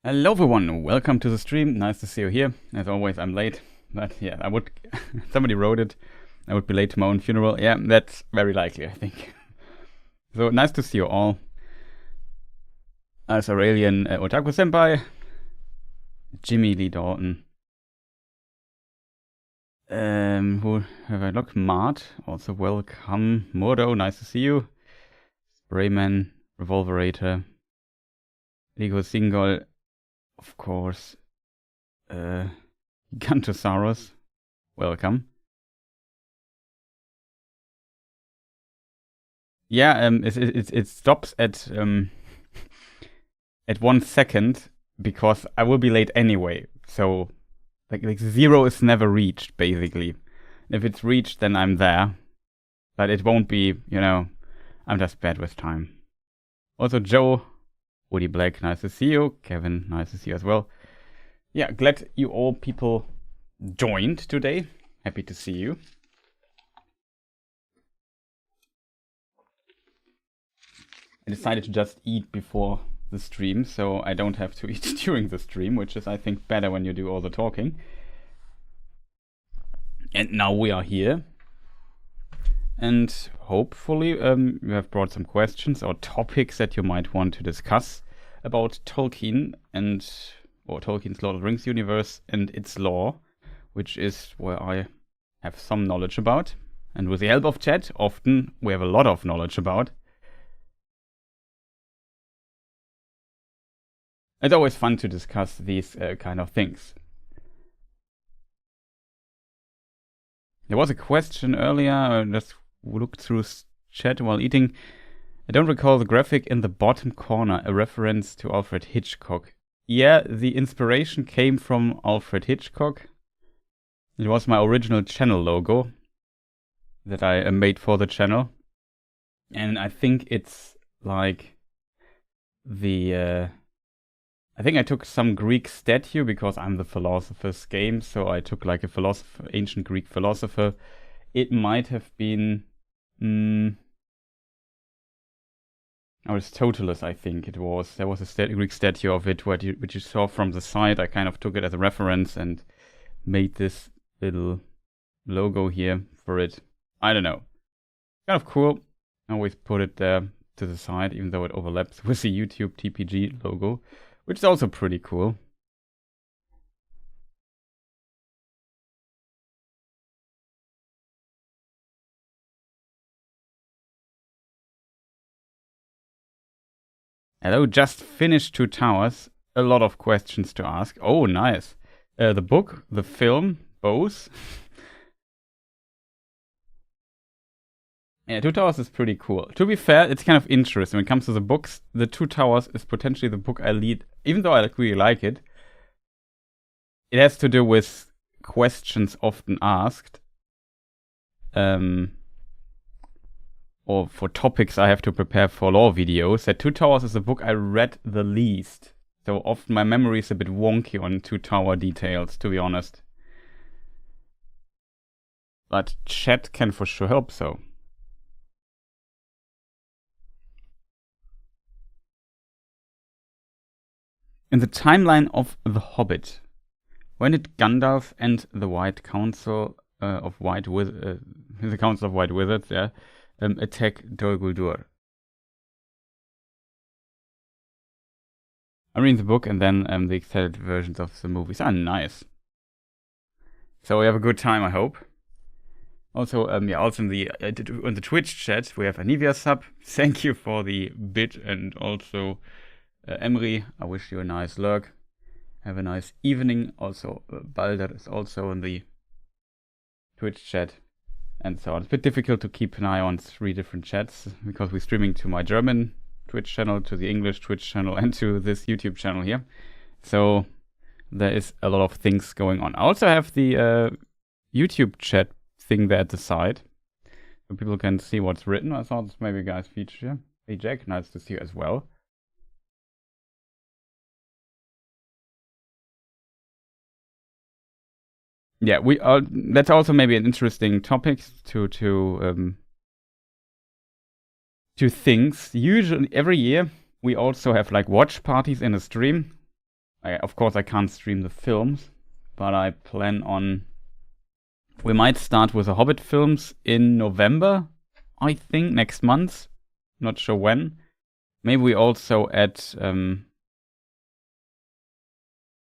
Hello everyone, welcome to the stream. Nice to see you here. As always, I'm late, but yeah, I would. Somebody wrote it. I would be late to my own funeral. Yeah, that's very likely, I think. So nice to see you all. Silmarillion, Otaku Senpai, Jimmy Lee Dalton. Who have I looked? Mart, also welcome. Moro, nice to see you. Sprayman, Revolverator, Lego Single. Of course, Gigantosaurus, welcome. Yeah, it stops at 1 second because I will be late anyway. So like 0 is never reached basically. If it's reached, then I'm there, but it won't be. I'm just bad with time. Also, Joe. Woody Black, nice to see you. Kevin, nice to see you as well. Yeah, glad you all people joined today. Happy to see you. I decided to just eat before the stream, so I don't have to eat during the stream, which is, I think, better when you do all the talking. And now we are here. And hopefully you have brought some questions or topics that you might want to discuss about Tolkien or Tolkien's Lord of the Rings universe and its lore, which is where I have some knowledge about. And with the help of chat, often we have a lot of knowledge about. It's always fun to discuss these kind of things. There was a question earlier, I just looked through chat while eating. I don't recall the graphic in the bottom corner, a reference to Alfred Hitchcock. Yeah, the inspiration came from Alfred Hitchcock. It was my original channel logo that I made for the channel. And I think it's like I think I took some Greek statue because I'm the philosopher's game, so I took like a ancient Greek philosopher. It might have been Aristoteles, I think it was. There was a Greek statue of it which you saw from the side. I kind of took it as a reference and made this little logo here for it. I don't know. Kind of cool. I always put it there to the side, even though it overlaps with the YouTube TPG logo, which is also pretty cool. Hello, just finished Two Towers. A lot of questions to ask. Oh, nice. The book, the film, both. Yeah, Two Towers is pretty cool. To be fair, it's kind of interesting. When it comes to the books, the Two Towers is potentially the book I lead, even though I really like it. It has to do with questions often asked. or for topics I have to prepare for lore videos, that Two Towers is the book I read the least. So often my memory is a bit wonky on Two Tower details, to be honest. But chat can for sure help, so. In the timeline of The Hobbit, when did Gandalf and the White Council of White Wizards, the Council of White Wizards, attack Dol Guldur? I'm reading the book and then the extended versions of the movies. Ah, nice. So we have a good time, I hope. Also, also in the on the Twitch chat we have Anivia sub. Thank you for the bit, and also Emry, I wish you a nice lurk. Have a nice evening. Also, Balder is also in the Twitch chat, and so on. It's a bit difficult to keep an eye on 3 different chats because we're streaming to my German Twitch channel, to the English Twitch channel, and to this YouTube channel here. So there is a lot of things going on. I also have the YouTube chat thing there at the side, so people can see what's written. I thought this maybe a guys feature. Hey Jack, nice to see you as well. Yeah, we are. That's also maybe an interesting topic to things. Usually every year we also have like watch parties in a stream. Of course I can't stream the films, but I plan on. We might start with the Hobbit films in November, I think, next month. Not sure when. Maybe we also add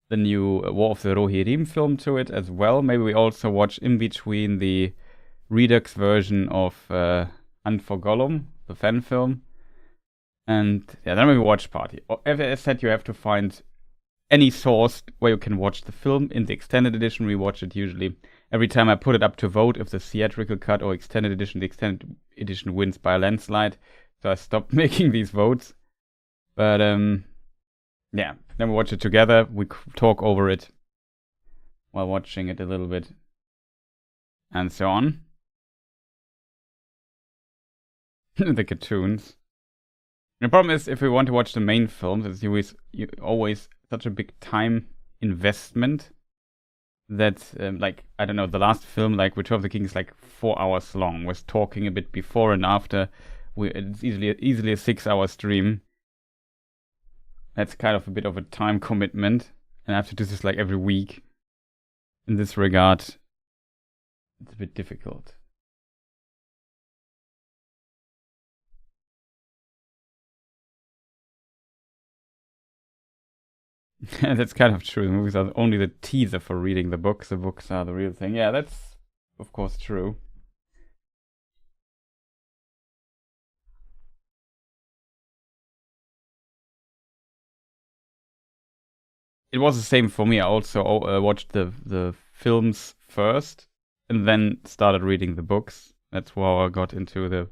the new War of the Rohirrim film to it as well. Maybe we also watch in between the Redux version of Hunt for Gollum, the fan film. And yeah, then we watch party. As I said, you have to find any source where you can watch the film. In the extended edition, we watch it usually. Every time I put it up to vote, if the theatrical cut or extended edition, the extended edition wins by a landslide. So I stopped making these votes. But yeah, then we watch it together. We talk over it while watching it a little bit, and so on. The cartoons. The problem is, if we want to watch the main films, it's always such a big time investment that, like, I don't know, the last film, like Return of the King, is like 4 hours long. With talking a bit before and after, it's easily a 6-hour stream. That's kind of a bit of a time commitment, and I have to do this like every week. In this regard, it's a bit difficult. That's kind of true. The movies are only the teaser for reading the books. The books are the real thing. Yeah, that's of course true. It was the same for me. I also watched the films first, and then started reading the books. That's how I got into the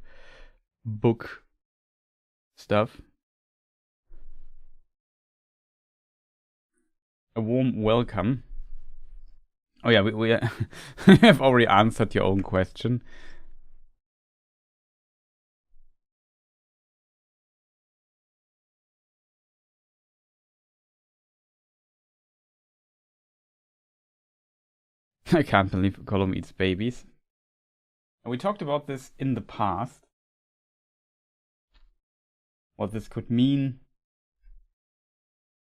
book stuff. A warm welcome. Oh yeah, we have already answered your own question. I can't believe Gollum eats babies. We talked about this in the past. What this could mean.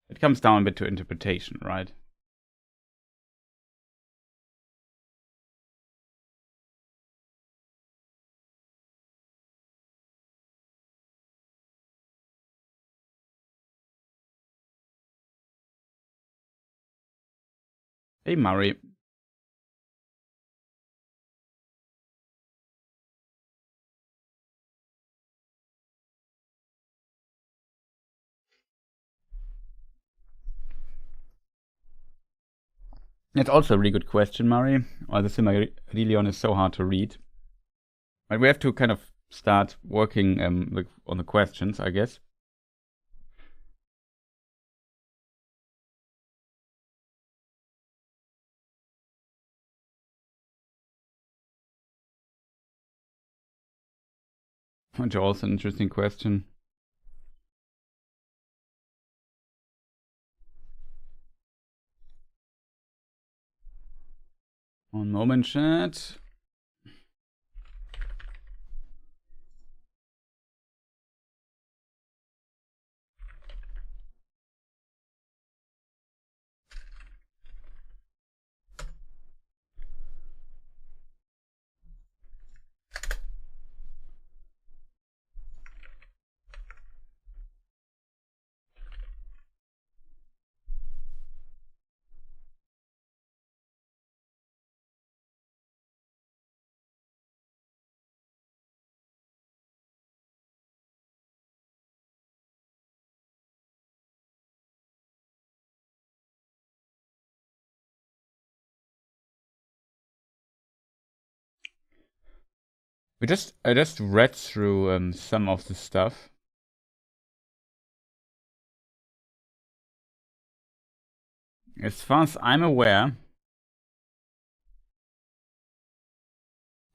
It comes down a bit to interpretation, right? Hey, Murray. That's also a really good question, Murray. Why the Silmarillion is so hard to read. But we have to kind of start working on the questions, I guess. Which is also an interesting question. One moment, chat. I just read through some of the stuff. As far as I'm aware,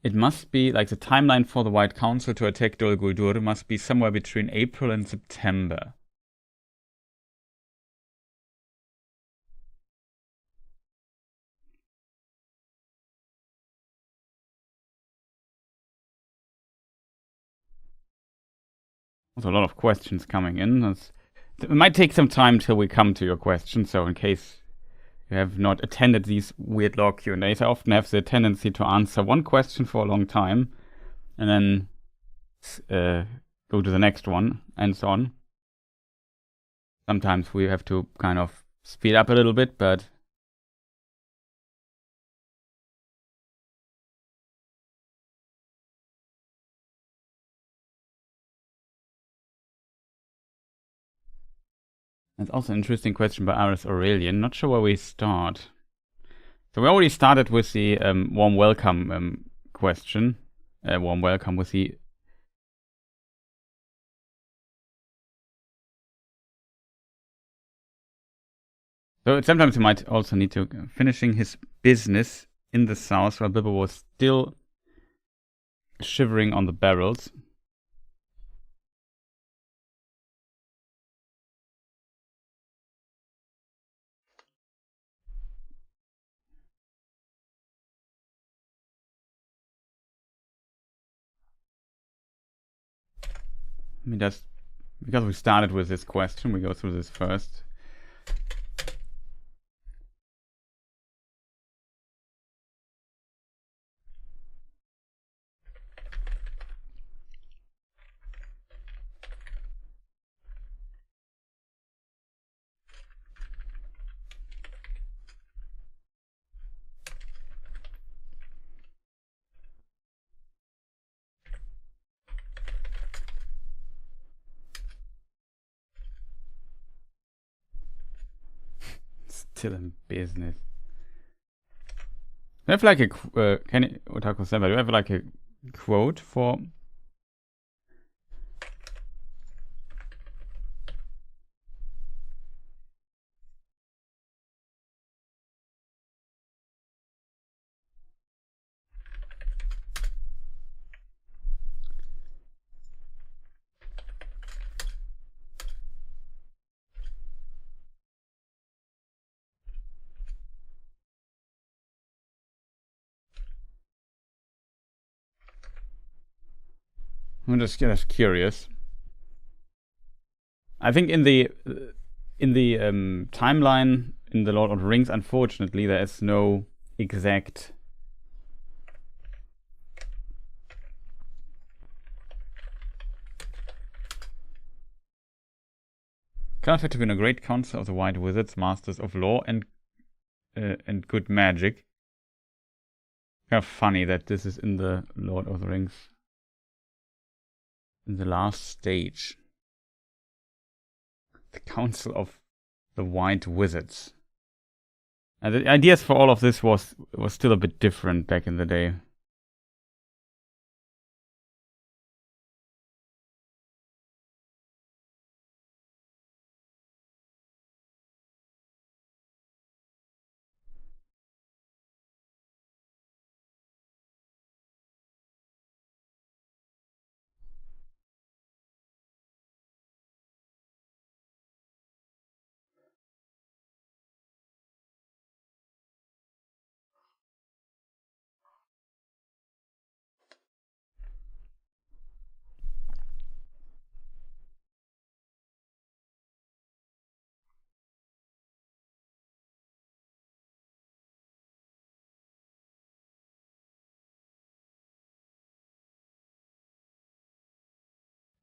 it must be like the timeline for the White Council to attack Dol Guldur must be somewhere between April and September. There's a lot of questions coming in. It might take some time till we come to your questions, so in case you have not attended these weird lore Q&As, I often have the tendency to answer one question for a long time, and then go to the next one, and so on. Sometimes we have to kind of speed up a little bit, but that's also an interesting question by Aris Aurelian. Not sure where we start. So we already started with the warm welcome question. Warm welcome with the... So sometimes you might also need to finishing his business in the south while Bilbo was still shivering on the barrels. I mean, that's because we started with this question, we go through this first. Still in business. Do you have like a Otaku Seba, do you have like a quote for... I'm just curious. I think in the timeline in the Lord of the Rings, unfortunately, there is no exact Carpenter to win a great council of the White Wizards, masters of law and good magic. Kind of funny that this is in the Lord of the Rings. In the last stage. The Council of the White Wizards. And the ideas for all of this was still a bit different back in the day.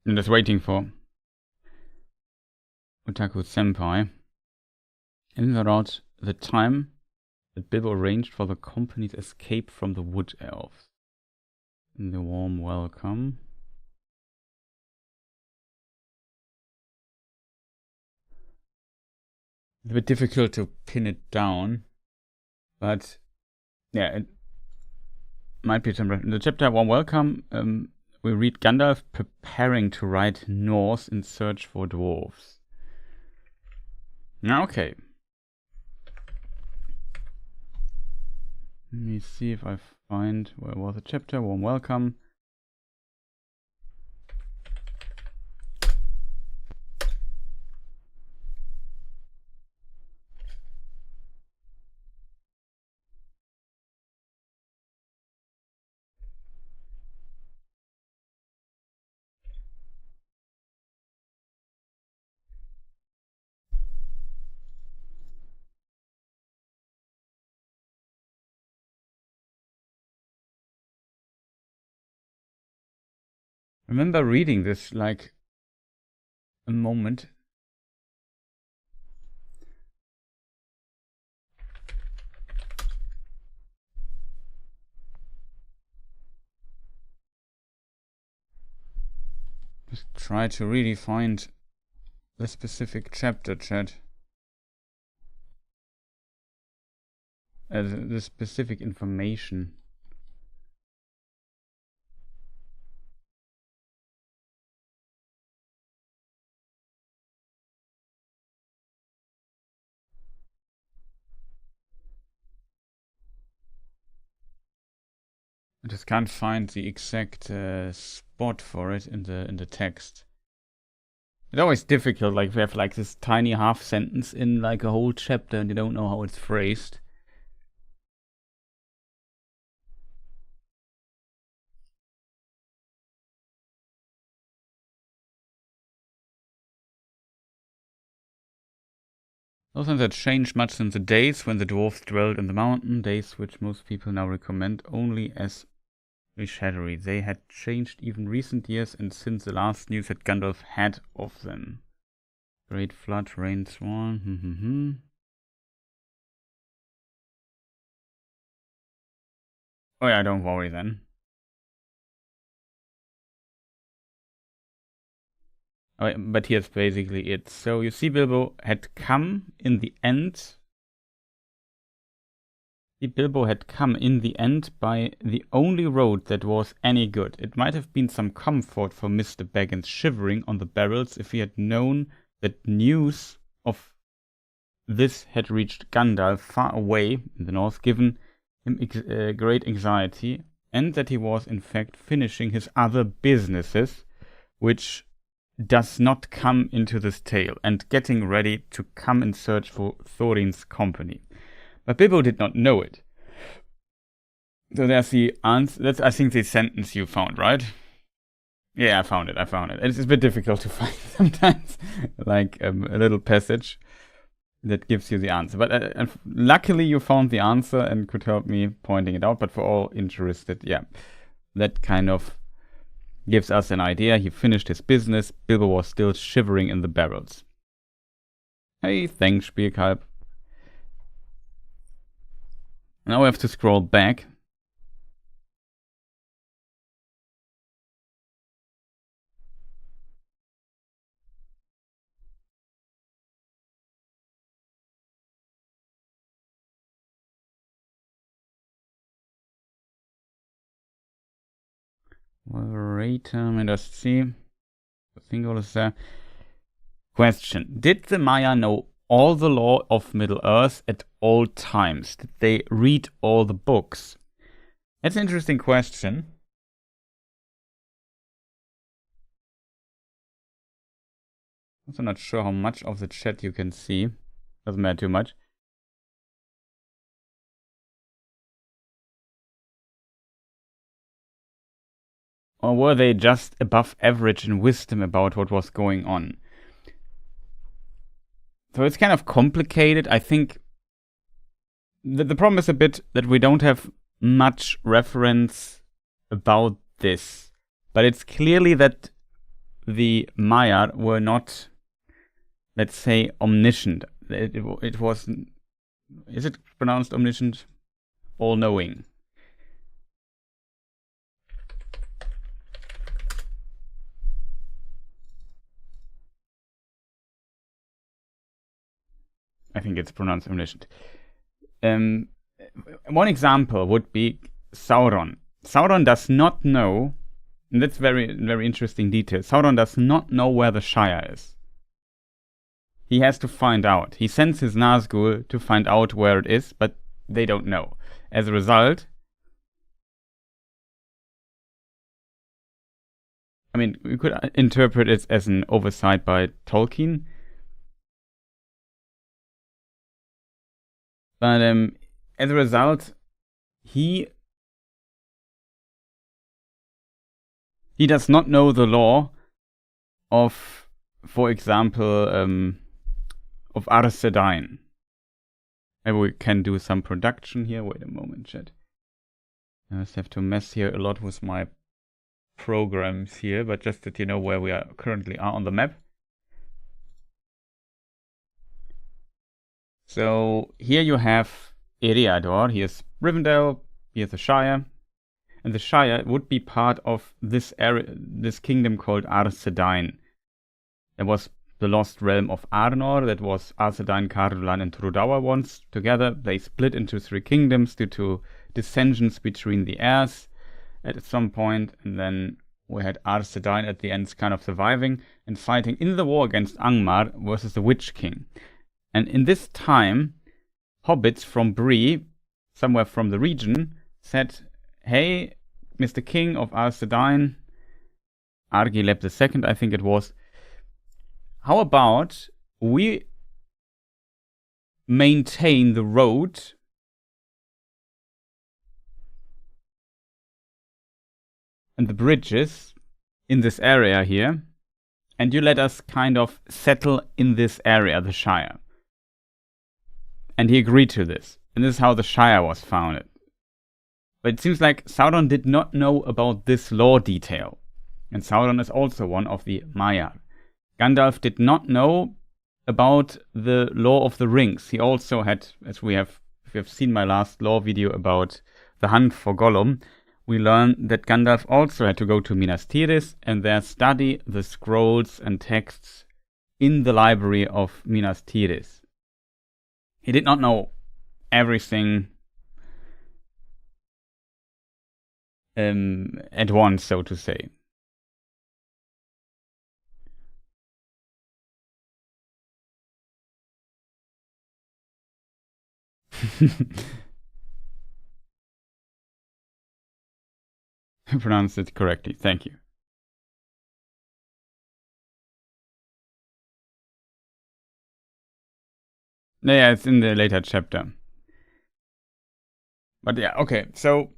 I'm just waiting for Otaku Senpai. In about the time that Bilbo arranged for the company's escape from the Wood Elves. In the warm welcome. It's a bit difficult to pin it down, but yeah, it might be some. In the chapter Warm Welcome, we read Gandalf preparing to ride north in search for dwarves. Okay. Let me see if I find where was the chapter. Warm Welcome. I remember reading this like a moment. Just try to really find the specific chapter, chat. The specific information. I just can't find the exact spot for it in the text. It's always difficult, like if you have like this tiny half sentence in like a whole chapter and you don't know how it's phrased. Those things had changed much since the days when the dwarves dwelled in the mountain, days which most people now recommend only as shadowy. They had changed even recent years and since the last news that Gandalf had of them. Great flood, rain, swarm. Oh yeah, don't worry then. Oh, but here's basically it. So you see Bilbo had come in the end. Bilbo had come in the end by the only road that was any good. It might have been some comfort for Mr. Baggins shivering on the barrels if he had known that news of this had reached Gandalf far away in the north, given him great anxiety, and that he was in fact finishing his other businesses, which does not come into this tale, and getting ready to come in search for Thorin's company. But Bilbo did not know it. So there's the answer. That's, I think, the sentence you found, right? Yeah, I found it. It's a bit difficult to find sometimes, like a little passage that gives you the answer. But luckily you found the answer and could help me pointing it out. But for all interested, yeah, that kind of gives us an idea. He finished his business. Bilbo was still shivering in the barrels. Hey, thanks, Spielkalb. Now we have to scroll back. Wait, let me just see. I think all is there. Question: did the Maya know all the lore of Middle-earth at all times? Did they read all the books? That's an interesting question. I'm also not sure how much of the chat you can see. Doesn't matter too much. Or were they just above average in wisdom about what was going on? So it's kind of complicated. I think the problem is a bit that we don't have much reference about this. But it's clearly that the Maiar were not, let's say, omniscient. It was, is it pronounced omniscient? All-knowing. I think it's pronounced omniscient. One example would be Sauron. Sauron does not know, and that's very, very interesting detail. Sauron does not know where the Shire is. He has to find out. He sends his Nazgul to find out where it is, but they don't know. As a result, I mean, we could interpret it as an oversight by Tolkien. But as a result, he does not know the law of, for example, of Arthedain. Maybe we can do some production here. Wait a moment, chat. I just have to mess here a lot with my programs here, but just that you know where we are currently on the map. So here you have Eriador, here's Rivendell, here's the Shire, and the Shire would be part of this area, this kingdom called Arthedain. There was the lost realm of Arnor, that was Arthedain, Cardolan, and Trudawa once together. They split into 3 kingdoms due to dissensions between the heirs at some point, and then we had Arthedain at the end kind of surviving and fighting in the war against Angmar versus the Witch King. And in this time, hobbits from Bree, somewhere from the region, said, "Hey, Mr. King of Arthedain, Argileb II, I think it was, how about we maintain the road and the bridges in this area here, and you let us kind of settle in this area, the Shire." And he agreed to this. And this is how the Shire was founded. But it seems like Sauron did not know about this law detail. And Sauron is also one of the Maiar. Gandalf did not know about the law of the rings. He also had, as if you have seen my last lore video about the hunt for Gollum, we learned that Gandalf also had to go to Minas Tirith and there study the scrolls and texts in the library of Minas Tirith. He did not know everything at once, so to say. I pronounced it correctly, thank you. Yeah, it's in the later chapter. But yeah, okay, so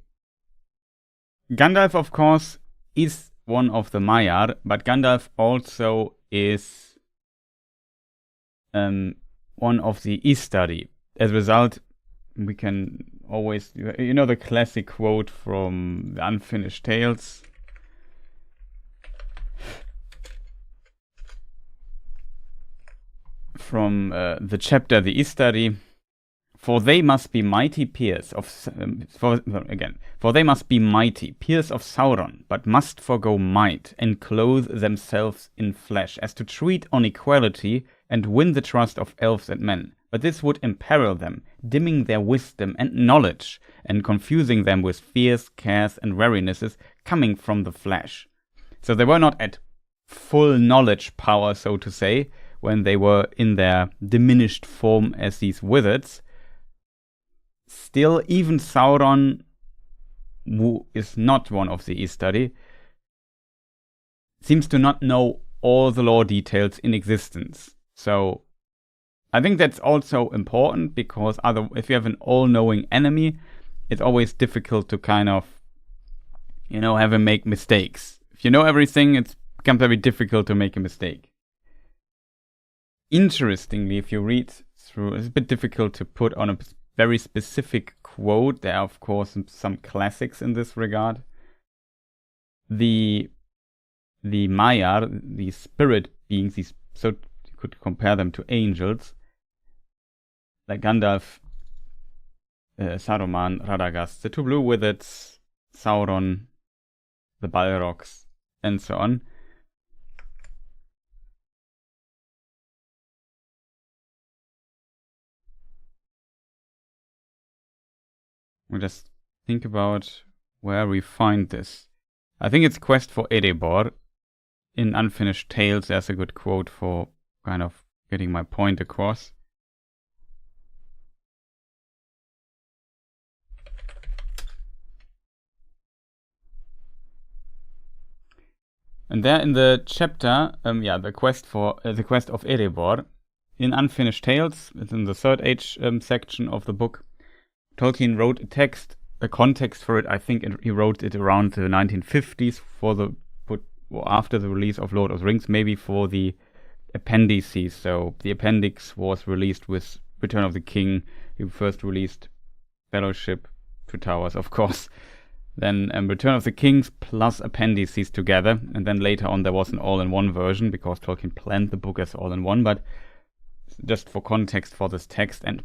Gandalf, of course, is one of the Maiar, but Gandalf also is one of the Istari. As a result, we can always, you know the classic quote from the Unfinished Tales? From the chapter The Istari, for they must be mighty peers of for they must be mighty peers of Sauron, but must forgo might and clothe themselves in flesh, as to treat on equality and win the trust of elves and men. But this would imperil them, dimming their wisdom and knowledge, and confusing them with fears, cares, and wearinesses coming from the flesh. So they were not at full knowledge power, so to say, when they were in their diminished form as these wizards. Still, even Sauron, who is not one of the Istari, seems to not know all the lore details in existence. So I think that's also important, because if you have an all-knowing enemy, it's always difficult to kind of, have him make mistakes. If you know everything, it becomes very difficult to make a mistake. Interestingly, if you read through, it's a bit difficult to put on a very specific quote. There are, of course, some classics in this regard. The the Maiar, the spirit beings, these, so you could compare them to angels, like Gandalf, Saruman, Radagast, the two blue-witheds, Sauron, the Balrogs, and so on. We just think about where we find this. I think it's Quest for Erebor. In Unfinished Tales, there's a good quote for kind of getting my point across. And there in the chapter, the quest of Erebor, in Unfinished Tales, it's in the Third Age section of the book, Tolkien wrote a text, a context for it. I think he wrote it around the 1950s after the release of Lord of the Rings, maybe for the appendices. So the appendix was released with Return of the King. He first released Fellowship, Two Towers, of course. Then Return of the Kings plus appendices together. And then later on there was an all-in-one version because Tolkien planned the book as all-in-one. But just for context for this text, and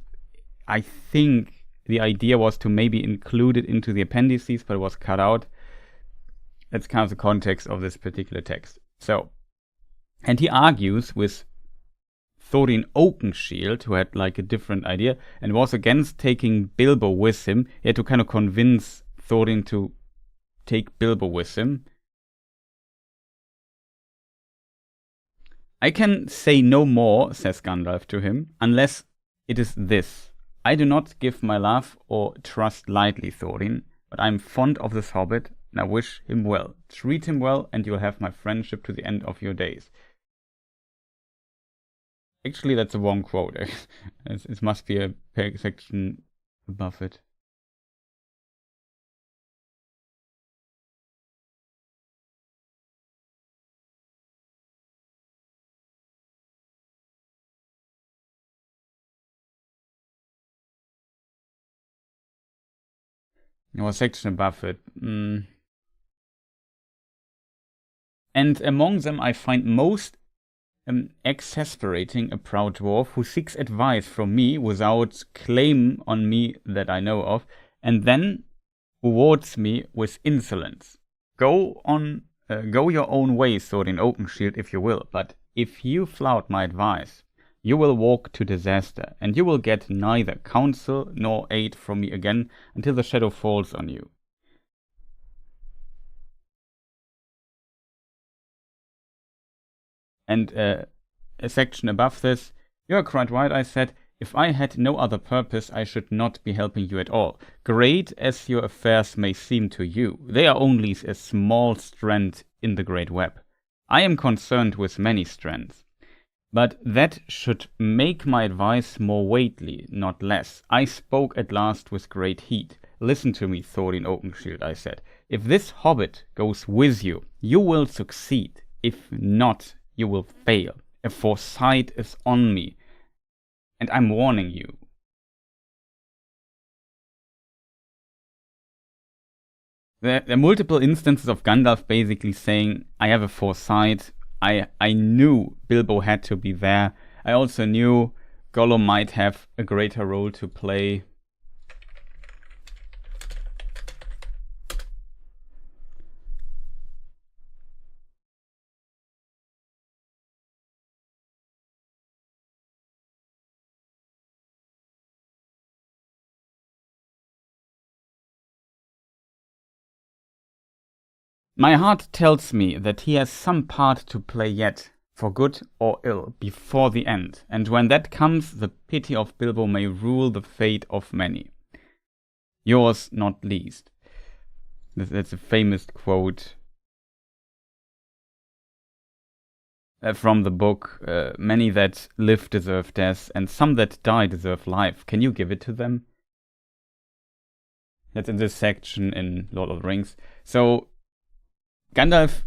I think the idea was to maybe include it into the appendices, but it was cut out. That's kind of the context of this particular text. So, and he argues with Thorin Oakenshield, who had like a different idea, and was against taking Bilbo with him. He had to kind of convince Thorin to take Bilbo with him. I can say no more, says Gandalf to him, unless it is this. I do not give my love or trust lightly, Thorin, but I am fond of this hobbit, and I wish him well. Treat him well, and you'll have my friendship to the end of your days. Actually, that's a wrong quote. It must be a section above it. Or section above it. And among them I find most exasperating a proud dwarf who seeks advice from me without claim on me that I know of, and then rewards me with insolence. Go your own way, Thorin Oakenshield, if you will, but if you flout my advice, you will walk to disaster, and you will get neither counsel nor aid from me again until the shadow falls on you. And a section above this, you are quite right, I said, if I had no other purpose, I should not be helping you at all. Great as your affairs may seem to you, they are only a small strand in the great web. I am concerned with many strands. But that should make my advice more weighty, not less. I spoke at last with great heat. Listen to me, Thorin Oakenshield, I said. If this hobbit goes with you, you will succeed. If not, you will fail. A foresight is on me, and I'm warning you. There are multiple instances of Gandalf basically saying, I have a foresight. I knew Bilbo had to be there. I also knew Gollum might have a greater role to play. My heart tells me that he has some part to play yet, for good or ill, before the end, and when that comes, the pity of Bilbo may rule the fate of many. Yours not least. That's a famous quote from the book. Many that live deserve death, and some that die deserve life. Can you give it to them? That's in this section in Lord of the Rings. So Gandalf,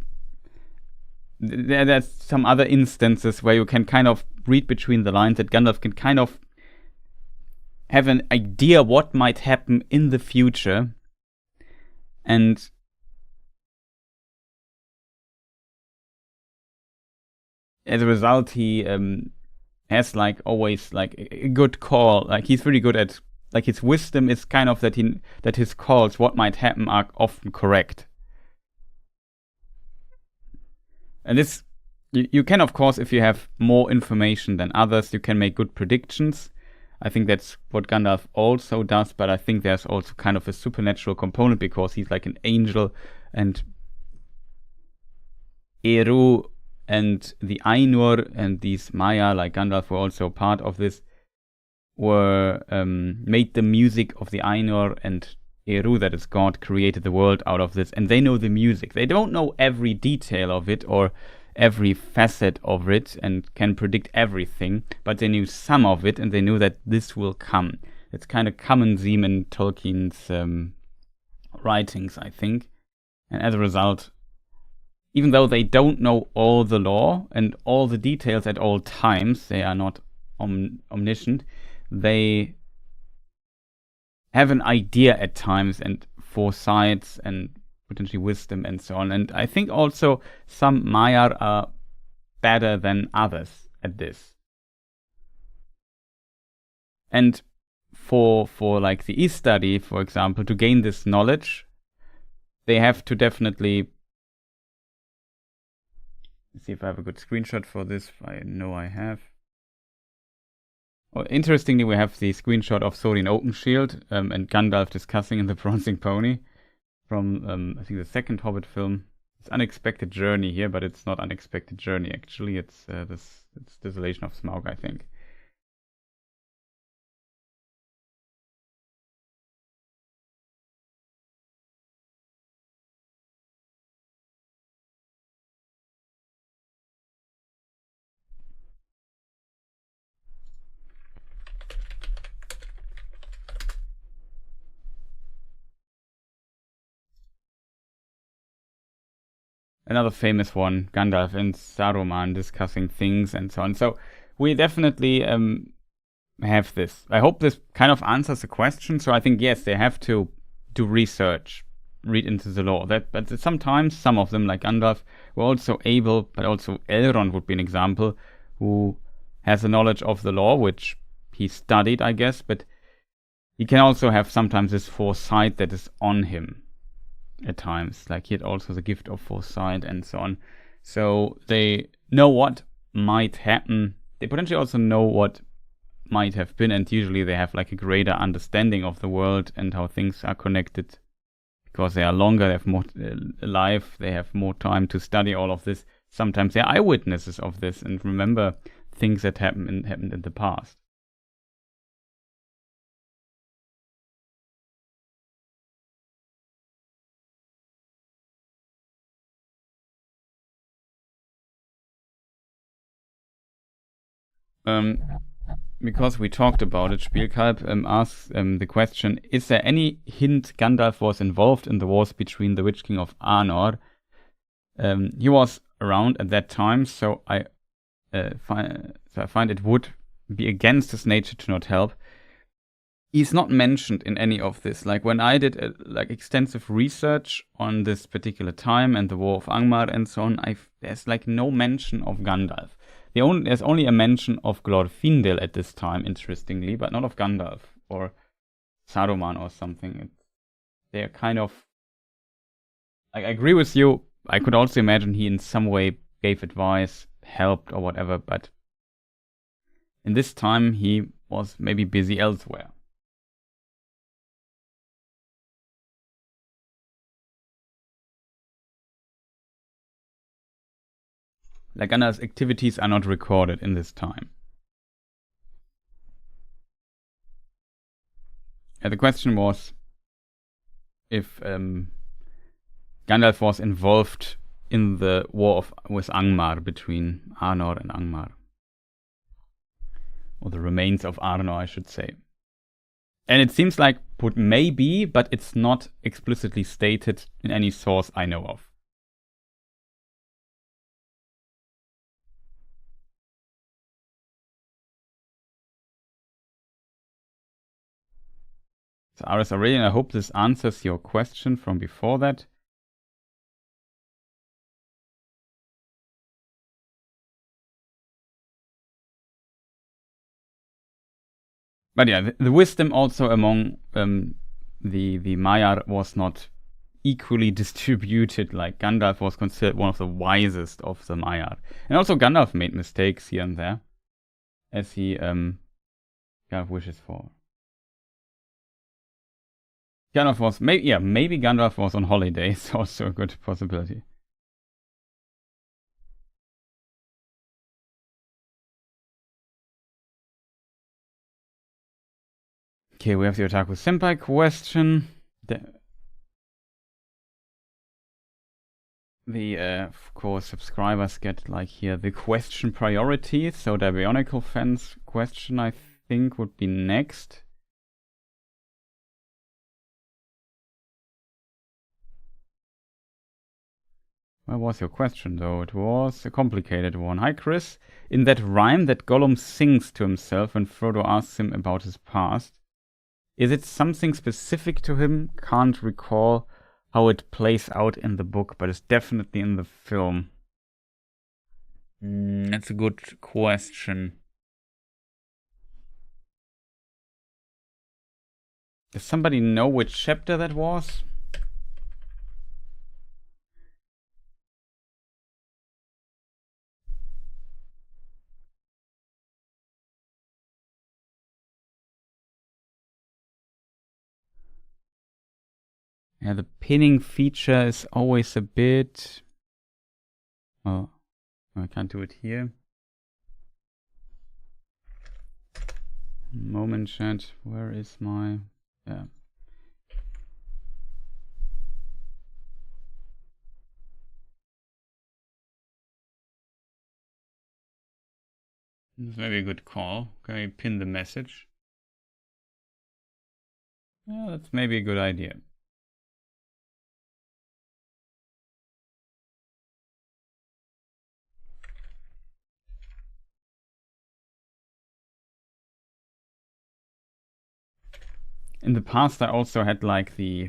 there's some other instances where you can kind of read between the lines that Gandalf can kind of have an idea what might happen in the future, and as a result, he has like always like a good call. Like he's really good at, like, his wisdom is kind of that his calls, what might happen, are often correct. And this, you can, of course, if you have more information than others, you can make good predictions. I think that's what Gandalf also does, but I think there's also kind of a supernatural component because he's like an angel, and Eru and the Ainur and these Maya, like Gandalf, were also part of this, were made the music of the Ainur, and Eru, that is God, created the world out of this, and they know the music. They don't know every detail of it or every facet of it and can predict everything, but they knew some of it, and they knew that this will come. It's kind of common theme in Tolkien's writings, I think. And as a result, even though they don't know all the lore and all the details at all times, they are not omniscient, they have an idea at times and foresights and potentially wisdom and so on. And I think also some Maiar are better than others at this. And for like the Istari, for example, to gain this knowledge, they have to definitely... Let's see if I have a good screenshot for this. I know I have. Well, interestingly, we have the screenshot of Thorin Oakenshield and Gandalf discussing in the Prancing Pony from, I think, the second Hobbit film. It's Unexpected Journey here, but it's not Unexpected Journey, actually. It's Desolation of Smaug, I think. Another famous one, Gandalf and Saruman discussing things and so on. So we definitely have this. I hope this kind of answers the question. So I think, yes, they have to do research, read into the lore. But sometimes some of them, like Gandalf, were also able, but also Elrond would be an example, who has a knowledge of the lore, which he studied, I guess, but he can also have sometimes this foresight that is on him. At times, like he had also the gift of foresight and so on. So they know what might happen. They potentially also know what might have been, and usually they have like a greater understanding of the world and how things are connected because they are longer, they have more alive, they have more time to study all of this. Sometimes they're eyewitnesses of this and remember things that happened in the past. Because we talked about it, Spielkalb asks the question, is there any hint Gandalf was involved in the wars between the Witch King of Arnor? He was around at that time, so I find it would be against his nature to not help. He's not mentioned in any of this. Like when I did like extensive research on this particular time and the War of Angmar and so on, there's like no mention of Gandalf. There's only a mention of Glorfindel at this time, interestingly, but not of Gandalf or Saruman or something. They're kind of... I agree with you. I could also imagine he in some way gave advice, helped or whatever, but in this time he was maybe busy elsewhere. Like Gandalf's activities are not recorded in this time. And the question was if Gandalf was involved in the war with Angmar, between Arnor and Angmar. Or the remains of Arnor, I should say. And it seems like it may be, but it's not explicitly stated in any source I know of. So Aris Aurelian, I hope this answers your question from before that. But yeah, the wisdom also among the Maiar was not equally distributed. Like Gandalf was considered one of the wisest of the Maiar, and also Gandalf made mistakes here and there, as he kind of wishes for. Gandalf was maybe Gandalf was on holiday. It's also a good possibility. Okay, we have the Otaku Senpai question. Of course, subscribers get, like, here the question priority. So the Bionicle fans question, I think, would be next. Where was your question, though? It was a complicated one. Hi, Chris. In that rhyme that Gollum sings to himself when Frodo asks him about his past, is it something specific to him? Can't recall how it plays out in the book, but it's definitely in the film. That's a good question. Does somebody know which chapter that was? Yeah, the pinning feature is always a bit... Oh, I can't do it here. Moment chat, where is my... Yeah. This may be a good call. Can we pin the message? Yeah, that's maybe a good idea. In the past, I also had, like, the...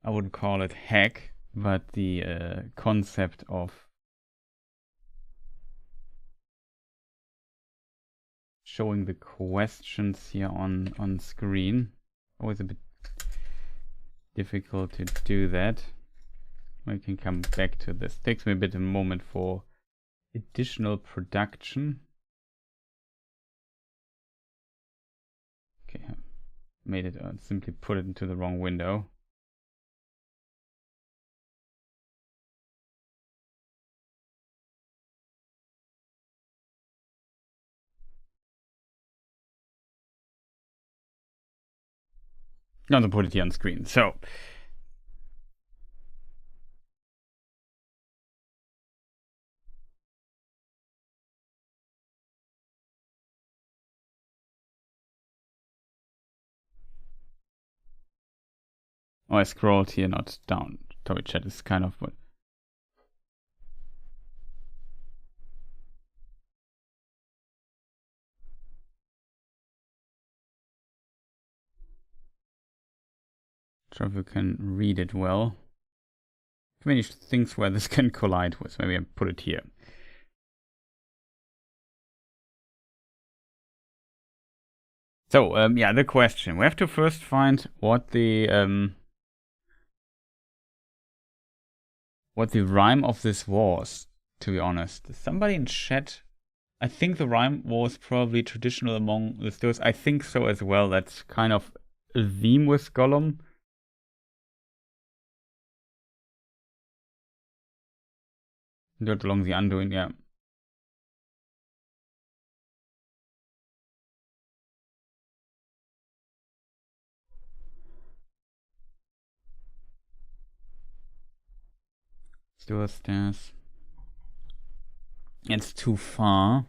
I wouldn't call it hack, but the concept of showing the questions here on screen. Always a bit difficult to do that. We can come back to this. Takes me a moment for additional production. Okay, made it, simply put it into the wrong window. Now to put it here on screen. So I scrolled here, not down. Sorry, chat is kind of what. Sure if you can read it well. Many things where this can collide with. Maybe I put it here. So, yeah, the question. We have to first find what the rhyme of this was, to be honest. Somebody in chat, I think the rhyme was probably traditional among the Stories. I think so as well. That's kind of a theme with Gollum. Not along the Undoing, yeah. Stairs. It's too far.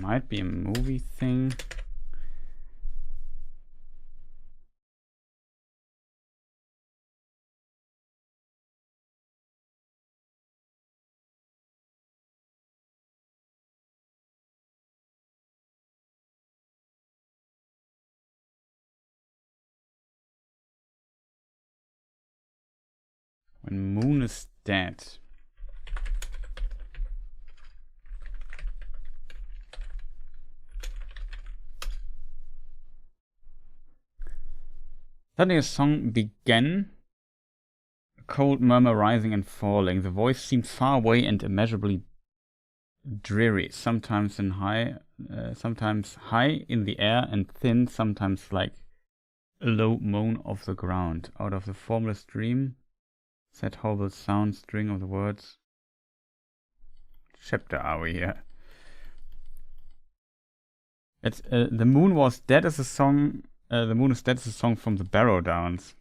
Might be a movie thing. When moon is dead. Suddenly a song began, a cold murmur rising and falling. The voice seemed far away and immeasurably dreary, sometimes high in the air and thin, sometimes like a low moan of the ground. Out of the formless dream, that horrible sound string of the words. Chapter are we here? It's The Moon Was Dead is a song. The Moon is Dead is a song from the Barrow Downs.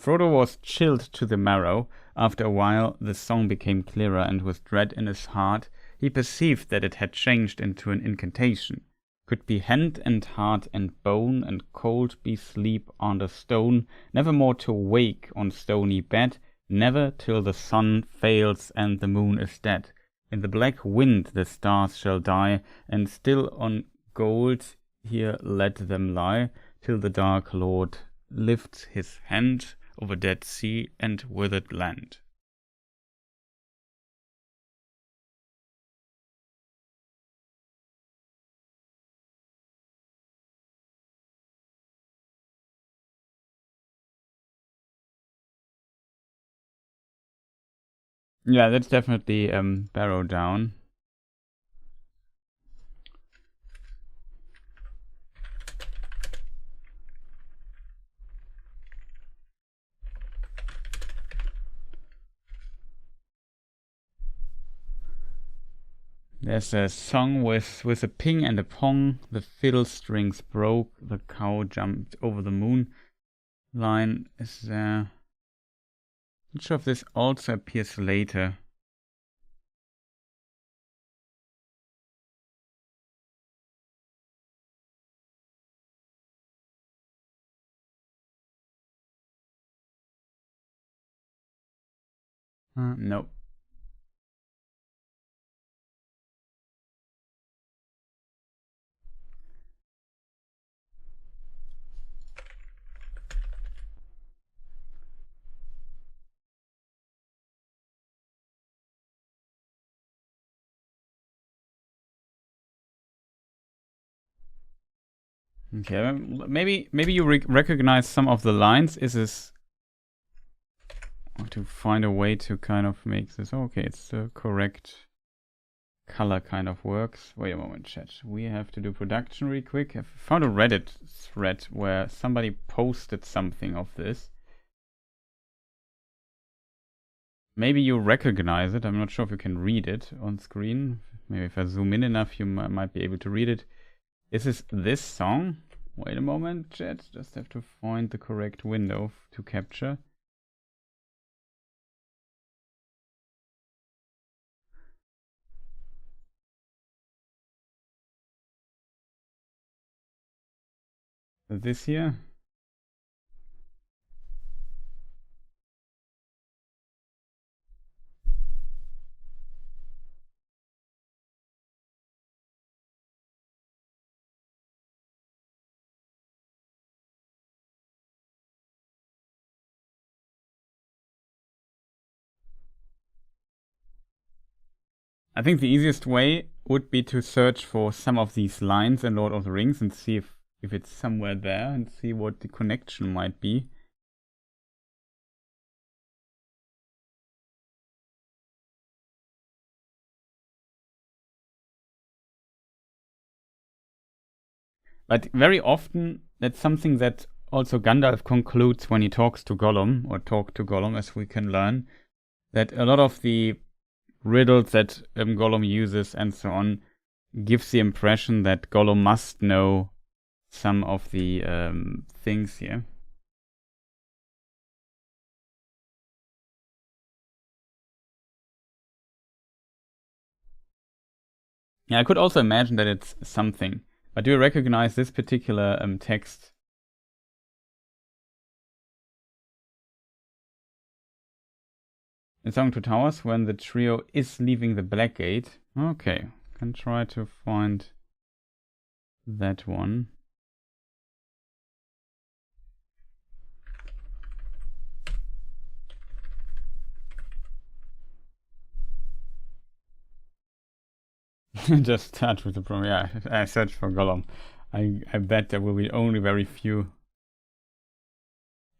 Frodo was chilled to the marrow. After a while, the song became clearer, and with dread in his heart, he perceived that it had changed into an incantation. Could be hand and heart and bone, and cold be sleep under stone, never more to wake on stony bed, never till the sun fails and the moon is dead. In the black wind the stars shall die, and still on gold here let them lie, till the dark Lord lifts his hand over dead sea and withered land. Yeah, that's definitely Barrow Down. There's a song with a ping and a pong. The fiddle strings broke. The cow jumped over the moon. Line is there. Not sure if this also appears later. No. Okay, maybe you recognize some of the lines. Is this to find a way to kind of make this? Okay, it's the correct color kind of works. Wait a moment, chat. We have to do production really quick. I found a Reddit thread where somebody posted something of this. Maybe you recognize it. I'm not sure if you can read it on screen. Maybe if I zoom in enough, you might be able to read it. Is this song? Wait a moment, chat. Just have to find the correct window to capture. This here. I think the easiest way would be to search for some of these lines in Lord of the Rings and see if it's somewhere there and see what the connection might be. But very often, that's something that also Gandalf concludes when he talks to Gollum, or talk to Gollum, as we can learn, that a lot of the riddles that Gollum uses and so on gives the impression that Gollum must know some of the things here. Yeah, I could also imagine that it's something. But do you recognize this particular text? In Song Two Towers, when the trio is leaving the Black Gate. Okay, can try to find that one. Just start with the problem. Yeah, I searched for Gollum. I bet there will be only very few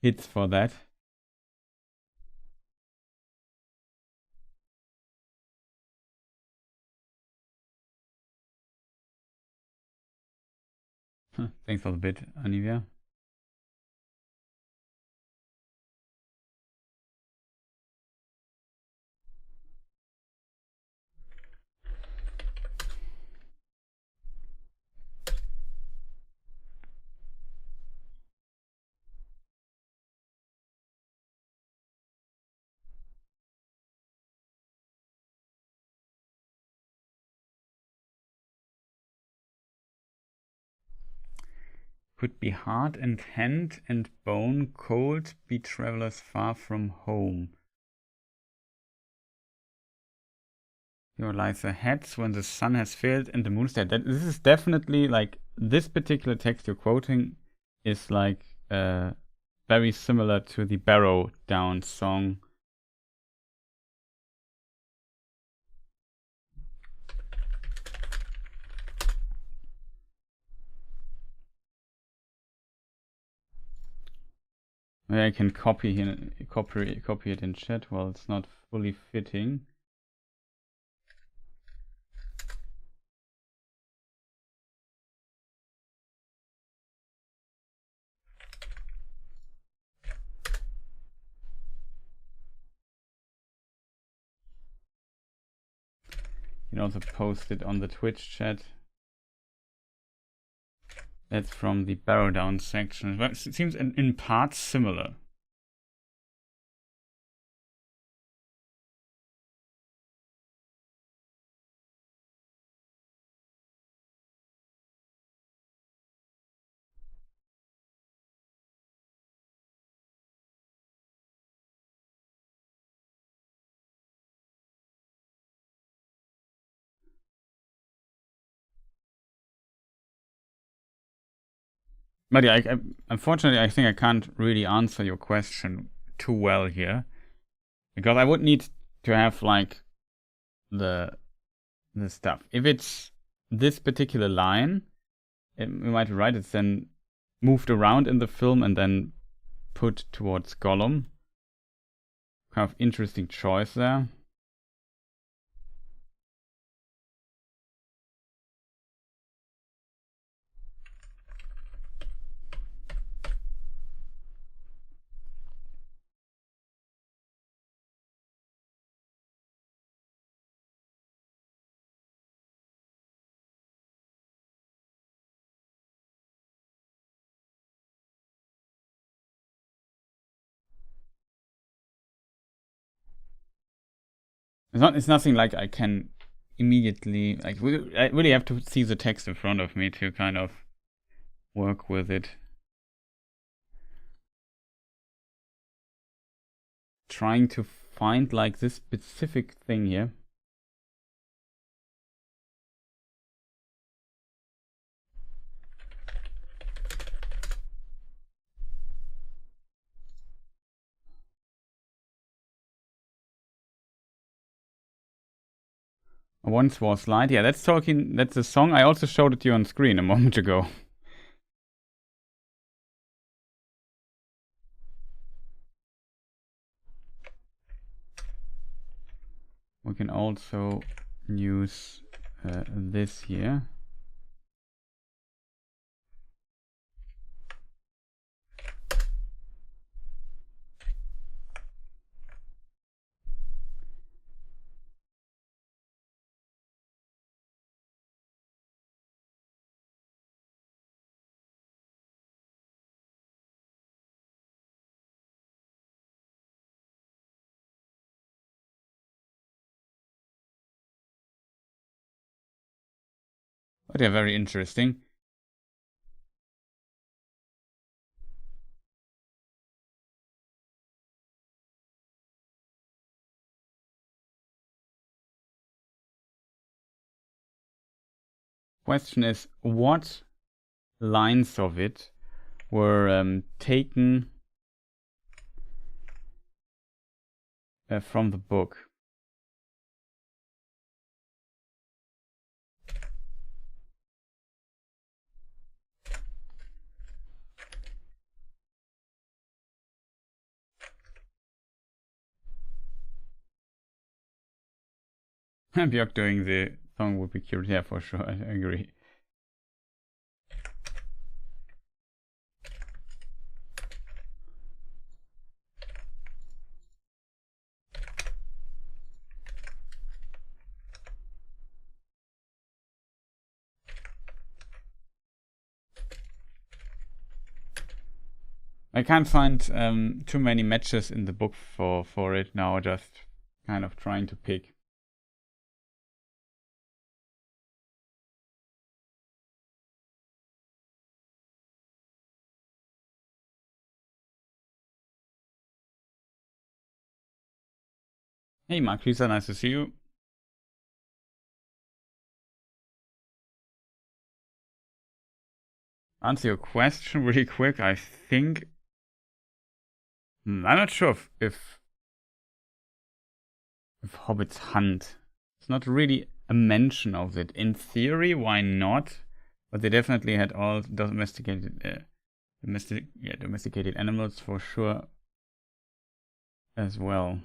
hits for that. Thanks for the bit, Anivia. Could be heart and hand and bone cold, be travelers far from home. Your lies ahead when the sun has failed and the moon is dead. This is definitely like this particular text you're quoting is like very similar to the Barrow Down song. Maybe I can copy it in chat. Well, it's not fully fitting. You can also post it on the Twitch chat. That's from the Barrow Down section. But it seems in parts similar. But yeah, unfortunately, I think I can't really answer your question too well here, because I would need to have like the stuff. If it's this particular line, we might write it's then moved around in the film and then put towards Gollum. Kind of interesting choice there. It's nothing like I can immediately like. I really have to see the text in front of me to kind of work with it. Trying to find like this specific thing here. Once was light. Yeah, that's Tolkien. That's a song. I also showed it to you on screen a moment ago. We can also use this here. But they're very interesting. Question is, what lines of it were taken from the book? Björk doing the song would be cute, yeah, for sure, I agree. I can't find too many matches in the book for it now, just kind of trying to pick. Hey Mark Lisa, nice to see you. Answer your question really quick, I think. I'm not sure if hobbits hunt. It's not really a mention of it. In theory, why not? But they definitely had all domesticated animals for sure as well.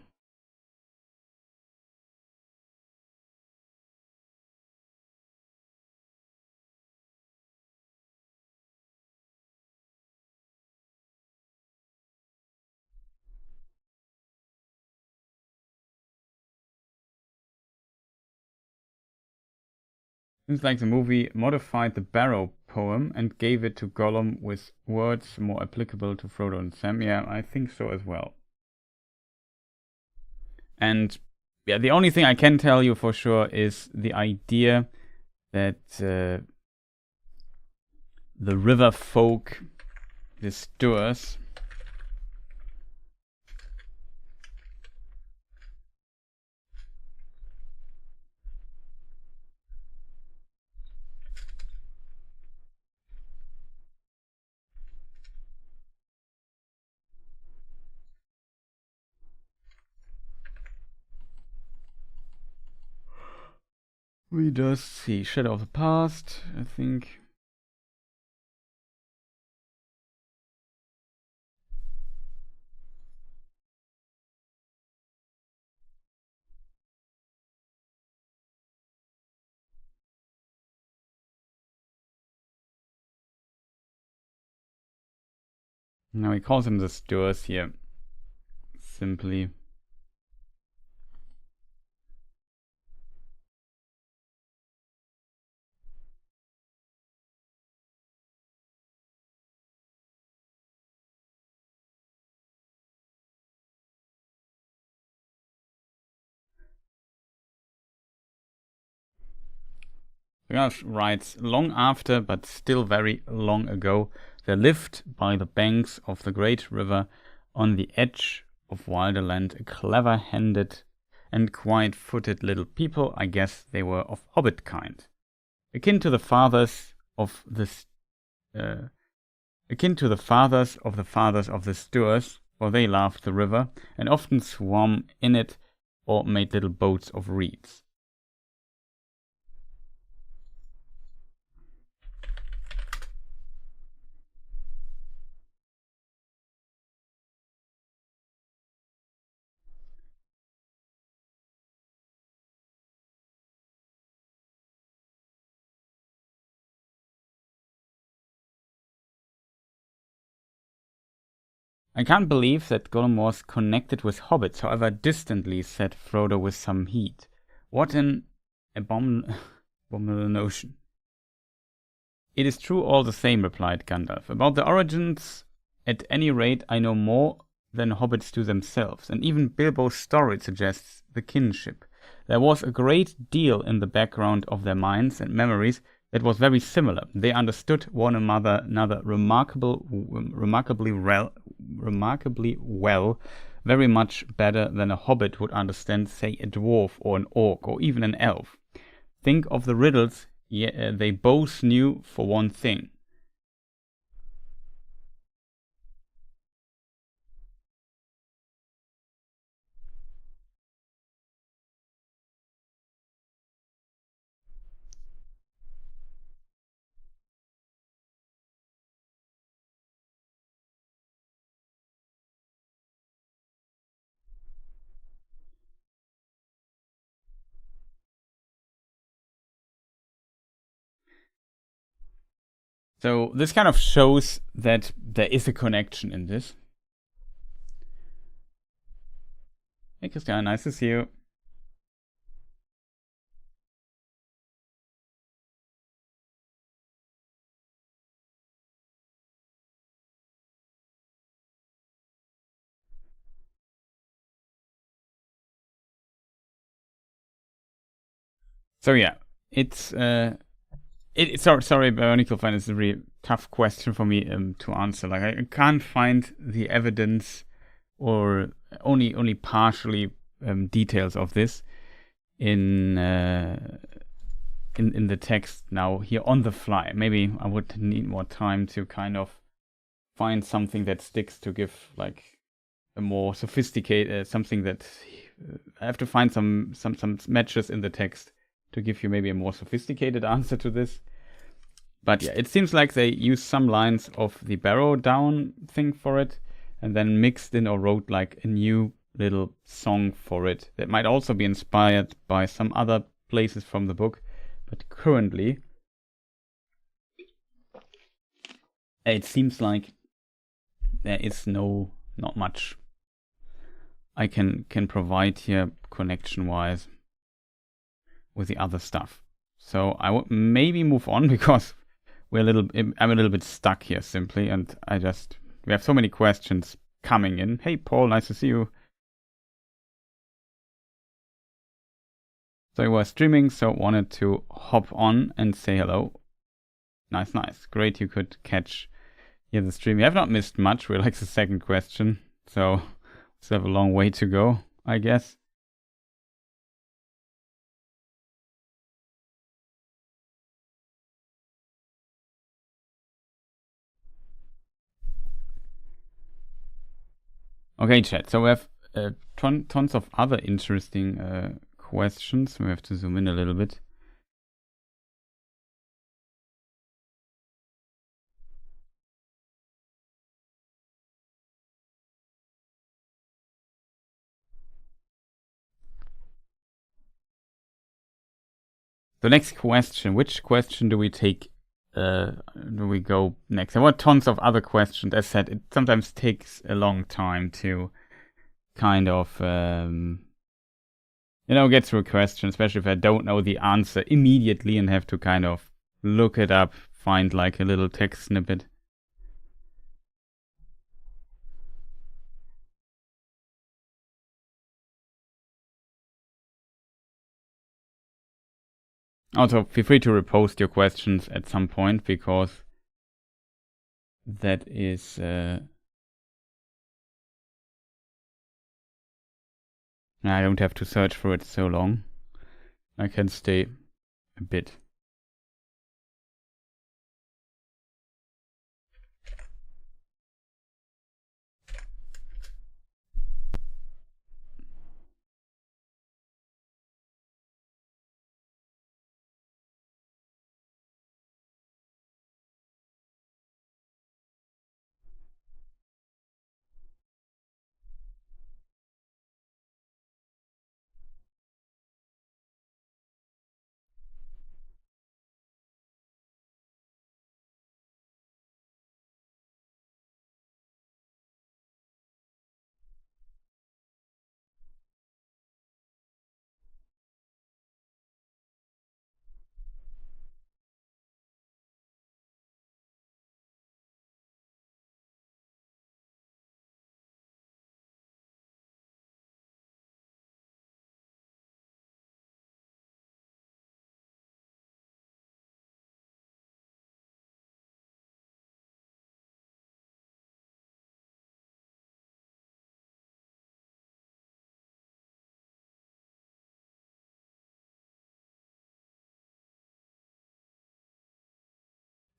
Seems like the movie modified the Barrow poem and gave it to Gollum with words more applicable to Frodo and Sam. Yeah, I think so as well. And yeah, the only thing I can tell you for sure is the idea that the river folk, the Sturs, we just see Shadow of the Past, I think. Now he calls him the Sturs here, simply. Josh writes, long after, but still very long ago, there lived by the banks of the great river on the edge of Wilderland a clever-handed and quiet-footed little people. I guess they were of Hobbit kind. Akin to the fathers of the fathers of the Sturs, for they loved the river and often swam in it or made little boats of reeds. I can't believe that Gollum was connected with hobbits, however distantly, said Frodo with some heat. What an abominable notion. It is true all the same, replied Gandalf. About the origins, at any rate, I know more than hobbits do themselves, and even Bilbo's story suggests the kinship. There was a great deal in the background of their minds and memories that was very similar. They understood one another remarkably well, very much better than a hobbit would understand, say, a dwarf or an orc or even an elf. Think of the riddles they both knew for one thing. So this kind of shows that there is a connection in this. Hey Christian, nice to see you. So yeah, it's sorry, Bionicle fan, it's a really tough question for me to answer. Like I can't find the evidence or only partially details of this in the text now here on the fly. Maybe I would need more time to kind of find something that sticks to give like a more sophisticated something that I have to find some matches in the text to give you maybe a more sophisticated answer to this. But yeah, it seems like they used some lines of the Barrow Down thing for it and then mixed in or wrote like a new little song for it that might also be inspired by some other places from the book. But currently, it seems like there is not much I can provide here connection-wise with the other stuff. So I would maybe move on because I'm a little bit stuck here simply, and we have so many questions coming in. Hey Paul, nice to see you. So you were streaming, so wanted to hop on and say hello. Nice. Great you could catch here the stream. You have not missed much. We're like the second question, so still have a long way to go, I guess. Okay, chat. So we have tons of other interesting questions. We have to zoom in a little bit. The next question. Which question do we take? Do we go next? There were tons of other questions. As said, it sometimes takes a long time to kind of get through a question, especially if I don't know the answer immediately and have to kind of look it up, find like a little text snippet. Also, feel free to repost your questions at some point because that is I don't have to search for it so long. I can stay a bit.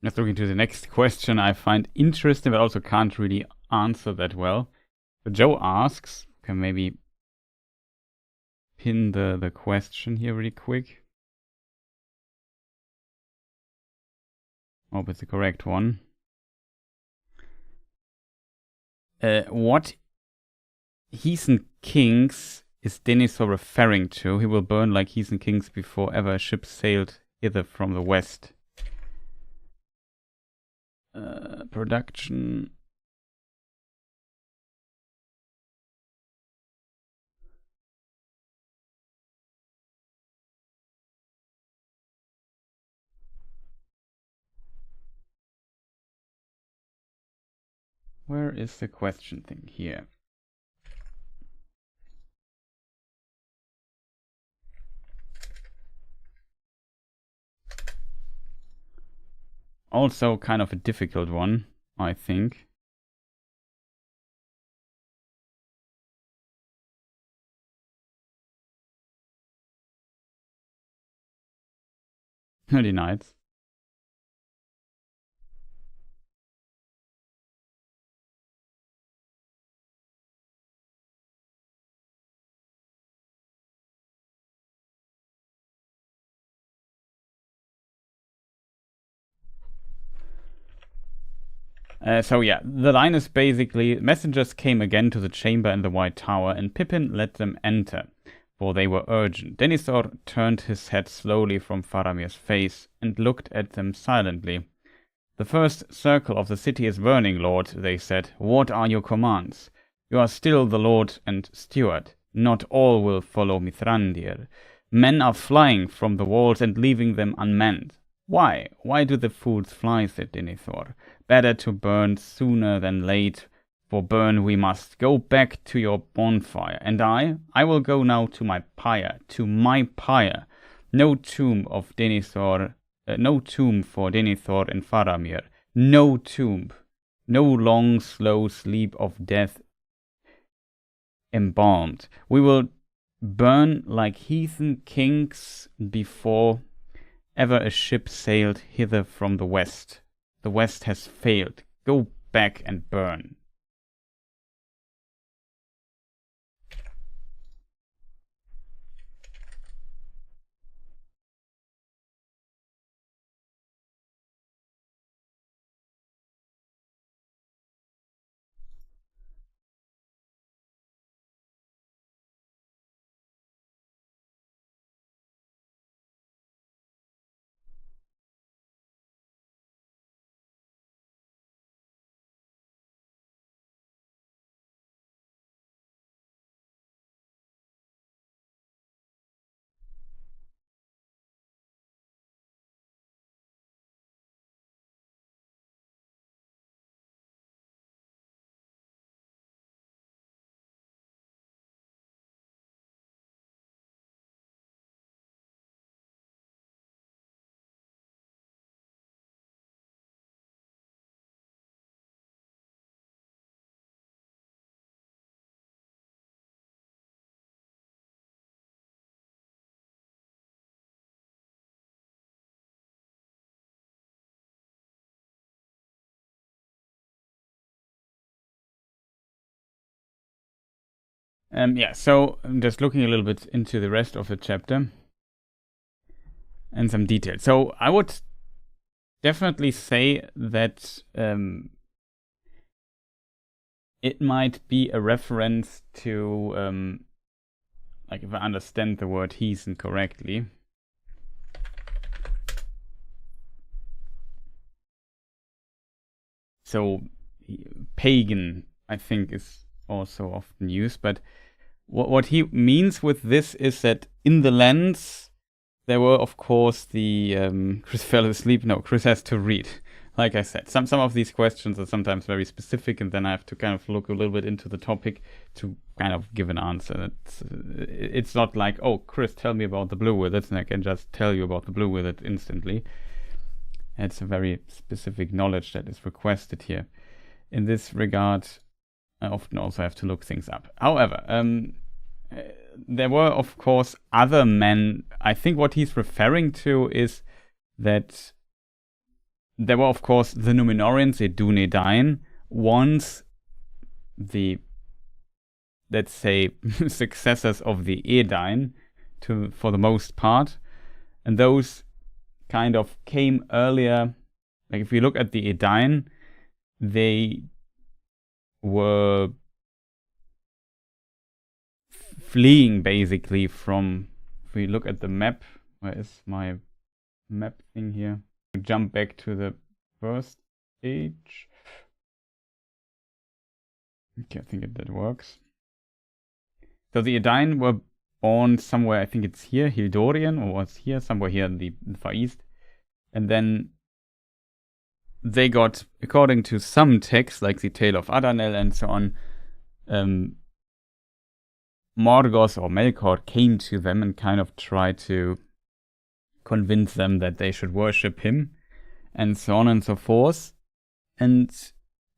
Let's look into the next question I find interesting, but also can't really answer that well. So Joe asks, can maybe pin the question here really quick. Hope it's the correct one. What heathen kings is Denethor referring to? He will burn like heathen kings before ever a ship sailed hither from the west. Production. Where is the question thing here? Also kind of a difficult one, I think. Really nice. So yeah, the line is basically, messengers came again to the chamber in the White Tower, and Pippin let them enter, for they were urgent. Denethor turned his head slowly from Faramir's face, and looked at them silently. The first circle of the city is burning, Lord, they said. What are your commands? You are still the Lord and Steward. Not all will follow Mithrandir. Men are flying from the walls and leaving them unmanned. Why? Why do the fools fly, said Denethor. Better to burn sooner than late, for burn we must. Go back to your bonfire. And I will go now to my pyre, No tomb of Denethor, no tomb for Denethor and Faramir. No tomb. No long, slow sleep of death embalmed. We will burn like heathen kings before ever a ship sailed hither from the west. The west has failed. Go back and burn. Yeah, so I'm just looking a little bit into the rest of the chapter and some details. So I would definitely say that it might be a reference to, like if I understand the word heathen correctly. So pagan, I think, is also often used, but what he means with this is that in the lands there were, of course, the Chris fell asleep. No, Chris has to read. Like I said, some of these questions are sometimes very specific, and then I have to kind of look a little bit into the topic to kind of give an answer. It's not like, oh, Chris, tell me about the blue wizards, and I can just tell you about the blue wizard instantly. It's a very specific knowledge that is requested here. In this regard, I often also have to look things up. However, there were, of course, other men. I think what he's referring to is that there were, of course, the Numenoreans, the Dunedain, once the, let's say, successors of the Edain, for the most part. And those kind of came earlier. Like, if you look at the Edain, they were fleeing, basically, from... If we look at the map, where is my map thing here? Jump back to the first page. Okay, I think that works. So the Edain were born somewhere, I think it's here, Hildorien, or was here, somewhere here in the Far East. And then they got, according to some texts, like the Tale of Adanel and so on, Morgoth or Melkor came to them and kind of tried to convince them that they should worship him, and so on and so forth. And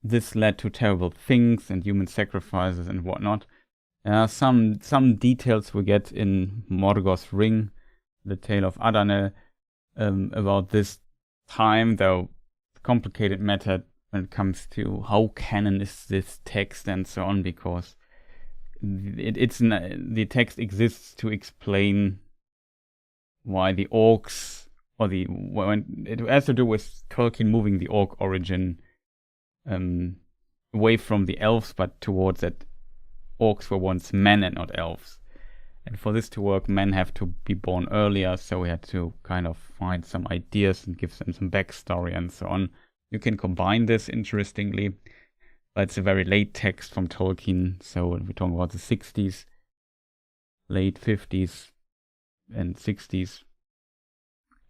this led to terrible things and human sacrifices and whatnot. Some details we get in Morgoth's Ring, the Tale of Adanel, about this time, though complicated matter when it comes to how canon is this text and so on, because the text exists to explain why the orcs, or when it has to do with Tolkien moving the orc origin away from the elves, but towards that orcs were once men and not elves. And for this to work, men have to be born earlier, so we had to kind of find some ideas and give them some backstory and so on. You can combine this, interestingly, but it's a very late text from Tolkien, so we're talking about the 60s, late 50s and 60s.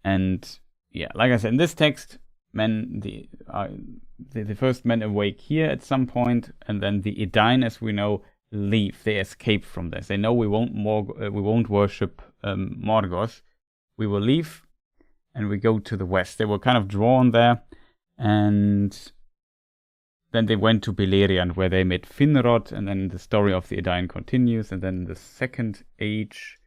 And yeah, like I said, in this text, men, the first men awake here at some point, and then the Edain, as we know, leave. They escape from this. They know we won't worship Morgoth. We will leave, and we go to the west. They were kind of drawn there, and then they went to Beleriand, where they met Finrod, and then the story of the Edain continues. And then the Second Age,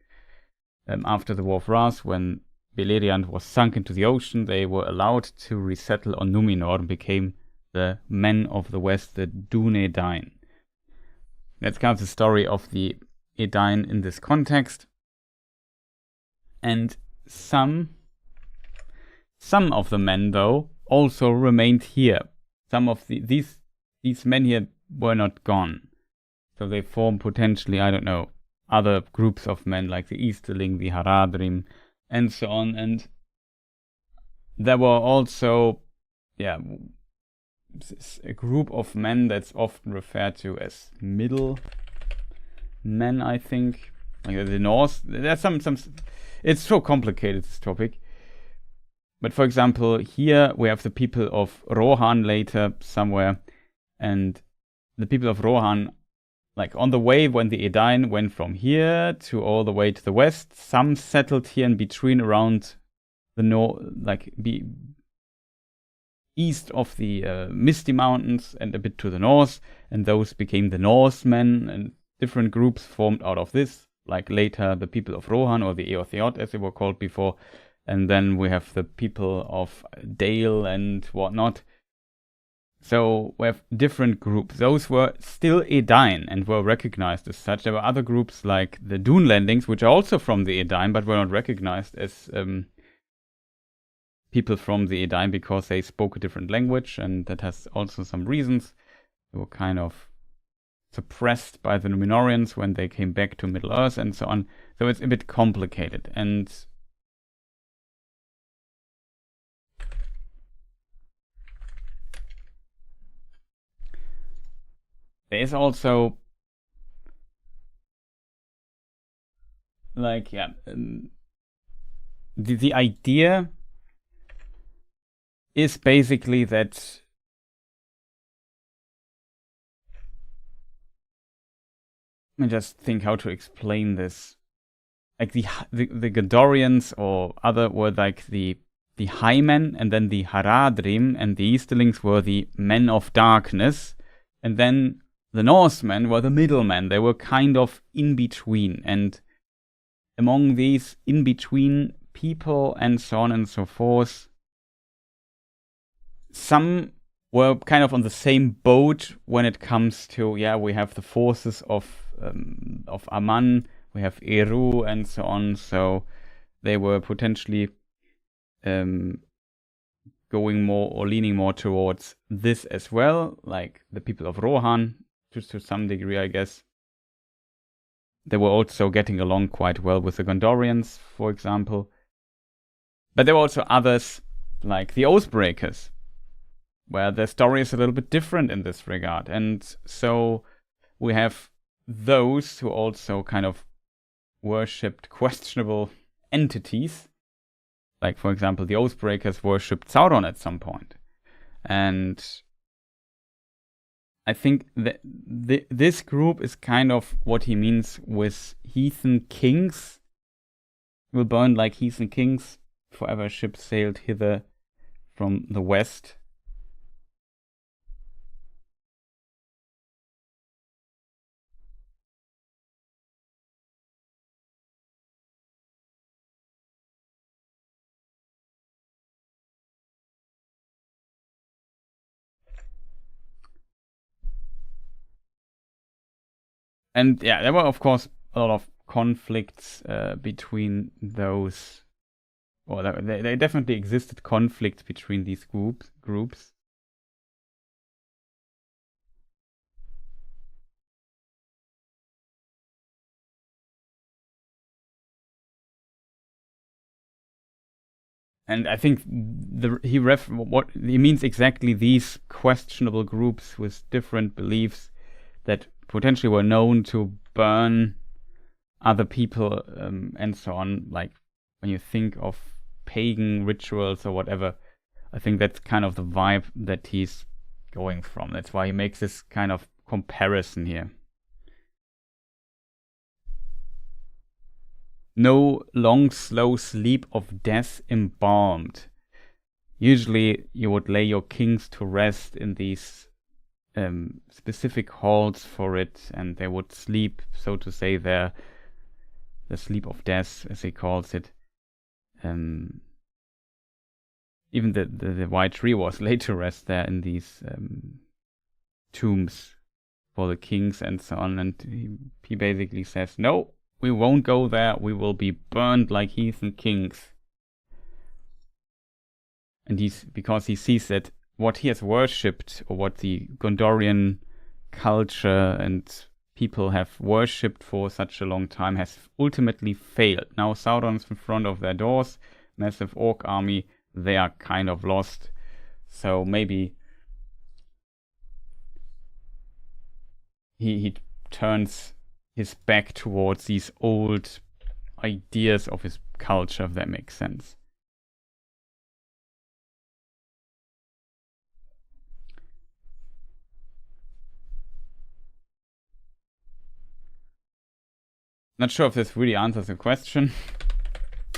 after the War of Wrath, when Beleriand was sunk into the ocean, they were allowed to resettle on Numenor and became the men of the west, the Dunedain. That's kind of the story of the Edain in this context. And some of the men, though, also remained here. Some of these men here were not gone. So they form potentially, I don't know, other groups of men like the Easterling, the Haradrim, and so on. And there were also, a group of men that's often referred to as middle men, I think. Like the Norse. There's some. It's so complicated, this topic. But for example, here we have the people of Rohan later somewhere, and the people of Rohan, like on the way when the Edain went from here to all the way to the west, some settled here in between around the north, east of the Misty Mountains and a bit to the north, and those became the Norsemen, and different groups formed out of this, like later the people of Rohan, or the Eotheot as they were called before, and then we have the people of Dale and whatnot. So we have different groups. Those were still Edain and were recognized as such. There were other groups like the Dunelandings, which are also from the Edain, but were not recognized as people from the Edain because they spoke a different language, and that has also some reasons. They were kind of suppressed by the Numenorians when they came back to Middle-earth and so on. So it's a bit complicated. And there is also the idea is basically that let me just think how to explain this. Like the Gondorians or other were like the high men, and then the Haradrim and the Easterlings were the men of darkness, and then the Norsemen were the middlemen. They were kind of in between, and among these in between people and so on and so forth, some were kind of on the same boat when it comes to, we have the forces of Aman, we have Eru and so on, so they were potentially going more or leaning more towards this as well, like the people of Rohan, just to some degree, I guess. They were also getting along quite well with the Gondorians, for example. But there were also others, like the Oathbreakers, where their story is a little bit different in this regard. And so we have those who also kind of worshipped questionable entities. Like, for example, the Oathbreakers worshipped Sauron at some point. And I think that this group is kind of what he means with heathen kings. Will burn like heathen kings, forever ships sailed hither from the west. And there were, of course, a lot of conflicts between those. Or there definitely existed conflicts between these groups. And I think what he means exactly these questionable groups with different beliefs that potentially were known to burn other people and so on. Like when you think of pagan rituals or whatever, I think that's kind of the vibe that he's going from. That's why he makes this kind of comparison here. No long, slow sleep of death embalmed. Usually you would lay your kings to rest in these specific halls for it, and they would sleep, so to say, the sleep of death, as he calls it. Even the White Tree was laid to rest there in these tombs for the kings and so on, and he basically says, no, we won't go there, we will be burned like heathen kings. And because he sees that what he has worshipped, or what the Gondorian culture and people have worshipped for such a long time, has ultimately failed. Now Sauron's in front of their doors, massive orc army, they are kind of lost. So maybe he turns his back towards these old ideas of his culture, if that makes sense. Not sure if this really answers the question,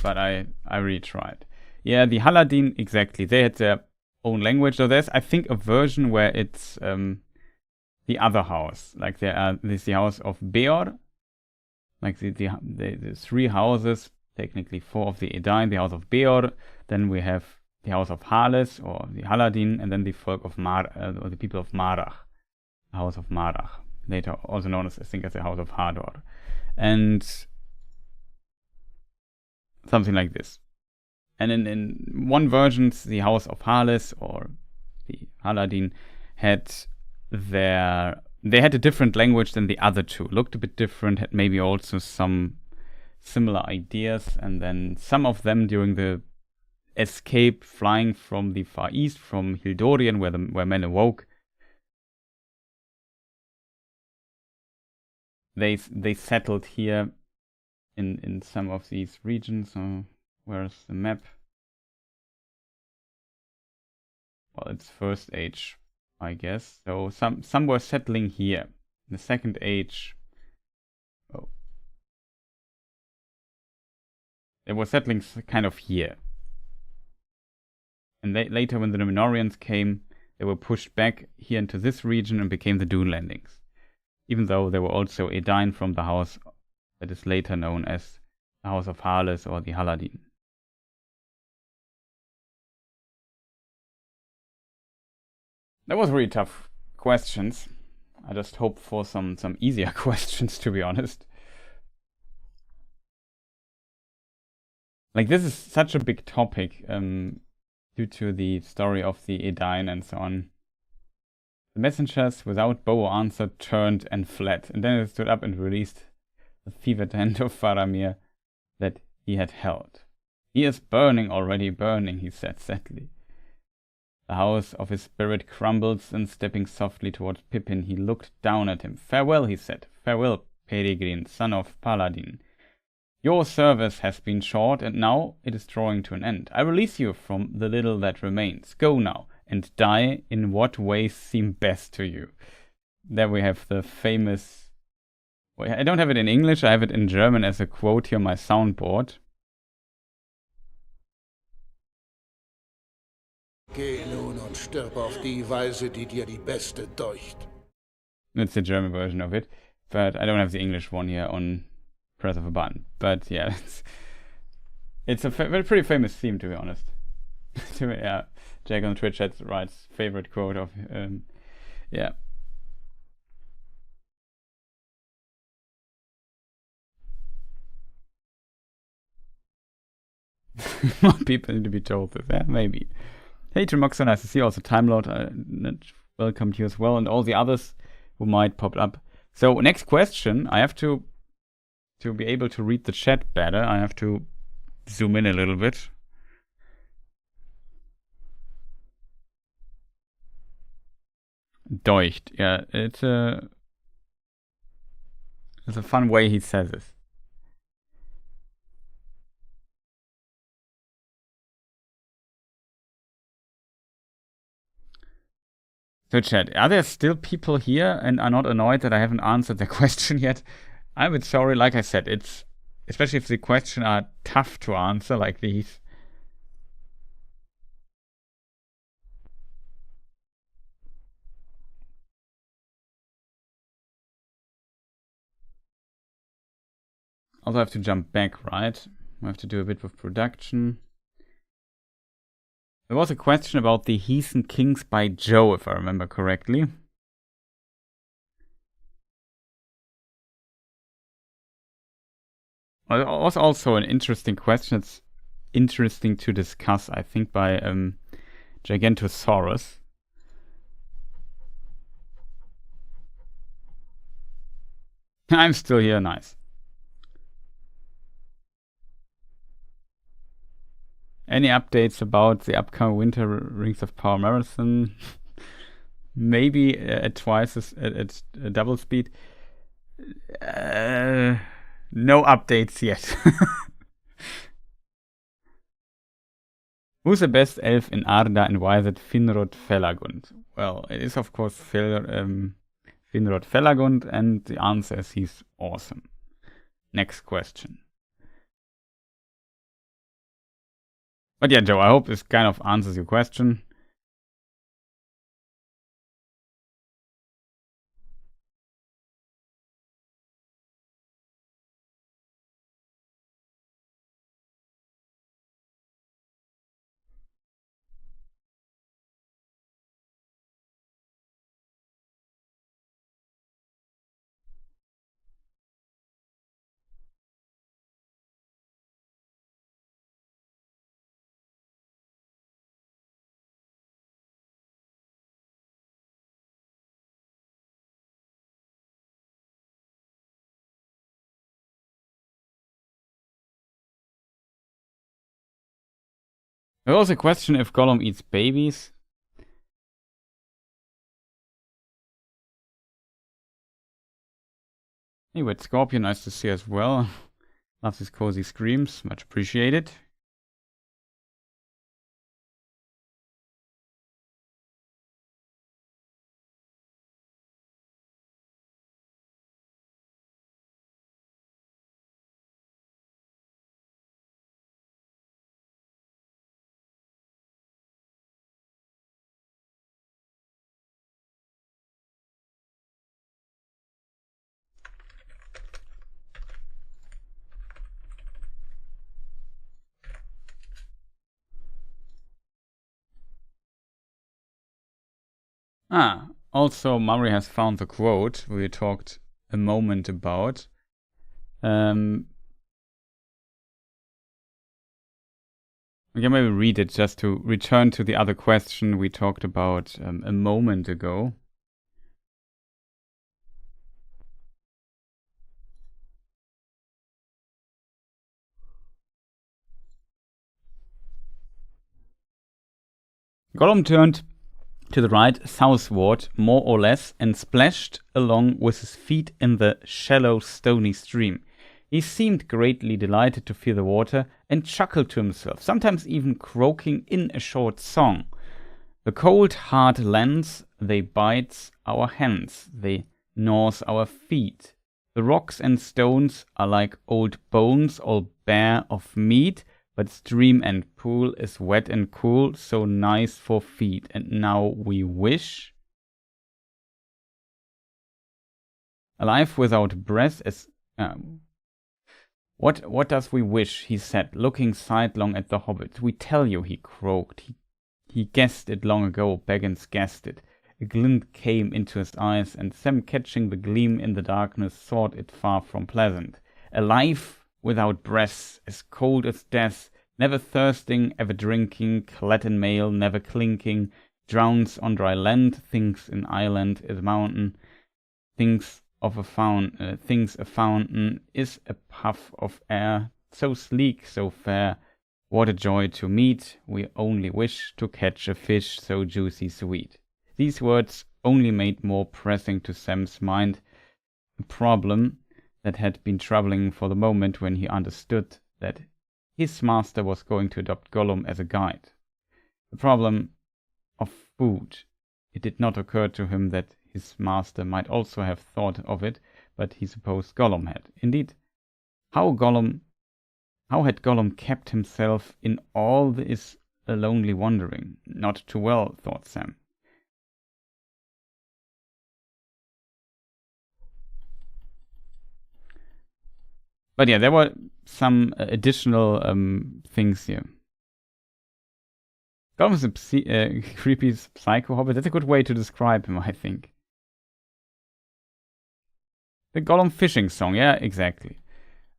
but I really tried. Yeah, the Haladin, exactly. They had their own language. So there's, I think, a version where it's the other house. Like there's the house of Beor. Like the three houses, technically four of the Edain, the house of Beor. Then we have the house of Hales, or the Haladin, and then the folk of or the people of Marach, the house of Marach. Later also known as, I think, as the house of Hador. And something like this. And in one version, the house of Hales, or the Haladin, they had a different language than the other two. Looked a bit different, had maybe also some similar ideas, and then some of them during the escape flying from the Far East, from Hildorien, where men awoke, they settled here in some of these regions. So where's the map? Well, it's First Age, I guess. So some were settling here. The Second Age, they were settling kind of here. And later, when the Númenóreans came, they were pushed back here into this region and became the Dune Landings. Even though they were also Edain from the house that is later known as the House of Hales, or the Haladin. That was really tough questions. I just hope for some easier questions, to be honest. Like, this is such a big topic, due to the story of the Edain and so on. The messengers, without bow or answer, turned and fled, and then it stood up and released the fevered hand of Faramir that he had held. He is burning already, burning, he said sadly. The house of his spirit crumbles, and stepping softly towards Pippin, he looked down at him. Farewell, he said. Farewell, Peregrine, son of Paladin. Your service has been short, and now it is drawing to an end. I release you from the little that remains. Go now, and die in what ways seem best to you. There we have the famous... Well, I don't have it in English, I have it in German as a quote here on my soundboard. Geh nun und stirb auf die Weise, die dir die beste deucht. It's the German version of it, but I don't have the English one here on press of a button. But yeah, it's a pretty famous theme, to be honest. Yeah, Jack on Twitch writes favorite quote of yeah. More people need to be told this. Yeah, maybe. Hey, Tremoxo, nice to see you. Also, Time Lord, welcome to you as well, and all the others who might pop up. So, next question. I have to be able to read the chat better. I have to zoom in a little bit. Deucht. Yeah, it's a fun way he says it. So chat, are there still people here and are not annoyed that I haven't answered the question yet? I'm a bit sorry, like I said, it's especially if the questions are tough to answer like these. Also have to jump back, right? We have to do a bit of production. There was a question about the Heathen Kings by Joe, if I remember correctly. It was also an interesting question. It's interesting to discuss, I think, by Gigantosaurus. I'm still here, nice. Any updates about the upcoming Winter Rings of Power Marathon? Maybe at double speed. No updates yet. Who's the best elf in Arda and why is it Finrod Felagund? Well, it is of course Finrod Felagund, and the answer is he's awesome. Next question. But yeah, Joe, I hope this kind of answers your question. There was a question if Gollum eats babies. Hey, Wet Scorpion, nice to see you as well. Love these cozy screams, much appreciated. Also Murray has found the quote we talked a moment about. We can maybe read it just to return to the other question we talked about a moment ago. Gollum turned to the right southward, more or less, and splashed along with his feet in the shallow, stony stream. He seemed greatly delighted to feel the water, and chuckled to himself, sometimes even croaking in a short song. The cold, hard lands, they bites our hands, they gnaws our feet. The rocks and stones are like old bones, all bare of meat, but stream and pool is wet and cool, so nice for feet. And now we wish, alive without breath as... What does we wish, he said, looking sidelong at the hobbit. We tell you, he croaked. He guessed it long ago, Baggins guessed it. A glint came into his eyes, and Sam, catching the gleam in the darkness, thought it far from pleasant. Alive without breath, as cold as death, never thirsting, ever drinking, clad in mail, never clinking, drowns on dry land, thinks an island is a mountain, thinks a fountain is a puff of air, so sleek, so fair. What a joy to meet! We only wish to catch a fish so juicy sweet. These words only made more pressing to Sam's mind a problem that had been troubling for the moment when he understood that his master was going to adopt Gollum as a guide. The problem of food. It did not occur to him that his master might also have thought of it, but he supposed Gollum had. Indeed, how had Gollum kept himself in all this a lonely wandering? Not too well, thought Sam. But yeah, there were some additional things here. Gollum is a creepy psycho hobbit. That's a good way to describe him, I think. The Gollum fishing song, yeah, exactly.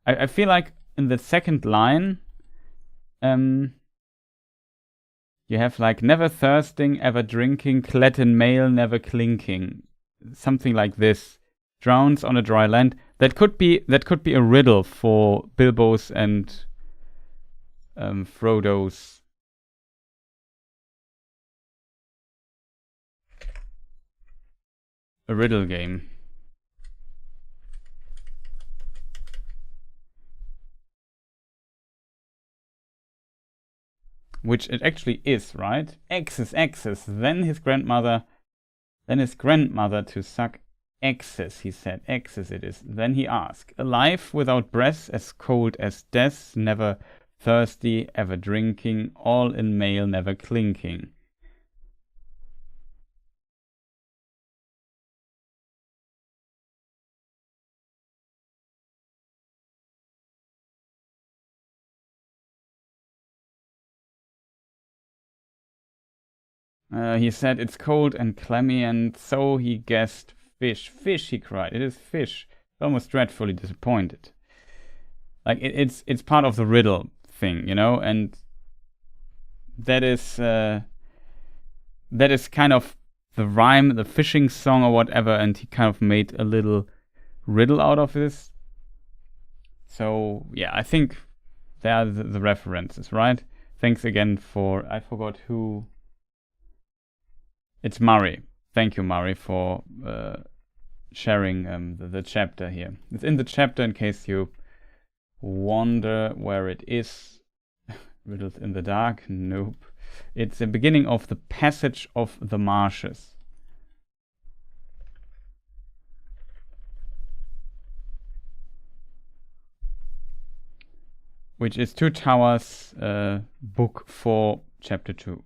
I feel like in the second line, you have like never thirsting, ever drinking, clad in mail, never clinking. Something like this. Drowns on a dry land. That could be a riddle for Bilbo's and Frodo's a riddle game. Which it actually is, right? X's, then his grandmother to suck X's, he said. X's it is. Then he asked, alive without breath, as cold as death, never thirsty, ever drinking, all in mail, never clinking. He said it's cold and clammy, and so he guessed fish. Fish, he cried. It is fish. Almost dreadfully disappointed. Like it's part of the riddle thing, you know, and that is kind of the rhyme, the fishing song or whatever, and he kind of made a little riddle out of this. So yeah, I think there are the references, right? Thanks again for, I forgot who. It's Murray. Thank you, Murray, for sharing the chapter here. It's in the chapter in case you wonder where it is. Riddled in the dark? Nope. It's the beginning of the Passage of the Marshes. Which is Two Towers, book 4, chapter 2.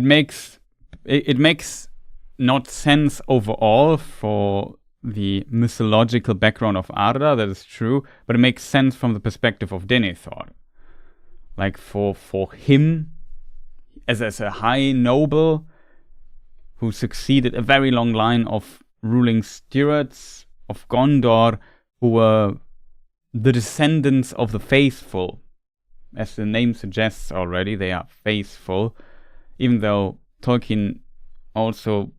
makes not sense overall for the mythological background of Arda, that is true, but it makes sense from the perspective of Denethor. Like for him, as a high noble who succeeded a very long line of ruling Stewards of Gondor, who were the descendants of the faithful. As the name suggests already, they are faithful, even though Tolkien also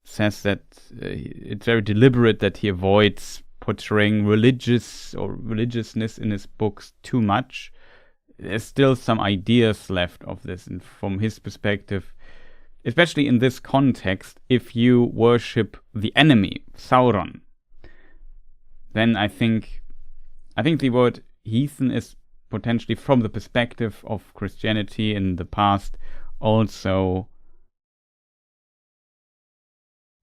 says that it's very deliberate that he avoids portraying religiousness in his books too much. There's still some ideas left of this, and from his perspective, especially in this context, if you worship the enemy, Sauron, then I think the word heathen is potentially, from the perspective of Christianity in the past, also,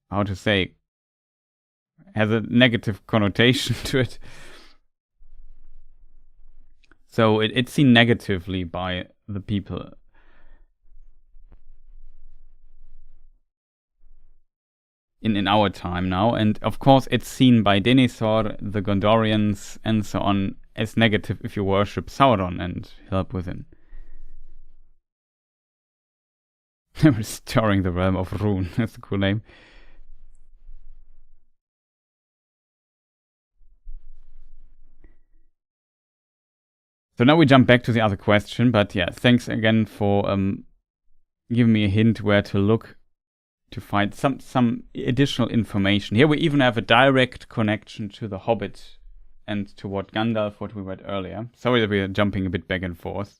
how to say, has a negative connotation to it. So it's seen negatively by the people. In our time now, and of course it's seen by Denethor, the Gondorians, and so on, as negative if you worship Sauron and help within. Restoring the realm of Rhûn. That's a cool name. So now we jump back to the other question, but yeah, thanks again for giving me a hint where to look to find some additional information. Here we even have a direct connection to the Hobbit and to what we read earlier. Sorry that we are jumping a bit back and forth.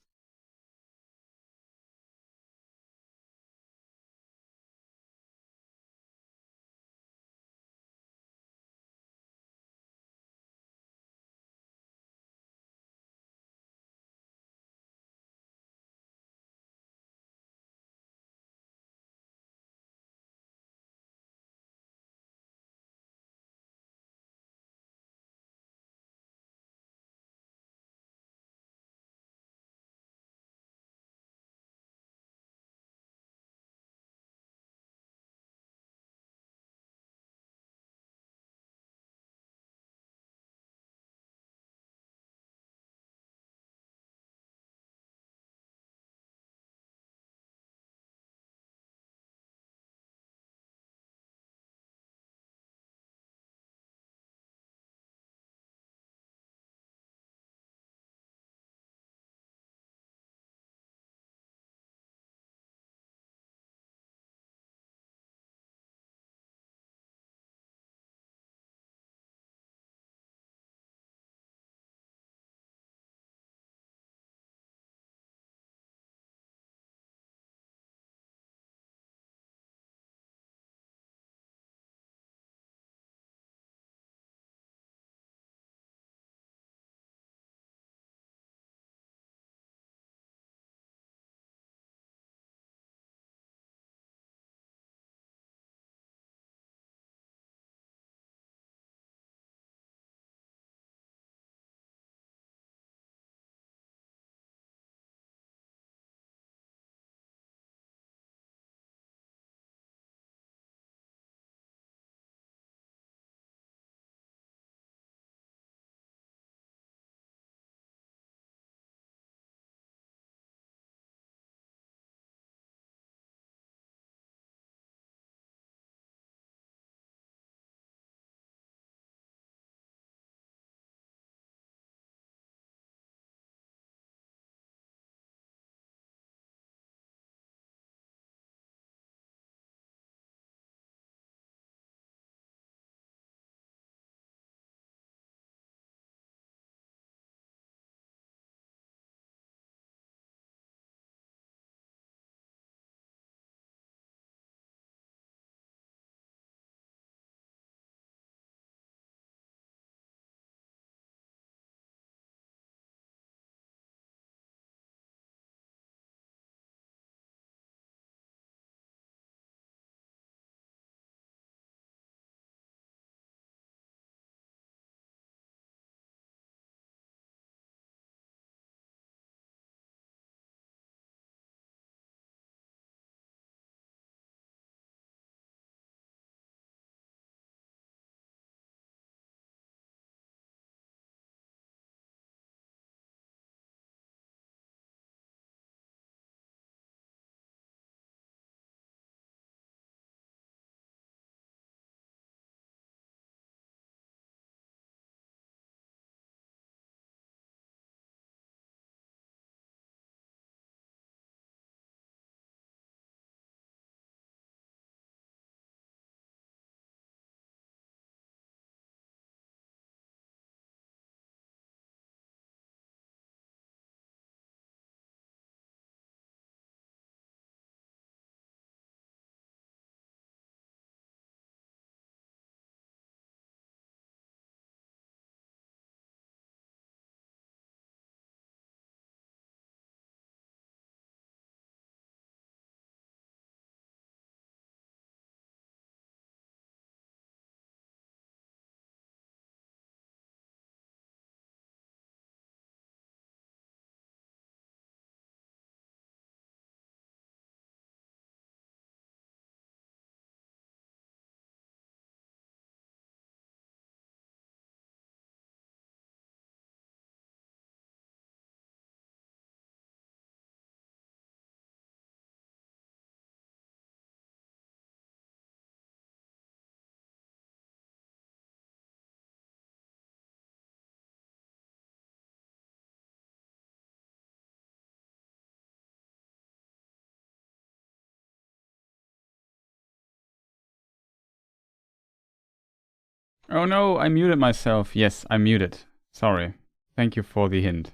Oh no, I muted myself. Yes, I muted. Sorry. Thank you for the hint.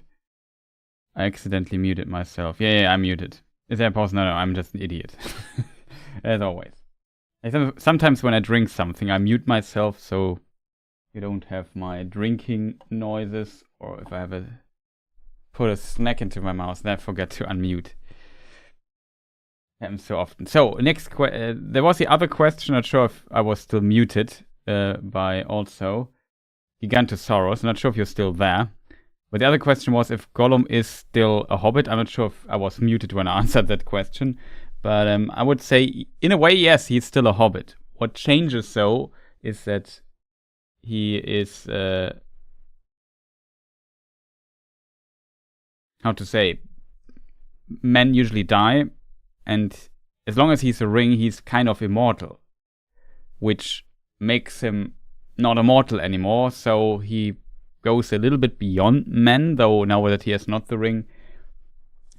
I accidentally muted myself. Yeah, I'm muted. Is there a pause? No, I'm just an idiot. As always. Sometimes when I drink something, I mute myself so you don't have my drinking noises, or if I have put a snack into my mouth, then I forget to unmute. Happens so often. So, next there was the other question, not sure if I was still muted, by also Gigantosaurus. Not sure if you're still there. But the other question was if Gollum is still a hobbit. I'm not sure if I was muted when I answered that question. But I would say, in a way, yes, he's still a hobbit. What changes, though, is that he is... how to say? Men usually die, and as long as he's a ring, he's kind of immortal. Which makes him not immortal anymore, so he goes a little bit beyond men, though now that he has not the ring,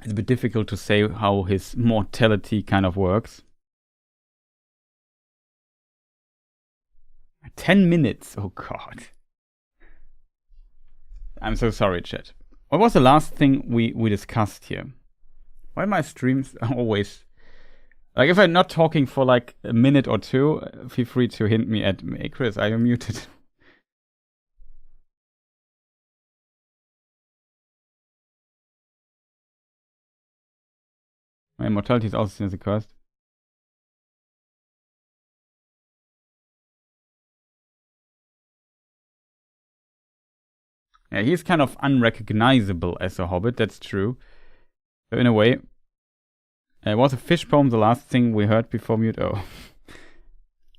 it's a bit difficult to say how his mortality kind of works. 10 minutes, oh god. I'm so sorry, chat. What was the last thing we discussed here? Why my streams always... Like, if I'm not talking for like a minute or two, feel free to hint me at, hey Chris, are you muted? My immortality is also seen as a curse. Yeah, he's kind of unrecognizable as a hobbit, that's true. So in a way, was a fish poem the last thing we heard before mute? Oh.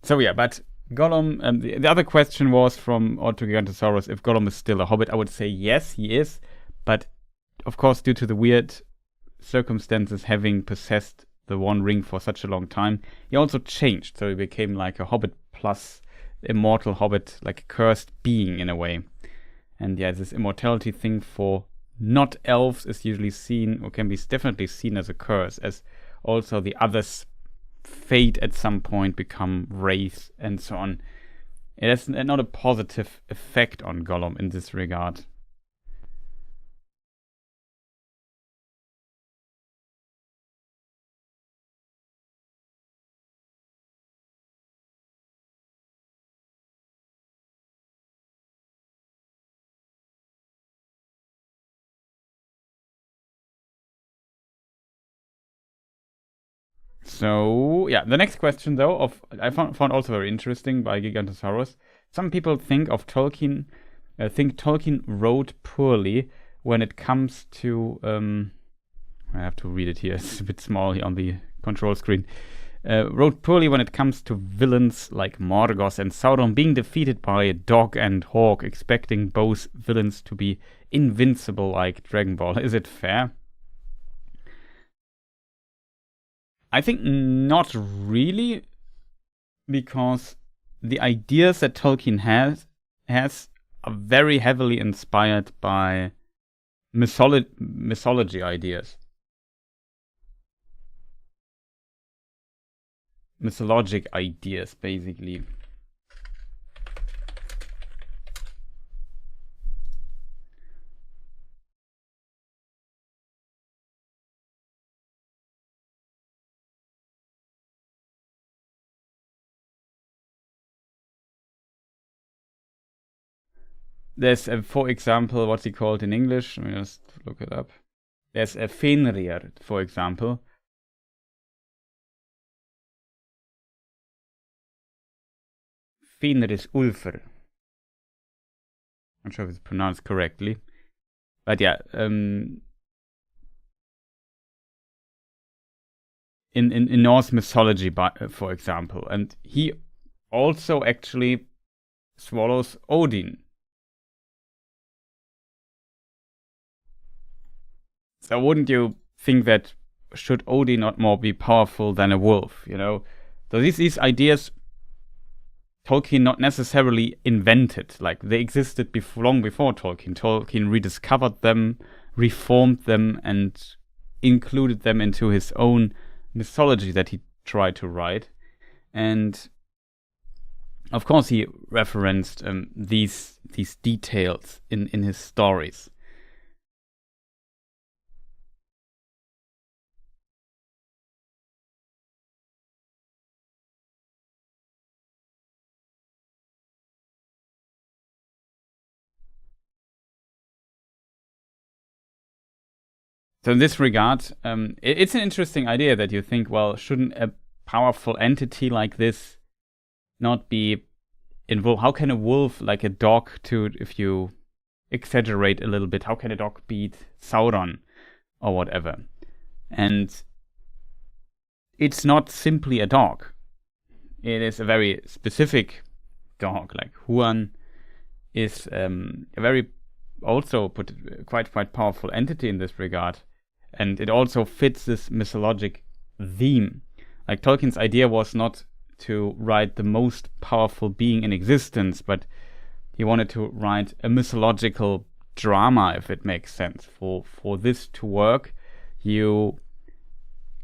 So yeah, but Gollum, the other question was from Otto Gigantosaurus, if Gollum is still a hobbit. I would say yes, he is. But of course, due to the weird circumstances having possessed the One Ring for such a long time, he also changed. So he became like a hobbit plus immortal hobbit, like a cursed being in a way. And yeah, this immortality thing for not elves is usually seen, or can be definitely seen as a curse, as also the others fade at some point, become wraiths and so on. It has not a positive effect on Gollum in this regard. So, yeah, the next question, though, I found also very interesting by Gigantosaurus. Some people think Tolkien wrote poorly when it comes to... I have to read it here, it's a bit small here on the control screen. Wrote poorly when it comes to villains like Morgoth and Sauron being defeated by Dog and Hawk, expecting both villains to be invincible like Dragon Ball. Is it fair? I think not really, because the ideas that Tolkien has are very heavily inspired by mythology ideas. Mythologic ideas, basically. There's, for example, what's he called in English? Let me just look it up. There's a Fenrir, for example. Fenrir is Ulfr. I'm not sure if it's pronounced correctly. But yeah, in Norse mythology, for example. And he also actually swallows Odin. So wouldn't you think that should Odin not more be powerful than a wolf, you know? So these ideas Tolkien not necessarily invented. Like, they existed long before Tolkien. Tolkien rediscovered them, reformed them, and included them into his own mythology that he tried to write. And of course, he referenced these details in his stories. So in this regard, it's an interesting idea that you think, well, shouldn't a powerful entity like this not be involved? How can a wolf, like a dog, if you exaggerate a little bit, how can a dog beat Sauron or whatever? And it's not simply a dog. It is a very specific dog. Like Huan is a very also quite powerful entity in this regard. And it also fits this mythologic theme. Like Tolkien's idea was not to write the most powerful being in existence, but he wanted to write a mythological drama, if it makes sense. For this to work, you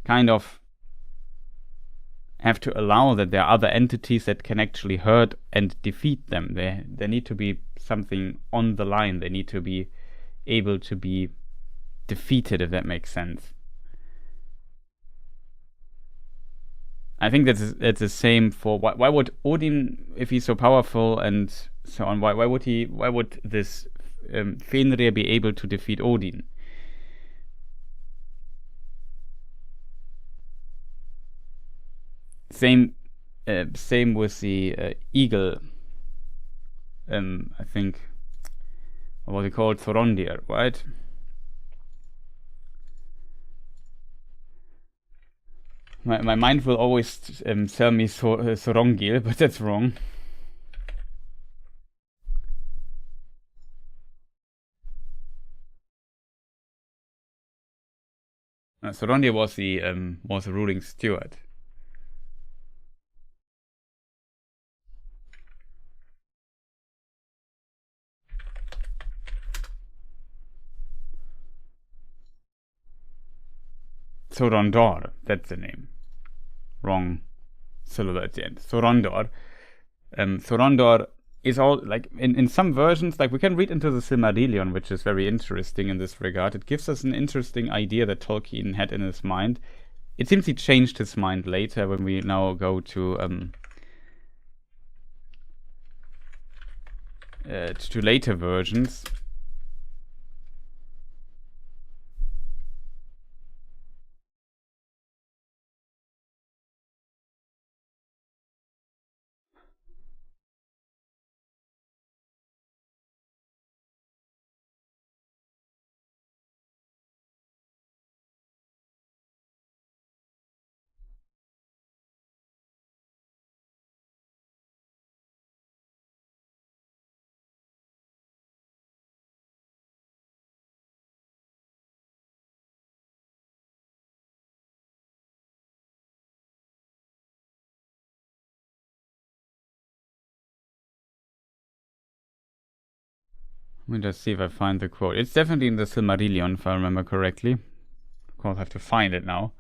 kind of have to allow that there are other entities that can actually hurt and defeat them. There need to be something on the line. They need to be able to be defeated, if that makes sense. I think that's the same for why would Odin, if he's so powerful and so on, why would this Fenrir be able to defeat Odin? Same with the eagle. I think what was it called, Thorondir, right? My mind will always tell me Sorongil, but that's wrong. Sorongil was the ruling steward. Thorondor, that's the name. Wrong syllable at the end. Thorondor. Thorondor is all, like, in some versions, like, we can read into the Silmarillion, which is very interesting in this regard. It gives us an interesting idea that Tolkien had in his mind. It seems he changed his mind later when we now go to later versions. Let me just see if I find the quote. It's definitely in the Silmarillion, if I remember correctly. Of course, I have to find it now.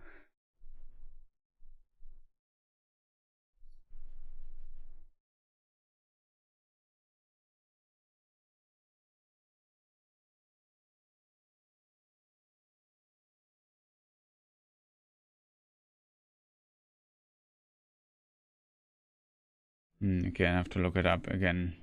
Okay, I have to look it up again.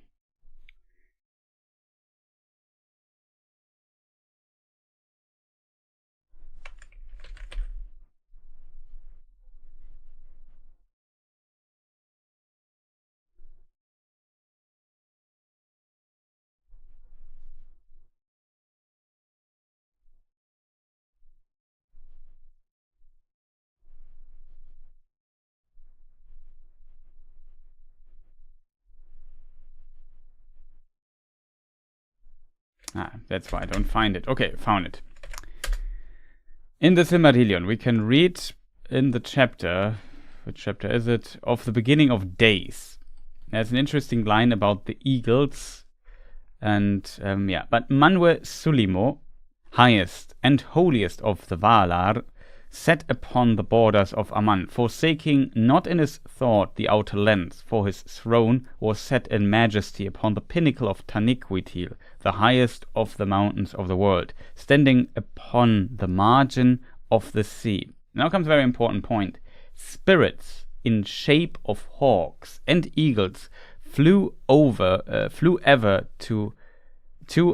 That's why I don't find it. Okay, found it. In the Silmarillion, we can read in the chapter, which chapter is it? Of the beginning of days. There's an interesting line about the eagles. And, but Manwe Sulimo, highest and holiest of the Valar, set upon the borders of Aman, forsaking not in his thought the outer lands, for his throne was set in majesty upon the pinnacle of Taniquetil, the highest of the mountains of the world, standing upon the margin of the sea. Now comes a very important point. Spirits in shape of hawks and eagles flew ever to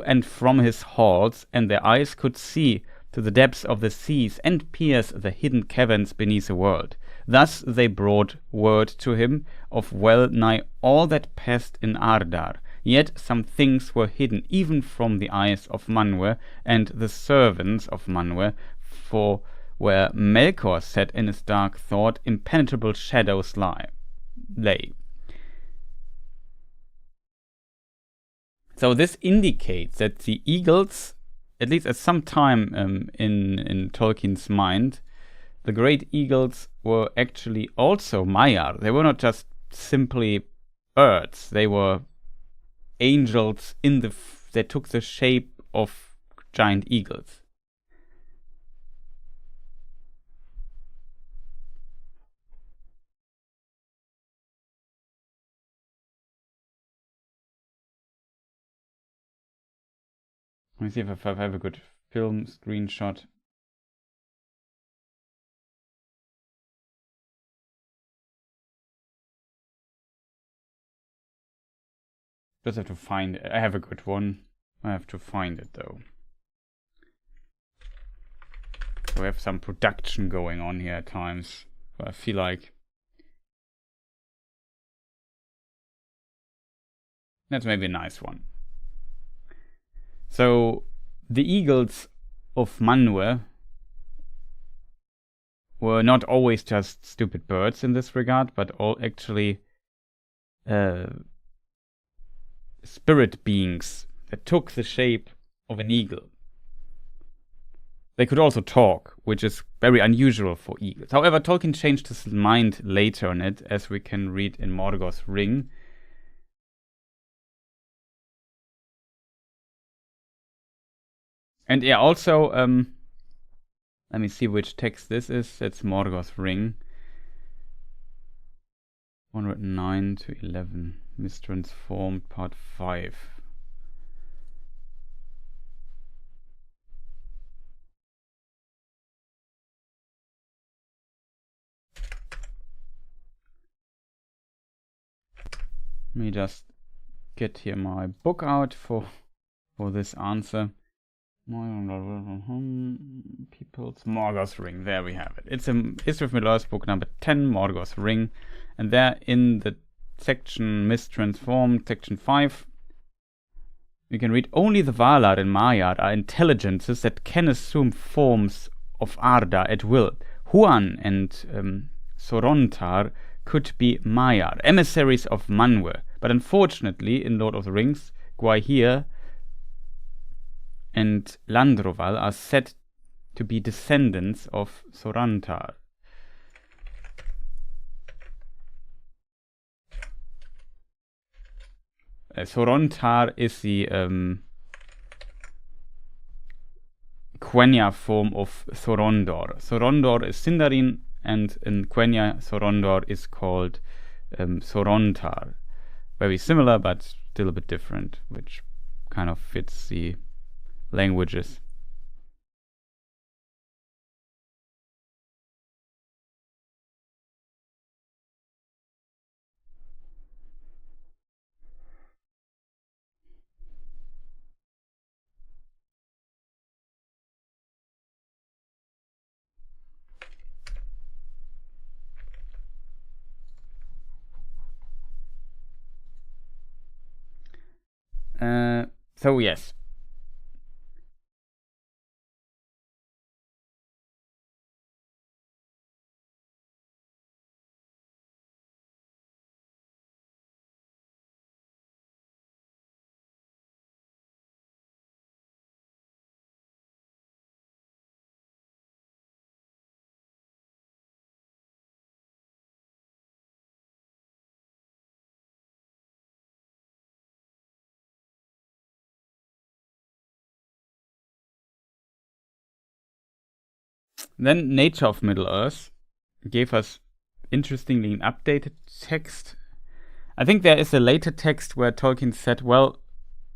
and from his halls, and their eyes could see to the depths of the seas and pierce the hidden caverns beneath the world. Thus they brought word to him of well nigh all that passed in Ardar. Yet some things were hidden even from the eyes of Manwë and the servants of Manwë, for where Melkor sat in his dark thought, impenetrable shadows lay. So this indicates that the eagles, at least at some time in Tolkien's mind, the great eagles were actually also Maiar. They were not just simply birds. They were angels that took the shape of giant eagles. Let me see if I have a good film screenshot. Just have to find it. I have a good one. I have to find it though. So we have some production going on here at times. But I feel like that's maybe a nice one. So the eagles of Manwë were not always just stupid birds in this regard, but all actually spirit beings that took the shape of an eagle. They could also talk, which is very unusual for eagles. However, Tolkien changed his mind later on it, as we can read in Morgoth's Ring. And yeah, also, let me see which text this is. It's Morgoth's Ring. 109 to 11. Mistransformed, part 5. Let me just get here my book out for this answer. People's Morgoth's Ring. There we have it. It's a History of Middle-earth book number 10, Morgoth's Ring. And there in the section Mistransformed, section 5, you can read, only the Valar and Maiar are intelligences that can assume forms of Arda at will. Huan and Sorontar could be Maiar, emissaries of Manwë. But unfortunately, in Lord of the Rings, Gwaihir and Landroval are said to be descendants of Sorontar. Sorontar is the Quenya form of Thorondor. Thorondor is Sindarin, and in Quenya, Thorondor is called Sorontar. Very similar, but still a bit different, which kind of fits the languages. So yes, Then Nature of Middle-earth gave us, interestingly, an updated text. I think there is a later text where Tolkien said, well,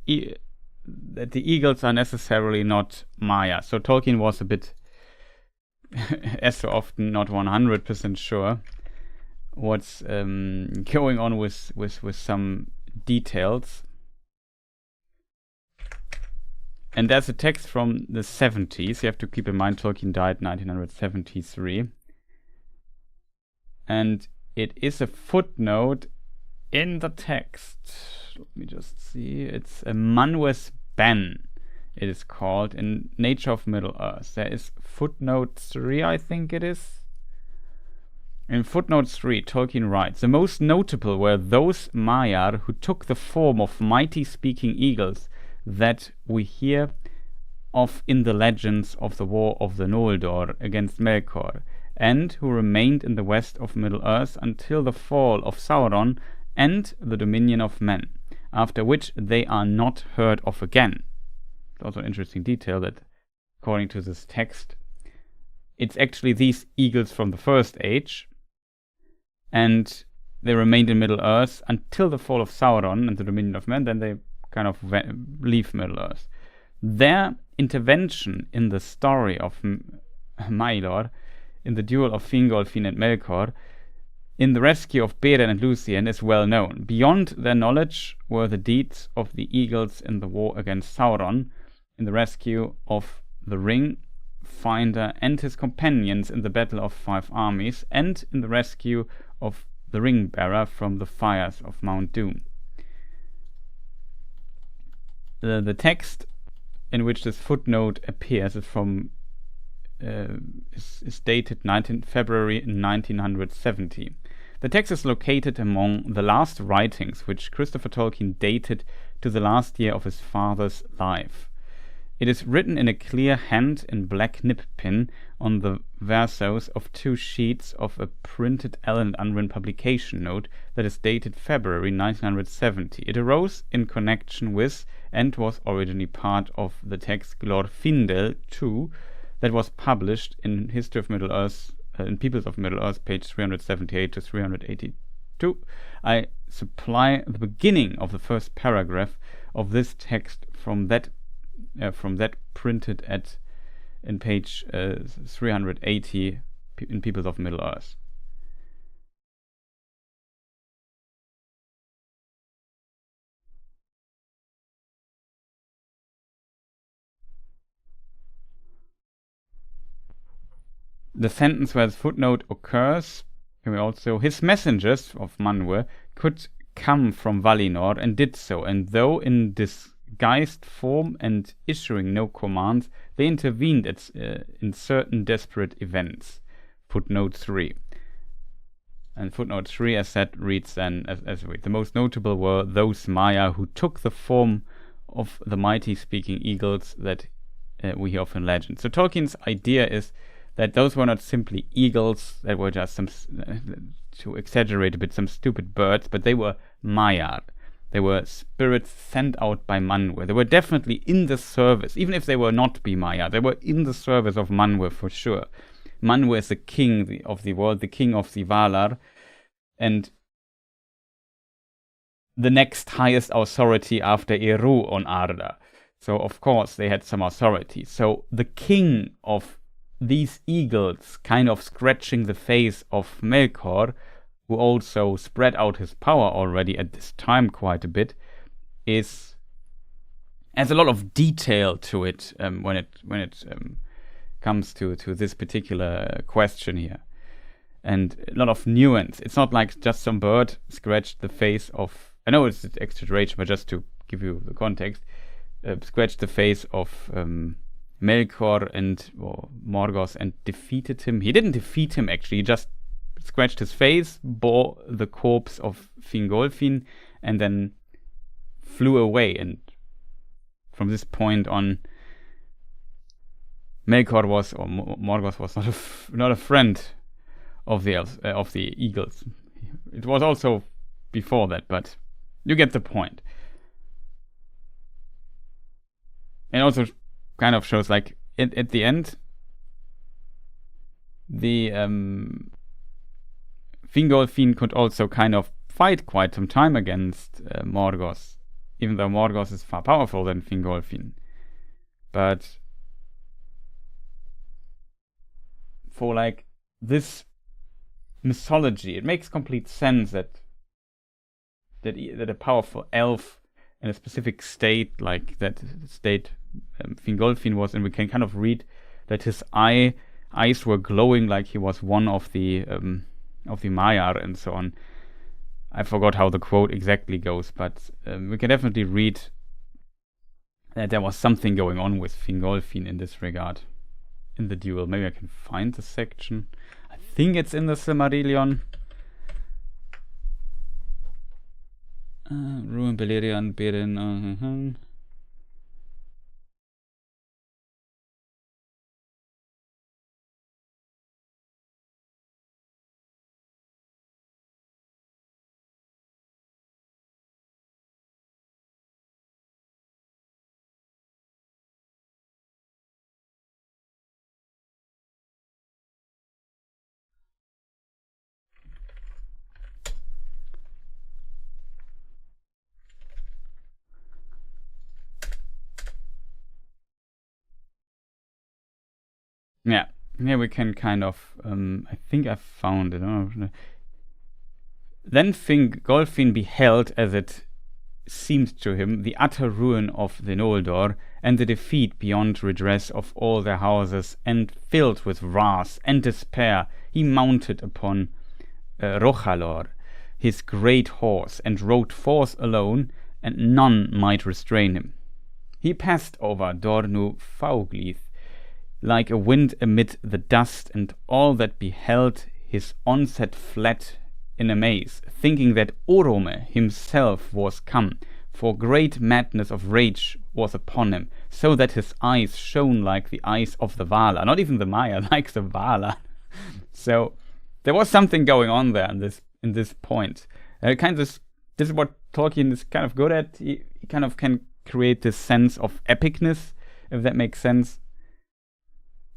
that the eagles are necessarily not Maya. So Tolkien was a bit, as so often, not 100% sure what's going on with some details. And there's a text from the 70s. You have to keep in mind Tolkien died 1973. And it is a footnote in the text. Let me just see. It's a Manwës Ben, it is called, in Nature of Middle-earth. There is footnote 3, I think it is. In footnote 3, Tolkien writes, the most notable were those Maiar who took the form of mighty speaking eagles that we hear of in the legends of the War of the Noldor against Melkor, and who remained in the west of Middle-earth until the fall of Sauron and the dominion of men, after which they are not heard of again. It's also an interesting detail that, according to this text, it's actually these eagles from the First Age, and they remained in Middle-earth until the fall of Sauron and the dominion of men. Then they kind of leave Middle-earth. Their intervention in the story of Maior, in the duel of Fingolfin and Melkor, in the rescue of Beren and Luthien, is well known. Beyond their knowledge were the deeds of the eagles in the war against Sauron, in the rescue of the Ring Finder and his companions in the Battle of Five Armies, and in the rescue of the Ring Bearer from the fires of Mount Doom. The text in which this footnote appears is from is dated February 1970. The text is located among the last writings which Christopher Tolkien dated to the last year of his father's life. It is written in a clear hand in black nib pen on the versos of 2 sheets of a printed Allen & Unwin publication note that is dated February 1970. It arose in connection with and was originally part of the text Glorfindel II that was published in History of Middle-earth, in Peoples of Middle-earth, page 378 to 382. I supply the beginning of the first paragraph of this text from that printed in page 380 in Peoples of Middle-earth. The sentence where the footnote occurs, also, his messengers of Manwë could come from Valinor and did so, and though in disguised form and issuing no commands, they intervened in certain desperate events. Footnote 3. And footnote 3, as said, reads then as read. The most notable were those Maya who took the form of the mighty speaking eagles that we hear of in legend. So Tolkien's idea is that those were not simply eagles that were just some, to exaggerate a bit, some stupid birds, but they were Maiar. They were spirits sent out by Manwë. They were definitely in the service, even if they were not be Maiar. They were in the service of Manwë for sure. Manwë is the king of the world, the king of the Valar, and the next highest authority after Eru on Arda. So of course they had some authority. So the king of these eagles, kind of scratching the face of Melkor, who also spread out his power already at this time quite a bit, has a lot of detail to it when it comes to this particular question here, and a lot of nuance. It's not like just some bird scratched the face of, I know it's exaggeration, but just to give you the context, scratched the face of Melkor and Morgoth and defeated him. He didn't defeat him actually, he just scratched his face, bore the corpse of Fingolfin, and then flew away. And from this point on, Melkor was, or Morgoth was not a friend of the elves, of the eagles. It was also before that, but you get the point. And also kind of shows, like, at the end, the Fingolfin could also kind of fight quite some time against Morgoth, even though Morgoth is far powerful than Fingolfin. But for like this mythology, it makes complete sense that a powerful elf in a specific state, like that state Fingolfin was in, we can kind of read that his eyes were glowing like he was one of the Maiar and so on. I forgot how the quote exactly goes, but we can definitely read that there was something going on with Fingolfin in this regard in the duel. Maybe I can find the section. I think it's in the Silmarillion. Ruin Beleriand, Beren. Yeah, here we can kind of, I think I found it. Then Fingolfin beheld, as it seemed to him, the utter ruin of the Noldor, and the defeat beyond redress of all their houses, and filled with wrath and despair, he mounted upon Rochalor, his great horse, and rode forth alone, and none might restrain him. He passed over Dornu Fauglith, like a wind amid the dust, and all that beheld his onset fled in amaze, thinking that Orome himself was come, for great madness of rage was upon him, so that his eyes shone like the eyes of the Valar, not even the Maiar, like the Valar. So there was something going on there in this point. This is what Tolkien is kind of good at. He kind of can create this sense of epicness, if that makes sense.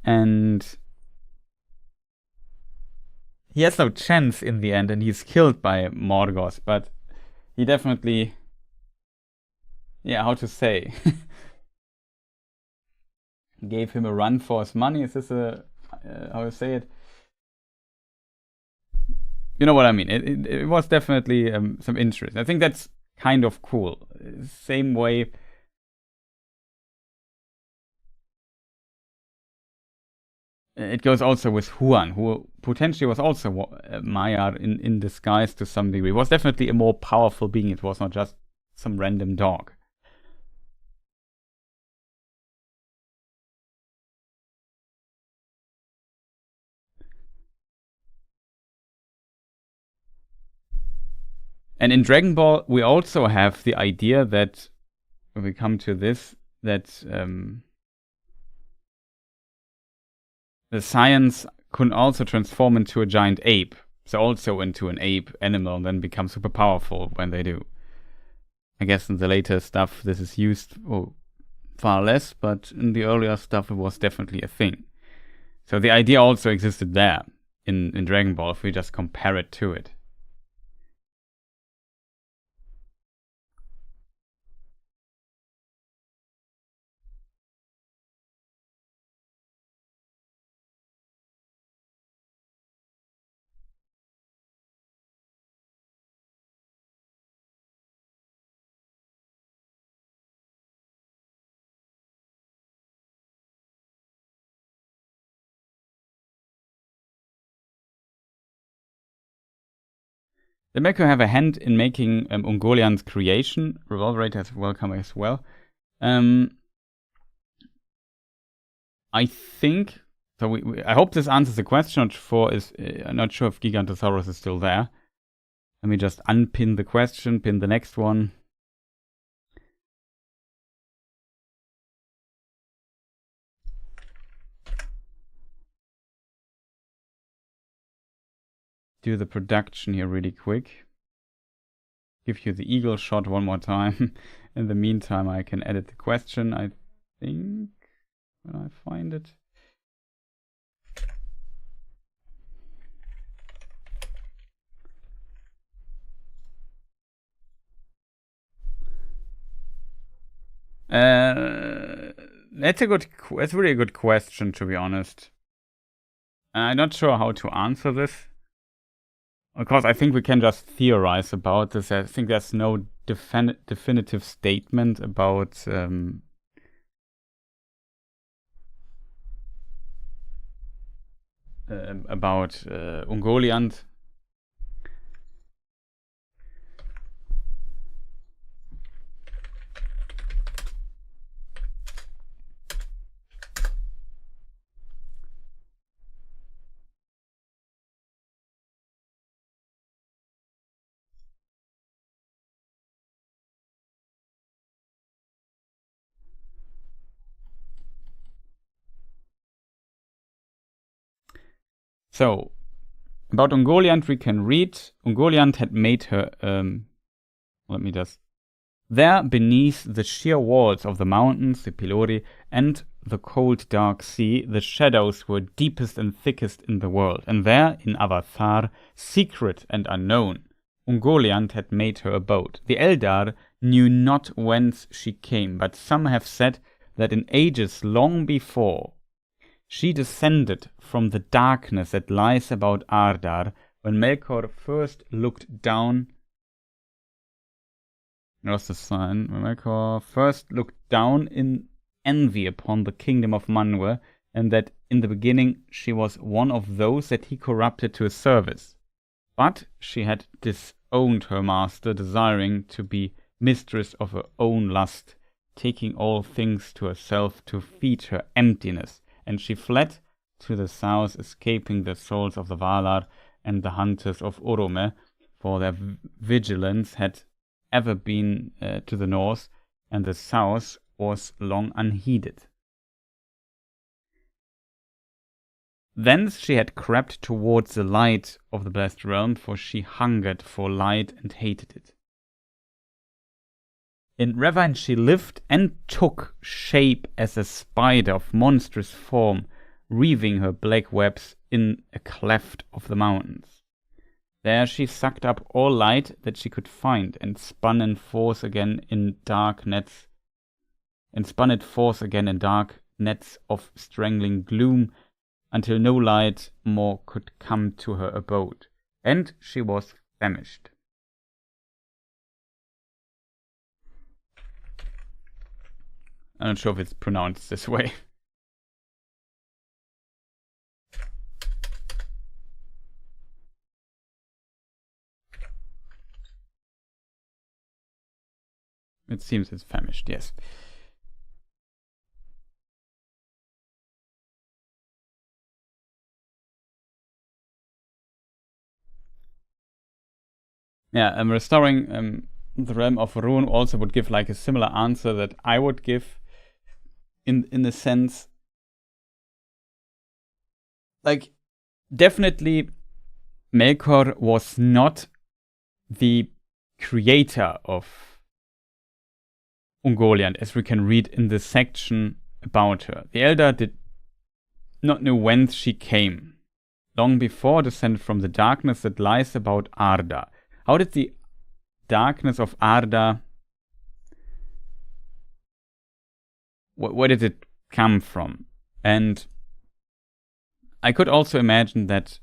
And he has no chance in the end, and he's killed by Morgoth, but he definitely, how to say, gave him a run for his money. Is this how to say it? You know what I mean. It was definitely some interest. I think that's kind of cool. Same way. It goes also with Huan, who potentially was also Maiar in disguise to some degree. It was definitely a more powerful being. It was not just some random dog. And in Dragon Ball, we also have the idea that, when we come to this, that the science can also transform into a giant ape. So also into an ape animal, and then become super powerful when they do. I guess in the later stuff this is used far less, but in the earlier stuff it was definitely a thing. So the idea also existed there in Dragon Ball if we just compare it to it. The Mako have a hand in making Ungoliant's creation. Revolverator is welcome as well. I think so. I hope this answers the question. I'm not sure if Gigantosaurus is still there. Let me just unpin the question, pin the next one. Do the production here really quick. Give you the eagle shot one more time. In the meantime, I can edit the question, I think, when I find it. That's really a good question, to be honest. I'm not sure how to answer this. Of course, I think we can just theorize about this. I think there's no definitive statement about Ungoliant. So, about Ungoliant we can read, Ungoliant had made her, there beneath the sheer walls of the mountains, the Pilori, and the cold dark sea, the shadows were deepest and thickest in the world, and there, in Avathar, secret and unknown, Ungoliant had made her abode. The Eldar knew not whence she came, but some have said that in ages long before, she descended from the darkness that lies about Ardar, when Melkor first looked down. Lost the sign. When Melkor first looked down in envy upon the kingdom of Manwë, and that in the beginning she was one of those that he corrupted to his service. But she had disowned her master, desiring to be mistress of her own lust, taking all things to herself to feed her emptiness. And she fled to the south, escaping the souls of the Valar and the hunters of Orome, for their vigilance had ever been to the north, and the south was long unheeded. Thence she had crept towards the light of the blessed realm, for she hungered for light and hated it. In ravine she lived and took shape as a spider of monstrous form, weaving her black webs in a cleft of the mountains. There she sucked up all light that she could find, and spun it forth again in dark nets of strangling gloom, until no light more could come to her abode, and she was famished. I'm not sure if it's pronounced this way. It seems it's famished, yes. Yeah, I'm restoring the realm of Rune also would give like a similar answer that I would give. In the sense, like, definitely Melkor was not the creator of Ungoliant, as we can read in the section about her. The Eldar did not know whence she came, long before descended from the darkness that lies about Arda. How did the darkness of Arda, where did it come from? And I could also imagine that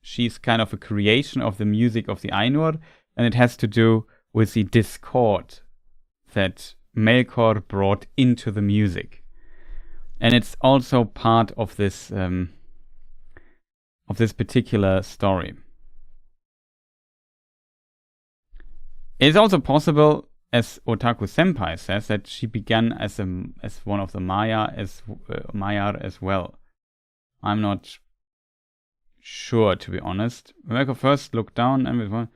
she's kind of a creation of the music of the Ainur, and it has to do with the discord that Melkor brought into the music. And it's also part of this particular story. It's also possible, as Otaku Senpai says, that she began as one of the Maiar as well. I'm not sure, to be honest. Melkor first looked down and was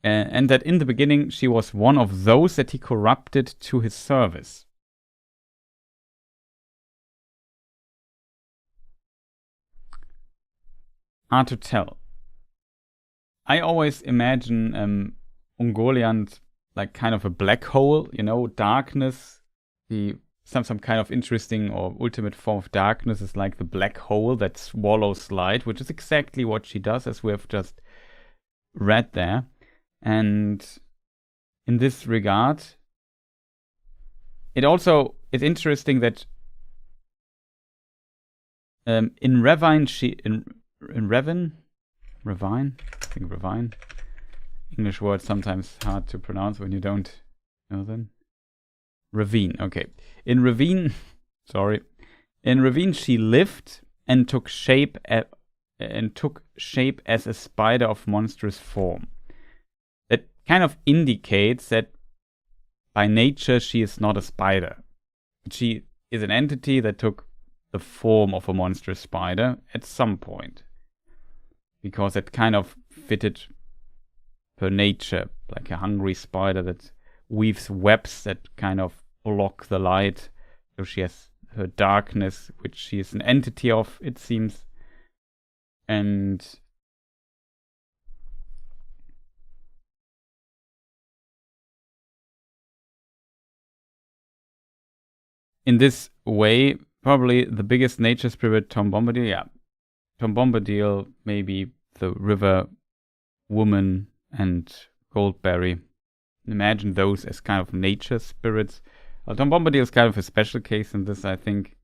and that in the beginning she was one of those that he corrupted to his service. Hard to tell. I always imagine Ungoliant like kind of a black hole, darkness, the some kind of interesting or ultimate form of darkness is like the black hole that swallows light, which is exactly what she does, as we have just read there. And in this regard, it also is interesting that in Ravine, English words sometimes hard to pronounce when you don't know them. Ravine, okay. In Ravine, she lived and took shape as a spider of monstrous form. That kind of indicates that by nature she is not a spider. She is an entity that took the form of a monstrous spider at some point, because it kind of fitted her nature, like a hungry spider that weaves webs that kind of block the light. So she has her darkness, which she is an entity of, it seems. And in this way, probably the biggest nature spirit, Tom Bombadil. Yeah, Tom Bombadil, maybe the river woman and Goldberry. Imagine those as kind of nature spirits. Well, Tom Bombadil is kind of a special case in this, I think.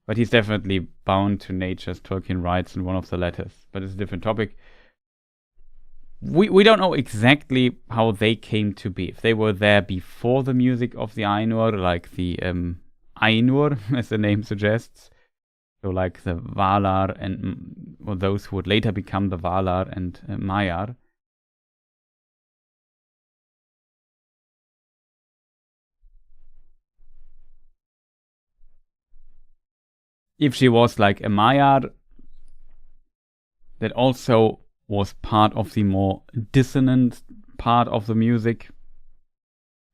But he's definitely bound to nature, as Tolkien writes in one of the letters. But it's a different topic. We don't know exactly how they came to be. If they were there before the music of the Ainur, like the Ainur, as the name suggests. So like the Valar or those who would later become the Valar and Maiar. If she was like a Maiar that also was part of the more dissonant part of the music,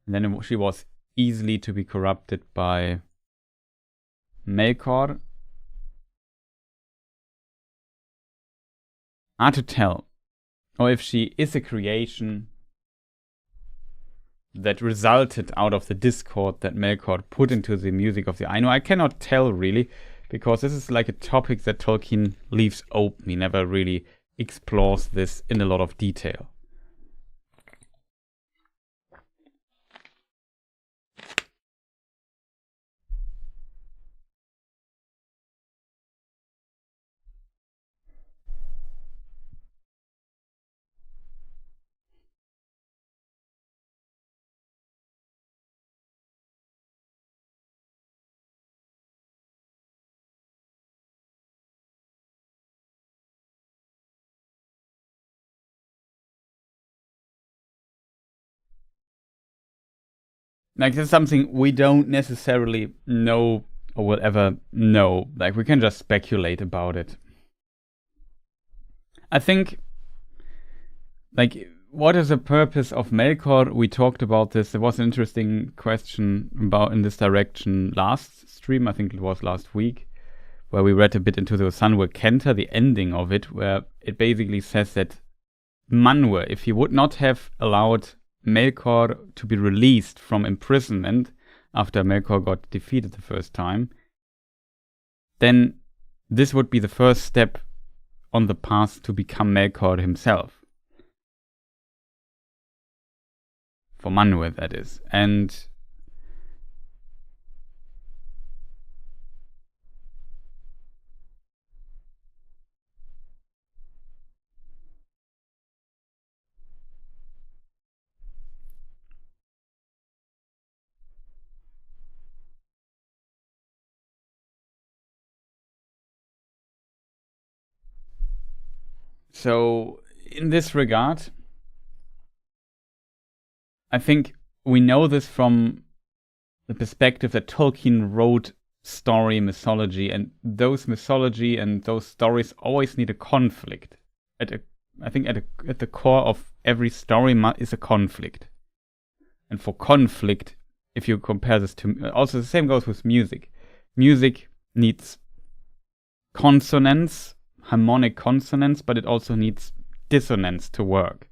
and then she was easily to be corrupted by Melkor. Hard to tell. Or if she is a creation that resulted out of the discord that Melkor put into the music of the Ainur. I cannot tell really, because this is like a topic that Tolkien leaves open. He never really explores this in a lot of detail. Like, this is something we don't necessarily know or will ever know. Like, we can just speculate about it. I think, like, what is the purpose of Melkor? We talked about this. There was an interesting question about in this direction last stream. I think it was last week, where we read a bit into the Sanwer Kenta, the ending of it, where it basically says that Manwë, if he would not have allowed Melkor to be released from imprisonment after Melkor got defeated the first time, then this would be the first step on the path to become Melkor himself. For Manwë, that is. And so, in this regard, I think we know this from the perspective that Tolkien wrote story mythology, and those mythology and those stories always need a conflict. I think at the core of every story is a conflict. And for conflict, if you compare this to... Also, the same goes with music. Music needs consonance, harmonic consonance, but it also needs dissonance to work,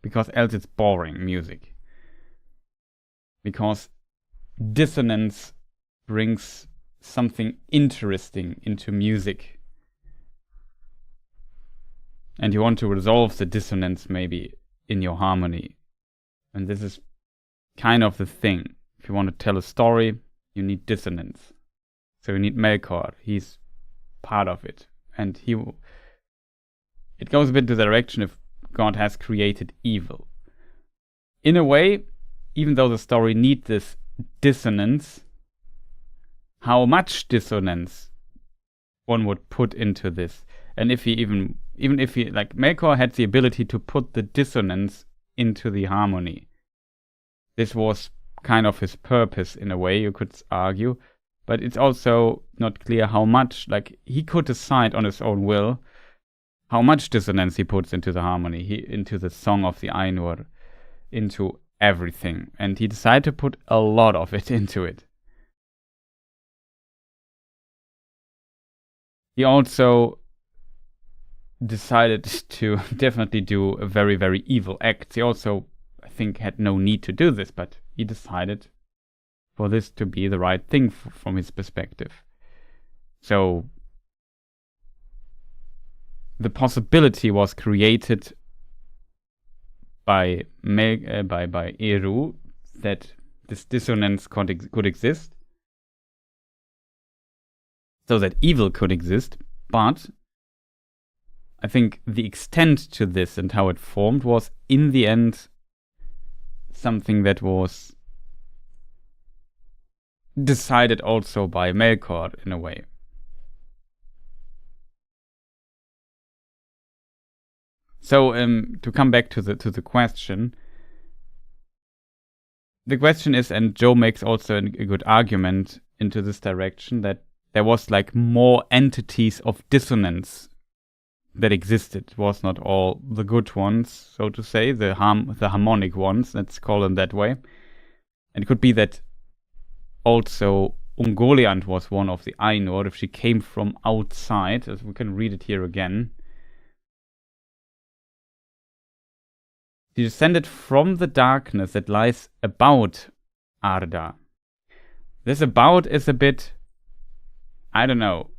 because else it's boring music. Because dissonance brings something interesting into music. And you want to resolve the dissonance maybe in your harmony. And this is kind of the thing. If you want to tell a story, you need dissonance. So you need Melkor. He's part of it. And it goes a bit to the direction if God has created evil. In a way, even though the story needs this dissonance, how much dissonance one would put into this. And if he even if he, like, Melkor had the ability to put the dissonance into the harmony. This was kind of his purpose in a way, you could argue. But it's also not clear how much, like, he could decide on his own will how much dissonance he puts into the harmony, into the Song of the Ainur, into everything. And he decided to put a lot of it into it. He also decided to definitely do a very, very evil act. He also, I think, had no need to do this, but he decided for this to be the right thing from his perspective. So the possibility was created by Eru that this dissonance could exist, so that evil could exist, but I think the extent to this and how it formed was, in the end, something that was decided also by Melkor in a way. So to come back to the question, the question is, and Joe makes also a good argument into this direction, that there was like more entities of dissonance that existed. It was not all the good ones, so to say, the harmonic ones, let's call them that way. And it could be that also Ungoliant was one of the Ainur, if she came from outside, as we can read it here again. She descended from the darkness that lies about Arda. This about is a bit, I don't know,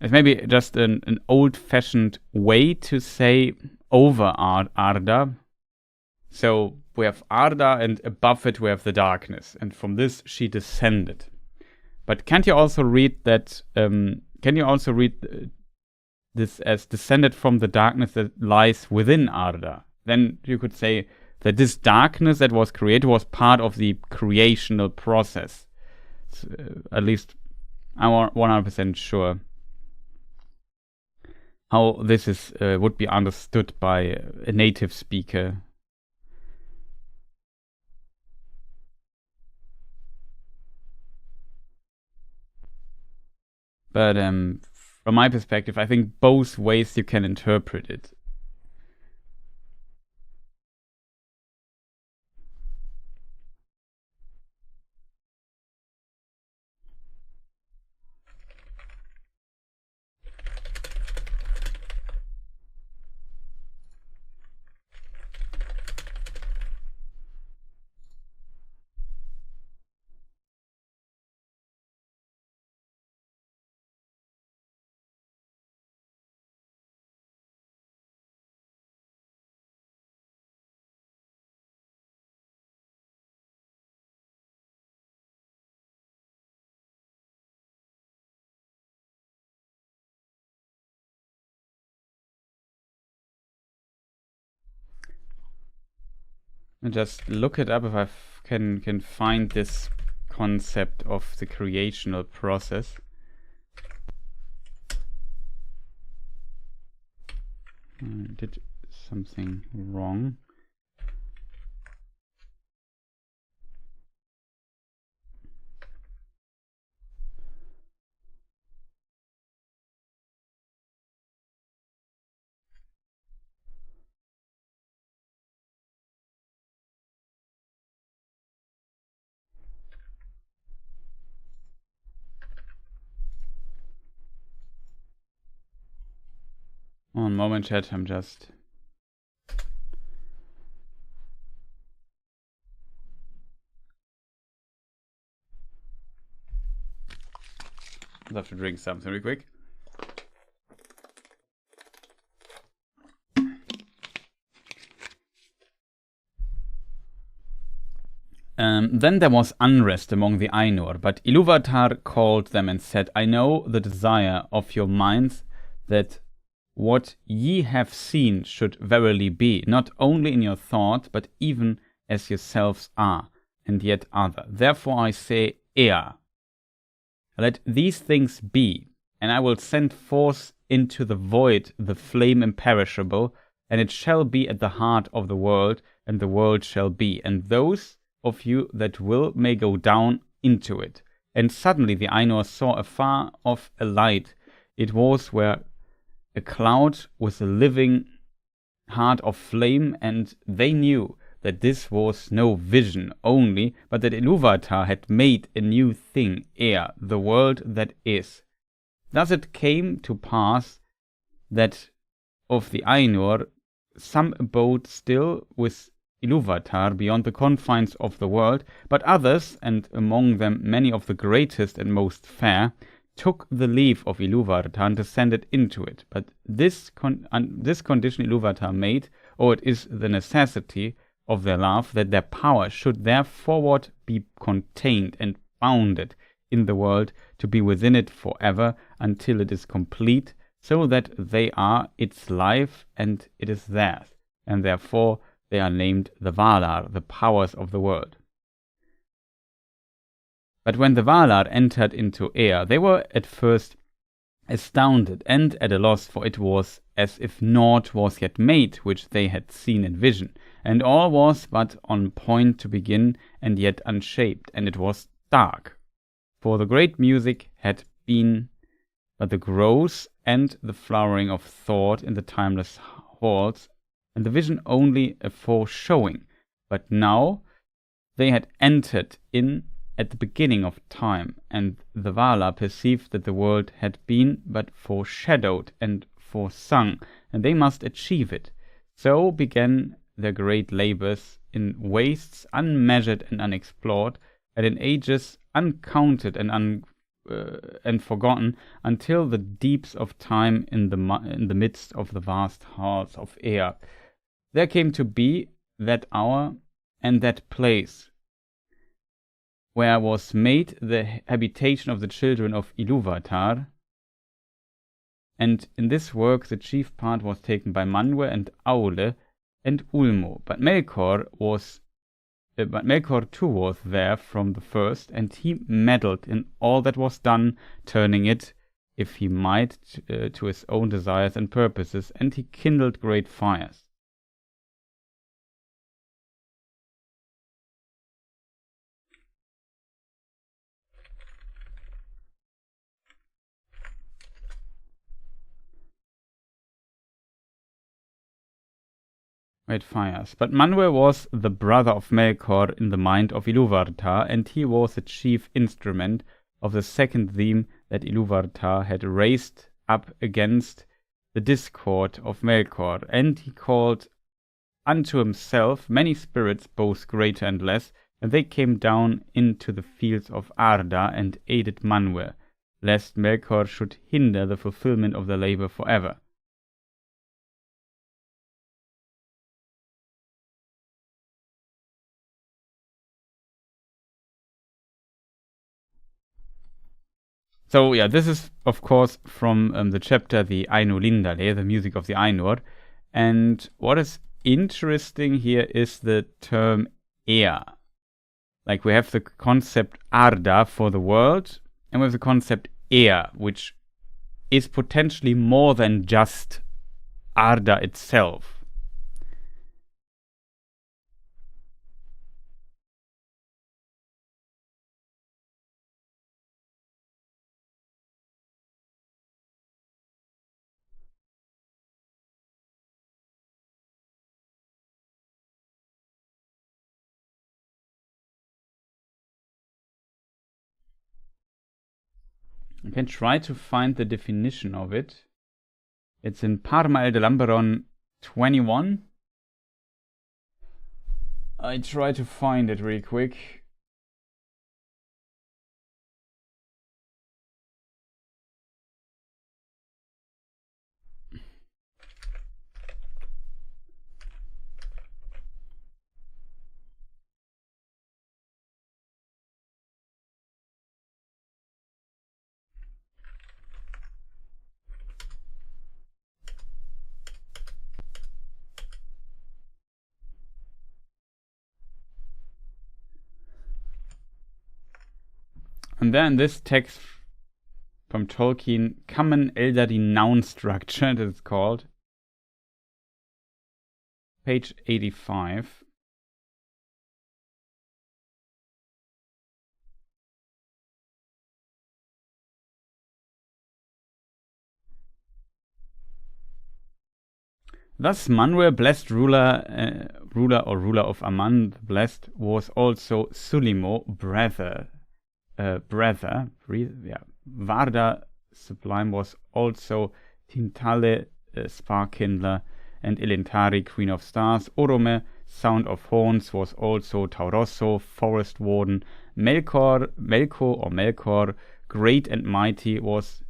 it's maybe just an old-fashioned way to say over Arda. So we have Arda, and above it we have the darkness, and from this she descended. But can't you also read that? Can you also read this as descended from the darkness that lies within Arda? Then you could say that this darkness that was created was part of the creational process. At least I'm 100% sure how this is would be understood by a native speaker. But from my perspective, I think both ways you can interpret it. And just look it up if I can find this concept of the creational process. I did something wrong. One moment, chat, I'm just... I have to drink something really quick. Then there was unrest among the Ainur, but Ilúvatar called them and said, I know the desire of your minds, that what ye have seen should verily be, not only in your thought, but even as yourselves are, and yet other. Therefore I say, Ea, let these things be, and I will send forth into the void the flame imperishable, and it shall be at the heart of the world, and the world shall be, and those of you that will may go down into it. And suddenly the Ainur saw afar off a light. It was where a cloud with a living heart of flame, and they knew that this was no vision only, but that Ilúvatar had made a new thing, Ea, the world that is. Thus it came to pass that of the Ainur some abode still with Ilúvatar beyond the confines of the world, but others, and among them many of the greatest and most fair, took the leave of Ilúvatar and descended into it. But this condition Ilúvatar made, or it is the necessity of their love, that their power should therefore be contained and bounded in the world, to be within it forever, until it is complete, so that they are its life and it is theirs, and therefore they are named the Valar, the powers of the world. But when the Valar entered into Ea, they were at first astounded and at a loss, for it was as if naught was yet made which they had seen in vision, and all was but on point to begin, and yet unshaped, and it was dark. For the great music had been but the growth and the flowering of thought in the timeless halls, and the vision only a foreshowing. But now they had entered in at the beginning of time, and the Valar perceived that the world had been but foreshadowed and foresung, and they must achieve it. So began their great labours in wastes unmeasured and unexplored, and in ages uncounted and forgotten, until the deeps of time in the midst of the vast halls of Ea. There came to be that hour and that place where was made the habitation of the children of Ilúvatar, and in this work the chief part was taken by Manwë and Aule and Ulmo. But Melkor too was there from the first, and he meddled in all that was done, turning it, if he might, to his own desires and purposes, and he kindled great fires. But Manwë was the brother of Melkor in the mind of Ilúvatar, and he was the chief instrument of the second theme that Ilúvatar had raised up against the discord of Melkor, and he called unto himself many spirits, both greater and less, and they came down into the fields of Arda and aided Manwë, lest Melkor should hinder the fulfillment of their labor forever. So yeah, this is of course from the chapter the Ainulindale, the music of the Ainur, and what is interesting here is the term Ea. Like we have the concept Arda for the world, and we have the concept Ea, which is potentially more than just Arda itself. You can try to find the definition of it. It's in Parma El de Lamberon 21. I try to find it really quick. And then this text from Tolkien, Common Elderly Noun Structure, it is called. Page 85. Thus Manwë, blessed ruler of Aman, the blessed, was also Sulimo, brother. Varda, sublime, was also Tintale, spark-kindler, and Elentari, queen of stars. Orome, sound of horns, was also Taurosso, forest warden. Melkor, great and mighty, was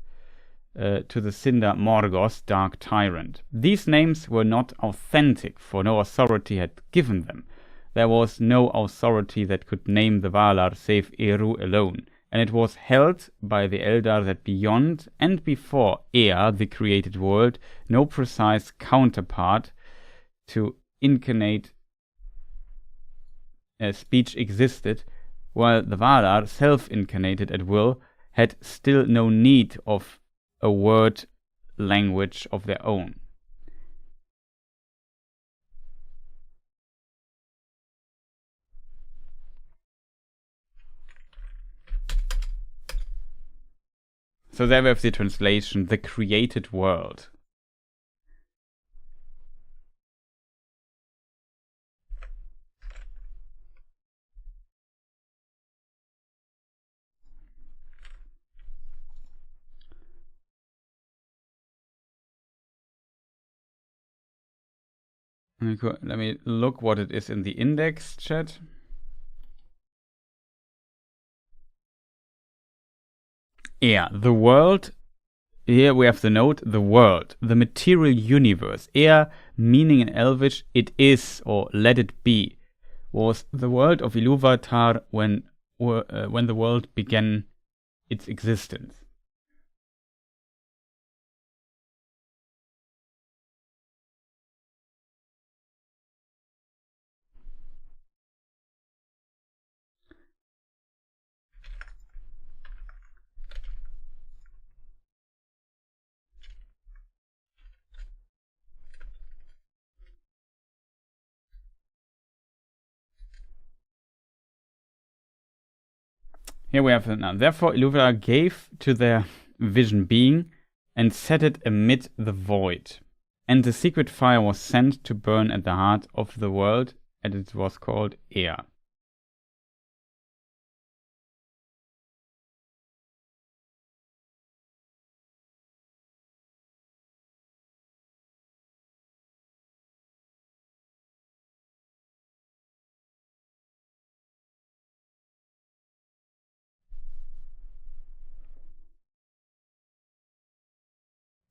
to the Cinder Morgos, dark tyrant. These names were not authentic, for no authority had given them. There was no authority that could name the Valar save Eru alone, and it was held by the Eldar that beyond and before Ea, the created world, no precise counterpart to incarnate speech existed, while the Valar, self-incarnated at will, had still no need of a word language of their own. So there we have the translation, the created world. Let me look what it is in the index chat. Yeah, the world. Here we have the note, the world, the material universe. Ea, meaning in Elvish, it is, or let it be, was the world of Ilúvatar when the world began its existence. Here we have it now. Therefore Ilúvatar gave to their vision being, and set it amid the void. And the secret fire was sent to burn at the heart of the world, and it was called Ea.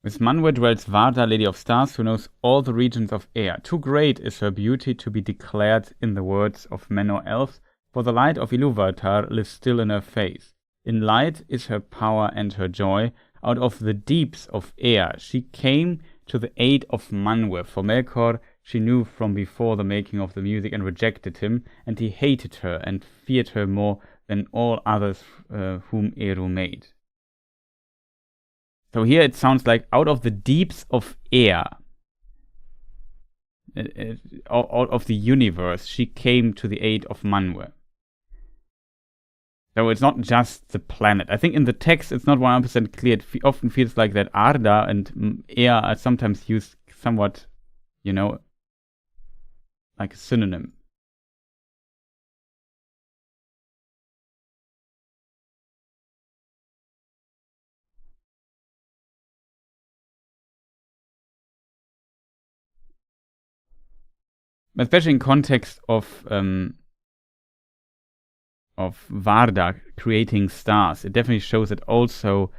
With Manwë dwells Varda, Lady of Stars, who knows all the regions of Ea. Too great is her beauty to be declared in the words of men or elves, for the light of Ilúvatar lives still in her face. In light is her power and her joy. Out of the deeps of Ea she came to the aid of Manwë, for Melkor she knew from before the making of the music and rejected him, and he hated her and feared her more than all others whom Eru made. So here it sounds like out of the deeps of Ea, out of the universe, she came to the aid of Manwë. So it's not just the planet. I think in the text it's not 100% clear. It often feels like that Arda and Ea are sometimes used somewhat, like a synonym. Especially in context of Varda creating stars, it definitely shows that also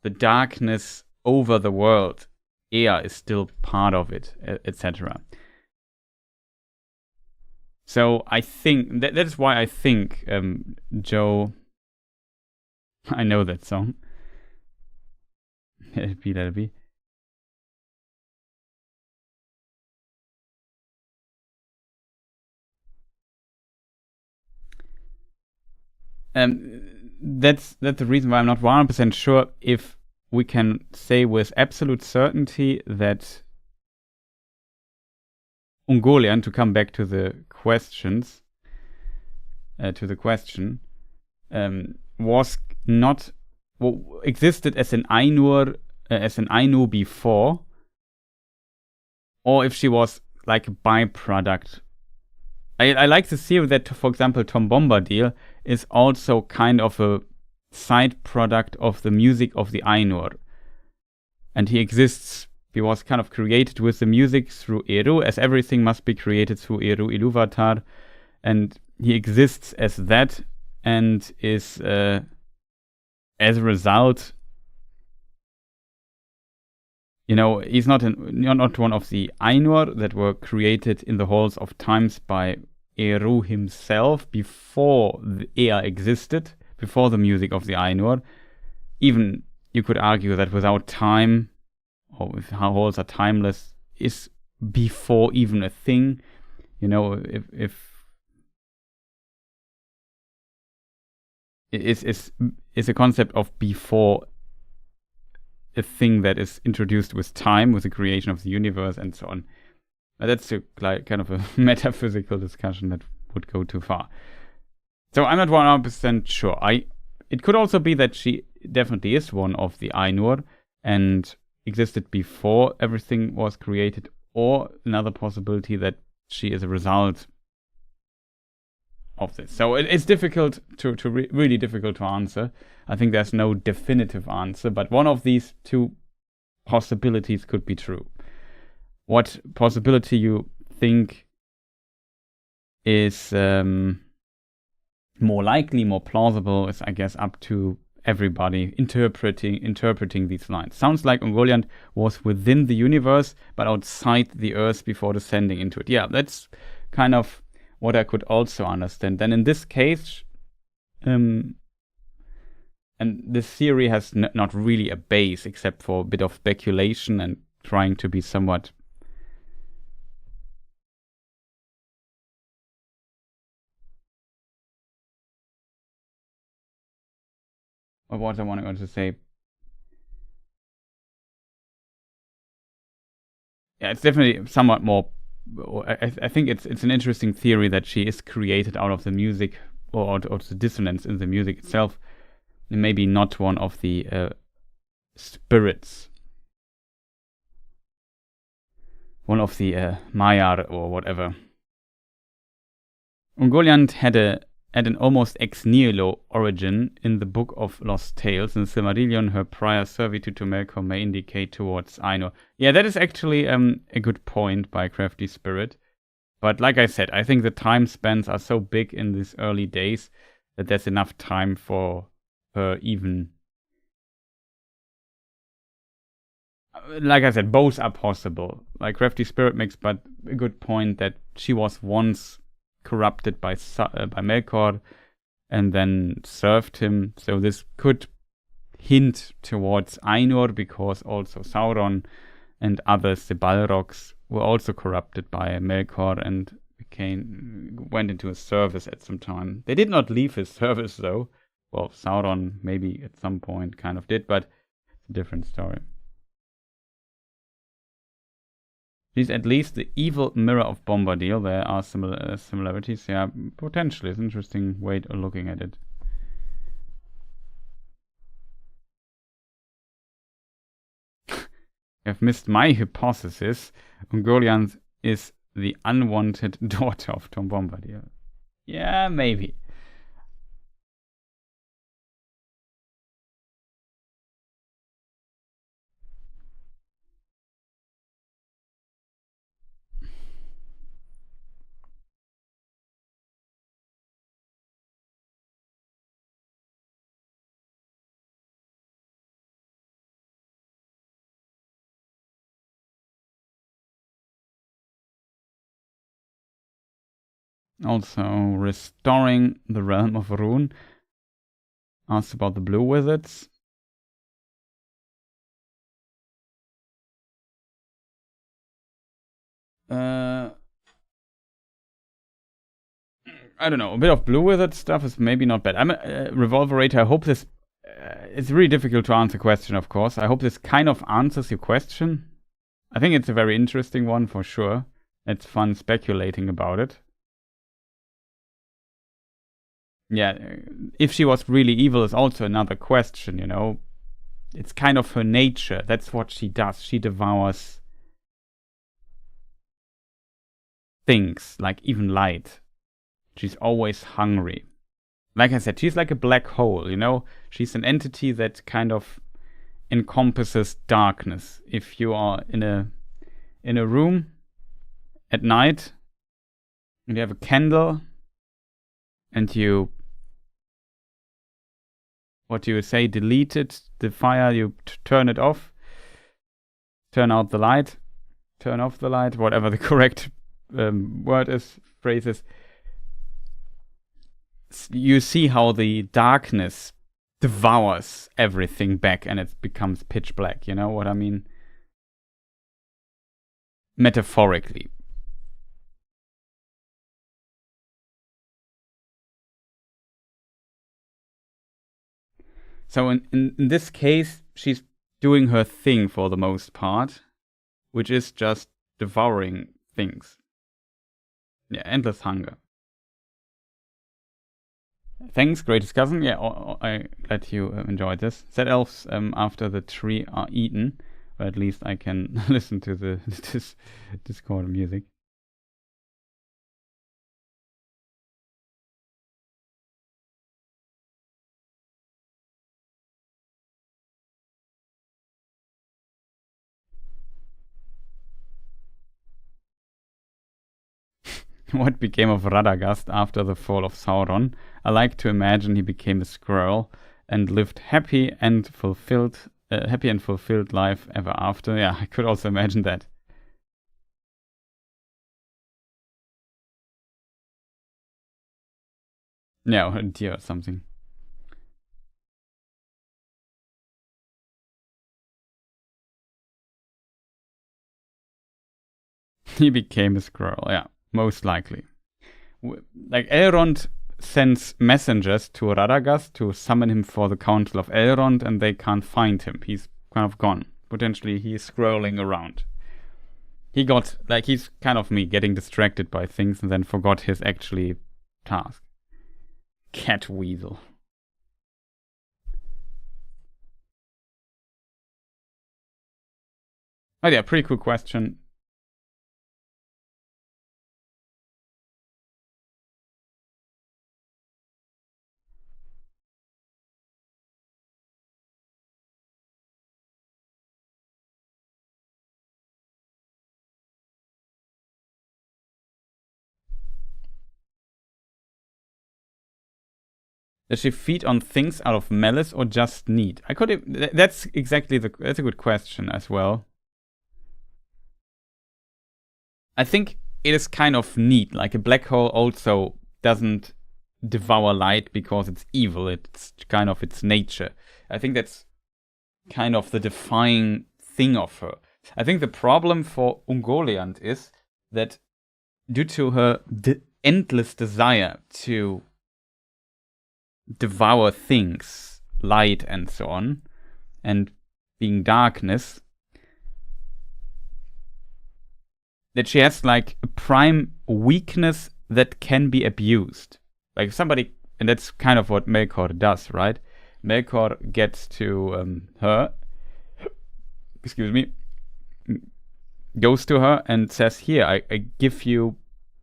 the darkness over the world, Ea is still part of it, etc. So I think that is why I think Joe. I know that song. Let it be, let it be. that's the reason why I'm not 100% sure if we can say with absolute certainty that Ungoliant, to come back to the questions, was not existed as an Ainu before, or if she was like a byproduct. I like the theory that, for example, Tom Bombadil is also kind of a side product of the music of the Ainur. And he was kind of created with the music through Eru, as everything must be created through Eru Ilúvatar. And he exists as that, and is, as a result, he's not one of the Ainur that were created in the halls of times by Eru himself before the Ea existed, before the music of the Ainur. Even you could argue that without time, or if halls are timeless, is before even a thing. If is a concept of before a thing that is introduced with time, with the creation of the universe and so on. But that's kind of a metaphysical discussion that would go too far. So I'm not 100% sure. It could also be that she definitely is one of the Ainur and existed before everything was created, or another possibility that she is a result of this. So it's difficult really difficult to answer. I think there's no definitive answer, but one of these two possibilities could be true. What possibility you think is more likely, more plausible, is, I guess, up to everybody interpreting these lines. Sounds like Ungoliant was within the universe, but outside the Earth before descending into it. Yeah, that's kind of what I could also understand. Then in this case, and this theory has not really a base, except for a bit of speculation and trying to be somewhat what I wanted to say. Yeah, it's definitely somewhat more. I think it's an interesting theory that she is created out of the music, or the dissonance in the music itself. Maybe not one of the spirits, one of the Maiar or whatever. Ungoliant had an almost ex nihilo origin in the Book of Lost Tales. In Silmarillion, her prior servitude to Melkor may indicate towards Ainur. Yeah, that is actually a good point by Crafty Spirit. But like I said, I think the time spans are so big in these early days that there's enough time for her even. Like I said, both are possible. Like Crafty Spirit makes but a good point that she was once corrupted by Melkor and then served him. So this could hint towards Ainur, because also Sauron and others, the Balrogs, were also corrupted by Melkor and went into his service at some time. They did not leave his service though. Well, Sauron maybe at some point kind of did, but it's a different story. She's at least the evil mirror of Bombadil. There are similarities. Yeah, potentially. It's an interesting way of looking at it. I've missed my hypothesis. Ungoliant is the unwanted daughter of Tom Bombadil. Yeah, maybe. Also, restoring the realm of Rune. Asked about the blue wizards. I don't know, a bit of Blue Wizard stuff is maybe not bad. I'm a Revolverator. I hope this... it's really difficult to answer the question, of course. I hope this kind of answers your question. I think it's a very interesting one for sure. It's fun speculating about it. Yeah, if she was really evil is also another question, you know. It's kind of her nature. That's what she does. She devours things, like even light. She's always hungry. Like I said, she's like a black hole, you know? She's an entity that kind of encompasses darkness. If you are in a room at night and you have a candle and you, what do you say, delete it, the fire, you turn it off, turn out the light, turn off the light, whatever the correct word is, phrase is. You see how the darkness devours everything back and it becomes pitch black, you know what I mean? Metaphorically. So in this case, she's doing her thing for the most part, which is just devouring things. Yeah, endless hunger. Thanks, great discussion. Yeah, I glad you enjoyed this. Said elves after the tree are eaten, or at least I can listen to the Discord music. What became of Radagast after the fall of Sauron? I like to imagine he became a squirrel and lived happy and fulfilled life ever after. Yeah, I could also imagine that. Yeah, a deer or something. He became a squirrel, yeah, most likely. Like Elrond sends messengers to Radagast to summon him for the Council of Elrond, and they can't find him. He's kind of gone. Potentially he's scrolling around. He's kind of me, getting distracted by things and then forgot his actually task. Cat weasel. Oh yeah, pretty cool question. Does she feed on things out of malice or just need? That's a good question as well. I think it is kind of neat. Like a black hole also doesn't devour light because it's evil. It's kind of its nature. I think that's kind of the defining thing of her. I think the problem for Ungoliant is that due to her endless desire to devour things, light and so on, and being darkness, that she has like a prime weakness that can be abused. Like somebody, and that's kind of what Melkor does, right? Melkor gets to her, excuse me, goes to her and says, here, I give you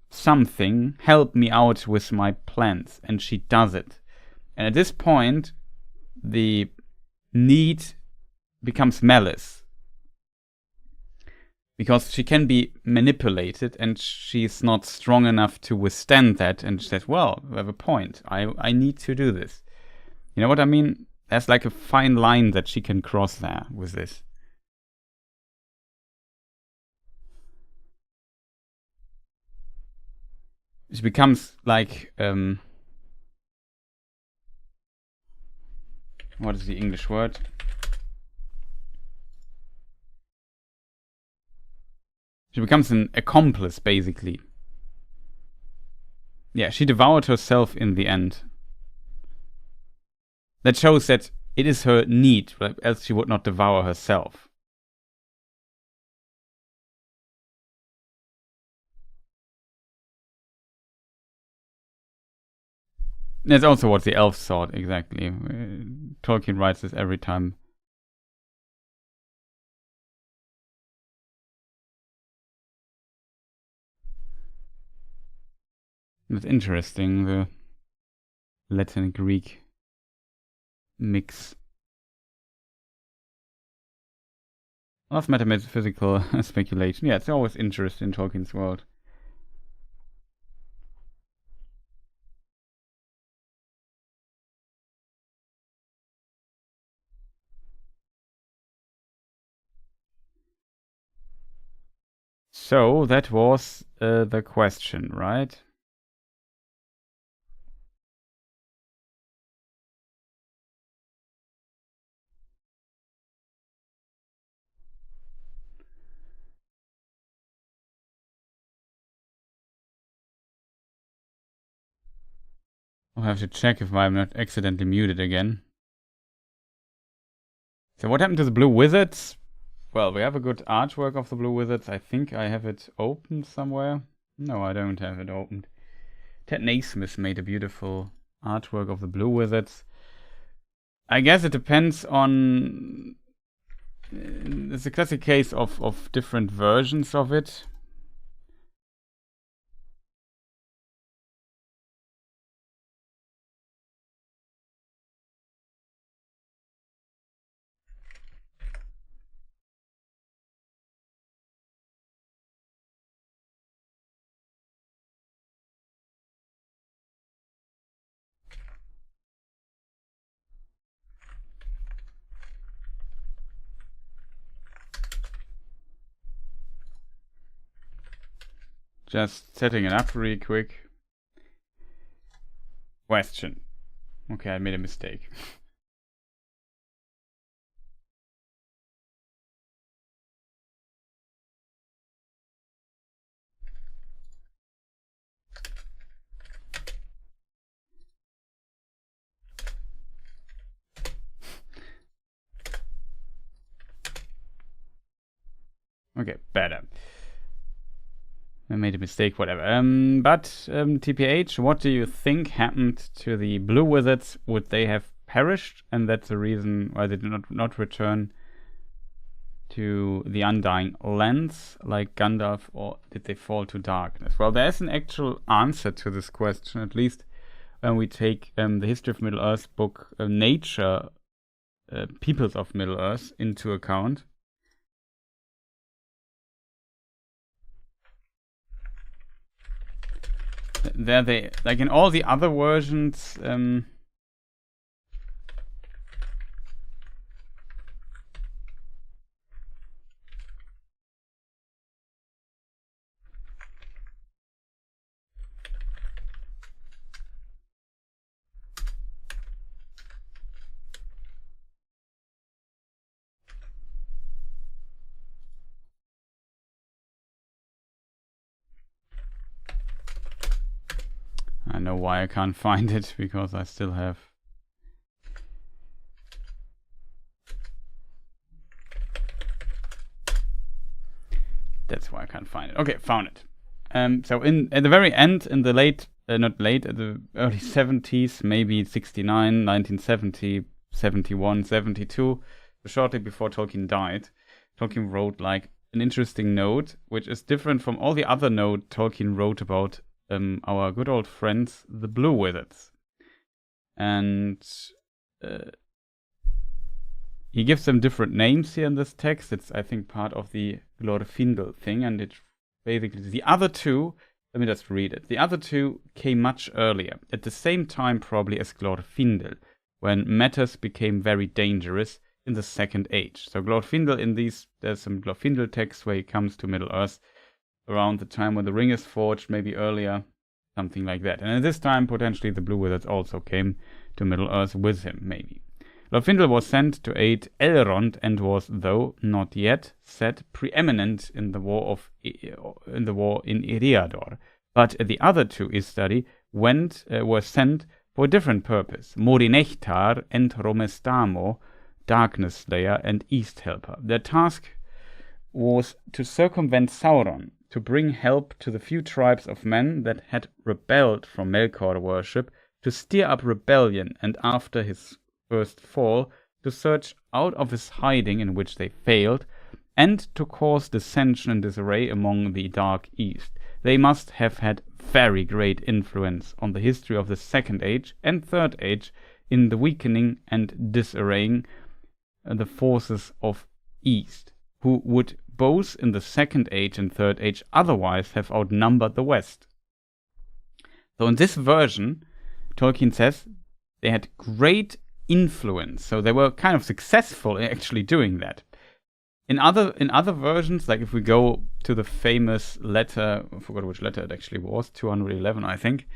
something, help me out with my plans. And she does it. And at this point, the need becomes malice. Because she can be manipulated and she's not strong enough to withstand that. And she says, well, you have a point. I need to do this. You know what I mean? There's like a fine line that she can cross there with this. She becomes like... what is the English word? She becomes an accomplice, basically. Yeah, she devoured herself in the end. That shows that it is her need, right? Else she would not devour herself. That's also what the elves thought, exactly. Tolkien writes this every time. It's interesting, the Latin and Greek mix. Lots of metaphysical speculation. Yeah, it's always interesting in Tolkien's world. So, that was the question, right? I'll have to check if I'm not accidentally muted again. So what happened to the Blue Wizards? Well, we have a good artwork of the Blue Wizards. I think I have it opened somewhere. No, I don't have it opened. Ted Naismith made a beautiful artwork of the Blue Wizards. I guess it depends on... It's a classic case of different versions of it. Just setting it up really quick. Question. Okay, I made a mistake. Okay, better. I made a mistake, whatever. But TPH, what do you think happened to the Blue Wizards? Would they have perished, and that's the reason why they did not return to the Undying Lands like Gandalf, or did they fall to darkness? Well, there's an actual answer to this question, at least when we take the History of Middle-earth book, Nature, Peoples of Middle-earth, into account. There they, like in all the other versions, I know why I can't find it, because I still have... That's why I can't find it. Okay, found it. So at the very end, in the late, not late, at the early 70s, maybe 69, 1970, 71, 72, shortly before Tolkien died, Tolkien wrote like an interesting note, which is different from all the other notes Tolkien wrote about our good old friends, the Blue Wizards. And he gives them different names here in this text. It's, I think, part of the Glorfindel thing, and it basically, the other two, let me just read it. The other two came much earlier, at the same time probably as Glorfindel, when matters became very dangerous in the Second Age. So Glorfindel in these, there's some Glorfindel texts where he comes to Middle-earth around the time when the ring is forged, maybe earlier, something like that. And at this time, potentially the Blue Wizards also came to Middle-earth with him, maybe. Glorfindel was sent to aid Elrond and was, though not yet, set preeminent in the war in Eriador. But the other two, Istari, were sent for a different purpose. Morinechtar and Romestamo, Darkness Slayer and East Helper. Their task was to circumvent Sauron, to bring help to the few tribes of men that had rebelled from Melkor worship, to steer up rebellion, and after his first fall, to search out of his hiding in which they failed, and to cause dissension and disarray among the Dark East. They must have had very great influence on the history of the Second Age and Third Age in the weakening and disarraying the forces of East, who would both in the Second Age and Third Age otherwise have outnumbered the West. So in this version, Tolkien says they had great influence, so they were kind of successful in actually doing that. In other versions, like if we go to the famous letter, I forgot which letter it actually was, 211, I think.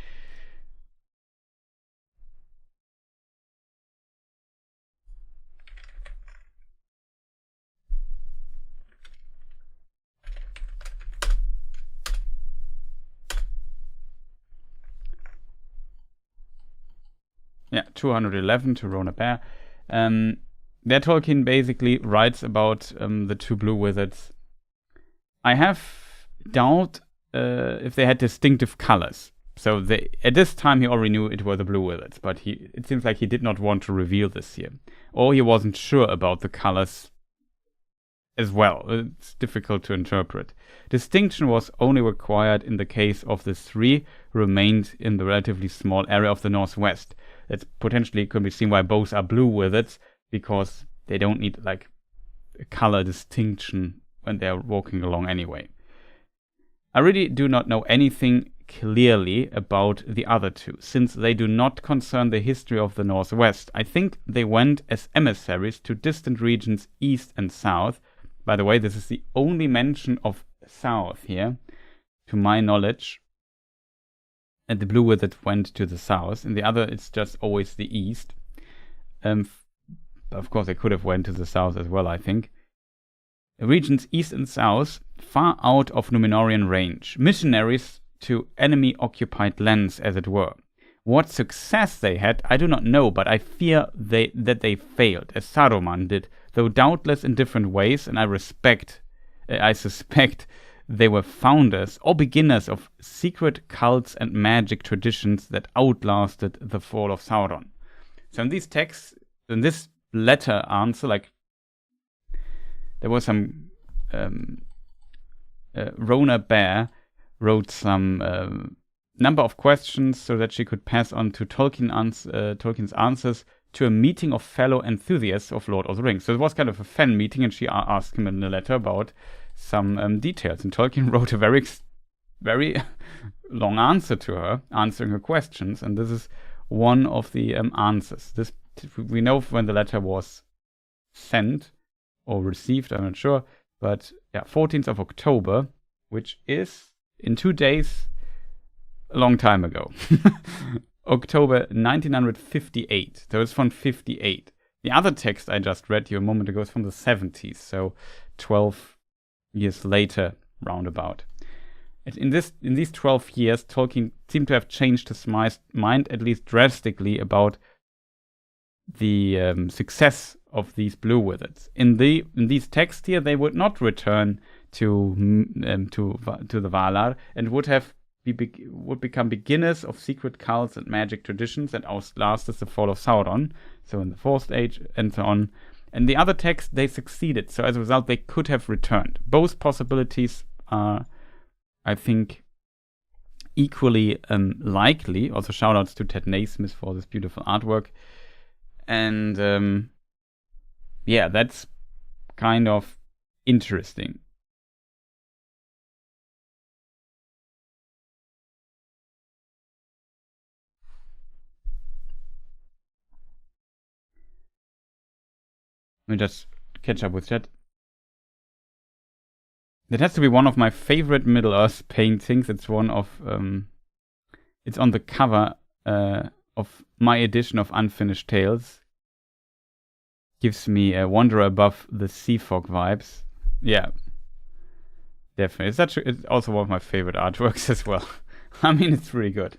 Yeah, 211 to Rona Bear. There Tolkien basically writes about the two blue wizards. I have doubt if they had distinctive colors. So at this time he already knew it were the blue wizards, but it seems like he did not want to reveal this here. Or he wasn't sure about the colors as well. It's difficult to interpret. Distinction was only required in the case of the three who remained in the relatively small area of the northwest. That potentially could be seen why both are blue wizards, because they don't need like a color distinction when they're walking along anyway. I really do not know anything clearly about the other two, since they do not concern the history of the Northwest. I think they went as emissaries to distant regions east and south. By the way, this is the only mention of south here, to my knowledge. And the blue wizard went to the south. In the other, it's just always the east. Of course, they could have went to the south as well, I think. Regions east and south, far out of Numenorean range. Missionaries to enemy-occupied lands, as it were. What success they had, I do not know, but I fear that they failed, as Saruman did, though doubtless in different ways, and I suspect they were founders or beginners of secret cults and magic traditions that outlasted the fall of Sauron. So in these texts, in this letter answer, like there was some Rona Bear wrote some number of questions so that she could pass on to Tolkien's answers to a meeting of fellow enthusiasts of Lord of the Rings. So it was kind of a fan meeting, and she asked him in the letter about some details. And Tolkien wrote a very, very long answer to her, answering her questions. And this is one of the answers. This we know when the letter was sent or received, I'm not sure. But yeah, 14th of October, which is in 2 days, a long time ago. October 1958. So it's from 58. The other text I just read you a moment ago is from the 70s. So 12 years later, roundabout. In these 12 years, Tolkien seemed to have changed his mind at least drastically about the success of these blue wizards. In these texts here, they would not return to the Valar and would become beginners of secret cults and magic traditions that outlasted the fall of Sauron, so in the Fourth Age and so on. And the other texts, they succeeded, so as a result, they could have returned. Both possibilities are, I think, equally likely. Also, shout-outs to Ted Naismith for this beautiful artwork. And, yeah, that's kind of interesting. Let me just catch up with that. That has to be one of my favorite Middle-earth paintings. It's one of it's on the cover of my edition of Unfinished Tales. Gives me a Wanderer Above the Sea Fog vibes. Yeah, definitely. It's also one of my favorite artworks as well. I mean, it's really good.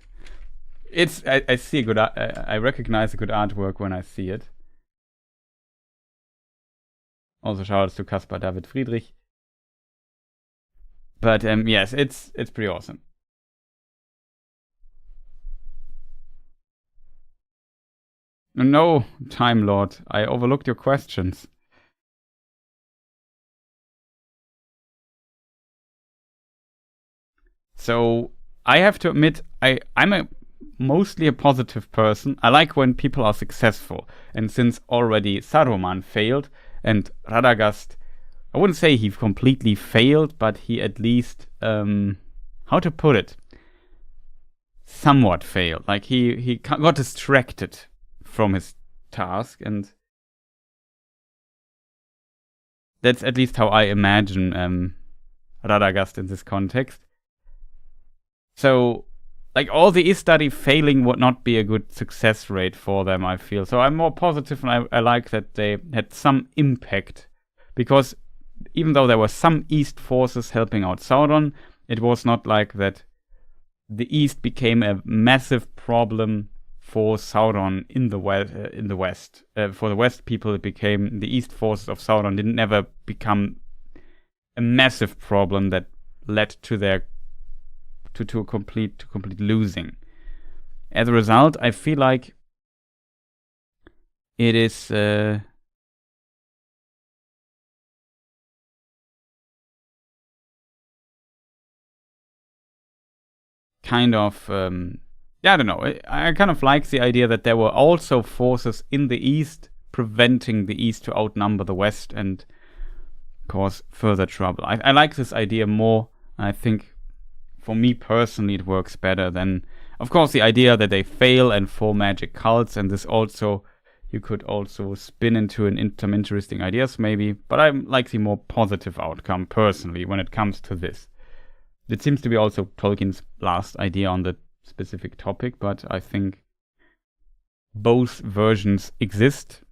I see a good. I recognize a good artwork when I see it. Also, shoutouts to Caspar David Friedrich. But yes, it's pretty awesome. No, Time Lord, I overlooked your questions. So I have to admit, I'm mostly a positive person. I like when people are successful, and since already Saruman failed and Radagast, I wouldn't say he completely failed, but he at least, how to put it, somewhat failed. Like he got distracted from his task, and that's at least how I imagine Radagast in this context. So, like, all the study failing would not be a good success rate for them, I feel. So I'm more positive, and I like that they had some impact, because even though there were some East forces helping out Sauron, it was not like that the East became a massive problem for Sauron in the West. For the West people, it became the East forces of Sauron didn't never become a massive problem that led to their to a complete losing. As a result, I feel like it is kind of I don't know. I kind of like the idea that there were also forces in the East preventing the East to outnumber the West and cause further trouble. I like this idea more. I think for me personally it works better than, of course, the idea that they fail and form magic cults, and this also, you could also spin into some interesting ideas maybe, but I like the more positive outcome personally when it comes to this. It seems to be also Tolkien's last idea on the specific topic, but I think both versions exist,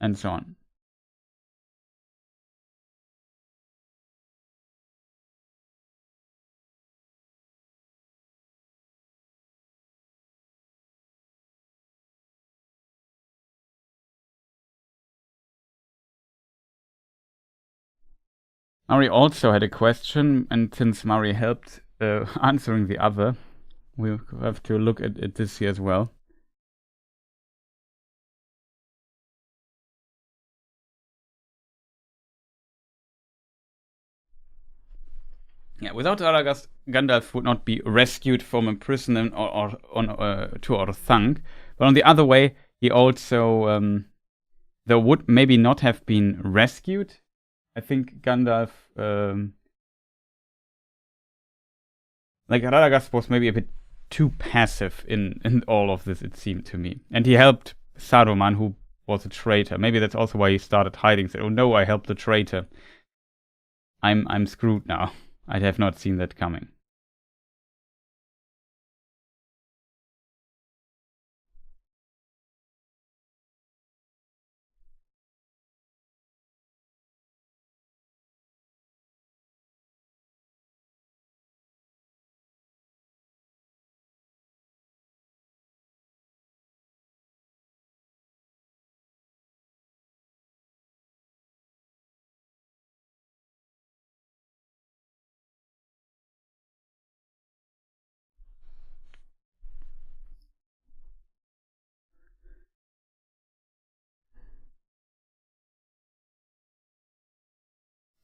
and so on. Mari also had a question, and since Mari helped answering the other, we'll have to look at this here as well. Yeah, without Radagast, Gandalf would not be rescued from imprisonment or to Orthanc. But on the other way, he also, though would maybe not have been rescued. I think Gandalf, like Radagast was maybe a bit too passive in all of this, it seemed to me. And he helped Saruman, who was a traitor. Maybe that's also why he started hiding. Said, "Oh no, I helped the traitor. I'm screwed now." I'd have not seen that coming.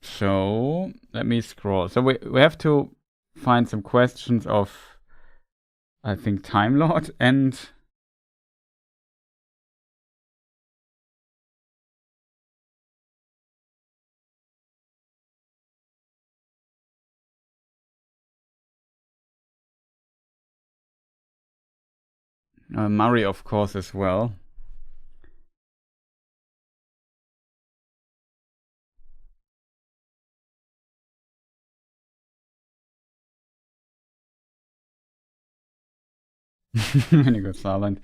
So let me scroll. So we have to find some questions of, I think, Time Lord and Murray, of course, as well. When you go silent.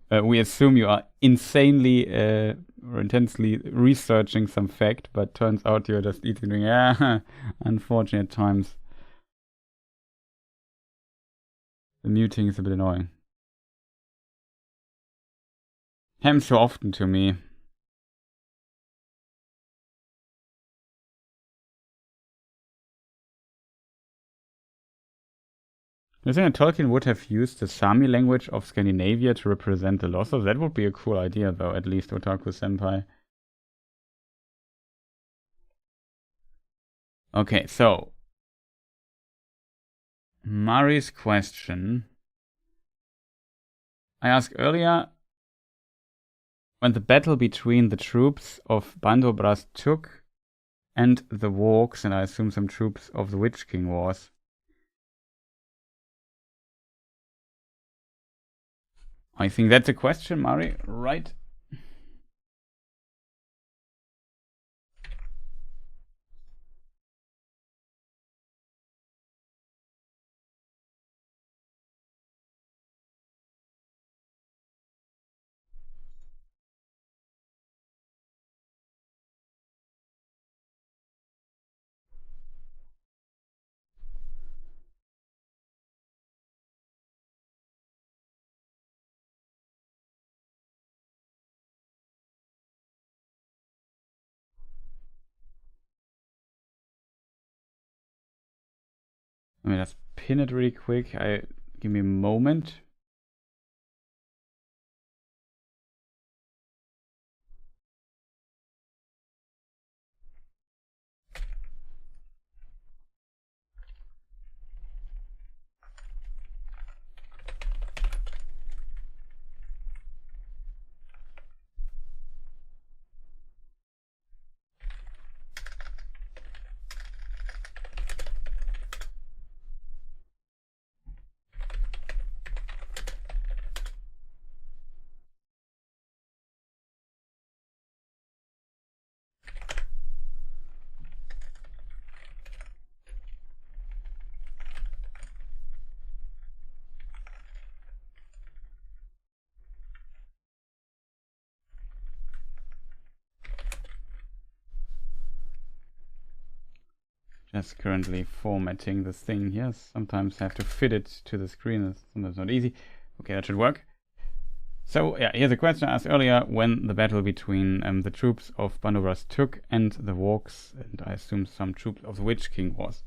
We assume you are insanely or intensely researching some fact, but turns out you're just eating. Yeah, unfortunate times. The muting is a bit annoying. Happens so often to me. I think Tolkien would have used the Sami language of Scandinavia to represent the losses. That would be a cool idea, though, at least, Otaku Senpai. Okay, so Mari's question. I asked earlier, when the battle between the troops of Bandobras took and the Wargs, and I assume some troops of the Witch King was. I think that's a question, Mari, right? Let me just pin it really quick. Give me a moment. Just currently formatting this thing here. Sometimes I have to fit it to the screen. It's sometimes not easy. Okay, that should work. So, yeah, here's a question I asked earlier. When the battle between the troops of Bandobras took and the Wargs, and I assume some troops of the Witch King was.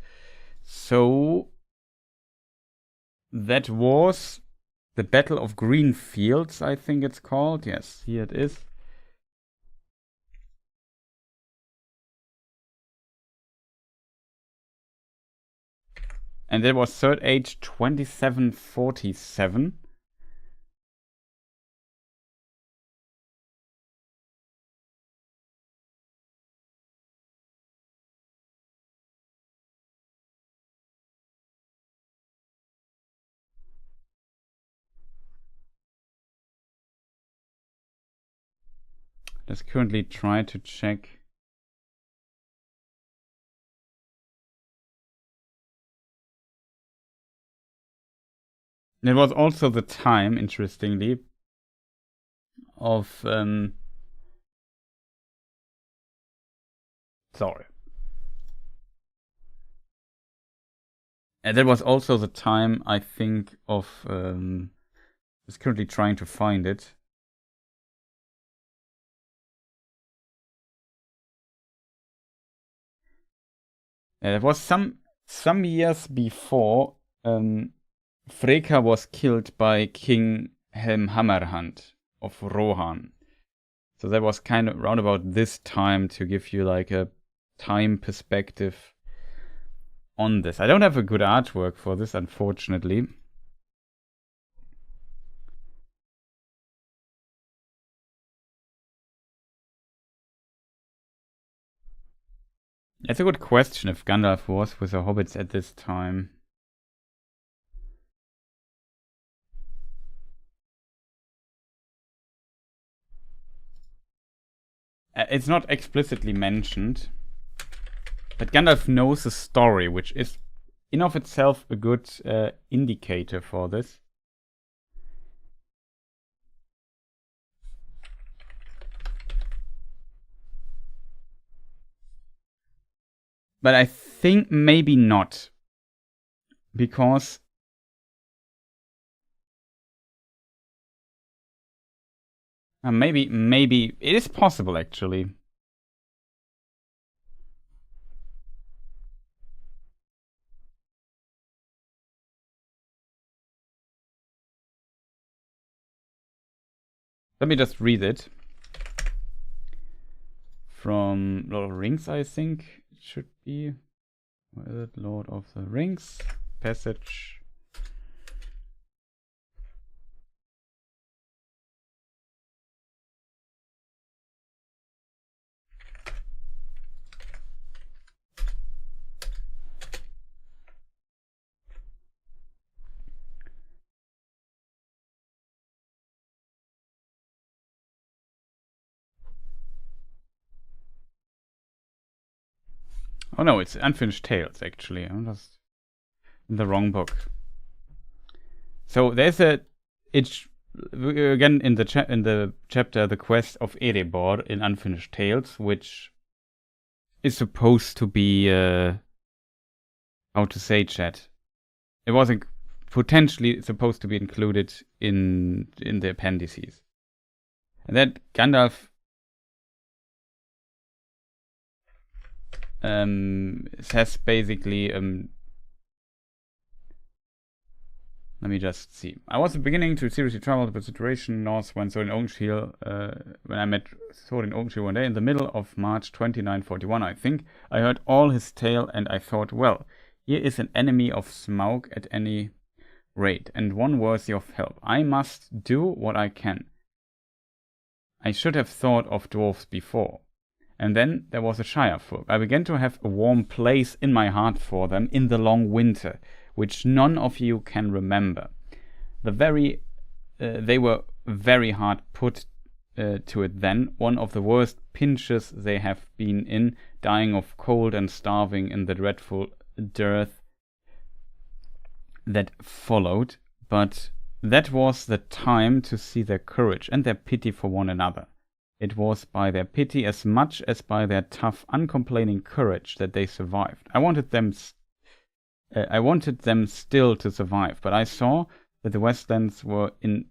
So, that was the Battle of Green Fields, I think it's called. Yes, here it is. And it was 3rd Age 2747. Just currently try to check. It was also the time, interestingly, of sorry. And that was also the time, I think, of is currently trying to find it. It was some years before Freka was killed by King Helm Hammerhand of Rohan. So that was kind of round about this time to give you like a time perspective on this. I don't have a good artwork for this, unfortunately. It's a good question if Gandalf was with the hobbits at this time. It's not explicitly mentioned, but Gandalf knows the story, which is in of itself a good indicator for this. But I think maybe not, because Maybe it is possible actually. Let me just read it. From Lord of the Rings, I think it should be. Where is it? Lord of the Rings passage. Oh no, it's Unfinished Tales actually. I'm just in the wrong book. So there's again in the chapter The Quest of Erebor in Unfinished Tales, which is supposed to be how to say, chat. It wasn't potentially supposed to be included in the appendices. And that Gandalf says basically, let me just see. I was beginning to seriously trouble with the situation north when Thorin Oakenshield, when I met Thorin Oakenshield one day in the middle of March 2941, I think. I heard all his tale and I thought, well, here is an enemy of Smaug at any rate, and one worthy of help. I must do what I can. I should have thought of dwarves before. And then there was a Shire folk. I began to have a warm place in my heart for them in the long winter, which none of you can remember. They were very hard put to it then, one of the worst pinches they have been in, dying of cold and starving in the dreadful dearth that followed. But that was the time to see their courage and their pity for one another. It was by their pity as much as by their tough, uncomplaining courage that they survived. I wanted them still to survive, but I saw that the Westlands were in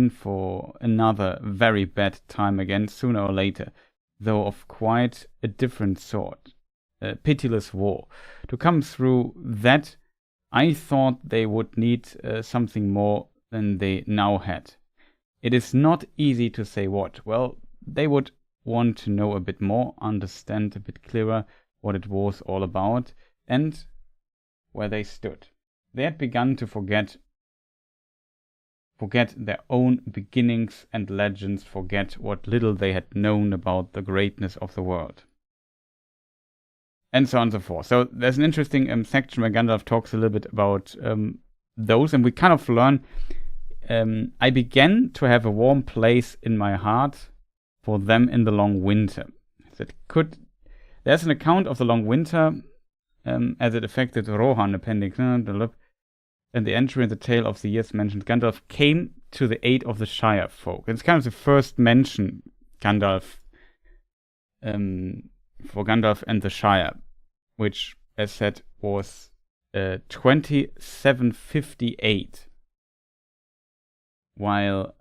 for another very bad time again, sooner or later, though of quite a different sort. A pitiless war. To come through that, I thought they would need something more than they now had. It is not easy to say what. Well, they would want to know a bit more, understand a bit clearer what it was all about, and where they stood. They had begun to forget their own beginnings and legends, forget what little they had known about the greatness of the world. And so on and so forth. So there's an interesting section where Gandalf talks a little bit about those, and we kind of learn, I began to have a warm place in my heart for them in the long winter. There's an account of the long winter as it affected Rohan, appendix, and the entry in the tale of the years mentioned, Gandalf came to the aid of the Shire folk. It's kind of the first mention Gandalf for Gandalf and the Shire, which, as said, was 2758, while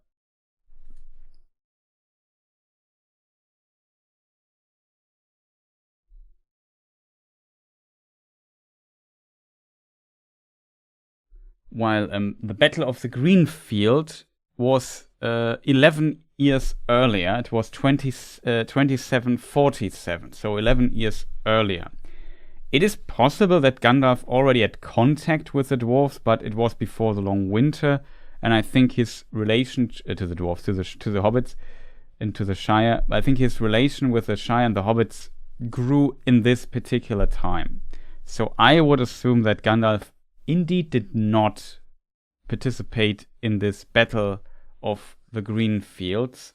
the Battle of the Greenfield was 11 years earlier. It was 2747, so 11 years earlier. It is possible that Gandalf already had contact with the dwarves, but it was before the long winter, and I think his relation to the dwarves, to the hobbits, and to the Shire, I think his relation with the Shire and the hobbits grew in this particular time. So I would assume that Gandalf indeed did not participate in this Battle of the Green Fields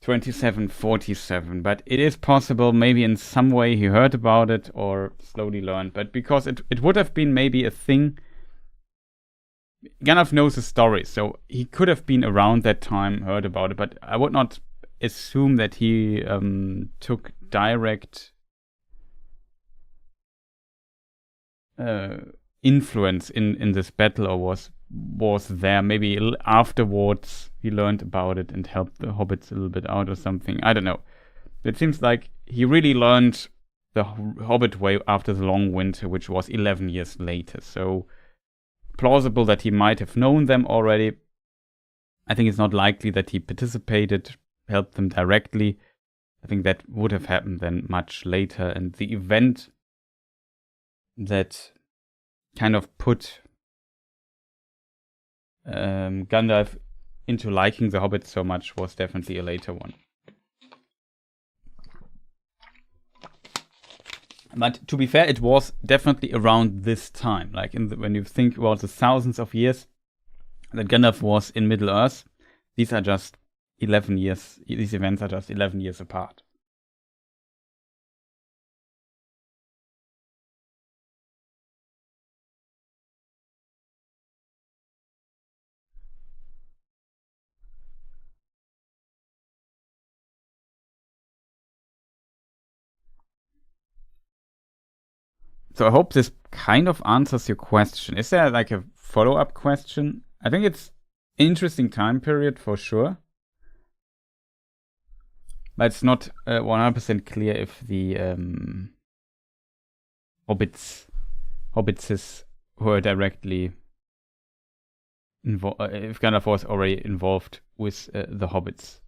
2747, but it is possible maybe in some way he heard about it or slowly learned, but because it would have been maybe a thing. Gandalf knows the story, so he could have been around that time, heard about it, but I would not assume that he took direct influence in this battle, or was there. Maybe afterwards he learned about it and helped the hobbits a little bit out or something. I don't know. It seems like he really learned the Hobbit way after the Long Winter, which was 11 years later. So plausible that he might have known them already. I think it's not likely that he participated, helped them directly. I think that would have happened then much later. And the event that kind of put Gandalf into liking the Hobbit so much was definitely a later one. But to be fair, it was definitely around this time. Like when you think about the thousands of years that Gandalf was in Middle-earth, these are just 11 years. These events are just 11 years apart. So I hope this kind of answers your question. Is there like a follow-up question? I think it's an interesting time period for sure. But it's not 100% clear if the hobbitses were directly involved, if Gandalf was already involved with the hobbits.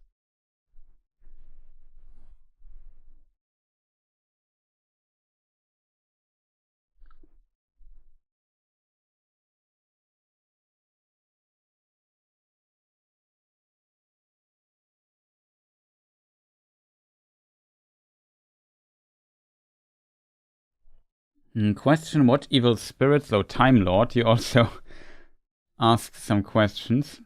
Question, what evil spirits, though Time Lord, you also asked some questions.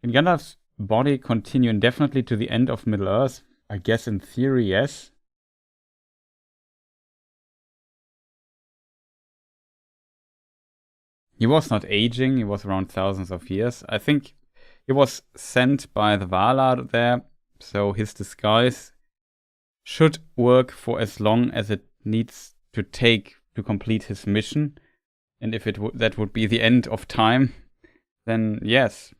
Can Gandalf's body continue indefinitely to the end of Middle-earth? I guess in theory, yes. He was not aging, he was around thousands of years. I think he was sent by the Valar there, so his disguise should work for as long as it needs to take to complete his mission. And if that would be the end of time, then yes.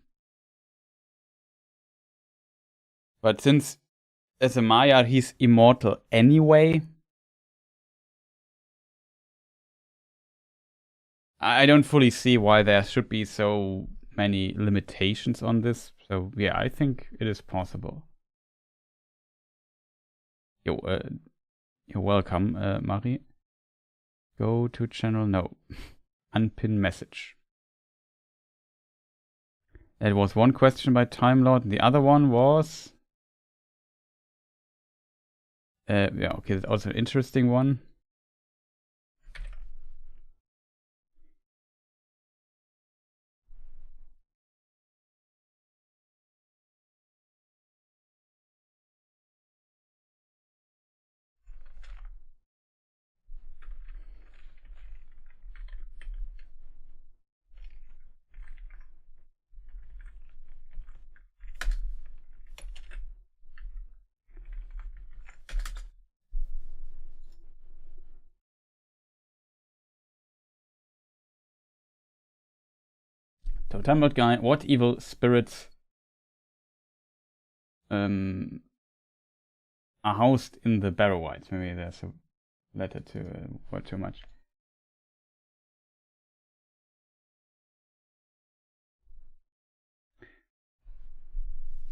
But since as a Maiar he's immortal anyway, I don't fully see why there should be so many limitations on this. So yeah, I think it is possible. You're welcome, Marie. Go to channel, no. Unpin message. That was one question by Time Lord. The other one was... yeah, okay, that's also an interesting one. So, Time Lord guy, what evil spirits are housed in the Barrow-wights? Maybe there's a letter to for too much.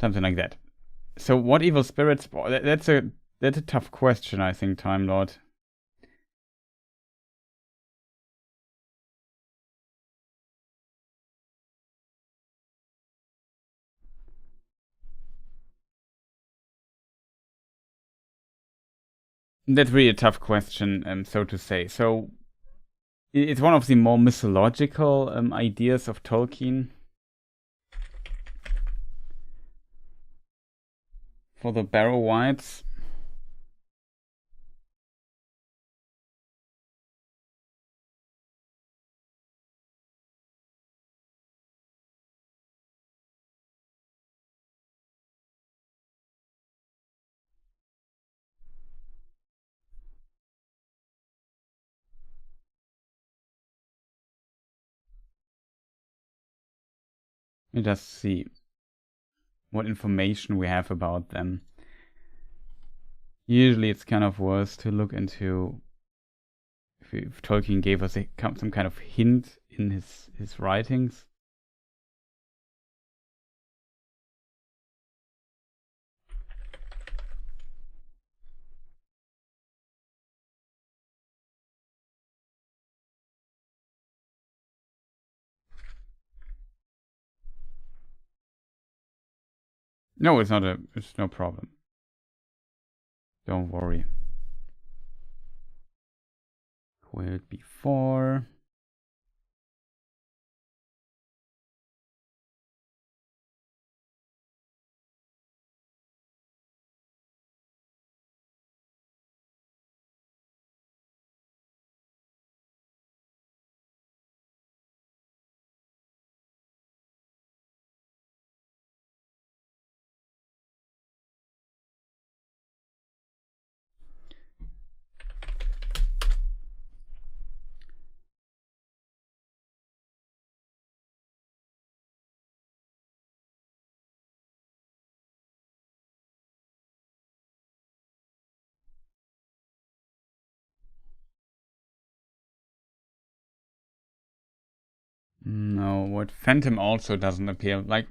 Something like that. So, what evil spirits? That's a tough question, I think, Time Lord. That's really a tough question, so to say. So, it's one of the more mythological ideas of Tolkien. For the Barrow-wights. Let me just see what information we have about them. Usually it's kind of worth to look into if Tolkien gave us some kind of hint in his writings. No, it's no problem. Don't worry. Quilled before. No, what Phantom also doesn't appear. Like,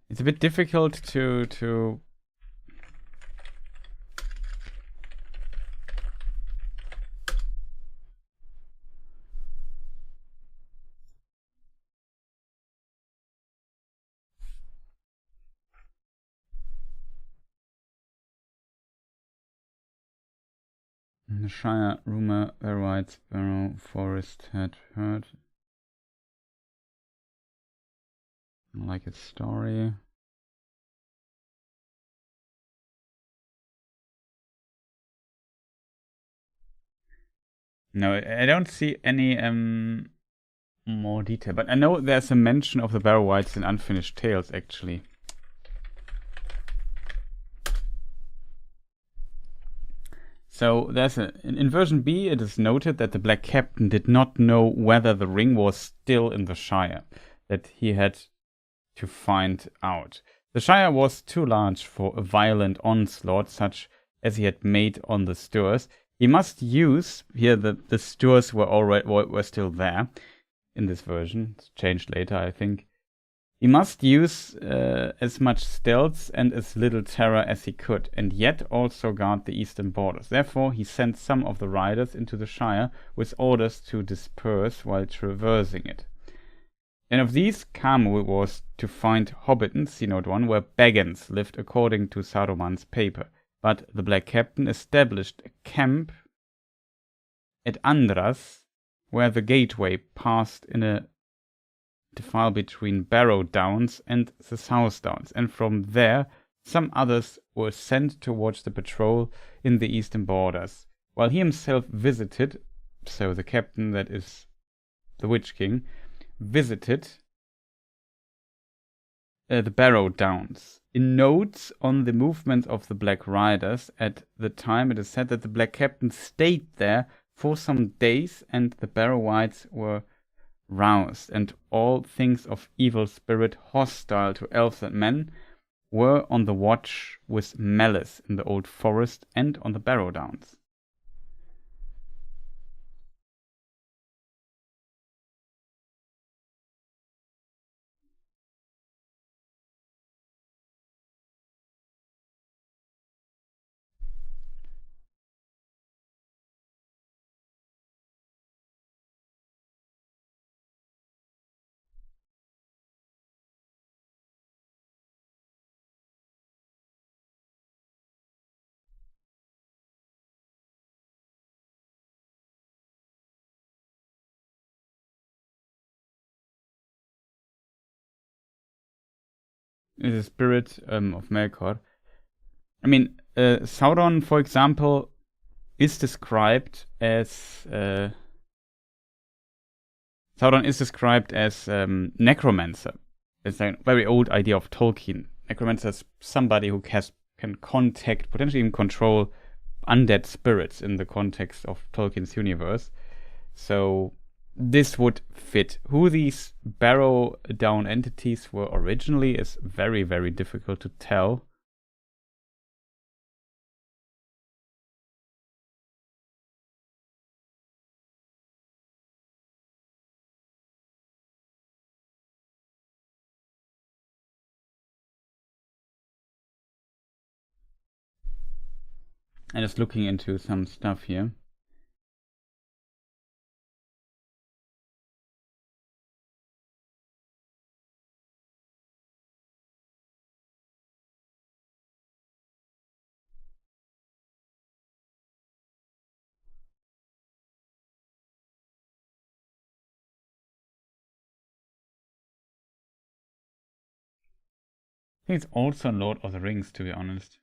it's a bit difficult to the Shire rumor White Sparrow Forest had heard. Like its story. No, I don't see any more detail, but I know there's a mention of the Barrow Wights in Unfinished Tales, actually. So there's in version B, it is noted that the Black Captain did not know whether the ring was still in the Shire, that he had to find out. The Shire was too large for a violent onslaught such as he had made on the Sturs. He must use, here the Sturs were still there in this version, it's changed later I think. He must use as much stealth and as little terror as he could, and yet also guard the eastern borders. Therefore, he sent some of the riders into the Shire with orders to disperse while traversing it. And of these, Camul was to find Hobbiton, see note 1, where Baggins lived according to Saruman's paper. But the Black Captain established a camp at Andras, where the gateway passed in a defile between Barrow Downs and the South Downs, and from there some others were sent towards the patrol in the eastern borders, while he himself visited, so the captain, that is the Witch King, visited the Barrow Downs. In notes on the movements of the Black Riders at the time, it is said that the Black Captain stayed there for some days and the Barrow Wights were roused, and all things of evil spirit hostile to elves and men were on the watch with malice in the old forest and on the Barrow Downs. Is the spirit of Melkor. I mean, Sauron, for example, is described as necromancer. It's a very old idea of Tolkien. Necromancer is somebody who can contact, potentially even control undead spirits in the context of Tolkien's universe. So this would fit. Who these Barrow Down entities were originally is very, very difficult to tell. And just looking into some stuff here. I think it's also Lord of the Rings, to be honest.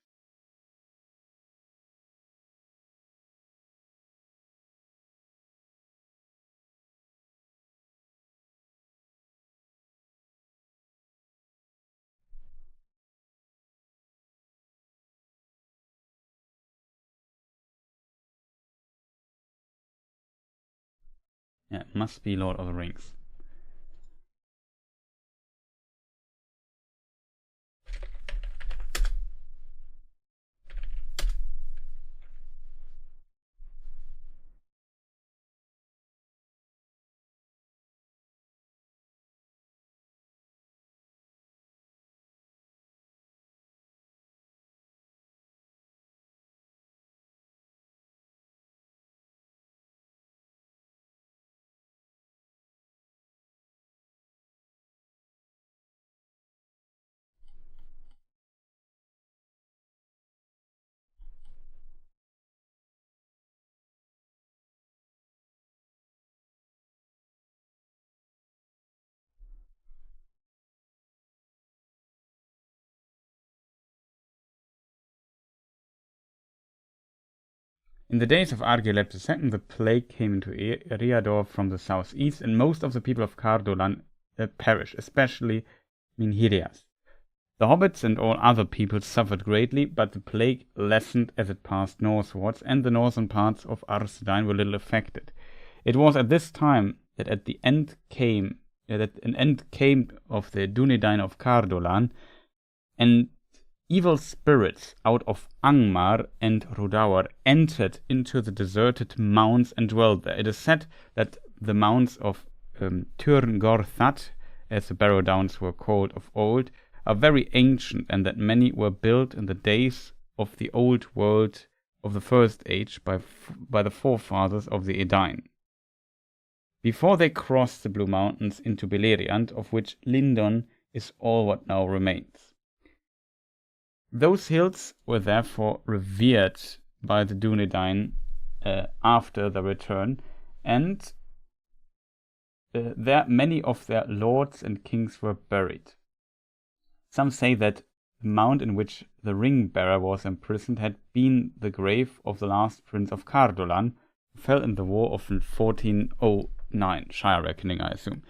Yeah, it must be Lord of the Rings. In the days of Argileb II, the plague came into Eriador from the southeast, and most of the people of Cardolan perished, especially Minhirias. The hobbits and all other people suffered greatly, but the plague lessened as it passed northwards, and the northern parts of Arthedain were little affected. It was at this time that an end came of the Dunedain of Cardolan, and evil spirits out of Angmar and Rudauer entered into the deserted mounds and dwelled there. It is said that the mounds of Turngorthat, as the Barrow Downs were called of old, are very ancient, and that many were built in the days of the old world of the First Age by the forefathers of the Edain, before they crossed the Blue Mountains into Beleriand, of which Lindon is all what now remains. Those hills were therefore revered by the Dunedain after their return, and there many of their lords and kings were buried. Some say that the mound in which the ring-bearer was imprisoned had been the grave of the last prince of Cardolan, who fell in the war of 1409, Shire reckoning, I assume.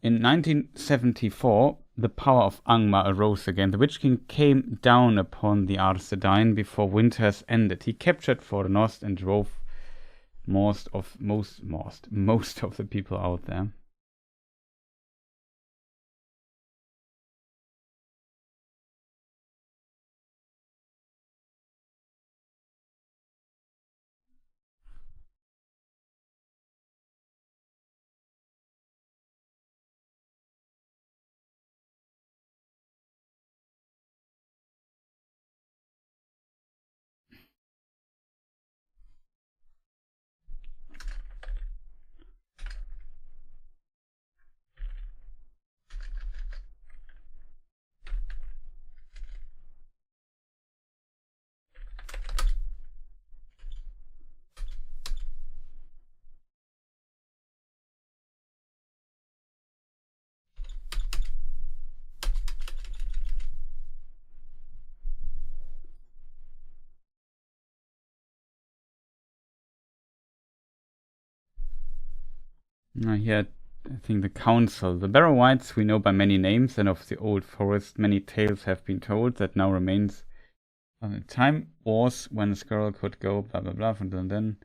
In 1974, the power of Angmar arose again. The Witch King came down upon the Arthedain before winter has ended. He captured Fornost and drove most of the people out there. Here, I think the council. The Barrow Whites we know by many names, and of the old forest many tales have been told that now remains. Time was when a squirrel could go, blah blah blah, from then.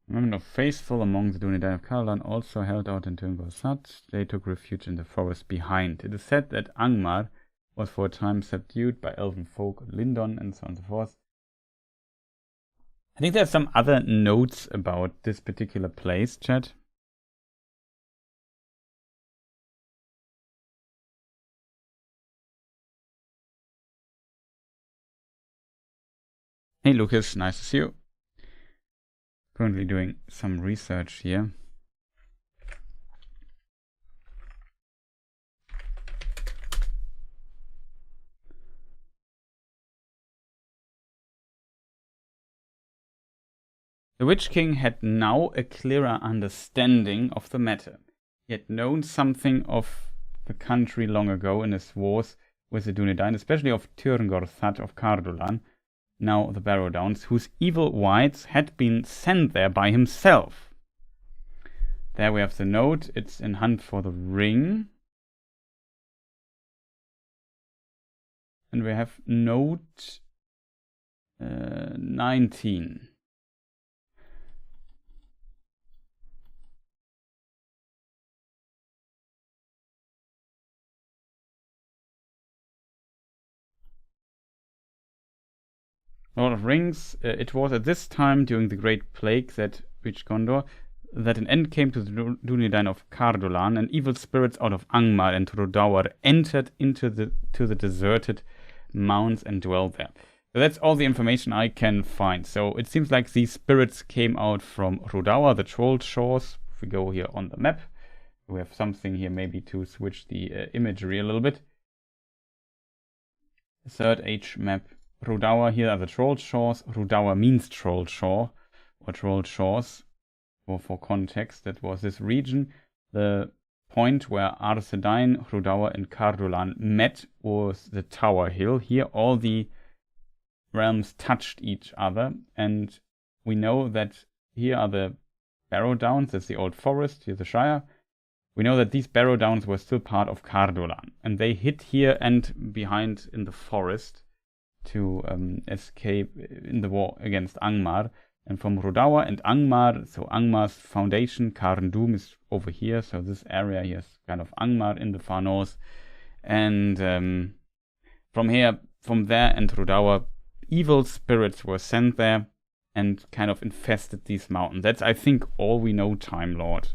Remnant of faithful among the Dunedain of Cardolan also held out in Tungol's hut. They took refuge in the forest behind. It is said that Angmar was for a time subdued by elven folk of Lindon and so on and so forth. I think there's some other notes about this particular place, chat. Hey Lucas, nice to see you. Currently doing some research here. The Witch King had now a clearer understanding of the matter. He had known something of the country long ago in his wars with the Dunedain, especially of Tyrngorthad of Cardolan, now the Barrow Downs, whose evil wights had been sent there by himself. There we have the note. It's in Hunt for the Ring. And we have note 19. Lord of Rings, it was at this time during the Great Plague that reached Gondor that an end came to the Dunedain of Cardolan, and evil spirits out of Angmar and Rhodour entered into the deserted mounds and dwelled there. So that's all the information I can find. So it seems like these spirits came out from Rhodour, the Troll Shores. If we go here on the map, we have something here maybe to switch the imagery a little bit. Third Age map. Rhodour, here are the Troll Shores. Rhodour means Troll Shore, or Troll Shores, for context. That was this region. The point where Arthedain, Rhodour, and Cardolan met was the Tower Hill. Here all the realms touched each other, and we know that here are the Barrow Downs. That's the old forest, here the Shire. We know that these Barrow Downs were still part of Cardolan, and they hid here and behind in the forest to escape in the war against Angmar. And from Rhodour and Angmar, so Angmar's foundation, Carndum, is over here. So this area here is kind of Angmar in the far north. And from there and Rhodour, evil spirits were sent there and kind of infested these mountains. That's, I think, all we know, Time Lord.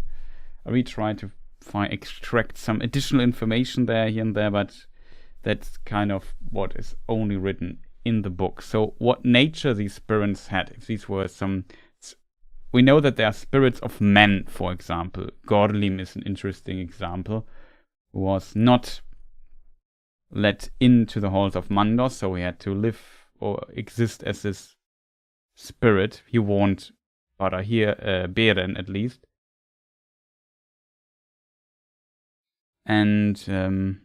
We try to extract some additional information there, here and there, but that's kind of what is only written in the book. So what nature these spirits had, if these were some... We know that there are spirits of men, for example. Gorlim is an interesting example, who was not let into the halls of Mandos, so he had to live or exist as this spirit. He warned Beren at least. And...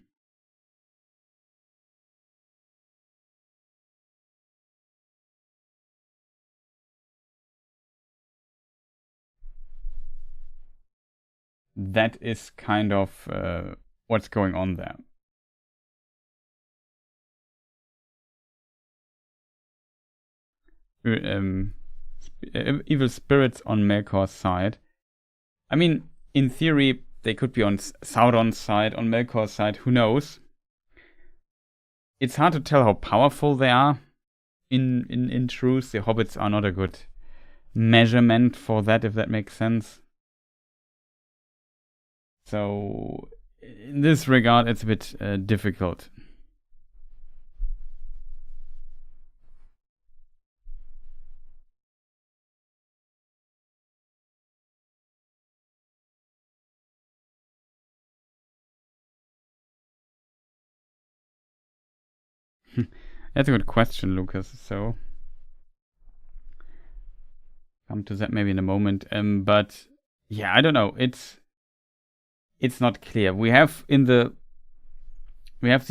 that is kind of what's going on there. Evil spirits on Melkor's side. I mean, in theory, they could be on Sauron's side, on Melkor's side, who knows? It's hard to tell how powerful they are. In truth, the hobbits are not a good measurement for that, if that makes sense. So, in this regard, it's a bit difficult. That's a good question, Lucas. So, come to that maybe in a moment. But yeah, I don't know. It's not clear. We have the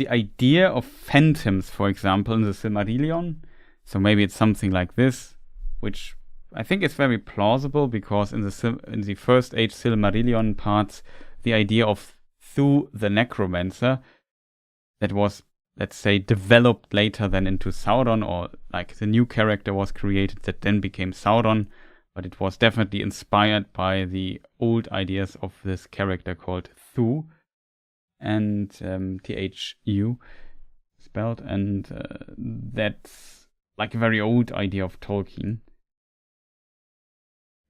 idea of phantoms, for example, in the Silmarillion. So maybe it's something like this, which I think is very plausible, because in the First Age Silmarillion parts, the idea of Thu the Necromancer, that was, let's say, developed later then into Sauron, or like the new character was created that then became Sauron, but it was definitely inspired by the old ideas of this character called Thu, and Thu spelled, and that's like a very old idea of Tolkien.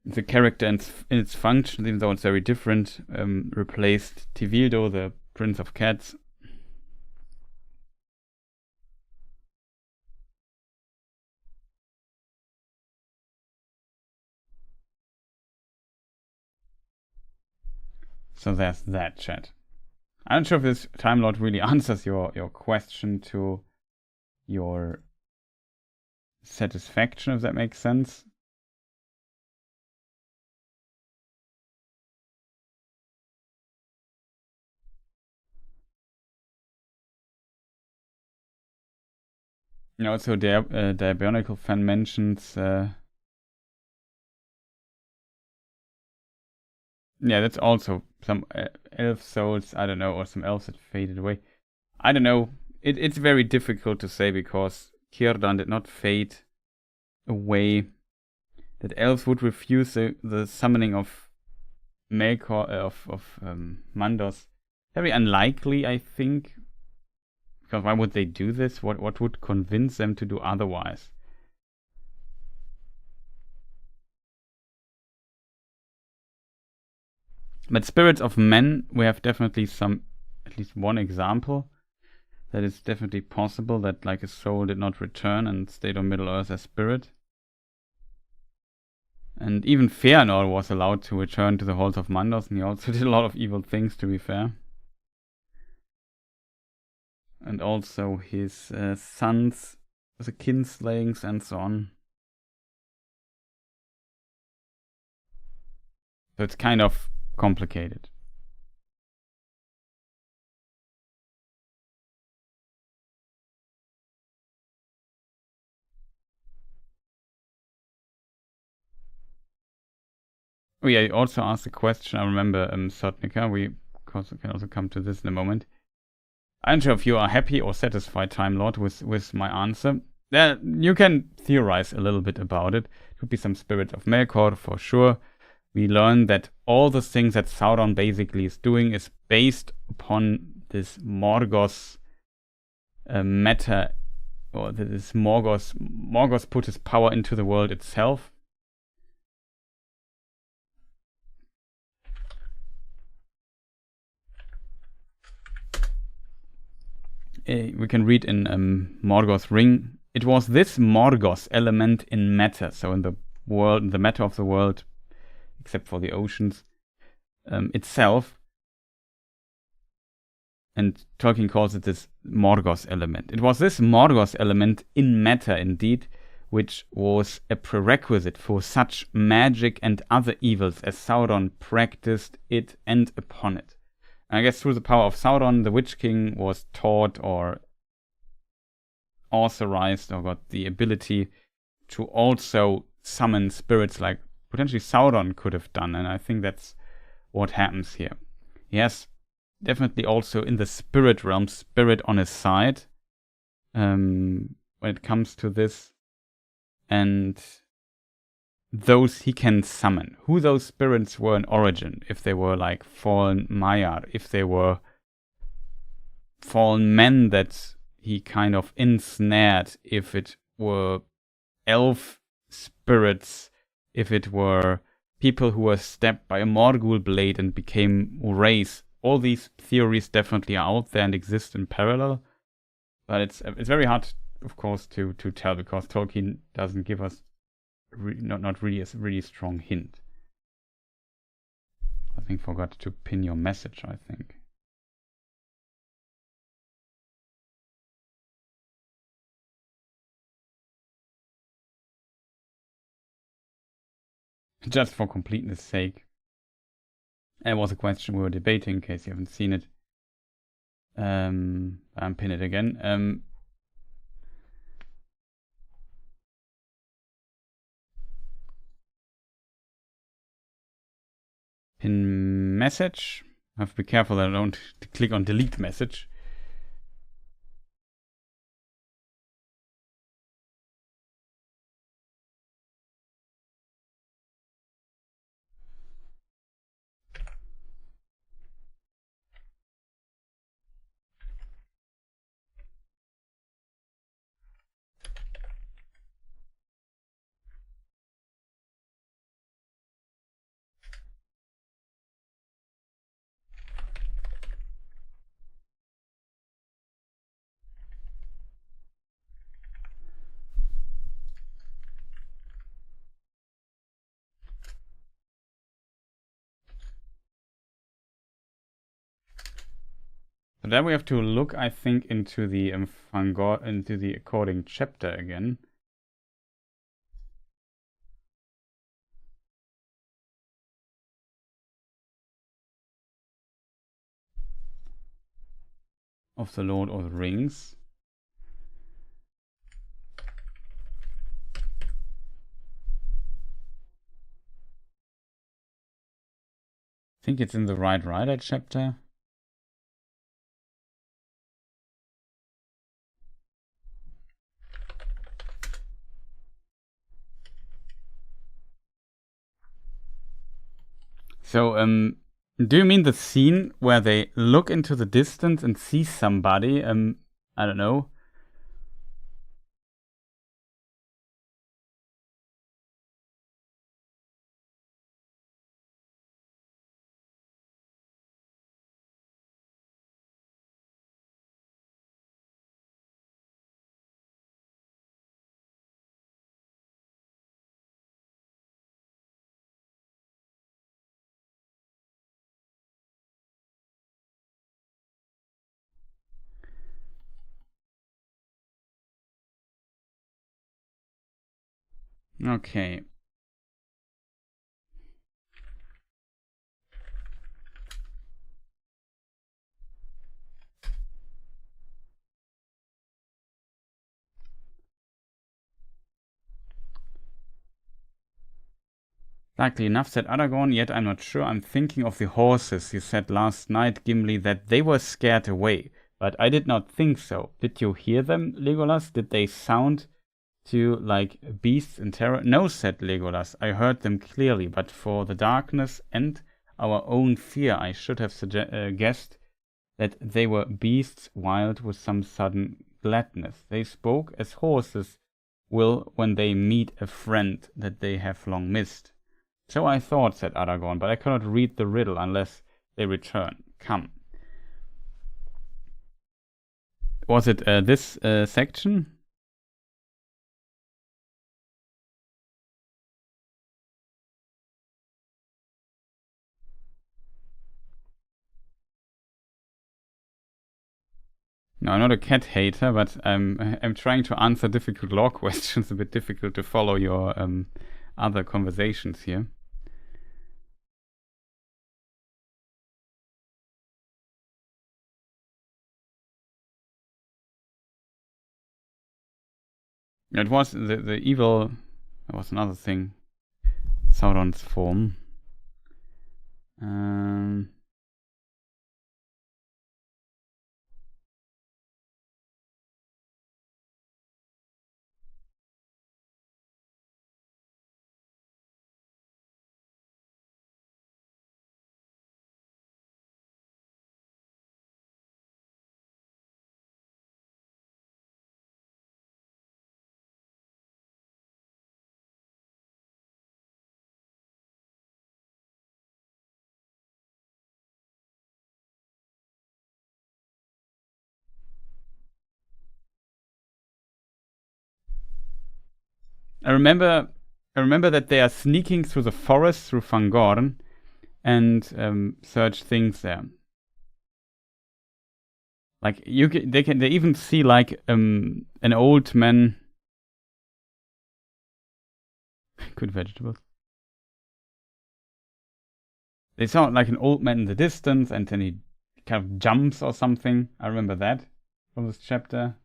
The character in its function, even though it's very different, replaced Tevildo, the Prince of Cats. So there's that, chat. I'm not sure if this Time Lord really answers your question to your satisfaction, if that makes sense. Also, Diabolical fan mentions... yeah, that's also some elf souls, I don't know, or some elves that faded away. I don't know. It's very difficult to say, because Círdan did not fade away. That elves would refuse the summoning of Melkor, of Mandos. Very unlikely, I think. Because why would they do this? What would convince them to do otherwise? But spirits of men, we have definitely at least one example. That is definitely possible, that like a soul did not return and stayed on Middle Earth as spirit. And even Fëanor was allowed to return to the halls of Mandos, and he also did a lot of evil things, to be fair. And also his sons, the kinslayings and so on. So it's kind of complicated. Oh yeah, you also asked a question, I remember, Sotnica, we can also come to this in a moment. I'm not sure if you are happy or satisfied, Time Lord, with my answer. You can theorize a little bit about it. It could be some spirit of Melkor, for sure. We learn that all the things that Sauron basically is doing is based upon this Morgoth matter, or this Morgoth put his power into the world itself. We can read in Morgoth's ring. It was this Morgoth element in matter, so in the world, in the matter of the world, except for the oceans itself. And Tolkien calls it this Morgoth element. It was this Morgoth element in matter, indeed, which was a prerequisite for such magic and other evils as Sauron practiced it and upon it. And I guess through the power of Sauron, the Witch King was taught or authorized or got the ability to also summon spirits like potentially Sauron could have done. And I think that's what happens here. He has definitely also in the spirit realm, spirit on his side when it comes to this. And those he can summon. Who those spirits were in origin, if they were like fallen Maiar, if they were fallen men that he kind of ensnared, if it were elf spirits, if it were people who were stabbed by a Morgul blade and became Wraiths. All these theories definitely are out there and exist in parallel. But it's very hard, of course, to tell, because Tolkien doesn't give us not really a really strong hint. I think forgot to pin your message, I think. Just for completeness sake. It was a question we were debating, in case you haven't seen it. I'll pin it again. Pin message. I have to be careful that I don't click on delete message. then we have to look, I think, into the into the according chapter again. Of the Lord of the Rings. I think it's in the Right Rider chapter. So, do you mean the scene where they look into the distance and see somebody? I don't know. Okay. Likely enough, said Aragorn, yet I'm not sure. I'm thinking of the horses. You said last night, Gimli, that they were scared away. But I did not think so. Did you hear them, Legolas? Did they sound to you like beasts in terror? No, said Legolas. I heard them clearly, but for the darkness and our own fear, I should have guessed that they were beasts wild with some sudden gladness. They spoke as horses will when they meet a friend that they have long missed. So I thought, said Aragorn, but I cannot read the riddle unless they return. Come. Was it this section? No, I'm not a cat hater, but I'm trying to answer difficult lore questions. A bit difficult to follow your other conversations here. It was the evil. That was another thing. Sauron's form. I remember that they are sneaking through the forest through Fangorn and search things there. Like they even see like an old man. Good vegetables. They saw like an old man in the distance, and then he kind of jumps or something. I remember that from this chapter.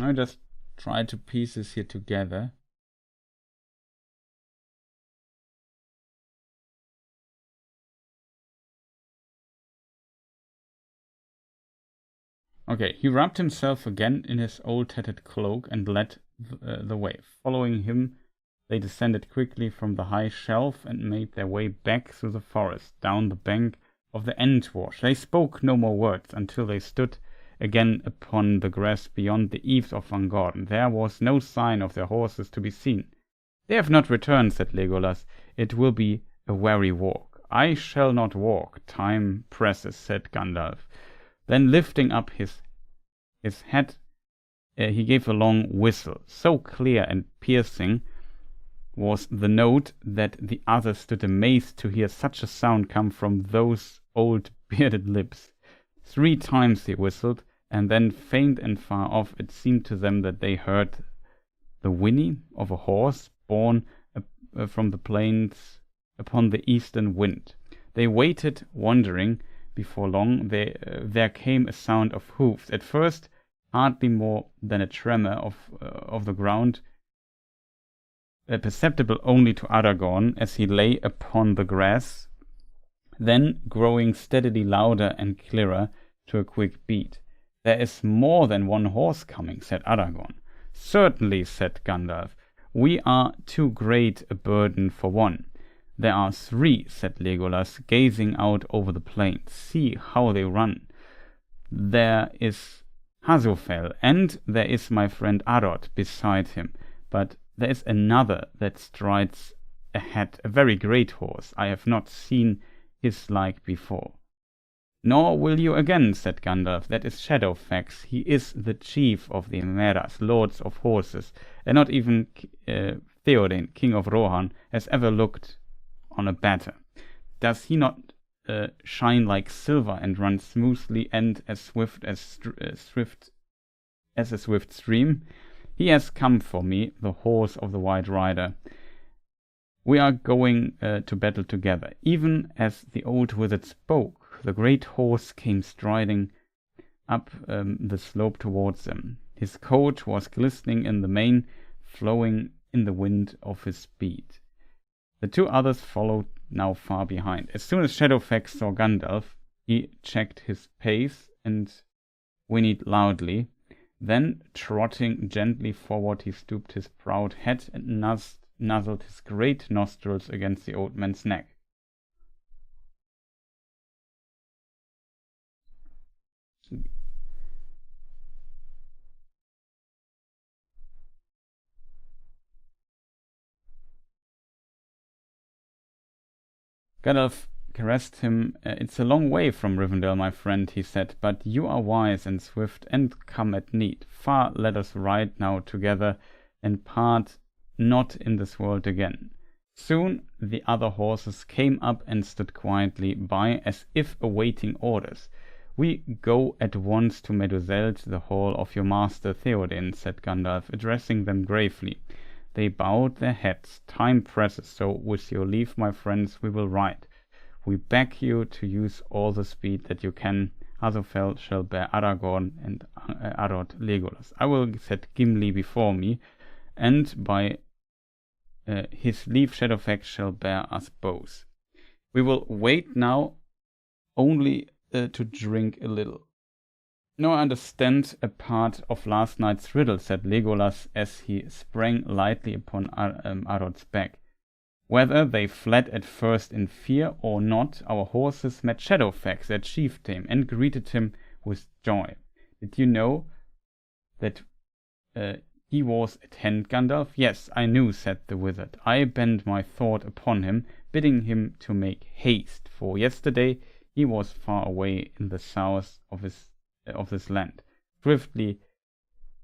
I just try to piece this here together. Okay, he wrapped himself again in his old tattered cloak and led the way. Following him They descended quickly from the high shelf and made their way back through the forest, down the bank of the Entwash. They spoke no more words until they stood again upon the grass beyond the eaves of Van Gordon. There was no sign of their horses to be seen. "They have not returned," said Legolas. "It will be a weary walk." "I shall not walk. Time presses," said Gandalf. Then lifting up his head, he gave a long whistle. So clear and piercing was the note that the others stood amazed to hear such a sound come from those old bearded lips. 3 times he whistled, and then faint and far off it seemed to them that they heard the whinny of a horse borne from the plains upon the eastern wind. They waited, wondering. Before long there came a sound of hoofs. At first hardly more than a tremor of the ground, perceptible only to Aragorn as he lay upon the grass, then growing steadily louder and clearer to a quick beat. "There is more than one horse coming," said Aragorn. "Certainly," said Gandalf. "We are too great a burden for one." "There are 3, said Legolas, gazing out over the plain. "See how they run. There is Hasufel, and there is my friend Arod beside him. But there is another that strides ahead, a very great horse. I have not seen his like before." "Nor will you again," said Gandalf. "That is Shadowfax. He is the chief of the Meras, lords of horses, and not even Theoden, king of Rohan, has ever looked on a better. Does he not shine like silver and run smoothly and as swift as a swift stream? He has come for me, the horse of the White Rider. We are going to battle together." Even as the old wizard spoke, the great horse came striding up the slope towards them. His coat was glistening in the mane, flowing in the wind of his speed. The 2 others followed now far behind. As soon as Shadowfax saw Gandalf, he checked his pace and whinnied loudly. Then, trotting gently forward, he stooped his proud head and nuzzled his great nostrils against the old man's neck. Gandalf caressed him. "It's a long way from Rivendell, my friend," he said, "but you are wise and swift and come at need. Far let us ride now together and part not in this world again." Soon the other horses came up and stood quietly by as if awaiting orders. "We go at once to Meduseld, the hall of your master Theoden," said Gandalf, addressing them gravely. They bowed their heads. "Time presses, so with your leave, my friends, we will ride. We beg you to use all the speed that you can. Hasufel shall bear Aragorn and Arod Legolas. I will set Gimli before me, and by his leave Shadowfax shall bear us both. We will wait now only to drink a little." "No, I understand a part of last night's riddle," said Legolas as he sprang lightly upon Arod's back. "Whether they fled at first in fear or not, our horses met Shadowfax, their chieftain, and greeted him with joy. Did you know that he was at hand, Gandalf?" "Yes, I knew," said the wizard. "I bent my thought upon him, bidding him to make haste, for yesterday he was far away in the south of this land. Swiftly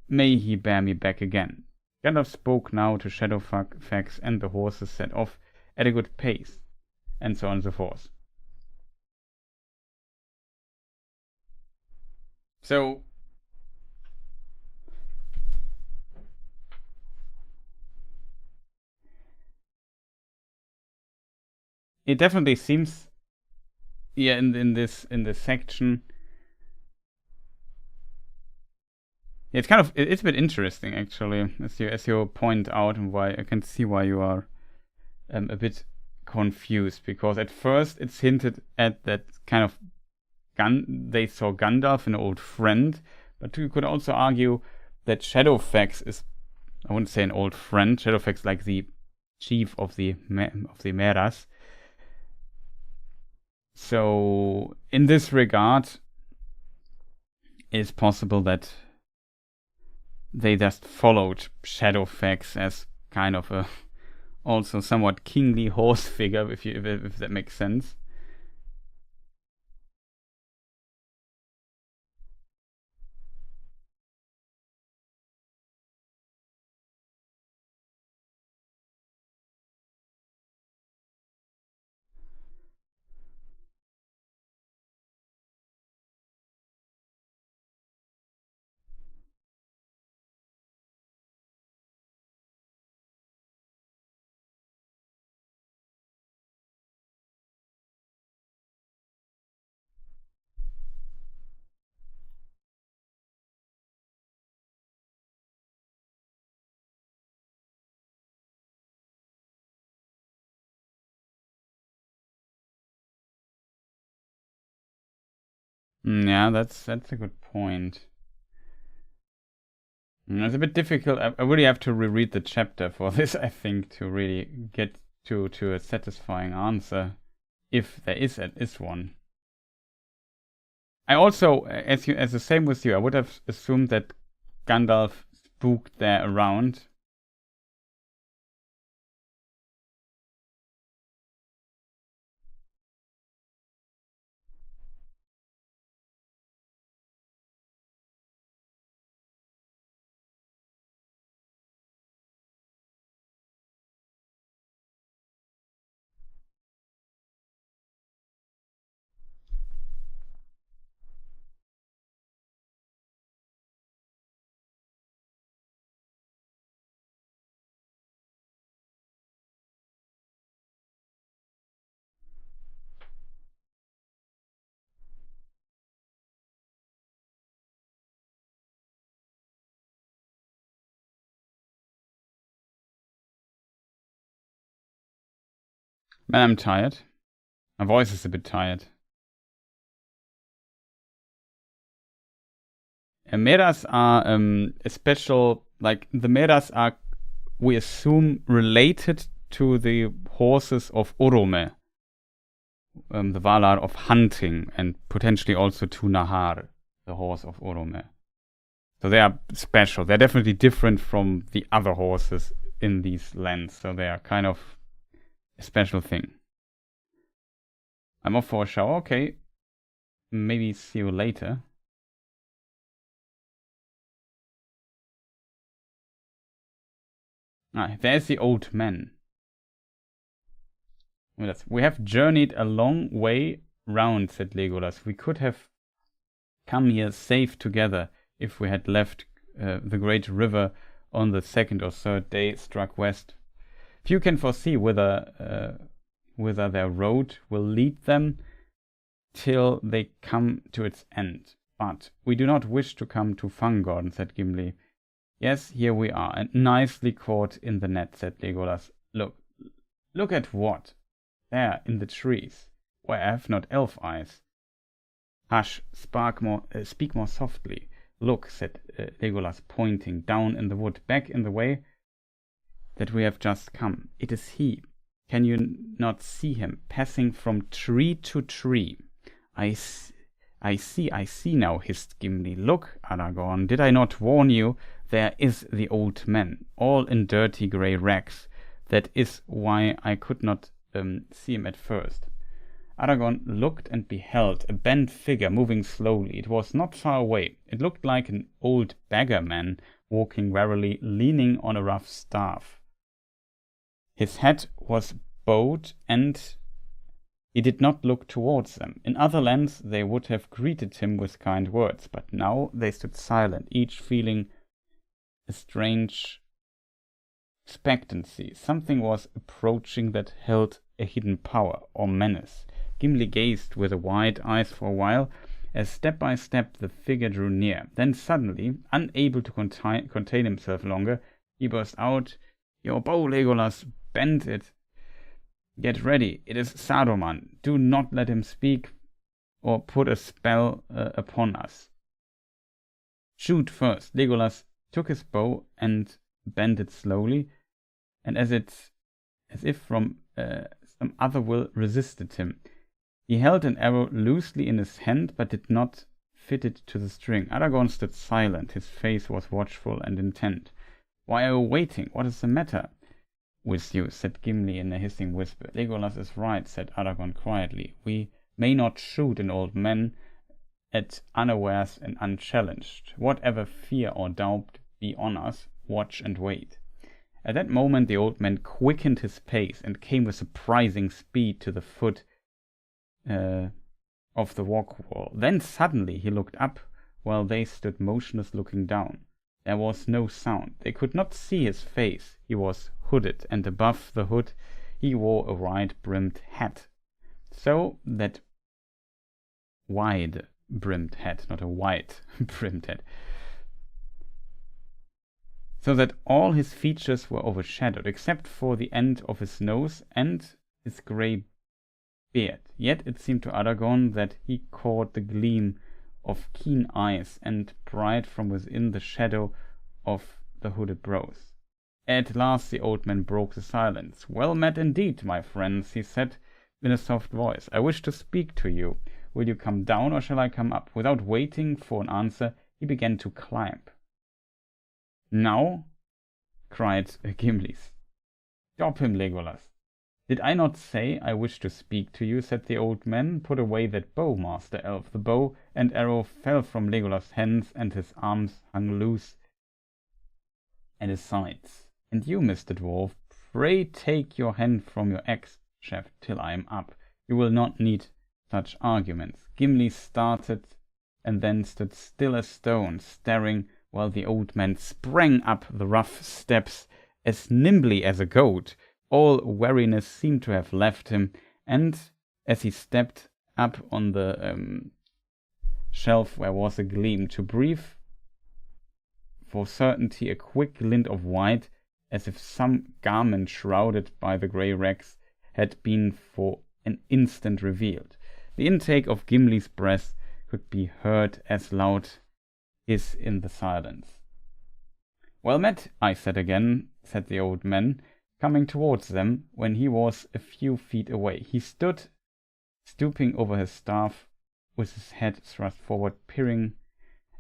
may he bear me back again." Gandalf spoke now to Shadowfax, and the horses set off at a good pace, and so on and so forth. So, it definitely seems, yeah, in this section, it's a bit interesting actually, as you point out, and why I can see why you are a bit confused, because at first it's hinted at that kind of they saw Gandalf, an old friend, but you could also argue that Shadowfax is, I wouldn't say an old friend, Shadowfax like the chief of the Meras. So in this regard, it's possible that they just followed Shadowfax as kind of a also somewhat kingly horse figure, if that makes sense. Yeah, that's a good point. It's a bit difficult. I really have to reread the chapter for this, I think, to really get to a satisfying answer, if there is one. I also, as the same with you, I would have assumed that Gandalf spooked there around. Man, I'm tired. My voice is a bit tired. Meras are a special, like, the Meras are, we assume, related to the horses of Orome, the Valar of hunting, and potentially also to Nahar, the horse of Orome. So they are special. They're definitely different from the other horses in these lands. So they are kind of a special thing. I'm off for a shower. Okay. Maybe see you later. Ah, there's the old man. We have journeyed a long way round, said Legolas. We could have come here safe together if we had left the great river on the second or third day struck west. Few can foresee whither their road will lead them till they come to its end. But we do not wish to come to Fangorn, said Gimli. Yes, here we are, and nicely caught in the net, said Legolas. Look at what? There, in the trees, where I have not elf eyes. Hush, speak more softly. Look, said Legolas, pointing down in the wood, back in the way that we have just come. It is he. Can you not see him, passing from tree to tree? I see now, hissed Gimli. Look, Aragorn, did I not warn you? There is the old man, all in dirty grey rags. That is why I could not see him at first. Aragorn looked and beheld a bent figure moving slowly. It was not far away. It looked like an old beggar man walking warily, leaning on a rough staff. His head was bowed, and he did not look towards them. In other lands they would have greeted him with kind words, but now they stood silent, each feeling a strange expectancy. Something was approaching that held a hidden power or menace. Gimli gazed with wide eyes for a while, as step by step the figure drew near. Then suddenly, unable to contain himself longer, he burst out, "Your bow, Legolas, bend it. Get ready, it is Saruman. Do not let him speak or put a spell upon us. Shoot first." Legolas took his bow and bent it slowly, and as it as if from some other will resisted him. He held an arrow loosely in his hand, but did not fit it to the string. Aragorn stood silent. His face was watchful and intent. "Why are you waiting? What is the matter with you?" said Gimli in a hissing whisper. "Legolas is right," said Aragorn quietly. "We may not shoot an old man at unawares and unchallenged. Whatever fear or doubt be on us, watch and wait." At that moment the old man quickened his pace and came with surprising speed to the foot of the walk wall. Then suddenly he looked up while they stood motionless looking down. There was no sound. They could not see his face. He was hooded, and above the hood he wore a wide-brimmed hat. So that wide-brimmed hat, not a white-brimmed hat. So that all his features were overshadowed, except for the end of his nose and his grey beard. Yet it seemed to Aragorn that he caught the gleam of keen eyes and bright from within the shadow of the hooded brows. At last the old man broke the silence. "Well met indeed, my friends," he said in a soft voice. "I wish to speak to you. Will you come down, or shall I come up?" Without waiting for an answer, he began to climb. "Now," cried Gimli. "Stop him, Legolas." "Did I not say I wish to speak to you?" said the old man. "Put away that bow, Master Elf." The bow and arrow fell from Legolas' hands, and his arms hung loose at his sides. "And you, Mr. Dwarf, pray take your hand from your axe shaft till I am up. You will not need such arguments." Gimli started and then stood still as stone, staring, while the old man sprang up the rough steps as nimbly as a goat. All weariness seemed to have left him, and as he stepped up on the shelf where was a gleam, to breathe for certainty a quick glint of white, as if some garment shrouded by the grey rags had been for an instant revealed. The intake of Gimli's breath could be heard as loud as in the silence. "Well met, I said again," said the old man, coming towards them when he was a few feet away. He stood, stooping over his staff, with his head thrust forward, peering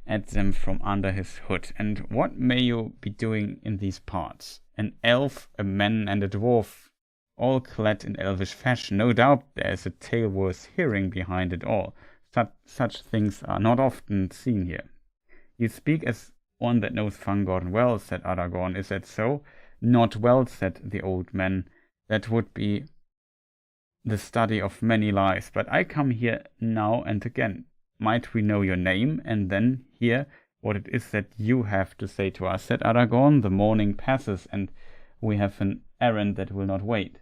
at them from under his hood. "And what may you be doing in these parts?" "An elf, a man, and a dwarf, all clad in elvish fashion. No doubt there is a tale worth hearing behind it all. Such things are not often seen here." "You speak as one that knows Fangorn well," said Aragorn. "Is that so?" "Not well," said the old man. "That would be the study of many lives. But I come here now and again. Might we know your name, and then hear what it is that you have to say to us?" said Aragorn. "The morning passes, and we have an errand that will not wait."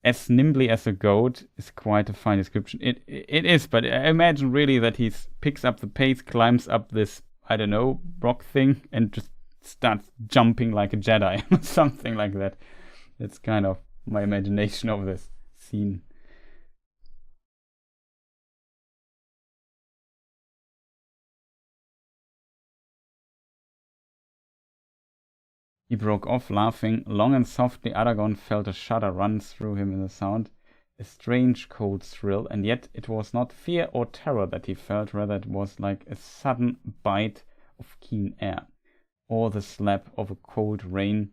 "As nimbly as a goat" is quite a fine description. It is, but I imagine really that he picks up the pace, climbs up this, I don't know, rock thing, and just starts jumping like a Jedi, something like that. It's kind of my imagination of this scene. He broke off, laughing long and softly. Aragorn felt a shudder run through him in the sound, a strange cold thrill, and yet it was not fear or terror that he felt, rather it was like a sudden bite of keen air, or the slap of a cold rain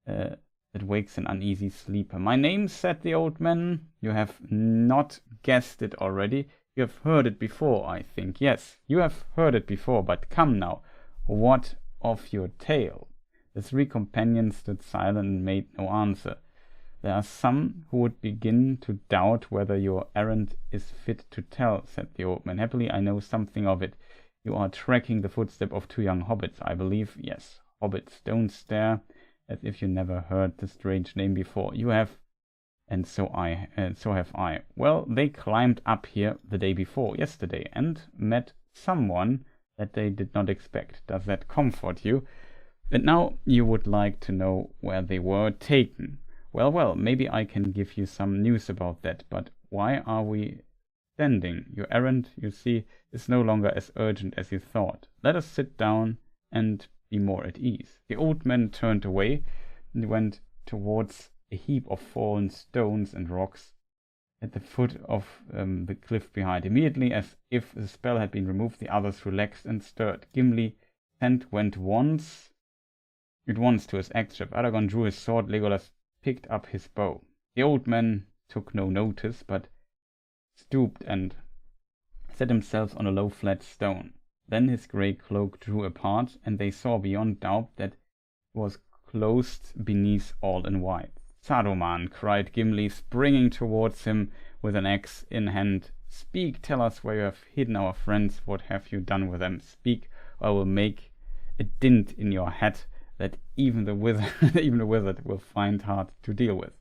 that wakes an uneasy sleeper. "My name," said the old man. "You have not guessed it already. You have heard it before, I think. Yes, you have heard it before, but come now, what of your tale?" The three companions stood silent and made no answer. "There are some who would begin to doubt whether your errand is fit to tell," said the old man. "Happily I know something of it. You are tracking the footstep of two young hobbits, I believe." "Yes, hobbits. Don't stare as if you never heard the strange name before." "You have, and so have I." "Well, they climbed up here the day before yesterday, and met someone that they did not expect. Does that comfort you? And now you would like to know where they were taken. Well, maybe I can give you some news about that, but why are we standing? Your errand, you see, is no longer as urgent as you thought. Let us sit down and be more at ease. The old man turned away and went towards a heap of fallen stones and rocks at the foot of the cliff behind. Immediately, as if the spell had been removed, the others relaxed and stirred. Gimli went at once to his axe-strap. Aragorn drew his sword. Legolas picked up his bow. The old man took no notice, but stooped and set himself on a low flat stone. Then his grey cloak drew apart, and they saw beyond doubt that it was closed beneath all in white. Saruman, cried Gimli, springing towards him with an axe in hand. Speak, tell us where you have hidden our friends. What have you done with them? Speak, or I will make a dint in your head that even the wizard will find hard to deal with.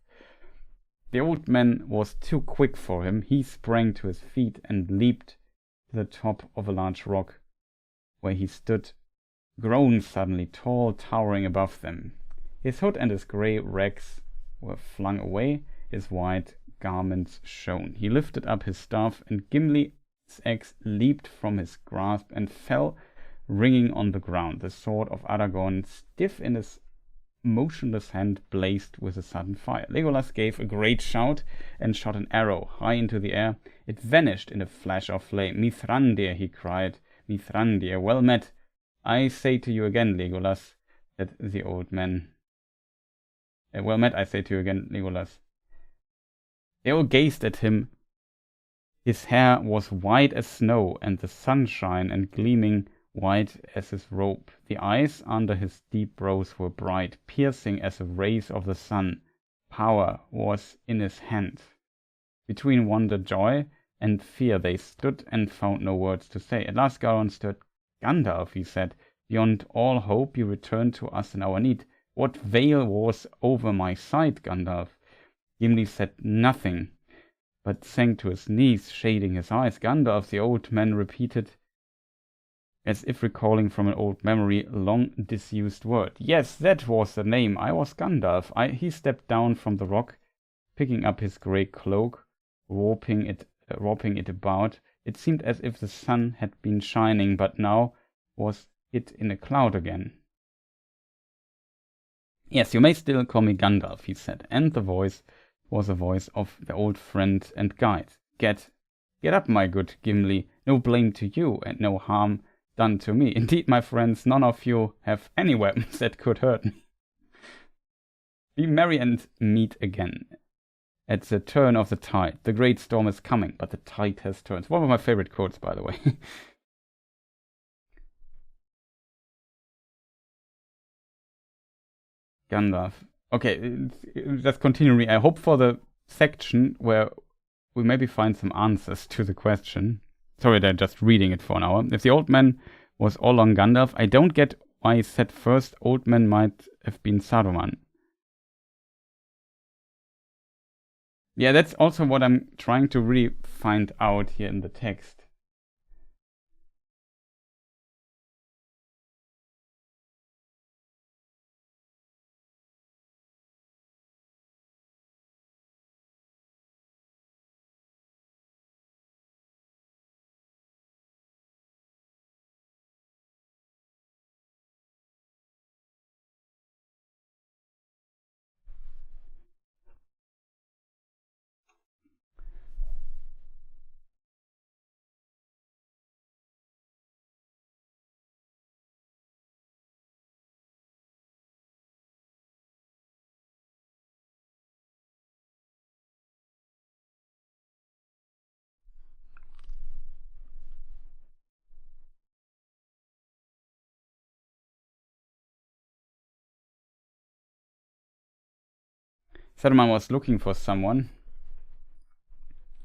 The old man was too quick for him. He sprang to his feet and leaped to the top of a large rock, where he stood, grown suddenly tall, towering above them. His hood and his grey rags were flung away, his white garments shone. He lifted up his staff, and Gimli's axe leaped from his grasp and fell, ringing on the ground. The sword of Aragorn, stiff in his motionless hand, blazed with a sudden fire. Legolas gave a great shout and shot an arrow high into the air. It vanished in a flash of flame. Mithrandir, he cried. Mithrandir, well met. I say to you again, Legolas, said the old man. Well met, I say to you again, Legolas. They all gazed at him. His hair was white as snow, and the sunshine, and gleaming white as his robe. The eyes under his deep brows were bright, piercing as the rays of the sun. Power was in his hand. Between wonder, joy, and fear they stood and found no words to say. At last Gauron stirred. Gandalf, he said, beyond all hope you returned to us in our need. What veil was over my sight, Gandalf? Gimli said nothing, but sank to his knees, shading his eyes. Gandalf, the old man repeated, as if recalling from an old memory, a long disused word. Yes, that was the name. I was Gandalf. He stepped down from the rock, picking up his grey cloak, wrapping it about. It seemed as if the sun had been shining, but now was hid in a cloud again. Yes, you may still call me Gandalf, he said, and the voice was the voice of the old friend and guide. Get up, my good Gimli. No blame to you, and no harm done to me. Indeed, my friends, none of you have any weapons that could hurt me. Be merry and meet again at the turn of the tide. The great storm is coming, but the tide has turned. One of my favorite quotes, by the way. Gandalf. Okay, just continuing. I hope for the section where we maybe find some answers to the question. Sorry, they're just reading it for an hour. If the old man was all on Gandalf, I don't get why he said first old man might have been Saruman. Yeah, that's also what I'm trying to really find out here in the text. Saruman was looking for someone.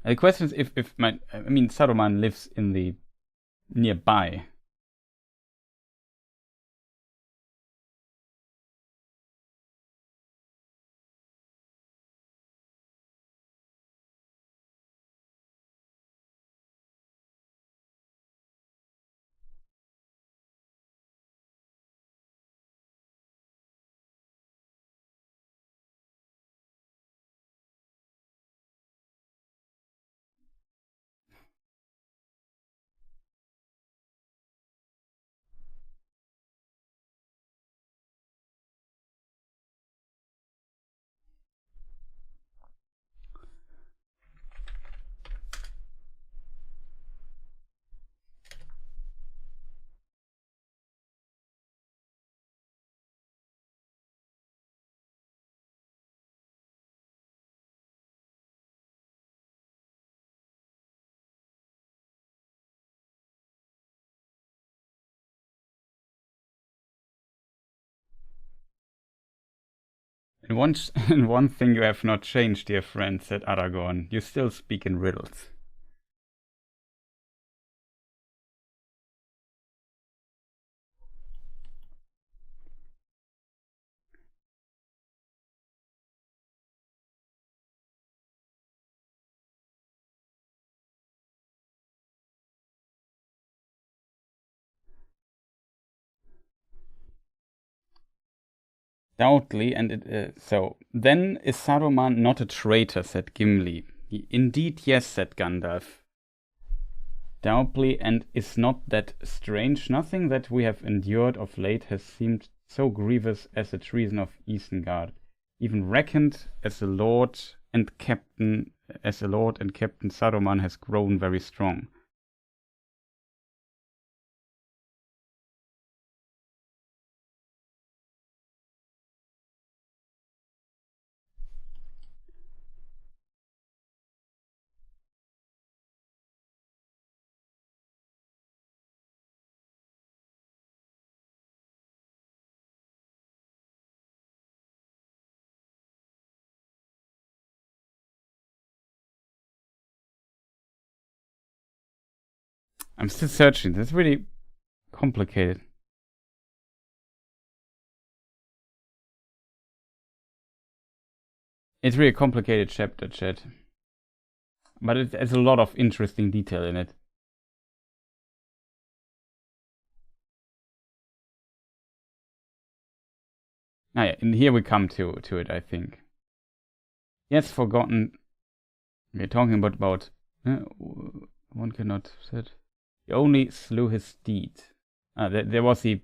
The question is if Saruman lives in the nearby. In one thing you have not changed, dear friend, said Aragorn. You still speak in riddles. Doubtly, and so then is Saruman not a traitor, said Gimli. Indeed, yes, said Gandalf. Doubtly, and is not that strange? Nothing that we have endured of late has seemed so grievous as the treason of Isengard, even reckoned as a lord and captain Saruman has grown very strong. I'm still searching. That's really complicated. It's really a complicated chapter, chat. But it has a lot of interesting detail in it. Ah, yeah, and here we come to it, I think. He has forgotten. We're talking about one cannot said. He only slew his steed. There was the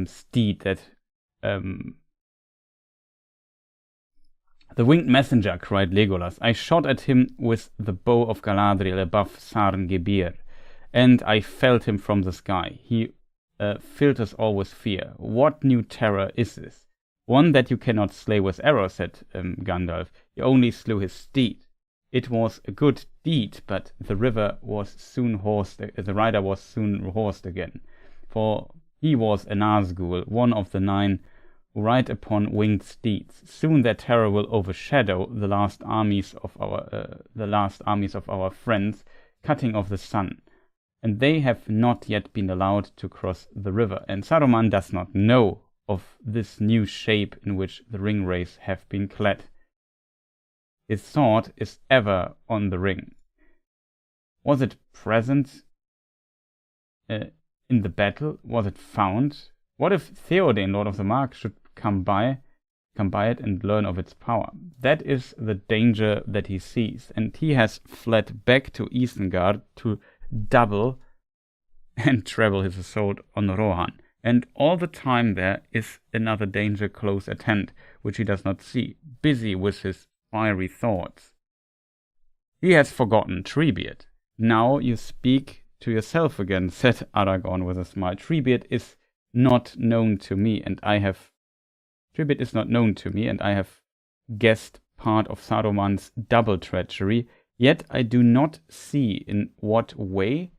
steed that the winged messenger, cried Legolas. I shot at him with the bow of Galadriel above Sarn-Gebir, and I felled him from the sky. He filled us all with fear. What new terror is this? One that you cannot slay with arrows, said Gandalf. You only slew his steed. It was a good deed, but the rider was soon horsed again, for he was a Nazgul, one of the 9 who ride upon winged steeds. Soon their terror will overshadow the last armies of our friends, cutting off the sun, and they have not yet been allowed to cross the river. And Saruman does not know of this new shape in which the ringwraiths have been clad. His sword is ever on the ring. Was it present in the battle? Was it found? What if Theoden, Lord of the Mark, should come by it and learn of its power? That is the danger that he sees, and he has fled back to Isengard to double and treble his assault on Rohan. And all the time there is another danger close at hand, which he does not see, busy with his fiery thoughts. He has forgotten Treebeard. Now you speak to yourself again, said Aragorn with a smile. Treebeard is not known to me, and I have guessed part of Saruman's double treachery, yet I do not see in what way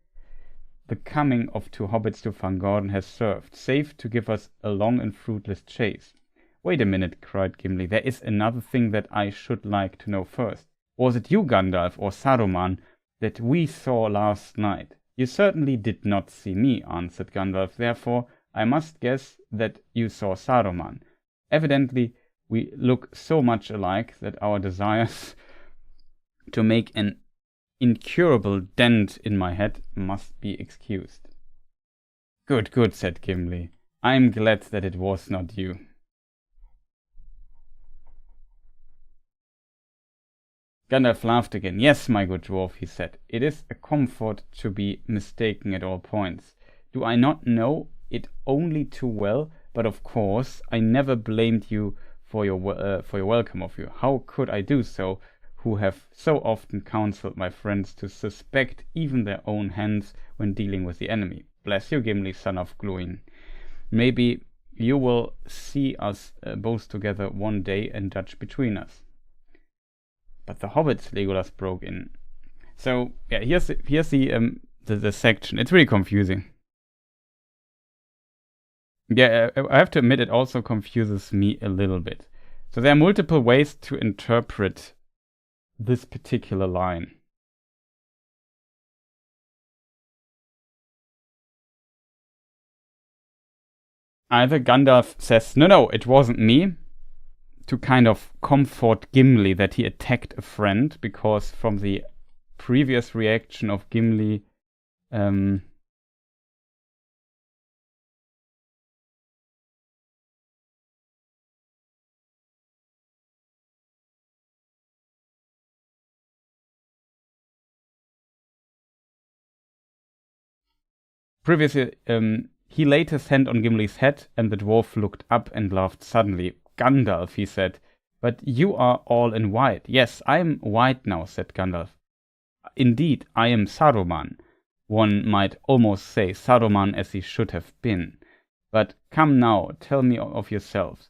the coming of 2 hobbits to Fangorn has served, save to give us a long and fruitless chase. Wait a minute, cried Gimli. There is another thing that I should like to know first. Was it you, Gandalf, or Saruman, that we saw last night? You certainly did not see me, answered Gandalf. Therefore, I must guess that you saw Saruman. Evidently, we look so much alike that our desires to make an incurable dent in my head must be excused. Good, good, said Gimli. I am glad that it was not you. Gandalf laughed again. Yes, my good dwarf, he said. It is a comfort to be mistaken at all points. Do I not know it only too well? But of course, I never blamed you for your welcome of you. How could I do so, who have so often counseled my friends to suspect even their own hands when dealing with the enemy? Bless you, Gimli, son of Glúin. Maybe you will see us both together one day and judge between us. But the hobbits, Legolas broke in. So yeah, here's the section. It's really confusing. Yeah, I have to admit it also confuses me a little bit. So there are multiple ways to interpret this particular line. Either Gandalf says, no, it wasn't me, to kind of comfort Gimli that he attacked a friend, because from the previous reaction of Gimli, previously, he laid his hand on Gimli's head, and the dwarf looked up and laughed suddenly. Gandalf, he said, but you are all in white. Yes, I am white now, said Gandalf. Indeed, I am Saruman. One might almost say Saruman as he should have been. But come now, tell me of yourselves.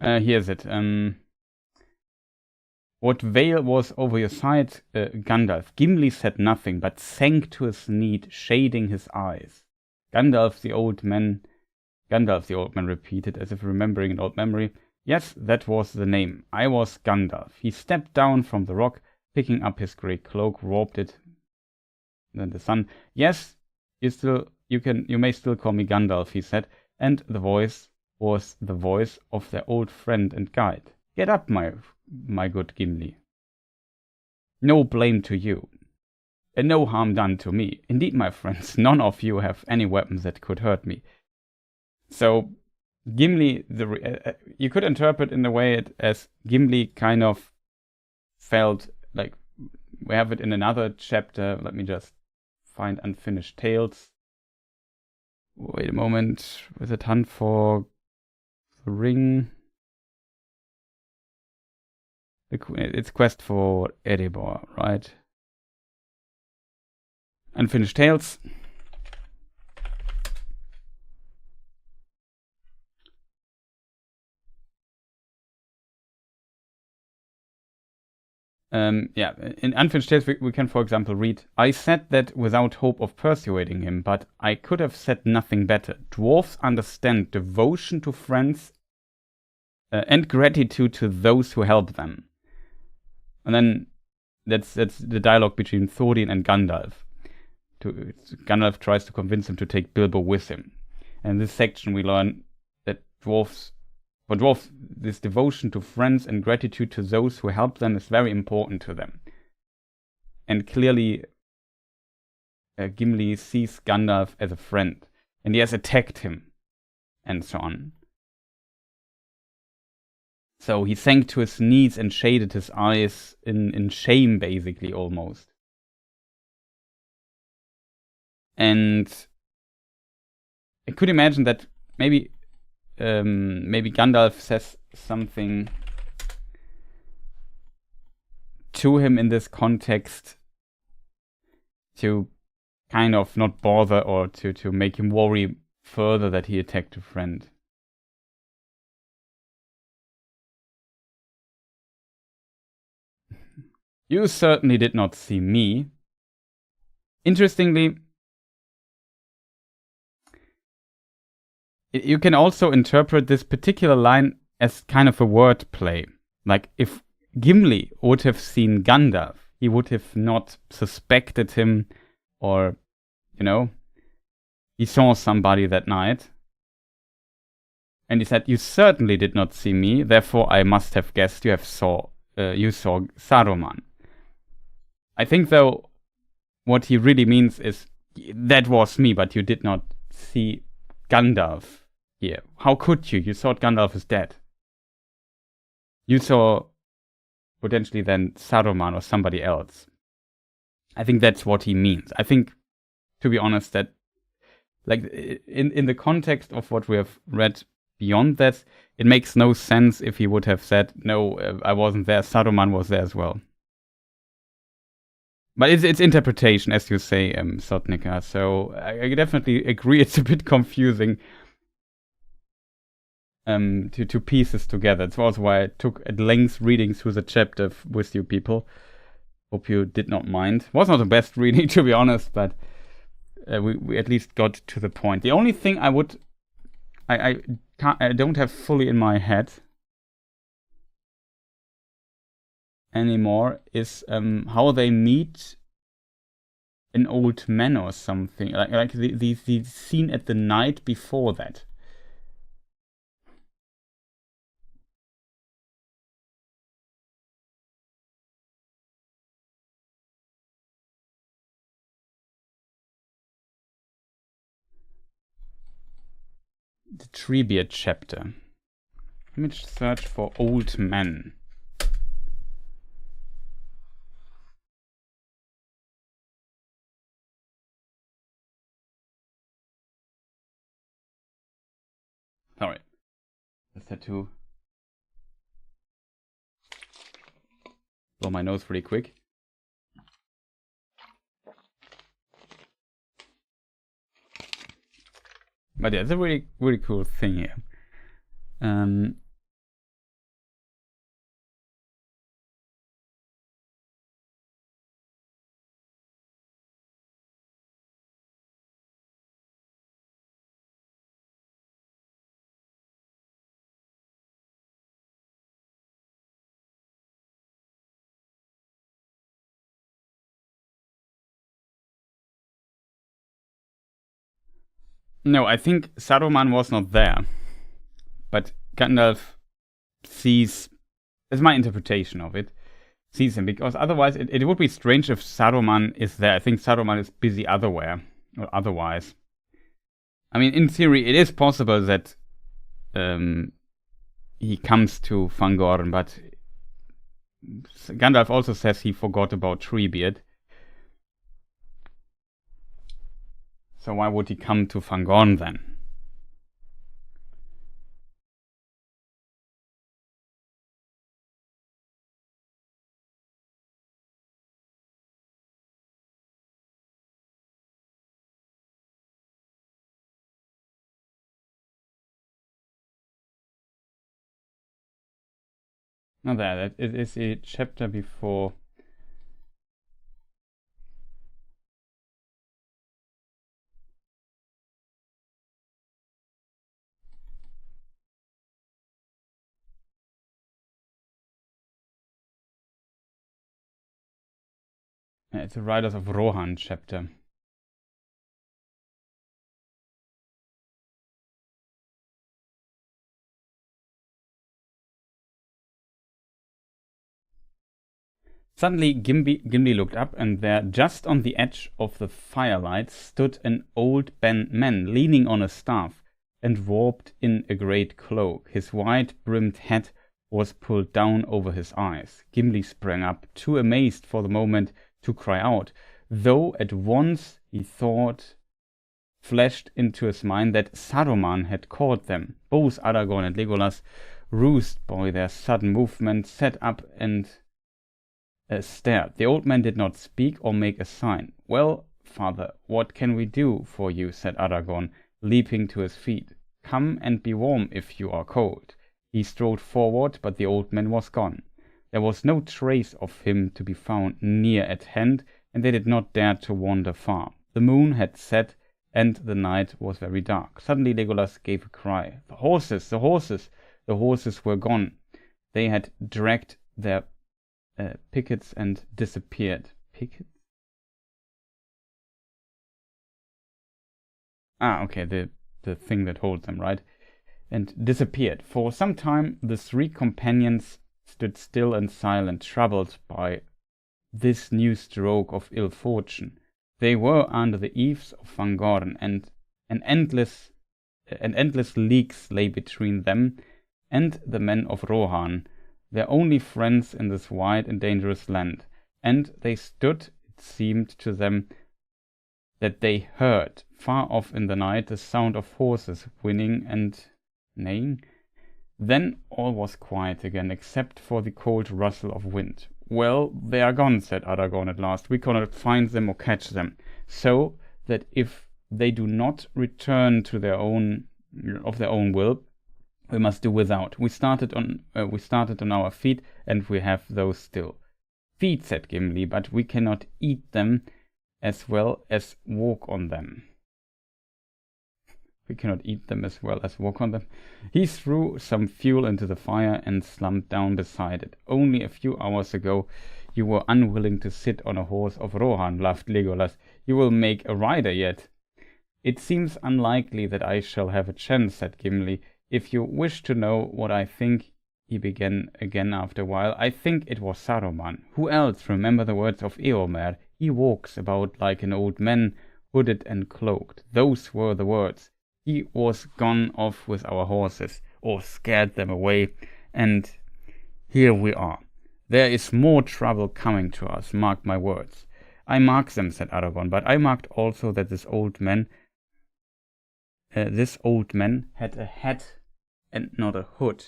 Here's it. What veil was over your side, Gandalf? Gimli said nothing, but sank to his knees, shading his eyes. Gandalf the old man repeated, as if remembering an old memory. Yes, that was the name. I was Gandalf. He stepped down from the rock, picking up his grey cloak, robed it. Then the sun. Yes, you may still call me Gandalf, he said, and the voice was the voice of their old friend and guide. Get up, my good Gimli. No blame to you, and no harm done to me. Indeed, my friends, none of you have any weapons that could hurt me. So, Gimli, you could interpret in a way as Gimli kind of felt like, we have it in another chapter. Let me just find Unfinished Tales. Wait a moment. Was it Hunt for the Ring? It's Quest for Erebor, right? Unfinished Tales. In Unfinished Tales we can, for example, read, I said that without hope of persuading him, but I could have said nothing better. Dwarves understand devotion to friends and gratitude to those who help them. And then that's the dialogue between Thorin and Gandalf. Gandalf tries to convince him to take Bilbo with him. And in this section we learn that for dwarves, this devotion to friends and gratitude to those who help them is very important to them. And clearly, Gimli sees Gandalf as a friend, and he has attacked him, and so on. So he sank to his knees and shaded his eyes in shame, basically, almost. And I could imagine that maybe Gandalf says something to him in this context to kind of not bother or to make him worry further that he attacked a friend. You certainly did not see me. Interestingly, you can also interpret this particular line as kind of a wordplay. Like, if Gimli would have seen Gandalf, he would have not suspected him, or, he saw somebody that night. And he said, you certainly did not see me, therefore I must have guessed you saw Saruman. I think, though, what he really means is, that was me, but you did not see Gandalf here. How could you? You thought Gandalf is dead. You saw potentially then Saruman or somebody else. I think that's what he means. I think, to be honest, that, like, in the context of what we have read beyond that, it makes no sense if he would have said, no, I wasn't there, Saruman was there as well. But it's interpretation, as you say, Sotnica, so I definitely agree it's a bit confusing to piece together. It's also why I took at length reading through the chapter with you people. Hope you did not mind. Was not the best reading, to be honest, but we at least got to the point. The only thing I don't have fully in my head anymore is how they meet an old man or something, like the scene at the night before that. The Treebeard chapter. Image search for old man. Sorry. Just had to blow my nose pretty quick. But yeah, it's a really, really cool thing here. No, I think Saruman was not there. But Gandalf sees, that's my interpretation of it, sees him. Because otherwise, it would be strange if Saruman is there. I think Saruman is busy otherwhere, or otherwise. I mean, in theory, it is possible that he comes to Fangorn, but Gandalf also says he forgot about Treebeard. So why would he come to Fangorn then? No, that it is a chapter before. It's a Riders of Rohan chapter. Suddenly Gimli looked up, and there, just on the edge of the firelight, stood an old man leaning on a staff, and warped in a great cloak. His wide-brimmed hat was pulled down over his eyes. Gimli sprang up, too amazed for the moment to cry out, though at once he thought flashed into his mind that Saruman had caught them. Both Aragorn and Legolas, roused by their sudden movement, sat up and stared. The old man did not speak or make a sign. "Well, father, what can we do for you?" said Aragorn, leaping to his feet. "Come and be warm if you are cold." He strode forward, but the old man was gone. There was no trace of him to be found near at hand, and they did not dare to wander far. The moon had set, and the night was very dark. Suddenly Legolas gave a cry. "The horses! The horses!" The horses were gone. They had dragged their pickets and disappeared. Pickets? Okay, the thing that holds them, right? And disappeared. For some time the three companions stood still and silent, troubled by this new stroke of ill fortune. They were under the eaves of Fangorn, and endless leagues lay between them and the men of Rohan, their only friends in this wide and dangerous land. And they stood, it seemed to them that they heard, far off in the night, the sound of horses whinnying and neighing. Then all was quiet again, except for the cold rustle of wind. Well, they are gone, said Aragorn at last. We cannot find them or catch them, so that if they do not return to their own will, we must do without. We started on our feet, and we have those still. Feet, said Gimli, but we cannot eat them as well as walk on them. We cannot eat them as well as walk on them. He threw some fuel into the fire and slumped down beside it. Only a few hours ago you were unwilling to sit on a horse of Rohan, laughed Legolas. You will make a rider yet. It seems unlikely that I shall have a chance, said Gimli. If you wish to know what I think, he began again after a while, I think it was Saruman. Who else? Remember the words of Eomer. He walks about like an old man, hooded and cloaked. Those were the words. He was gone off with our horses, or scared them away, and here we are. There is more trouble coming to us, mark my words. I mark them, said Aragorn, but I marked also that this old man had a hat and not a hood.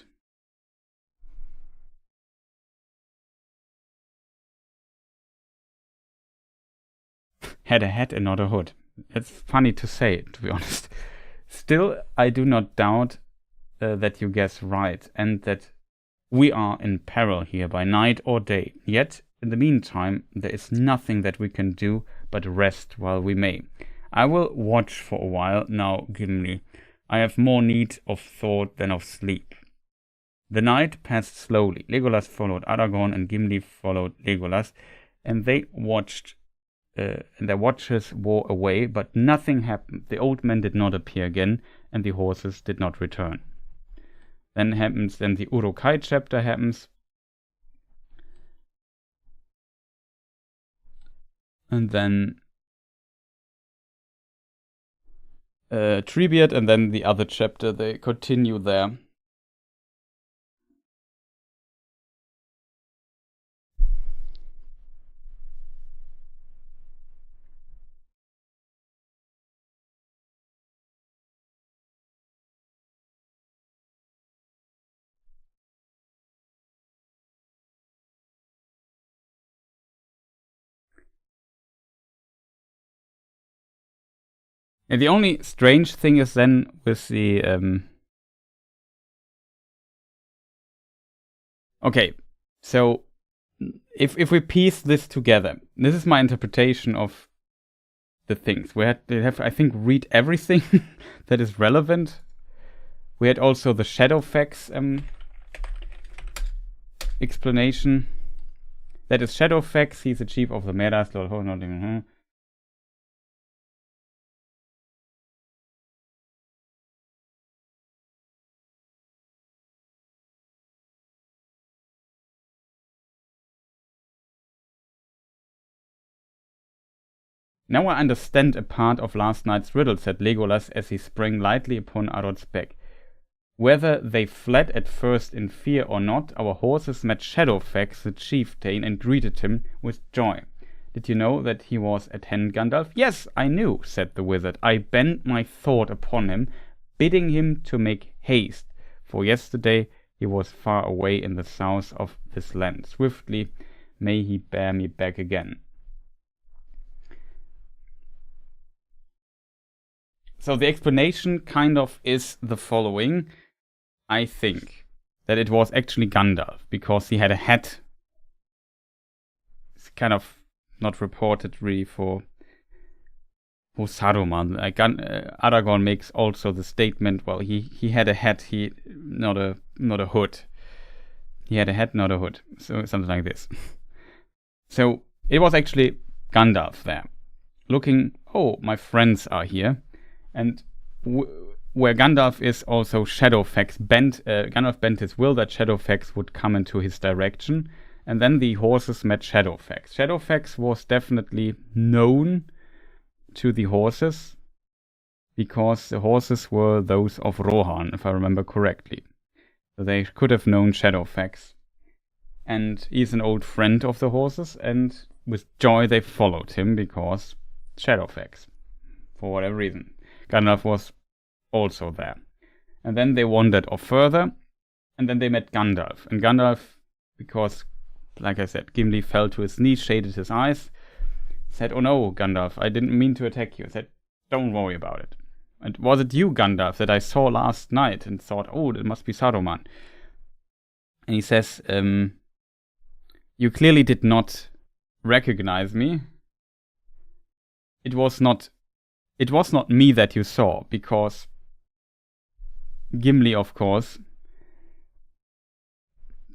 Had a hat and not a hood. It's funny to say, to be honest. Still, I do not doubt that you guess right, and that we are in peril here by night or day. Yet, in the meantime, there is nothing that we can do but rest while we may. I will watch for a while now, Gimli. I have more need of thought than of sleep. The night passed slowly. Legolas followed Aragorn, and Gimli followed Legolas, and they watched. And their watches wore away, but nothing happened. The old man did not appear again, and the horses did not return. Then the Uruk-hai chapter happens. And then Treebeard, and then the other chapter, they continue there. And the only strange thing is then with the okay, so if we piece this together, this is my interpretation of the things. We have I think read everything that is relevant. We had also the Shadowfax explanation. That is Shadowfax. He's the chief of the Medas. Now I understand a part of last night's riddle, said Legolas as he sprang lightly upon Arod's back. Whether they fled at first in fear or not, our horses met Shadowfax, the chieftain, and greeted him with joy. Did you know that he was at hand, Gandalf? Yes, I knew, said the wizard. I bent my thought upon him, bidding him to make haste, for yesterday he was far away in the south of this land. Swiftly may he bear me back again. So the explanation kind of is the following. I think that it was actually Gandalf, because he had a hat. It's kind of not reported really for Saruman. Aragorn makes also the statement, well, he had a hat, not a hood. He had a hat, not a hood. So something like this. So it was actually Gandalf there, looking, oh, my friends are here. And where Gandalf is, also Shadowfax Gandalf bent his will that Shadowfax would come into his direction, and then the horses met Shadowfax. Shadowfax was definitely known to the horses, because the horses were those of Rohan, if I remember correctly. So they could have known Shadowfax. And he's an old friend of the horses, and with joy they followed him, because Shadowfax, for whatever reason. Gandalf was also there. And then they wandered off further, and then they met Gandalf. And Gandalf, because, like I said, Gimli fell to his knees, shaded his eyes, said, "Oh no, Gandalf, I didn't mean to attack you." I said, "Don't worry about it. And was it you, Gandalf, that I saw last night and thought, oh, it must be Saruman?" And he says, "You clearly did not recognize me. It was not me that you saw, because Gimli, of course,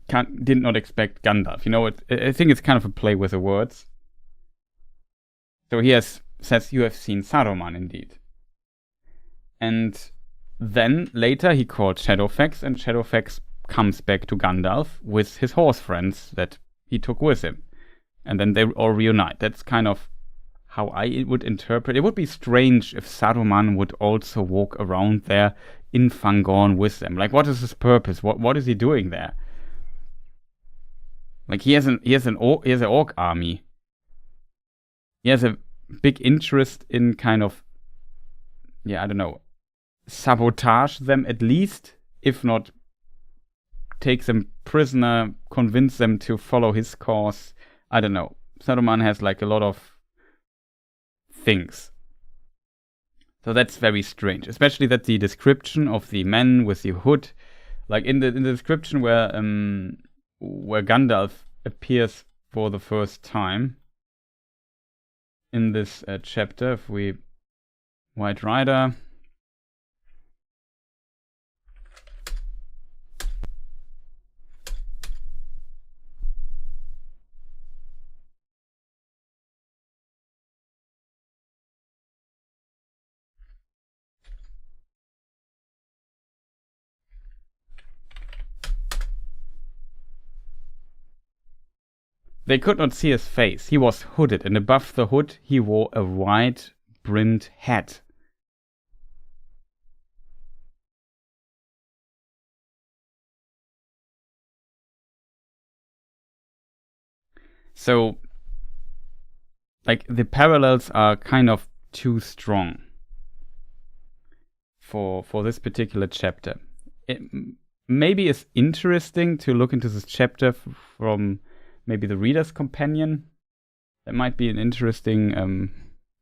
did not expect Gandalf. You know, I think it's kind of a play with the words. So he says, you have seen Saruman indeed." And then later he called Shadowfax, and Shadowfax comes back to Gandalf with his horse friends that he took with him. And then they all reunite. That's kind of how I would interpret. It would be strange if Saruman would also walk around there in Fangorn with them. Like, what is his purpose? What is he doing there? Like, he has an orc army. He has a big interest in kind of, I don't know, sabotage them at least, if not take them prisoner, convince them to follow his cause. I don't know. Saruman has like a lot of things. So that's very strange, especially that the description of the man with the hood, like in the description where Gandalf appears for the first time in this chapter, if we White Rider. They could not see his face. He was hooded, and above the hood he wore a wide-brimmed hat. So, like, the parallels are kind of too strong for this particular chapter. It maybe is interesting to look into this chapter from maybe the reader's companion. That might be an interesting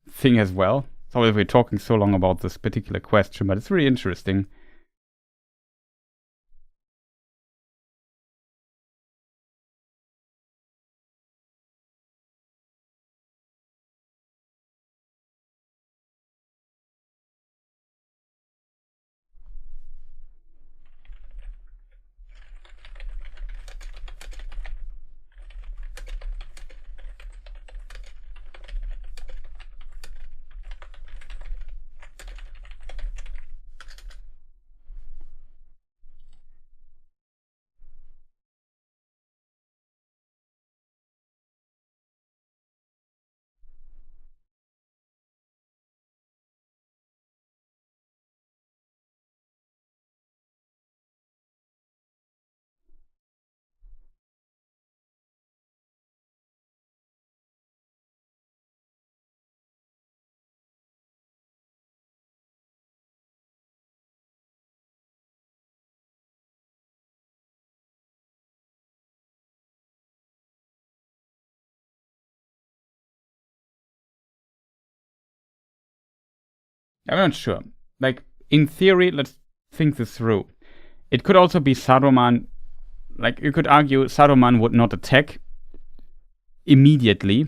thing as well. Sorry if we're talking so long about this particular question, but it's really interesting. I'm not sure. Like, in theory, let's think this through. It could also be Saruman. Like, you could argue Saruman would not attack immediately.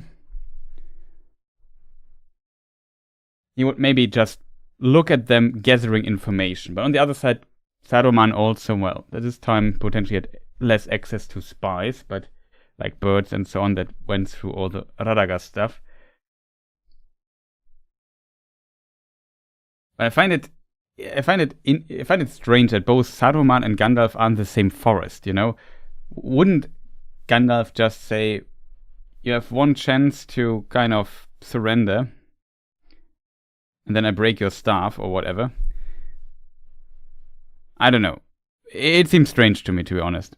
He would maybe just look at them gathering information. But on the other side, Saruman also, well, at this time potentially had less access to spies, but like birds and so on that went through all the Radagast stuff. I find it strange that both Saruman and Gandalf are in the same forest. You know, wouldn't Gandalf just say, "You have one chance to kind of surrender, and then I break your staff," or whatever? I don't know. It seems strange to me, to be honest.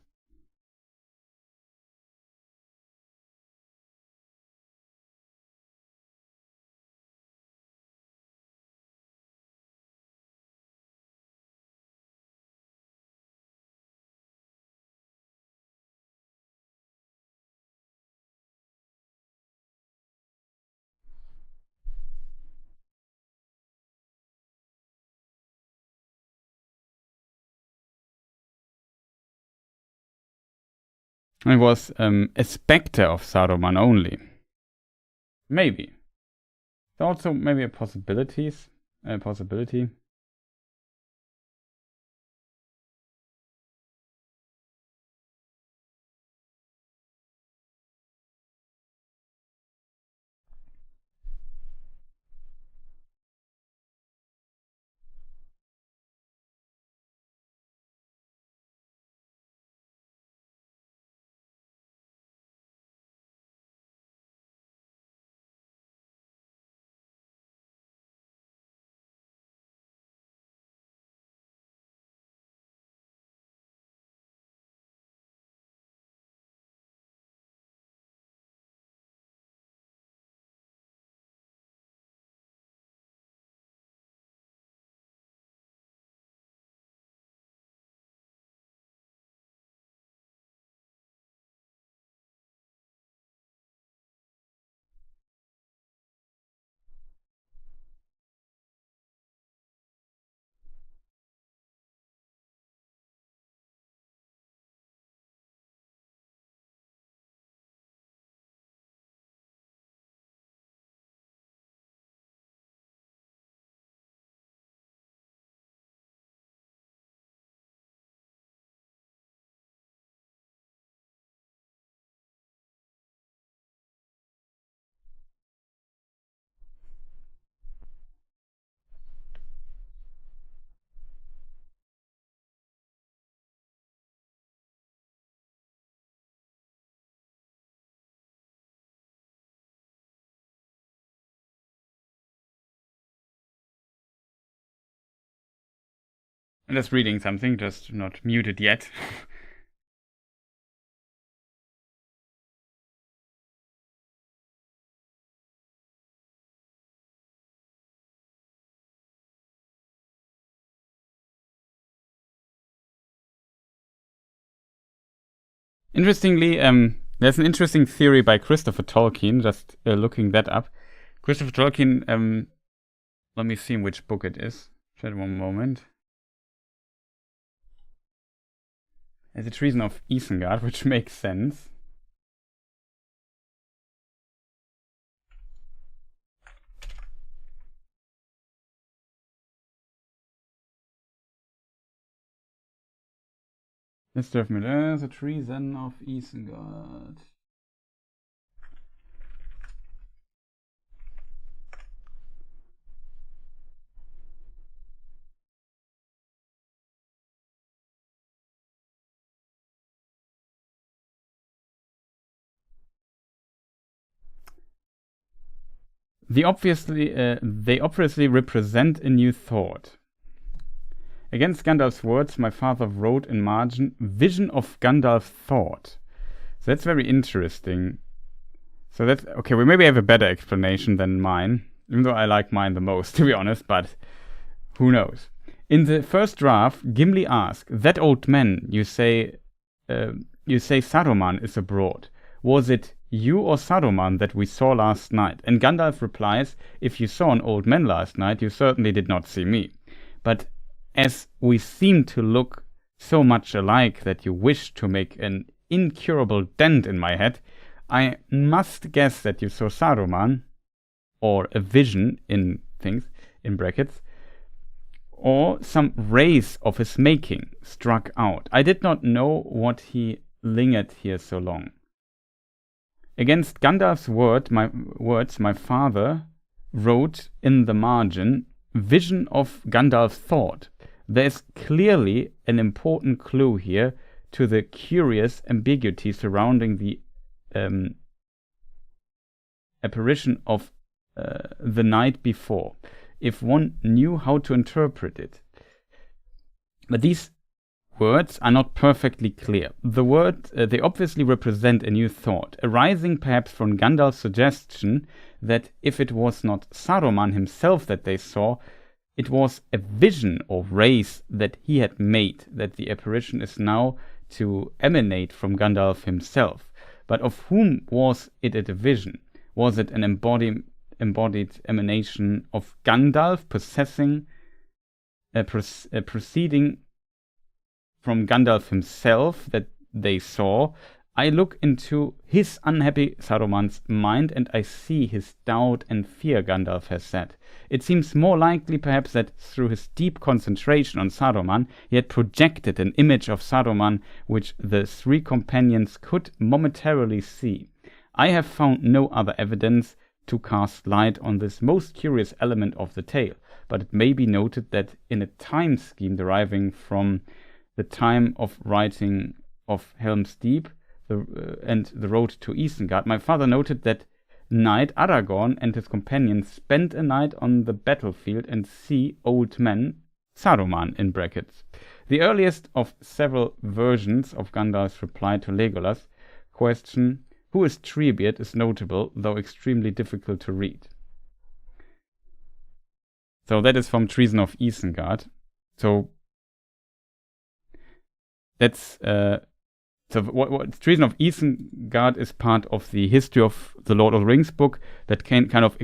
It was a specter of Saruman only. Maybe. Also maybe a possibility. I'm just reading something, just not muted yet. Interestingly, there's an interesting theory by Christopher Tolkien, just looking that up. Christopher Tolkien, let me see which book it is. Just one moment. It's a Treason of Isengard, which makes sense. Mr. of Middle-earth, the Treason of Isengard. They obviously represent a new thought. Against Gandalf's words, my father wrote in margin, vision of Gandalf's thought. So that's very interesting. So that's, okay, we maybe have a better explanation than mine, even though I like mine the most, to be honest, but who knows. In the first draft, Gimli asks, that old man, you say Saruman is abroad. Was it you or Saruman that we saw last night? And Gandalf replies, if you saw an old man last night, you certainly did not see me. But as we seem to look so much alike that you wish to make an incurable dent in my head, I must guess that you saw Saruman, or a vision in things, in brackets, or some race of his making struck out. I did not know what he lingered here so long. Against Gandalf's words, my father wrote in the margin, vision of Gandalf's thought. There is clearly an important clue here to the curious ambiguity surrounding the apparition of the night before, if one knew how to interpret it. But these words are not perfectly clear. They obviously represent a new thought, arising perhaps from Gandalf's suggestion that if it was not Saruman himself that they saw, it was a vision or race that he had made, that the apparition is now to emanate from Gandalf himself. But of whom was it a vision? Was it an embodied emanation of Gandalf proceeding from Gandalf himself that they saw? I look into his unhappy Saruman's mind and I see his doubt and fear, Gandalf has said. It seems more likely perhaps that through his deep concentration on Saruman, he had projected an image of Saruman which the three companions could momentarily see. I have found no other evidence to cast light on this most curious element of the tale, but it may be noted that in a time scheme deriving from the time of writing of Helm's Deep and the road to Isengard, my father noted that knight Aragorn and his companions spent a night on the battlefield and see old man Saruman in brackets. The earliest of several versions of Gandalf's reply to Legolas' question, "Who is Treebeard?" is notable, though extremely difficult to read. So that is from Treason of Isengard. So that's what Treason of Isengard is part of the history of the Lord of the Rings book that kind of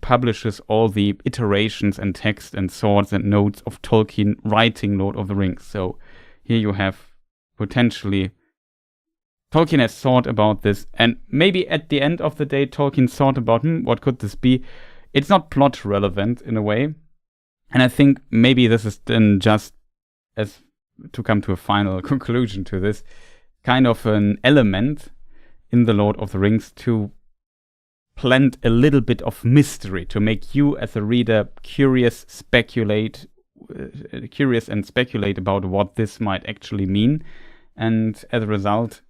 publishes all the iterations and text and swords and notes of Tolkien writing Lord of the Rings. So here you have potentially Tolkien has thought about this, and maybe at the end of the day Tolkien thought about, what could this be? It's not plot relevant in a way, and I think maybe this is then just, as to come to a final conclusion to this, kind of an element in the Lord of the Rings to plant a little bit of mystery, to make you as a reader curious and speculate about what this might actually mean, and as a result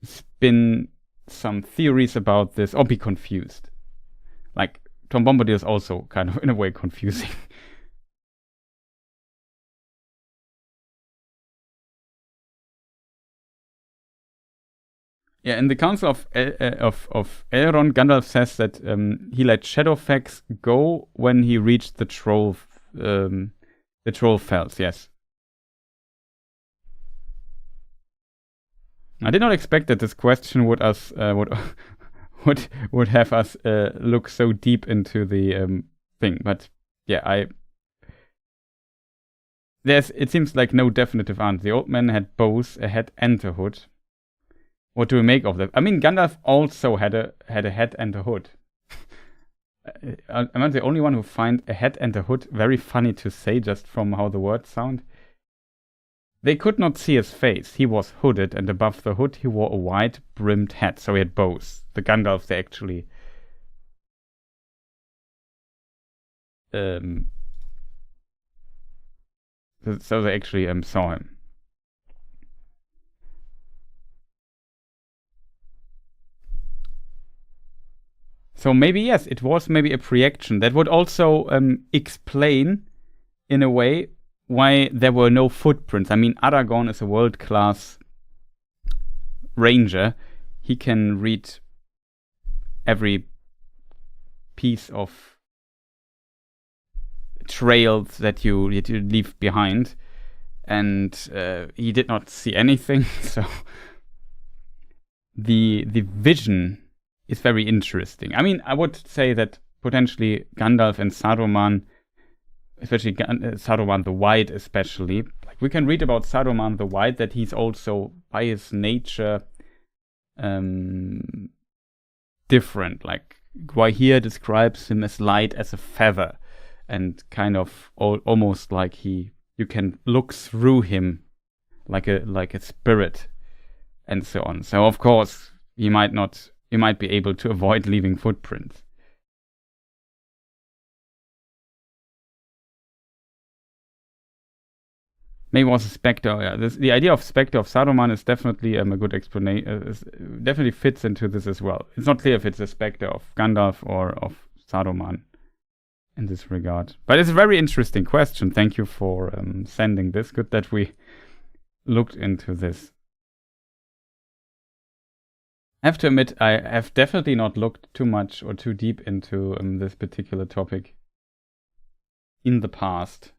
spin some theories about this or be confused. Like Tom Bombadil is also kind of in a way confusing. Yeah, in the Council of Elrond, Gandalf says that he let Shadowfax go when he reached the Troll Fells. Yes, I did not expect that this question would have us look so deep into the thing, but yeah, it seems like no definitive answer. The old man had both a head and a hood. What do we make of that? I mean, Gandalf also had a head and a hood. Am I the only one who find a head and a hood very funny to say just from how the words sound? They could not see his face. He was hooded, and above the hood he wore a wide-brimmed hat, so he had both. The Gandalf, they actually so they actually saw him. So maybe, yes, it was maybe a projection. That would also explain, in a way, why there were no footprints. I mean, Aragorn is a world-class ranger. He can read every piece of trails that you leave behind. And he did not see anything, so the vision is very interesting. I mean, I would say that potentially Gandalf and Saruman, especially Saruman the White especially, like we can read about Saruman the White that he's also by his nature different. Like Gwahir describes him as light as a feather and kind of almost like you can look through him like a spirit and so on. So of course you might be able to avoid leaving footprints. Maybe it was a specter. Yeah, the idea of specter of Saruman is definitely a good explanation. Definitely fits into this as well. It's not clear if it's a specter of Gandalf or of Saruman in this regard. But it's a very interesting question. Thank you for sending this. Good that we looked into this. I have to admit, I have definitely not looked too much or too deep into this particular topic in the past.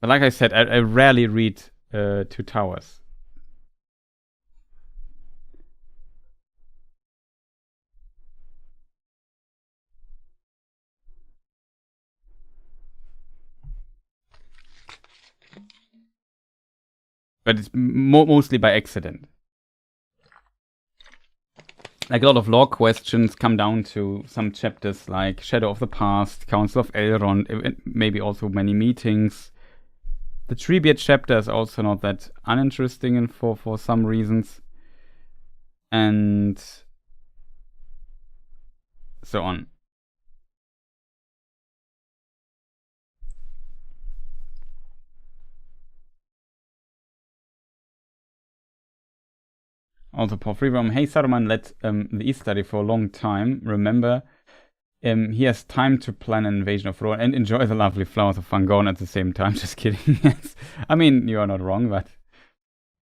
But like I said, I rarely read Two Towers. But it's mostly by accident. Like a lot of lore questions come down to some chapters like Shadow of the Past, Council of Elrond, maybe also many meetings. The Treebeard chapter is also not that uninteresting for some reasons. And so on. Also, Paul Freeborn, hey, Saruman led the East study for a long time. Remember, he has time to plan an invasion of Rohan and enjoy the lovely flowers of Fangorn at the same time. Just kidding. Yes. I mean, you are not wrong, but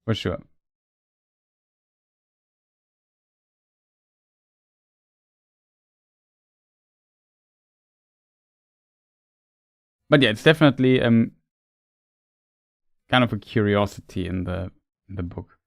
for sure. But yeah, it's definitely kind of a curiosity in the book.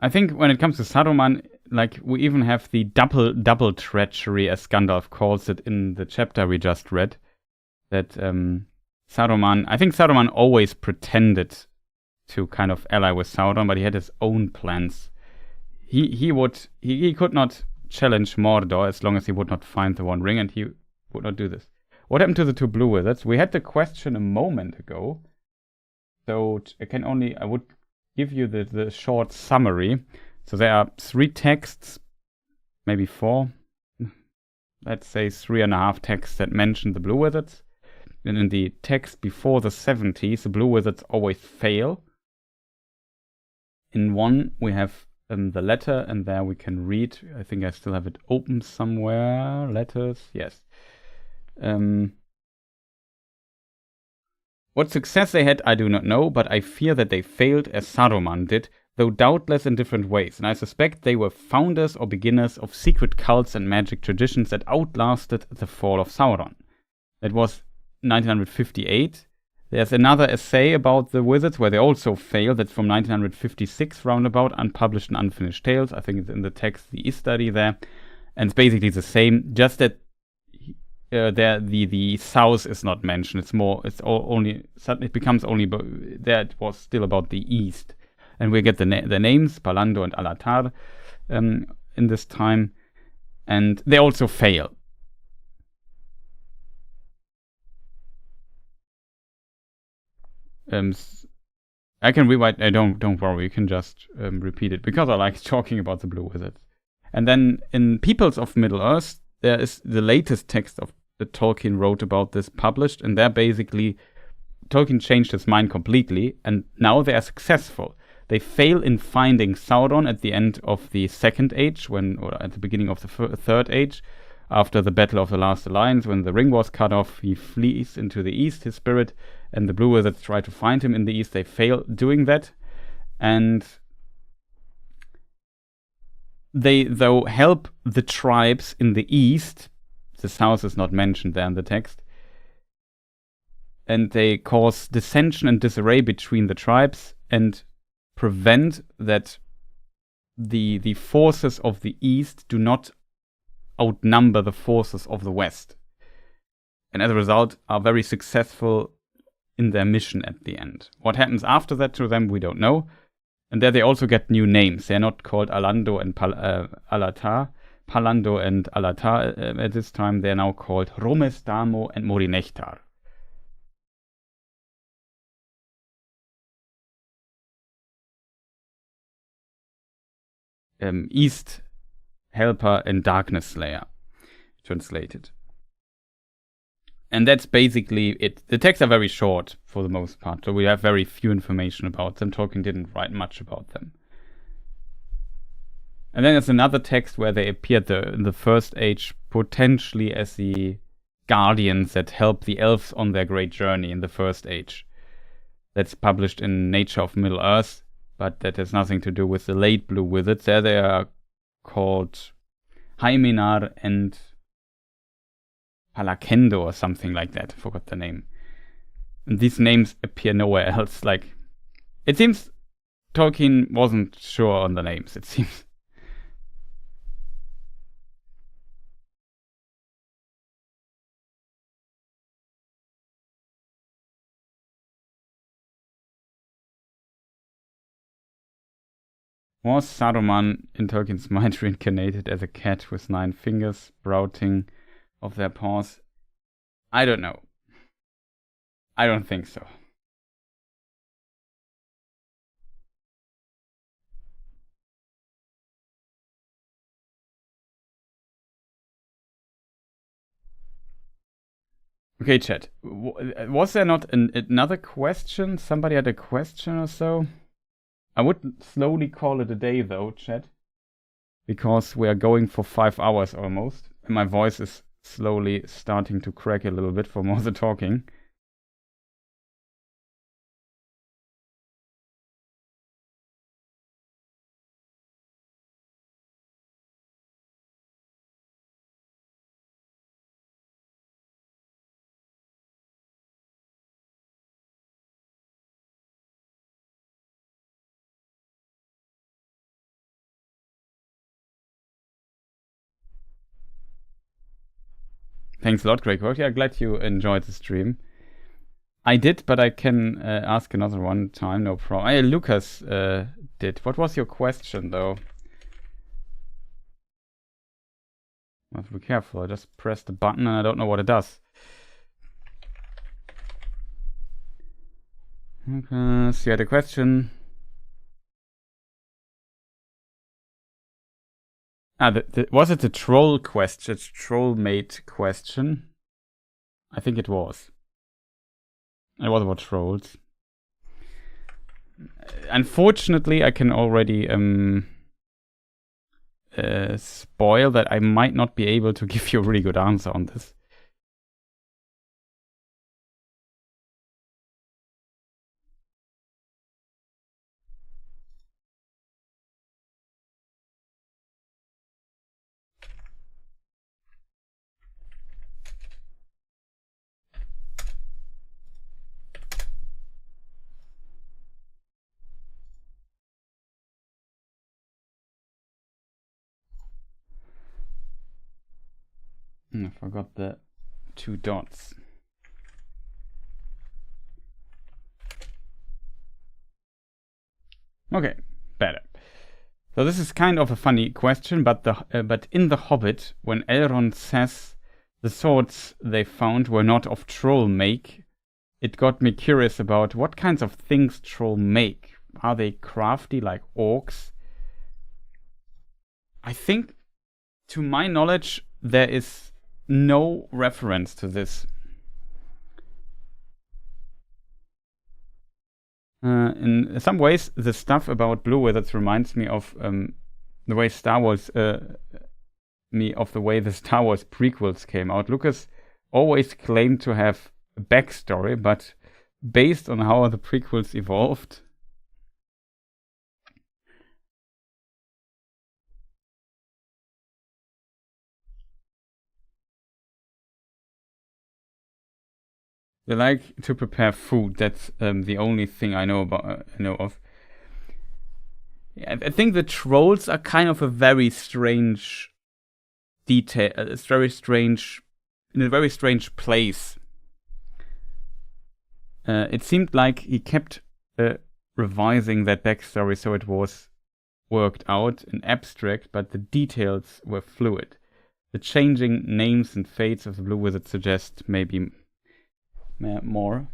I think when it comes to Saruman, like, we even have the double treachery, as Gandalf calls it in the chapter we just read. That Saruman, I think Saruman always pretended to kind of ally with Sauron, but he had his own plans. He could not challenge Mordor as long as he would not find the One Ring, and he would not do this. What happened to the two blue wizards? We had the question a moment ago, so I would give you the short summary. So there are 3 texts, maybe 4, let's say 3.5 texts that mention the blue wizards. And in the text before the 70s, the blue wizards always fail. In one, we have the letter, and there we can read. I think I still have it open somewhere. Letters, yes. What success they had, I do not know, but I fear that they failed as Saruman did, though doubtless in different ways, and I suspect they were founders or beginners of secret cults and magic traditions that outlasted the fall of Sauron. That was 1958. There's another essay about the wizards where they also fail. That's from 1956 roundabout, Unpublished and Unfinished Tales. I think it's in the text, the study there. And it's basically the same, just that the south is not mentioned. It becomes only, there it was still about the east. And we get the names, Palando and Alatar, in this time. And they also fail. I can rewrite. Don't worry. You can just repeat it because I like talking about the blue wizards. And then in Peoples of Middle-earth, there is the latest text that Tolkien wrote about this published, and there basically Tolkien changed his mind completely, and now they are successful. They fail in finding Sauron at the end of the Second Age, or at the beginning of the Third Age. After the Battle of the Last Alliance, when the ring was cut off, he flees into the east, his spirit, and the blue wizards try to find him in the east. They fail doing that, and they, though, help the tribes in the east. The south is not mentioned there in the text. And they cause dissension and disarray between the tribes and prevent that the forces of the east do not outnumber the forces of the west. And as a result, are very successful in their mission at the end. What happens after that to them, we don't know. And there they also get new names. They're not called Alando and Alatar. Palando and Alatar at this time. They're now called Romes Damo and Morinechtar. East Helper and Darkness Slayer, translated. And that's basically it. The texts are very short for the most part, so we have very few information about them. Tolkien didn't write much about them. And then there's another text where they appeared in the First Age, potentially as the guardians that help the elves on their great journey in the First Age. That's published in Nature of Middle-earth, but that has nothing to do with the late blue wizards. There they are called Hyminar and Palakendo or something like that. I forgot the name. And these names appear nowhere else. Like, it seems Tolkien wasn't sure on the names, it seems. Was Saruman in Tolkien's mind reincarnated as a cat with 9 fingers sprouting off their paws? I don't know. I don't think so. Okay, chat. Was there not another question? Somebody had a question or so? I would slowly call it a day though, chat. Because we are going for 5 hours almost. And my voice is slowly starting to crack a little bit from all the talking. Thanks a lot, Greg. Yeah, glad you enjoyed the stream. I did, but I can ask another one time, no problem. Lucas did. What was your question, though? I have to be careful. I just pressed the button and I don't know what it does. Lucas, you had a question. Was it the troll question? Troll mate question? I think it was. It was about trolls. Unfortunately, I can already spoil that I might not be able to give you a really good answer on this. I forgot the 2 dots. Okay, better. So this is kind of a funny question, but in The Hobbit, when Elrond says the swords they found were not of troll make, it got me curious about what kinds of things troll make. Are they crafty like orcs? I think, to my knowledge, there is no reference to this. In some ways, the stuff about Blue Wizards reminds me of the way Star Wars the Star Wars prequels came out. Lucas always claimed to have a backstory, but based on how the prequels evolved, they like to prepare food. That's the only thing I know of. Yeah, I think the trolls are kind of a very strange detail. It's very strange, in a very strange place. It seemed like he kept revising that backstory so it was worked out in abstract, but the details were fluid. The changing names and fates of the Blue Wizard suggest maybe more.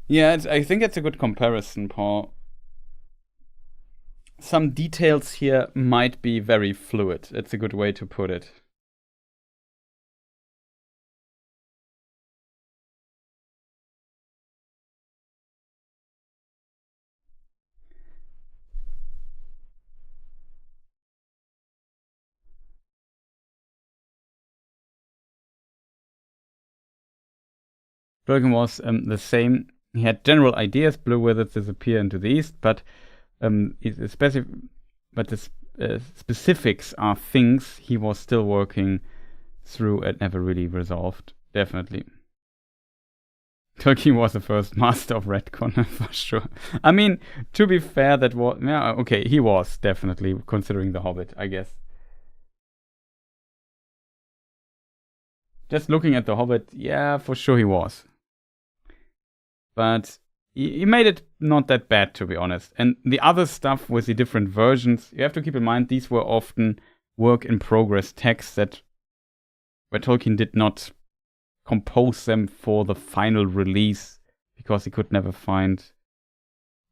Yeah, I think it's a good comparison, Paul. Some details here might be very fluid. It's a good way to put it. Tolkien was the same. He had general ideas. Blue Wizards disappear into the east, but the specifics are things he was still working through and never really resolved. Definitely. Tolkien was the first master of retcon, for sure. I mean, to be fair, that was... Yeah, okay, he was, definitely, considering The Hobbit, I guess. Just looking at The Hobbit, yeah, for sure he was. But he made it not that bad, to be honest. And the other stuff with the different versions, you have to keep in mind, these were often work-in-progress texts where Tolkien did not compose them for the final release because he could never find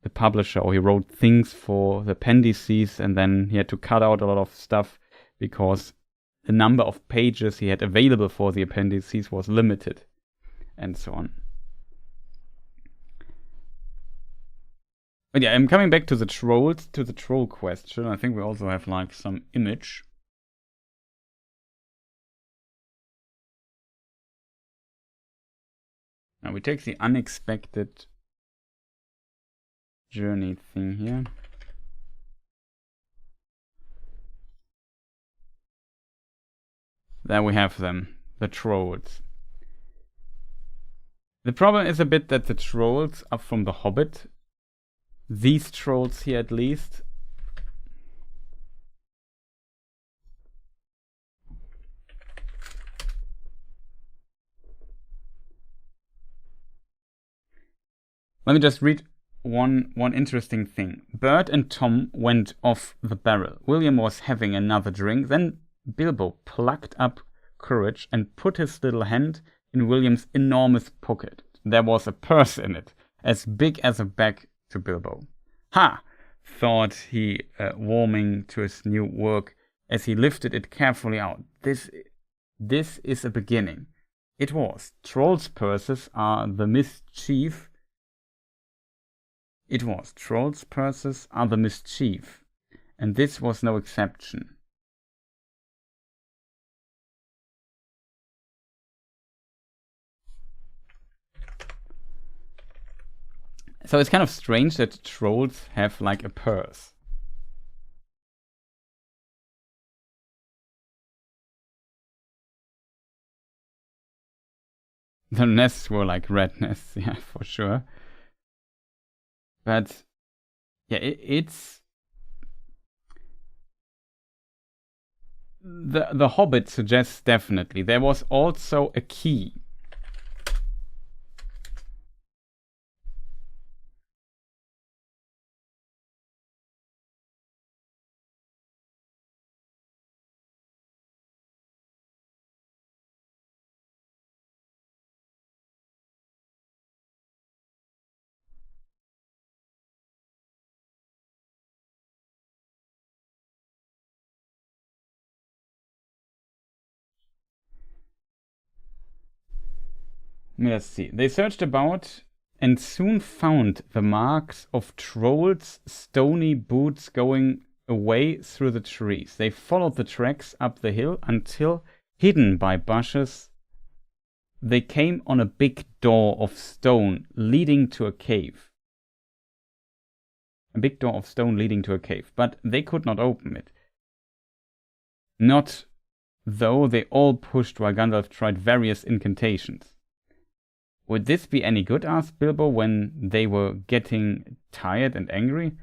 the publisher, or he wrote things for the appendices and then he had to cut out a lot of stuff because the number of pages he had available for the appendices was limited, and so on. But yeah, I'm coming back to the trolls, to the troll question. I think we also have like some image. Now we take the unexpected journey thing here. There we have them, the trolls. The problem is a bit that the trolls are from The Hobbit. These trolls here at least. Let me just read one interesting thing. Bert and Tom went off the barrel. William was having another drink. Then Bilbo plucked up courage and put his little hand in William's enormous pocket. There was a purse in it, as big as a bag to Bilbo. Ha! Thought he, warming to his new work as he lifted it carefully out. This is a beginning. It was. Trolls' purses are the mischief. It was. Trolls' purses are the mischief, and this was no exception. So it's kind of strange that trolls have like a purse. The nests were like red nests, yeah, for sure. But yeah, it's the Hobbit suggests definitely there was also a key. Let's see. They searched about and soon found the marks of trolls' stony boots going away through the trees. They followed the tracks up the hill until, hidden by bushes, they came on a big door of stone leading to a cave. A big door of stone leading to a cave, but they could not open it. Not though they all pushed while Gandalf tried various incantations. Would this be any good? Asked Bilbo when they were getting tired and angry.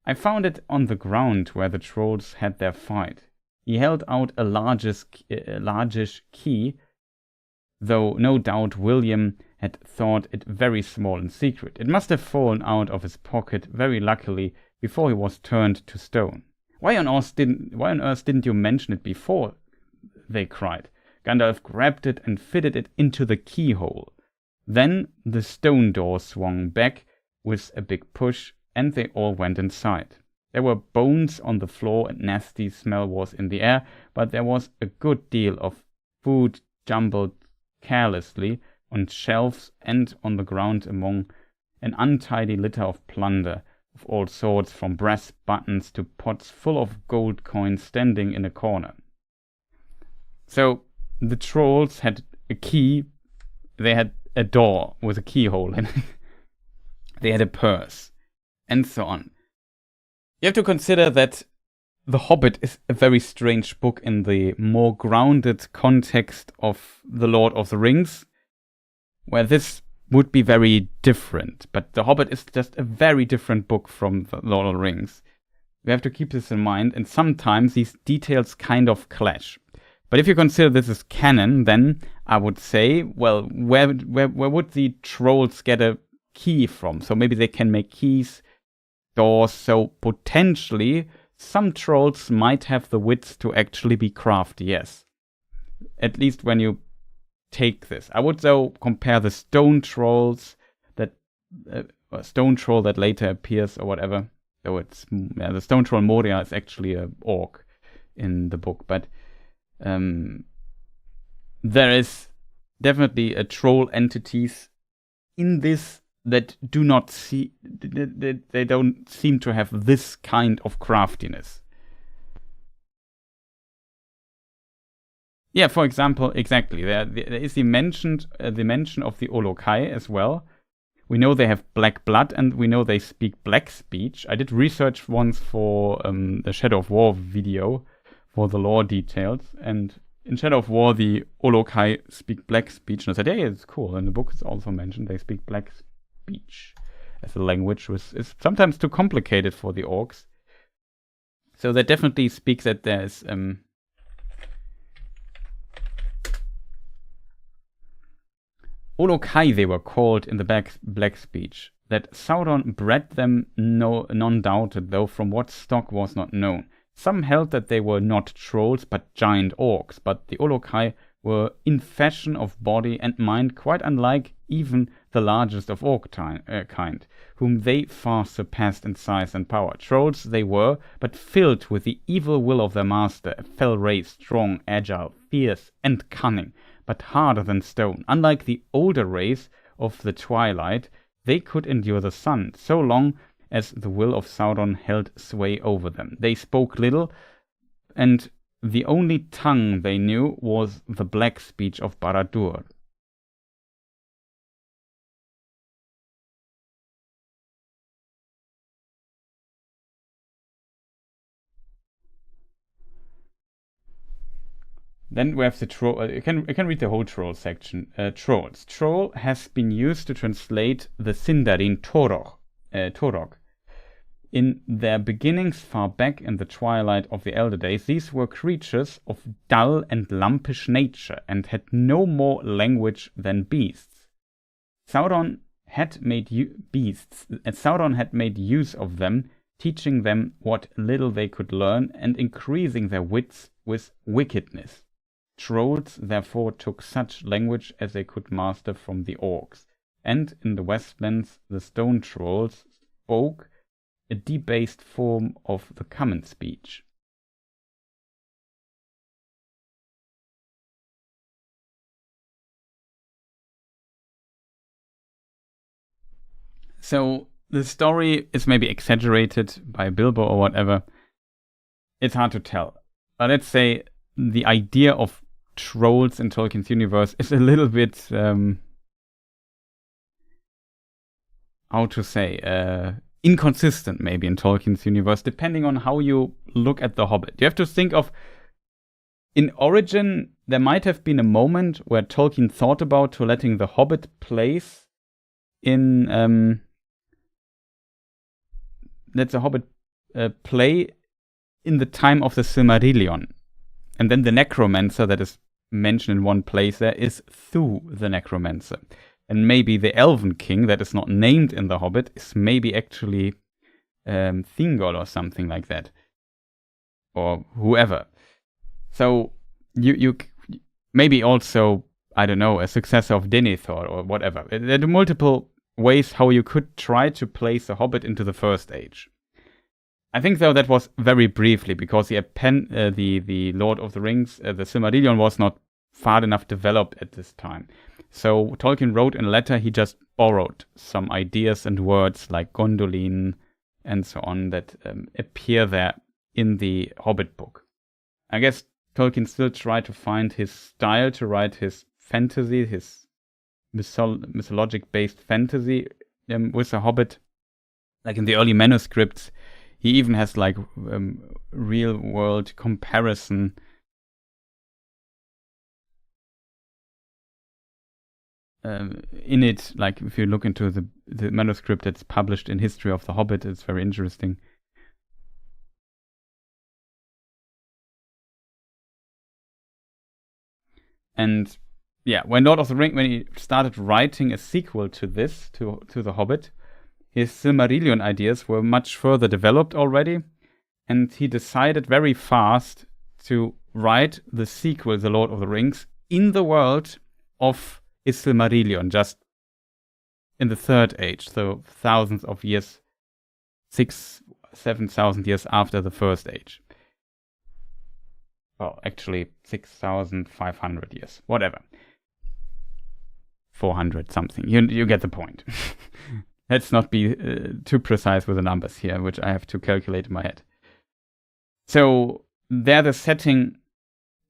I found it on the ground where the trolls had their fight. He held out a largish key, though no doubt William had thought it very small and secret. It must have fallen out of his pocket very luckily before he was turned to stone. Why on earth didn't you mention it before? They cried. Gandalf grabbed it and fitted it into the keyhole. Then the stone door swung back with a big push, and they all went inside. There were bones on the floor and nasty smell was in the air, but there was a good deal of food jumbled carelessly on shelves and on the ground among an untidy litter of plunder of all sorts, from brass buttons to pots full of gold coins standing in a corner. So the trolls had a key. They had a door with a keyhole in it. They had a purse, and so on. You have to consider that The Hobbit is a very strange book in the more grounded context of The Lord of the Rings, where this would be very different. But The Hobbit is just a very different book from The Lord of the Rings. We have to keep this in mind, and sometimes these details kind of clash. But if you consider this as canon, then I would say, well, where would the trolls get a key from? So maybe they can make keys, doors, so potentially some trolls might have the wits to actually be crafty, yes. At least when you take this. I would, though, compare the stone trolls, that stone troll that later appears or whatever. So it's the stone troll Moria is actually a orc in the book, but there is definitely a troll entities in this that do not see, they don't seem to have this kind of craftiness. Yeah, for example, exactly. There is the mention of the Olokai as well. We know they have black blood, and we know they speak black speech. I did research once for the Shadow of War video for the lore details, and in Shadow of War, the Olokai speak black speech, and I said, hey, it's cool. In the book, it's also mentioned they speak black speech as a language, which is sometimes too complicated for the orcs. So that definitely speaks that there's Olokai, they were called in the black speech, that Sauron bred them none doubted, though from what stock was not known. Some held that they were not trolls but giant orcs, but the Olokai were in fashion of body and mind quite unlike even the largest of orc kind, whom they far surpassed in size and power. Trolls they were, but filled with the evil will of their master, a fell race, strong, agile, fierce, and cunning, but harder than stone. Unlike the older race of the twilight, they could endure the sun, so long as the will of Sauron held sway over them. They spoke little, and the only tongue they knew was the black speech of Barad-dûr. Then we have the troll. I can read the whole troll section. Trolls. Troll has been used to translate the Sindarin Torog. In their beginnings far back in the twilight of the elder days, these were creatures of dull and lumpish nature and had no more language than beasts. Sauron had made use of them, teaching them what little they could learn and increasing their wits with wickedness. Trolls therefore took such language as they could master from the orcs, and in the Westlands the stone trolls spoke a debased form of the common speech. So the story is maybe exaggerated by Bilbo or whatever. It's hard to tell. But let's say the idea of trolls in Tolkien's universe is a little bit, inconsistent maybe in Tolkien's universe, depending on how you look at The Hobbit. You have to think of, in origin, there might have been a moment where Tolkien thought about letting The Hobbit place in, let The Hobbit play in the time of the Silmarillion. And then the necromancer that is mentioned in one place there is Thu the necromancer. And maybe the Elven King that is not named in The Hobbit is maybe actually Thingol or something like that. Or whoever. So you maybe also, I don't know, a successor of Denethor or whatever. There are multiple ways how you could try to place The Hobbit into the First Age. I think, though, that was very briefly, because the Lord of the Rings, the Silmarillion, was not far enough developed at this time. So Tolkien wrote in a letter, he just borrowed some ideas and words like Gondolin and so on that appear there in the Hobbit book. I guess Tolkien still tried to find his style to write his fantasy, his mythologic-based fantasy with the Hobbit. Like in the early manuscripts, he even has like real-world comparison in it. Like if you look into the manuscript that's published in History of the Hobbit, it's very interesting. And yeah, when Lord of the Rings, when he started writing a sequel to this, to the Hobbit, his Silmarillion ideas were much further developed already, and he decided very fast to write the sequel, The Lord of the Rings, in the world of his Silmarillion, just in the Third Age, so thousands of years, 7,000 years after the First Age. Well, actually 6,500 years, whatever. 400 something. You get the point. Let's not be too precise with the numbers here, which I have to calculate in my head. So there the setting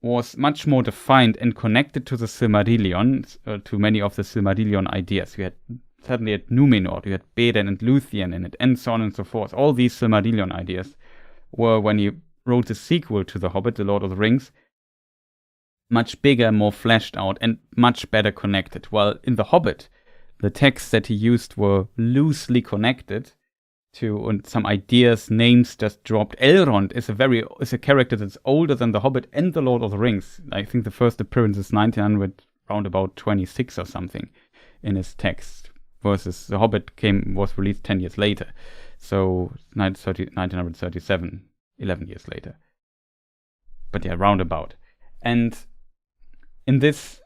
was much more defined and connected to the Silmarillion, to many of the Silmarillion ideas. You had suddenly at Numenor, you had Beren and Luthien in it, and so on and so forth. All these Silmarillion ideas were, when he wrote the sequel to The Hobbit, The Lord of the Rings, much bigger, more fleshed out, and much better connected. While in The Hobbit, the texts that he used were loosely connected to, and some ideas, names just dropped. Elrond is a character that's older than The Hobbit and The Lord of the Rings. I think the first appearance is 1900, round about 26 or something in his text, versus The Hobbit was released 10 years later. So 1937, 11 years later. But yeah, roundabout. And in this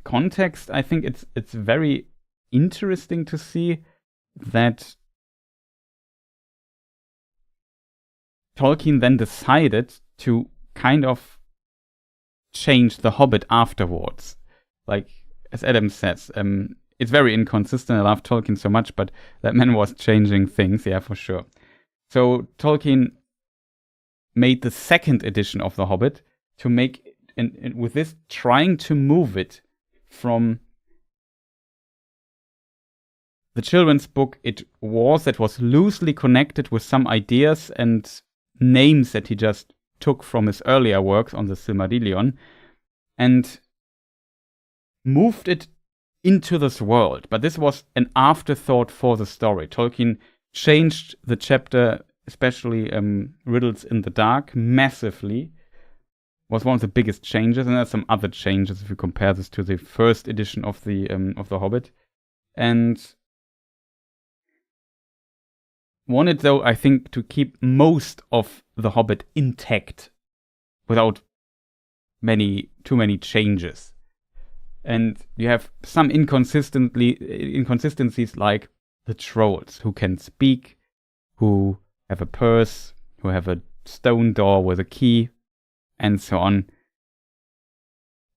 context, I think it's very interesting to see that Tolkien then decided to kind of change The Hobbit afterwards. Like, as Adam says, it's very inconsistent. I love Tolkien so much, but that man was changing things, yeah, for sure. So Tolkien made the second edition of The Hobbit to make, and with this, trying to move it from the children's book that was loosely connected with some ideas and names that he just took from his earlier works on the Silmarillion, and moved it into this world. But this was an afterthought for the story. Tolkien changed the chapter, especially Riddles in the Dark, massively. Was one of the biggest changes, and there's some other changes if you compare this to the first edition of the Hobbit. And wanted, though, I think, to keep most of the Hobbit intact without too many changes. And you have some inconsistencies, like the trolls who can speak, who have a purse, who have a stone door with a key, and so on.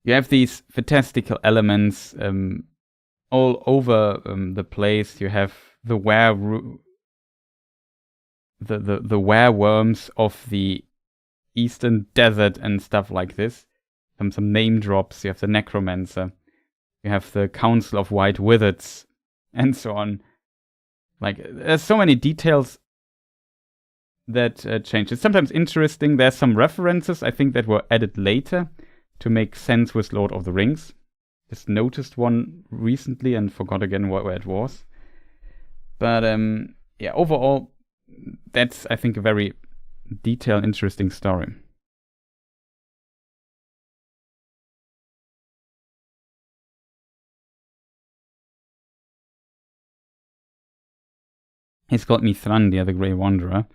You have these fantastical elements all over the place. You have the werewolves of the Eastern Desert and stuff like this. Some name drops. You have the necromancer. You have the Council of White Wizards, and so on. Like, there's so many details that change. It's sometimes interesting. There's some references, I think, that were added later to make sense with Lord of the Rings. Just noticed one recently and forgot again where it was. But yeah, overall, that's, I think, a very detailed, interesting story. He's called Mithrandir, the Grey Wanderer.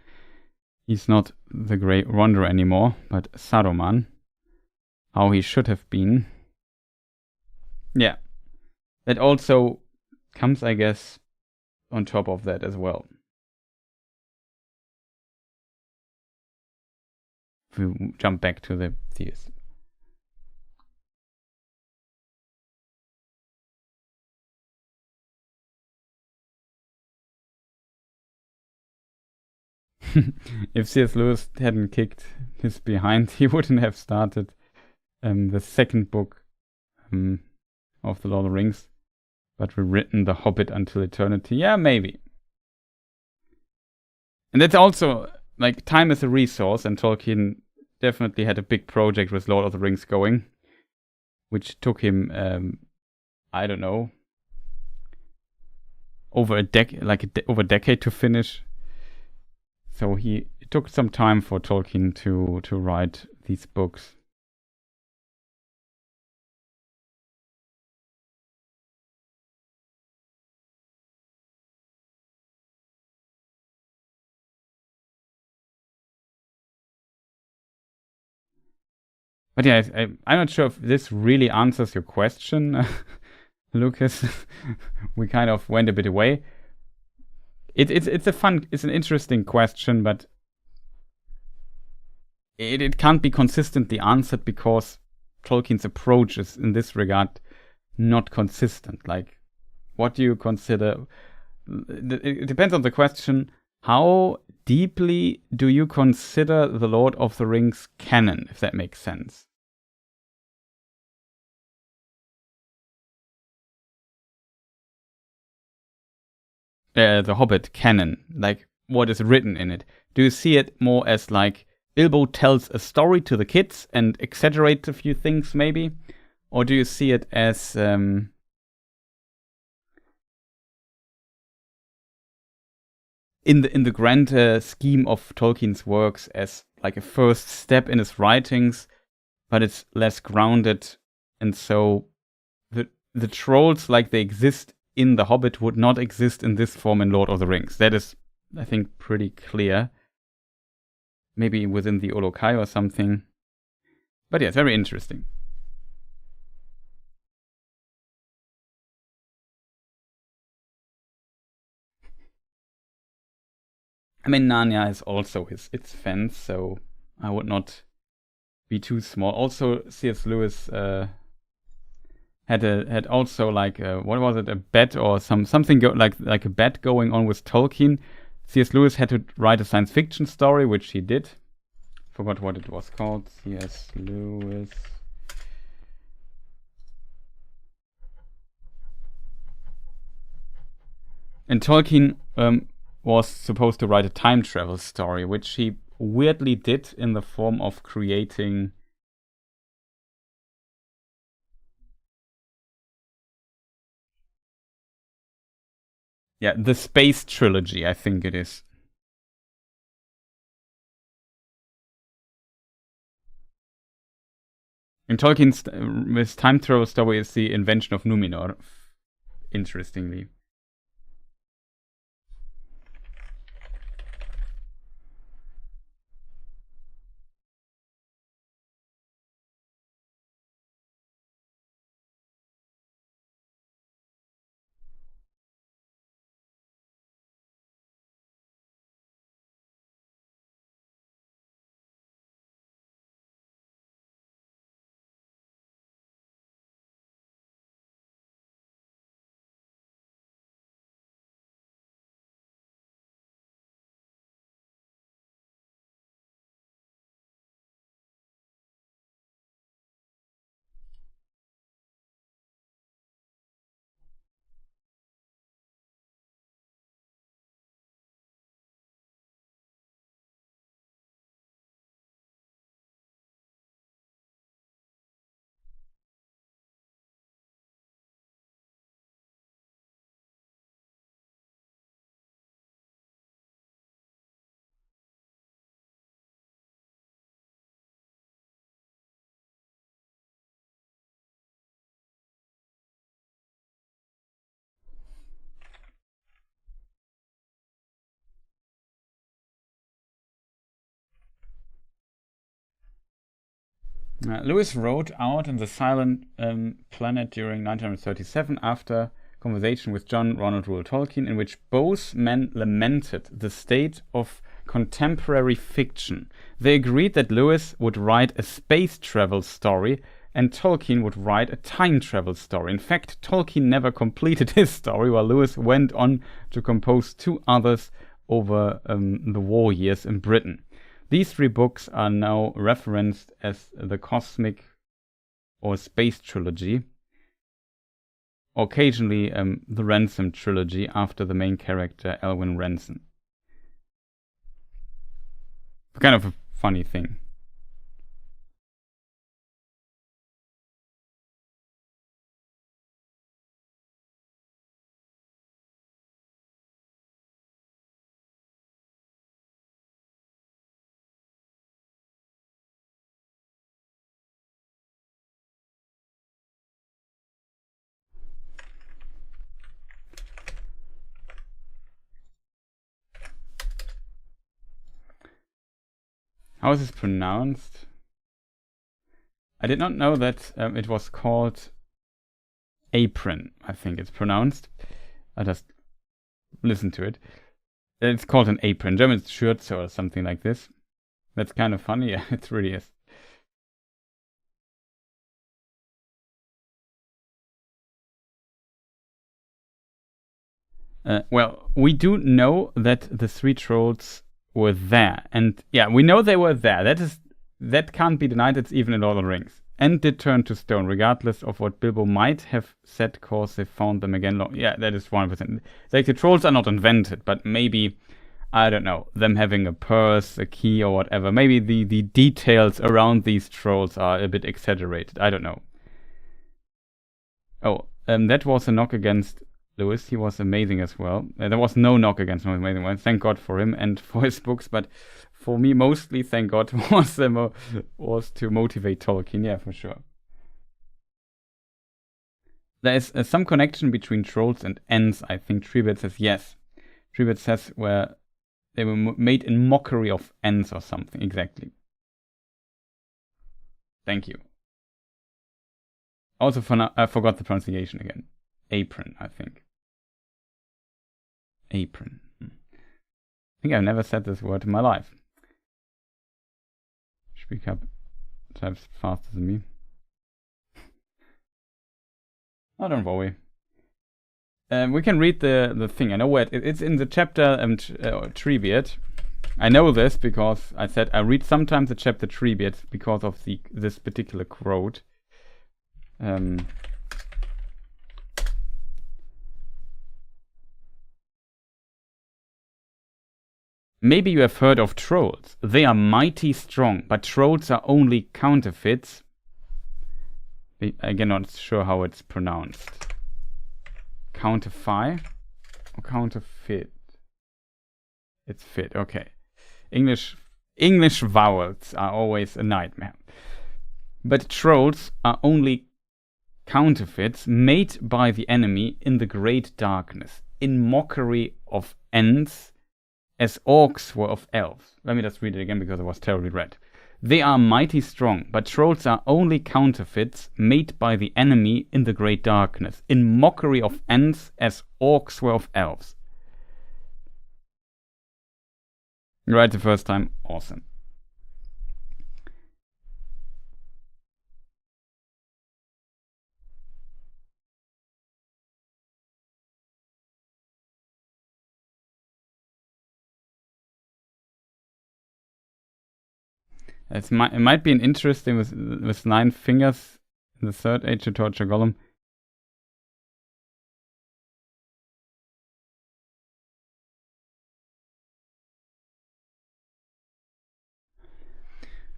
He's not the Grey Wanderer anymore, but Saruman. How he should have been. Yeah. That also comes, I guess, on top of that as well. If we jump back to the theist. If C.S. Lewis hadn't kicked his behind, he wouldn't have started the second book of The Lord of the Rings, but rewritten The Hobbit until eternity. Yeah, maybe. And that's also, like, time is a resource, and Tolkien definitely had a big project with Lord of the Rings going, which took him, I don't know, over a decade to finish. So it took some time for Tolkien to write these books. But yeah, I'm not sure if this really answers your question, Lucas. We kind of went a bit away. It's an interesting question, but it can't be consistently answered because Tolkien's approach is in this regard not consistent. Like, what do you consider? It depends on the question. How deeply do you consider the Lord of the Rings canon, if that makes sense? The Hobbit canon, like what is written in it. Do you see it more as like Bilbo tells a story to the kids and exaggerates a few things maybe? Or do you see it as in the grand scheme of Tolkien's works as like a first step in his writings, but it's less grounded, and so the trolls like they exist in The Hobbit would not exist in this form in Lord of the Rings. That is, I think, pretty clear. Maybe within the Olokai or something. But yeah, it's very interesting. I mean, Narnia is also its fans, so I would not be too small. Also, C.S. Lewis had also like what was it, a bet or something like a bet going on with Tolkien. C.S. Lewis had to write a science fiction story, which he did. Forgot what it was called. C.S. Lewis. And Tolkien was supposed to write a time travel story, which he weirdly did in the form of creating the Space Trilogy, I think it is. In Tolkien's time travel story is the invention of Numenor, interestingly. Lewis wrote out in The Silent Planet during 1937 after conversation with John Ronald Reuel Tolkien, in which both men lamented the state of contemporary fiction. They agreed that Lewis would write a space travel story and Tolkien would write a time travel story. In fact, Tolkien never completed his story, while Lewis went on to compose two others over the war years in Britain. These three books are now referenced as the Cosmic or Space Trilogy, occasionally the Ransom Trilogy after the main character Elwyn Ransom. Kind of a funny thing. How is this pronounced? I did not know that it was called apron, I think it's pronounced. I just listened to it. It's called an apron. German it's Schürze or something like this. That's kind of funny. Yeah, it really is. Well, we do know that the three trolls were there. And yeah, we know they were there. That can't be denied. It's even in Lord of the Rings. And did turn to stone, regardless of what Bilbo might have said, cause they found them again. Yeah, that is 100%. Like, the trolls are not invented, but maybe, I don't know, them having a purse, a key, or whatever. Maybe the details around these trolls are a bit exaggerated. I don't know. Oh, that was a knock against Lewis. He was amazing as well. There was no knock against him. Amazing one. Thank God for him and for his books, but for me, mostly, thank God, was to motivate Tolkien. Yeah, for sure. There is some connection between trolls and Ents. I think Treebird says yes. Treebird says where they were made in mockery of Ents or something. Exactly. Thank you. Also, I forgot the pronunciation again. Apron, I think. Apron. I think I've never said this word in my life. Speak up types faster than me. Oh, don't worry. We can read the thing. I know where it's in the chapter Treebeard. I know this because I said I read sometimes the chapter Treebeard because of this particular quote. Maybe you have heard of trolls. They are mighty strong, but trolls are only counterfeits. Again, not sure how it's pronounced. Counterfeit or counterfeit? It's fit, okay. English vowels are always a nightmare. But trolls are only counterfeits made by the enemy in the great darkness, in mockery of Ents, as orcs were of elves. Let me just read it again because it was terribly read. They are mighty strong, but trolls are only counterfeits made by the enemy in the great darkness, in mockery of Ents, as orcs were of elves. Right the first time, awesome. It might be an interesting with 9 fingers in the third age to torture Gollum.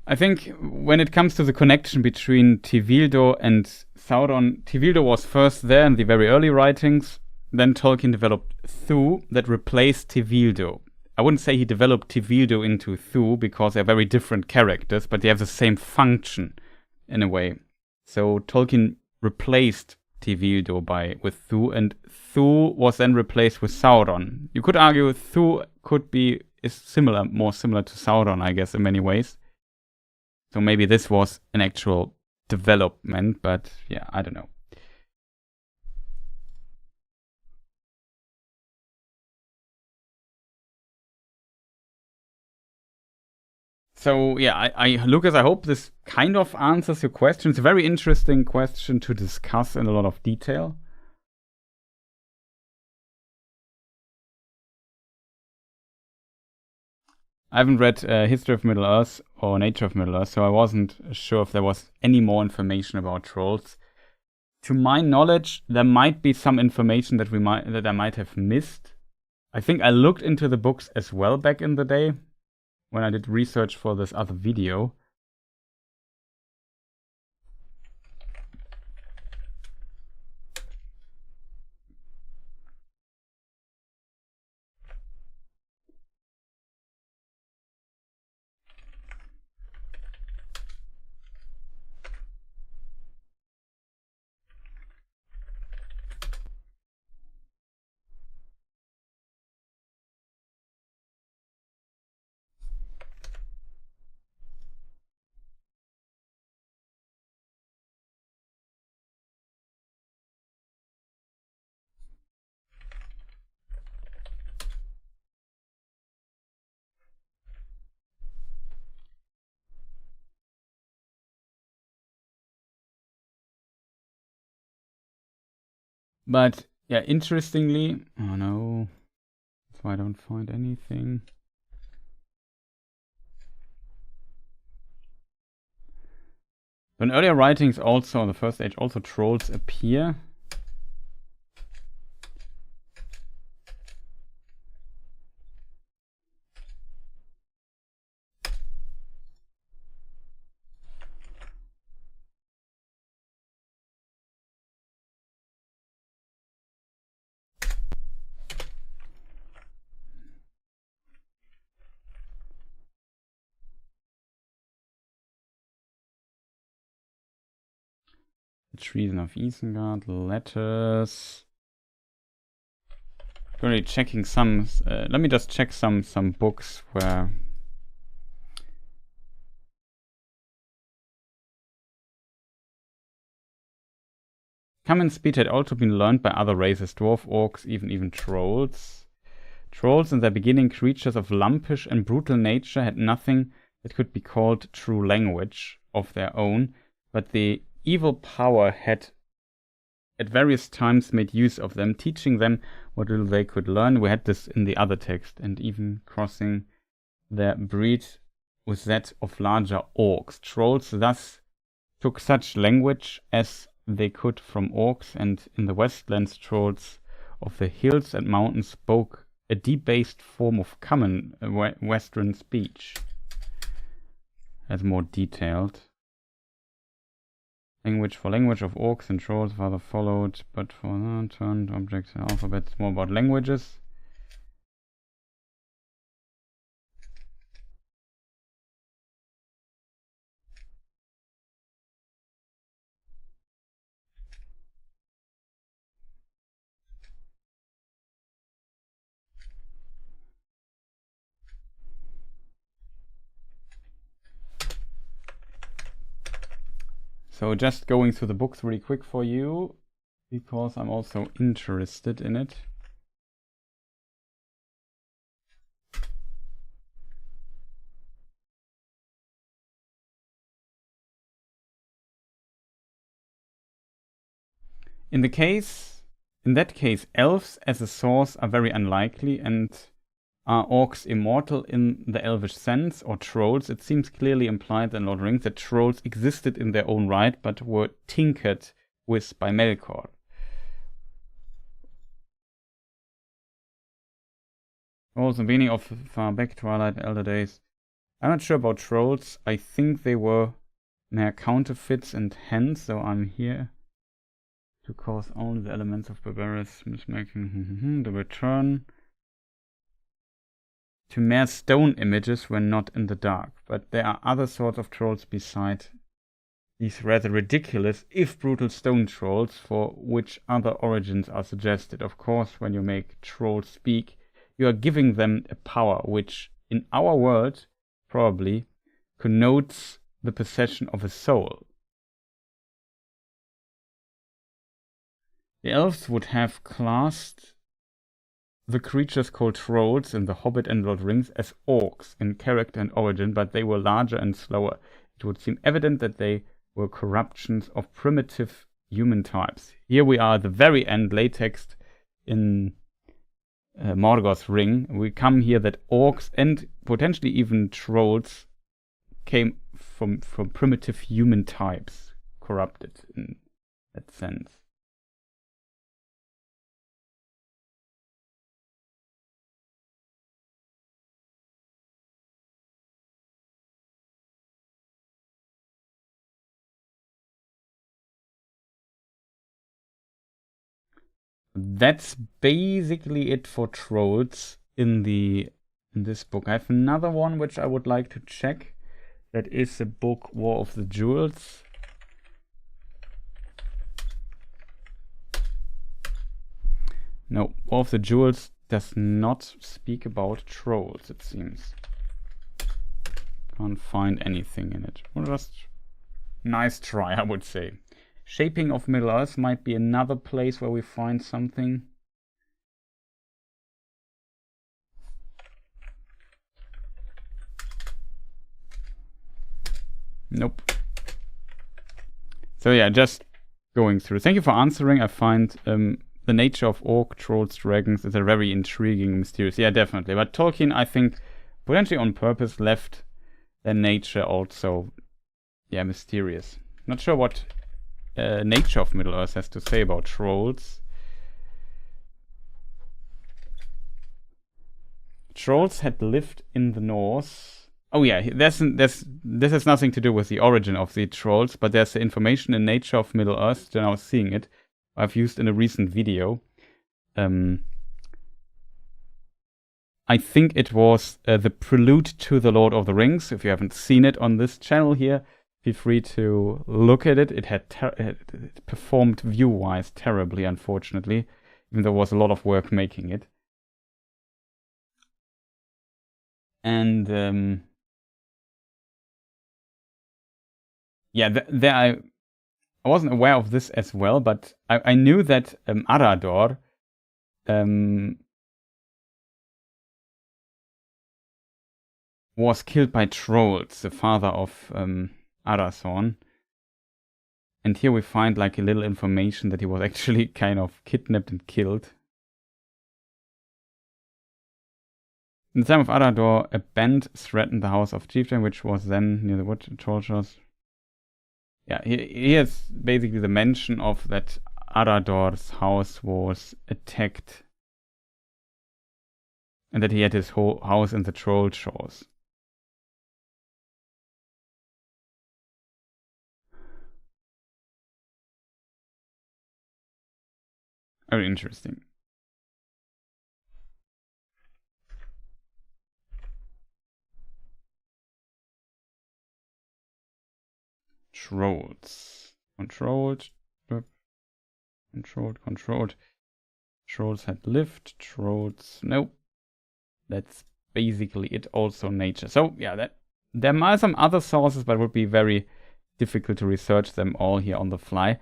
I think when it comes to the connection between Tevildo and Sauron, Tevildo was first there in the very early writings. Then Tolkien developed Thu that replaced Tevildo. I wouldn't say he developed Tevildo into Thu because they're very different characters, but they have the same function in a way. So Tolkien replaced Tevildo with Thu, and Thu was then replaced with Sauron. You could argue Thu is more similar to Sauron, I guess, in many ways. So maybe this was an actual development, but yeah, I don't know. So yeah, Lucas, I hope this kind of answers your question. It's a very interesting question to discuss in a lot of detail. I haven't read History of Middle-earth or Nature of Middle-earth, so I wasn't sure if there was any more information about trolls. To my knowledge, there might be some information that I might have missed. I think I looked into the books as well back in the day when I did research for this other video. But yeah, interestingly, oh no, that's why I don't find anything. In earlier writings also, on the First Age, also trolls appear. The Treason of Isengard, letters. Currently checking some. Let me just check some books where. Common speech had also been learned by other races: dwarf, orcs, even trolls. Trolls, in their beginning creatures of lumpish and brutal nature, had nothing that could be called true language of their own, but the evil power had at various times made use of them, teaching them what little they could learn. We had this in the other text, and even crossing their breed with that of larger orcs. Trolls thus took such language as they could from orcs, and in the Westlands, trolls of the hills and mountains spoke a debased form of common Western speech. As more detailed. Language for language of orcs and trolls rather followed, but for turned objects and alphabets. More about languages. So just going through the books really quick for you, because I'm also interested in it. In that case, elves as a source are very unlikely, and are orcs immortal in the elvish sense, or trolls? It seems clearly implied in Lord of the Rings that trolls existed in their own right, but were tinkered with by Melkor. Also, meaning of far back, Twilight, Elder Days. I'm not sure about trolls. I think they were mere counterfeits and hence, so I'm here to cause only the elements of barbarous mismaking. The return to mere stone images when not in the dark. But there are other sorts of trolls beside these rather ridiculous, if brutal, stone trolls, for which other origins are suggested. Of course, when you make trolls speak, you are giving them a power which, in our world, probably connotes the possession of a soul. The elves would have classed the creatures called trolls in The Hobbit and Lord of the Rings as orcs in character and origin, but they were larger and slower. It would seem evident that they were corruptions of primitive human types. Here we are at the very end, late text in Morgoth's Ring. We come here that orcs and potentially even trolls came from primitive human types, corrupted in that sense. That's basically it for trolls in this book. I have another one which I would like to check. That is the book War of the Jewels. No, War of the Jewels does not speak about trolls, it seems. Can't find anything in it. Well, just nice try, I would say. Shaping of Middle-earth might be another place where we find something. Nope. So yeah, just going through. Thank you for answering. I find the nature of orc, trolls, dragons is a very intriguing, mysterious. Yeah, definitely. But Tolkien, I think, potentially on purpose, left their nature also, yeah, mysterious. Not sure what nature of Middle-earth has to say about trolls. Trolls had lived in the north. Oh yeah, this has nothing to do with the origin of the trolls, but there's the information in Nature of Middle-earth. You're now seeing it. I've used in a recent video. I think it was the prelude to The Lord of the Rings. If you haven't seen it on this channel here, feel free to look at it. It performed view-wise terribly, unfortunately, even though there was a lot of work making it. And yeah, there I wasn't aware of this as well, but I knew that Arador was killed by trolls, the father of Arathorn. And here we find like a little information that he was actually kind of kidnapped and killed. In the time of Arador, a band threatened the house of Chieftain, which was then near the wood troll shores. Yeah, here's basically the mention of that Arador's house was attacked and that he had his whole house in the troll shores. Very interesting. Trolls. Controlled. Trolls had lived. Trolls. Nope. That's basically it. Also nature. So yeah, there are some other sources, but it would be very difficult to research them all here on the fly.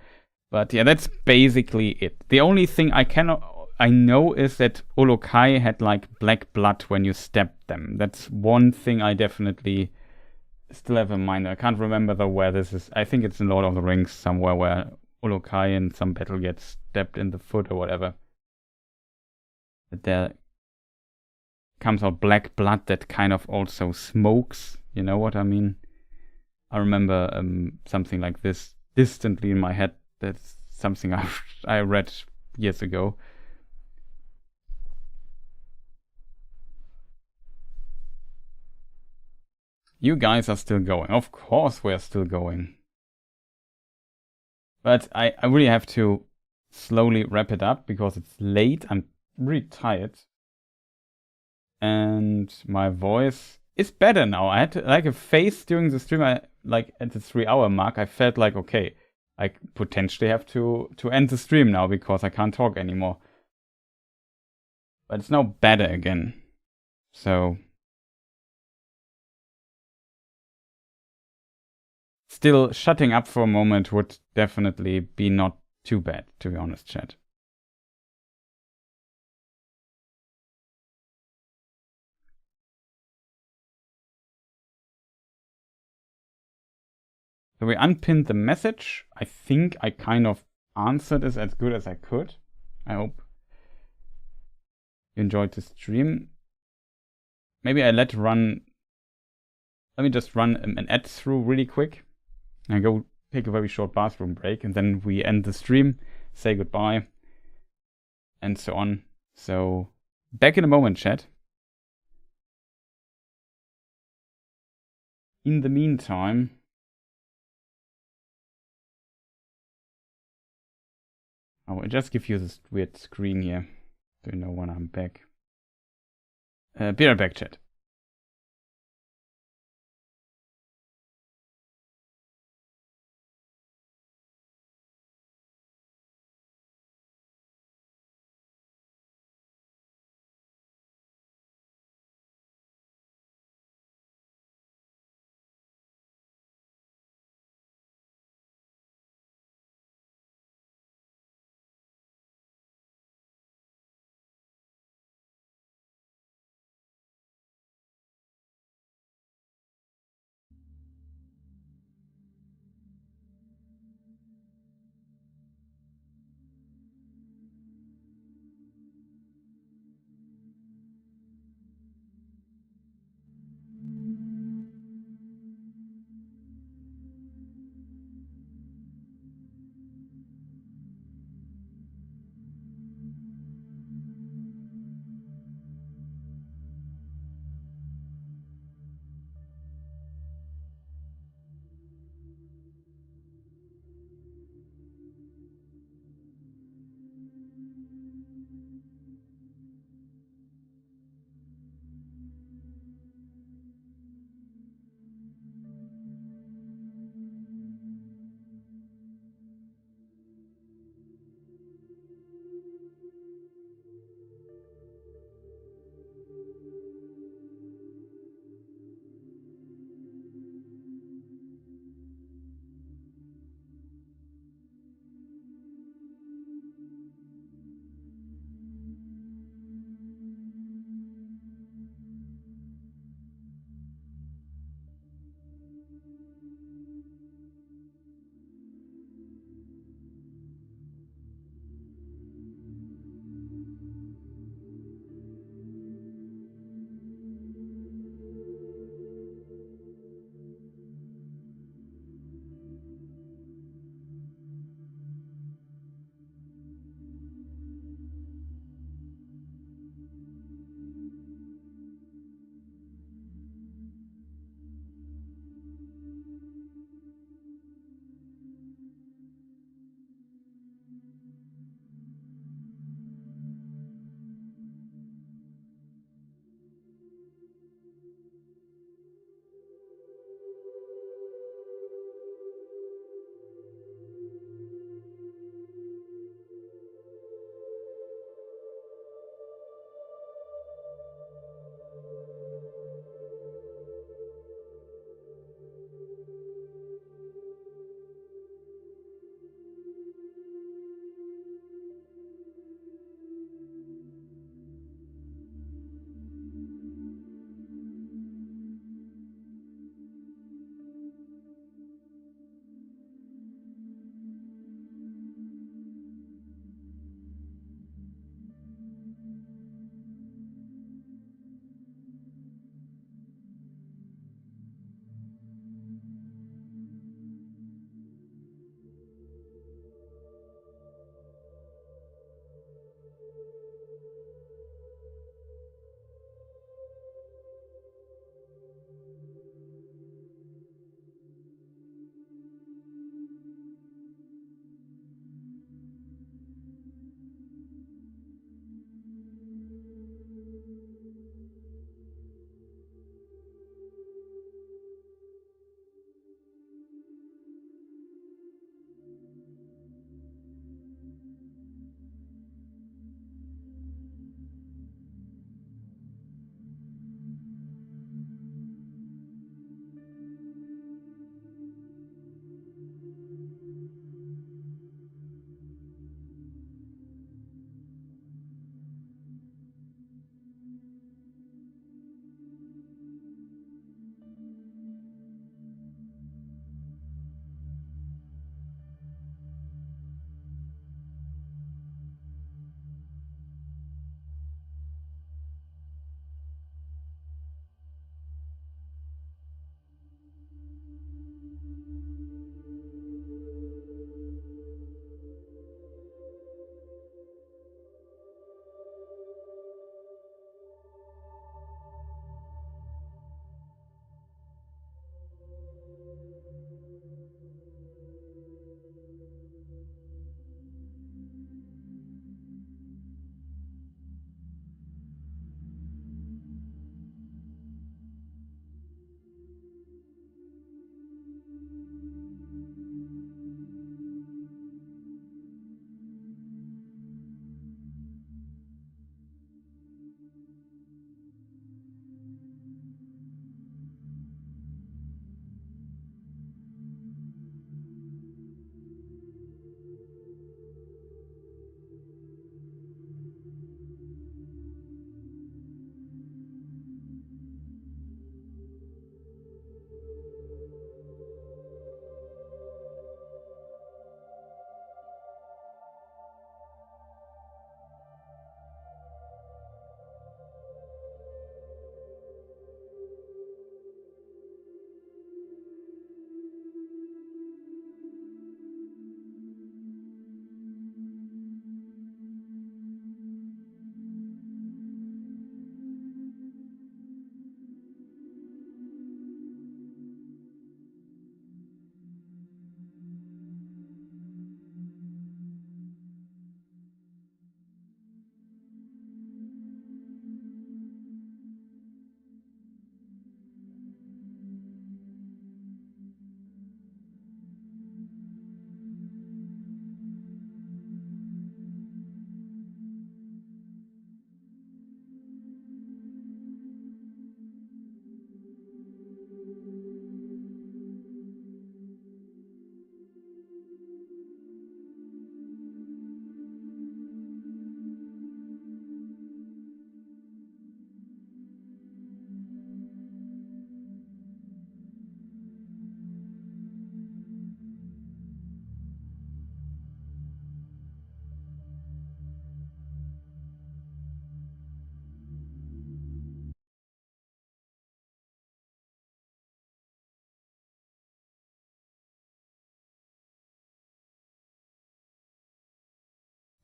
But yeah, that's basically it. The only thing I know is that Olokai had like black blood when you stabbed them. That's one thing I definitely still have in mind. I can't remember though where this is. I think it's in Lord of the Rings somewhere where Olokai in some battle gets stabbed in the foot or whatever. But there comes out black blood that kind of also smokes. You know what I mean? I remember something like this distantly in my head. That's something I read years ago. You guys are still going. Of course we're still going. But I really have to slowly wrap it up because it's late. I'm really tired. And my voice is better now. I had like a phase during the stream. Like at the 3-hour mark, I felt like, okay, I potentially have to end the stream now because I can't talk anymore. But it's now better again. So still shutting up for a moment would definitely be not too bad, to be honest, chat. So we unpinned the message. I think I kind of answered this as good as I could. I hope you enjoyed the stream. Maybe let me just run an ad through really quick. And go take a very short bathroom break. And then we end the stream, say goodbye, and so on. So back in a moment, chat. In the meantime, I'll just give you this weird screen here so you know when I'm back. Be right back, chat.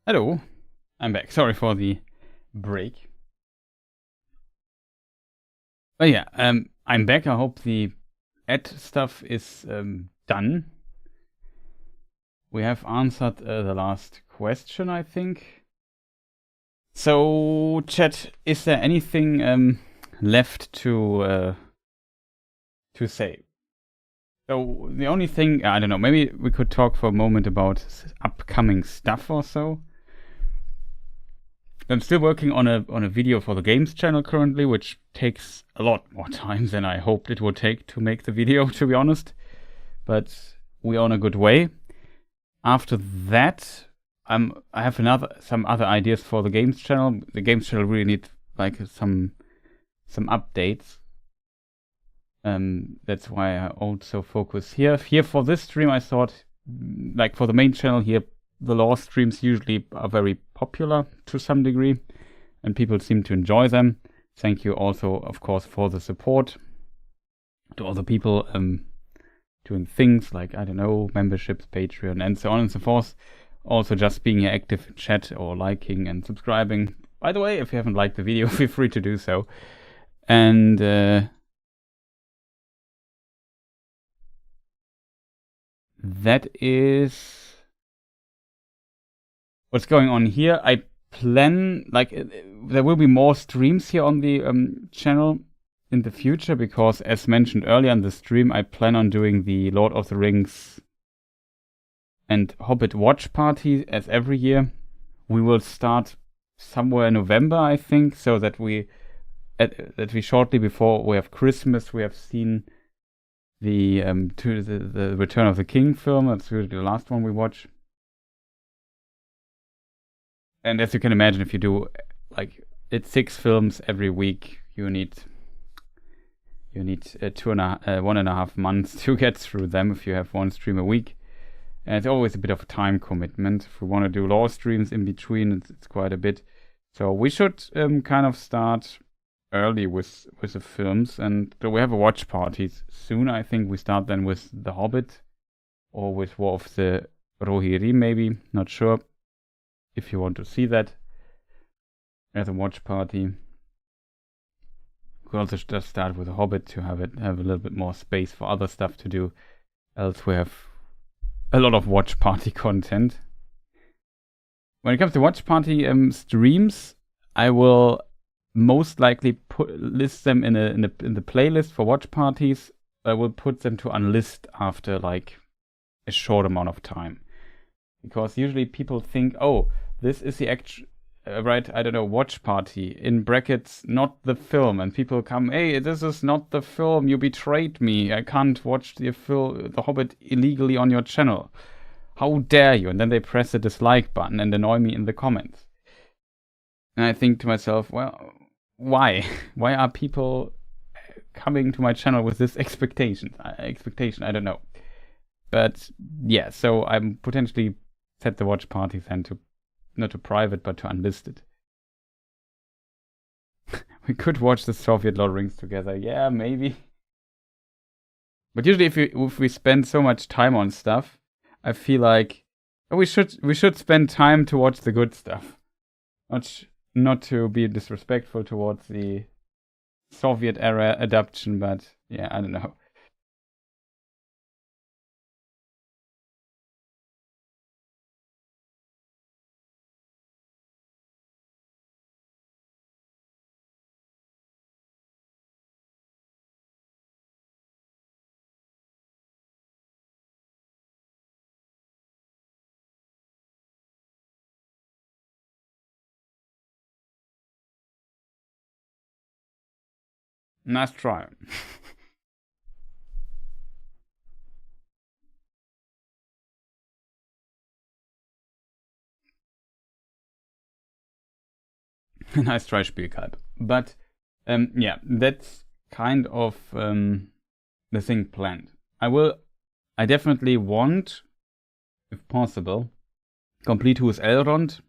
Hello, I'm back. Sorry for the break. But yeah, I'm back. I hope the ad stuff is done. We have answered the last question, I think. So, chat, is there anything left to say? So the only thing, I don't know, maybe we could talk for a moment about upcoming stuff or so. I'm still working on a video for the games channel currently, which takes a lot more time than I hoped it would take to make the video, to be honest. But we're on a good way. After that, I have some other ideas for the games channel. The games channel really need like some updates. That's why I also focus here. Here for this stream, I thought, like for the main channel here, the lore streams usually are very popular to some degree, and people seem to enjoy them. Thank you also, of course, for the support to all the people doing things like, I don't know, memberships, Patreon, and so on and so forth. Also just being here active in chat or liking and subscribing. By the way, if you haven't liked the video, feel free to do so. And that is what's going on here. I plan, like, there will be more streams here on the channel in the future, because as mentioned earlier in the stream, I plan on doing the Lord of the Rings and Hobbit watch party as every year. We will start somewhere in November, I think, so that we shortly before we have Christmas, we have seen to the Return of the King film. That's really the last one we watch. And as you can imagine, if you do like it's 6 films every week, you need 1.5 months to get through them if you have one stream a week. And it's always a bit of a time commitment. If we want to do law streams in between, it's quite a bit. So we should kind of start early with the films, and so we have a watch party soon. I think we start then with The Hobbit or with War of the Rohirrim, maybe. Not sure if you want to see that as a watch party. We also just start with The Hobbit to have a little bit more space for other stuff to do. Else we have a lot of watch party content. When it comes to watch party streams, I will most likely list them in the playlist for watch parties. I will put them to unlist after like a short amount of time, because usually people think, oh, this is the actual right, I don't know, watch party, in brackets, not the film, and people come, hey, this is not the film, you betrayed me, I can't watch The Hobbit illegally on your channel. How dare you? And then they press the dislike button and annoy me in the comments. And I think to myself, well, why? Why are people coming to my channel with this expectation? I don't know. But yeah, so I'm potentially set the watch party then to not to private, but to unlisted. We could watch the Soviet Lord of the Rings together. Yeah, maybe. But usually if we spend so much time on stuff, I feel like we should spend time to watch the good stuff. Not to be disrespectful towards the Soviet era adaptation, but yeah, I don't know. Nice try. Nice try, Spielkalb. But yeah, that's kind of the thing planned. I definitely want, if possible, complete Who's Elrond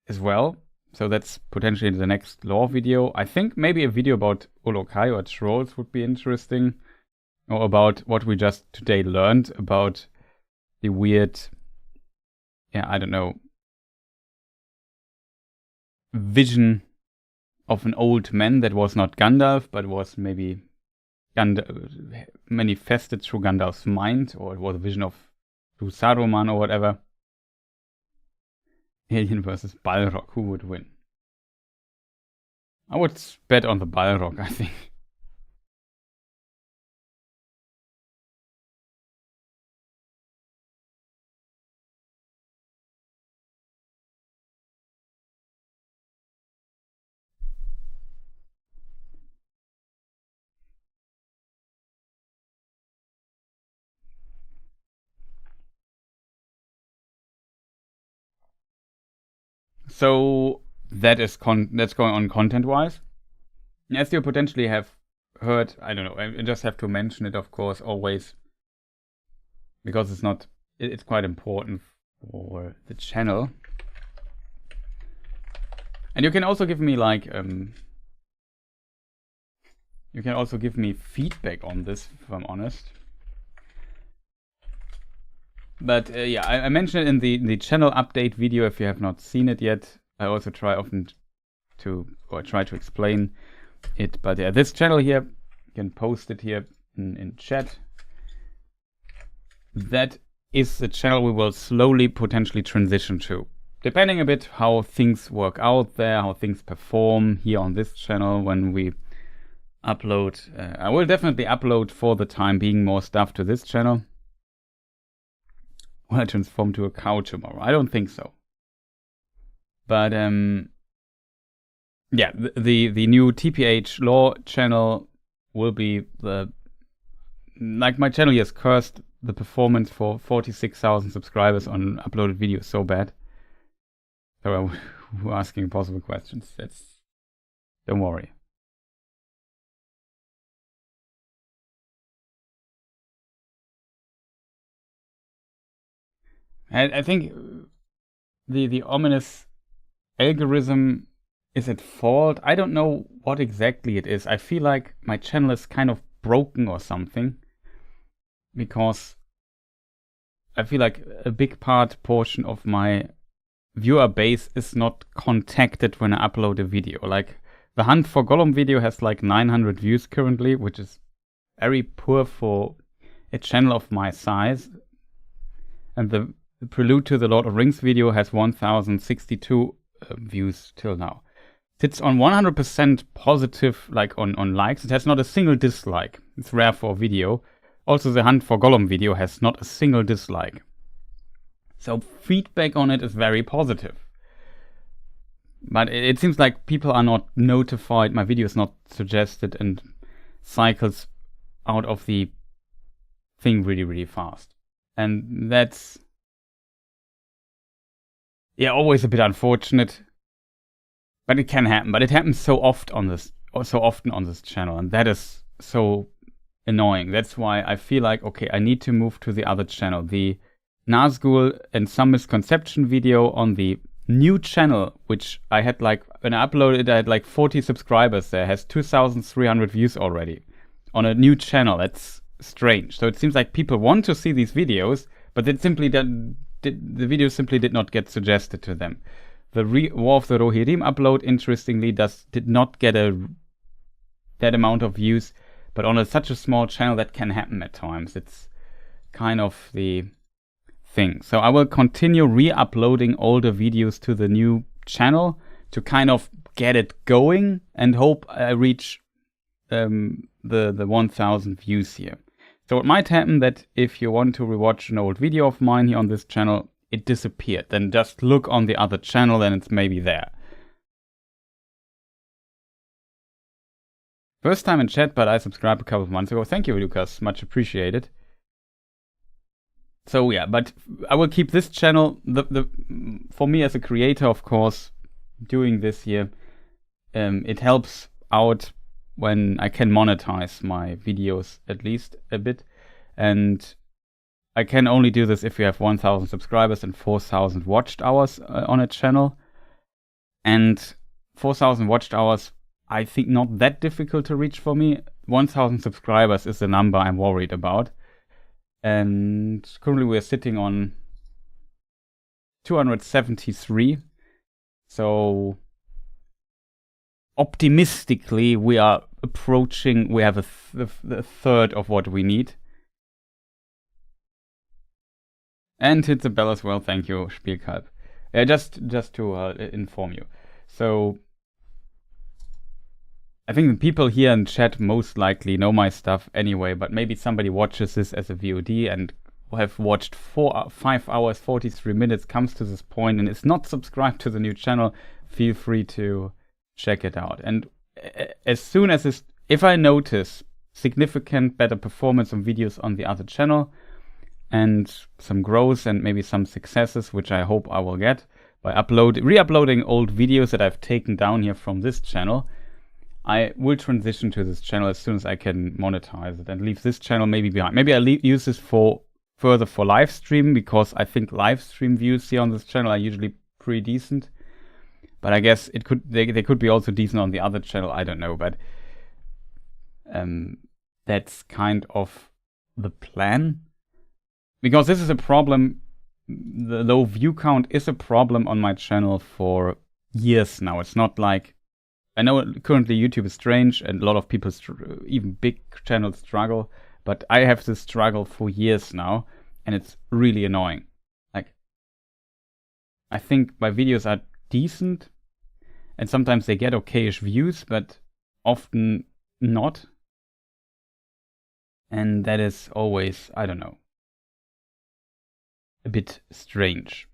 as well. So that's potentially the next lore video. I think maybe a video about Olokai or Trolls would be interesting. Or about what we just today learned about the weird, yeah, I don't know, vision of an old man that was not Gandalf, but was maybe manifested through Gandalf's mind, or it was a vision through Saruman or whatever. Alien versus Balrog, who would win? I would bet on the Balrog, I think. So that's going on content-wise. As you potentially have heard, I don't know, I just have to mention it, of course, always, because it's quite important for the channel. And you can also give me you can also give me feedback on this, if I'm honest. But yeah, I mentioned it in the channel update video. If you have not seen it yet, I also try to explain it. But yeah, this channel here, you can post it here in chat. That is the channel we will slowly potentially transition to, depending a bit how things work out there, how things perform here on this channel when we upload. I will definitely upload for the time being more stuff to this channel. Will I transform to a cow tomorrow? I don't think so. But yeah, the new TPH Law channel will be the like my channel has cursed the performance for 46,000 subscribers on uploaded videos so bad. So we're asking possible questions. Don't worry. I think the ominous algorithm is at fault. I don't know what exactly it is. I feel like my channel is kind of broken or something, because I feel like a big portion of my viewer base is not contacted when I upload a video. Like the Hunt for Gollum video has like 900 views currently, which is very poor for a channel of my size. And the Prelude to the Lord of Rings video has 1062 views till now. It's on 100% positive, like on likes. It has not a single dislike. It's rare for a video. Also, the Hunt for Gollum video has not a single dislike. So feedback on it is very positive. But it seems like people are not notified, my video is not suggested, and cycles out of the thing really, really fast. And that's, yeah, always a bit unfortunate. But it can happen. But it happens so often on this channel, and that is so annoying. That's why I feel like, okay, I need to move to the other channel. The Nazgul and Some Misconception video on the new channel, which I had like, when I uploaded it, I had like 40 subscribers there, has 2,300 views already on a new channel. That's strange. So it seems like people want to see these videos, but it simply the video simply did not get suggested to them. The War of the Rohirrim upload, interestingly, did not get that amount of views, but on such a small channel that can happen at times. It's kind of the thing. So I will continue re-uploading older videos to the new channel to kind of get it going and hope I reach the 1,000 views here. So it might happen that if you want to rewatch an old video of mine here on this channel, it disappeared. Then just look on the other channel and it's maybe there. First time in chat, but I subscribed a couple of months ago. Thank you, Lucas. Much appreciated. So yeah, but I will keep this channel. For me as a creator, of course, doing this here, it helps out when I can monetize my videos at least a bit. And I can only do this if you have 1,000 subscribers and 4,000 watched hours on a channel. And 4,000 watched hours, I think not that difficult to reach for me. 1,000 subscribers is the number I'm worried about. And currently we're sitting on 273. So optimistically we are approaching, we have a third of what we need. And hit the bell as well, thank you, Spielkalb. Just to inform you. So I think the people here in chat most likely know my stuff anyway, but maybe somebody watches this as a VOD and have watched 5 hours, 43 minutes, comes to this point and is not subscribed to the new channel. Feel free to check it out. And as soon as if I notice significant better performance on videos on the other channel, and some growth and maybe some successes, which I hope I will get by re-uploading old videos that I've taken down here from this channel, I will transition to this channel as soon as I can monetize it and leave this channel maybe behind. Maybe I'll use this further for live stream, because I think live stream views here on this channel are usually pretty decent. But I guess they could be also decent on the other channel. I don't know, but that's kind of the plan. Because this is a problem, the low view count is a problem on my channel for years now. It's not like, I know currently YouTube is strange and a lot of people, even big channels, struggle, but I have this struggle for years now and it's really annoying. Like, I think my videos are decent and sometimes they get okayish views, but often not. And that is always, I don't know, a bit strange.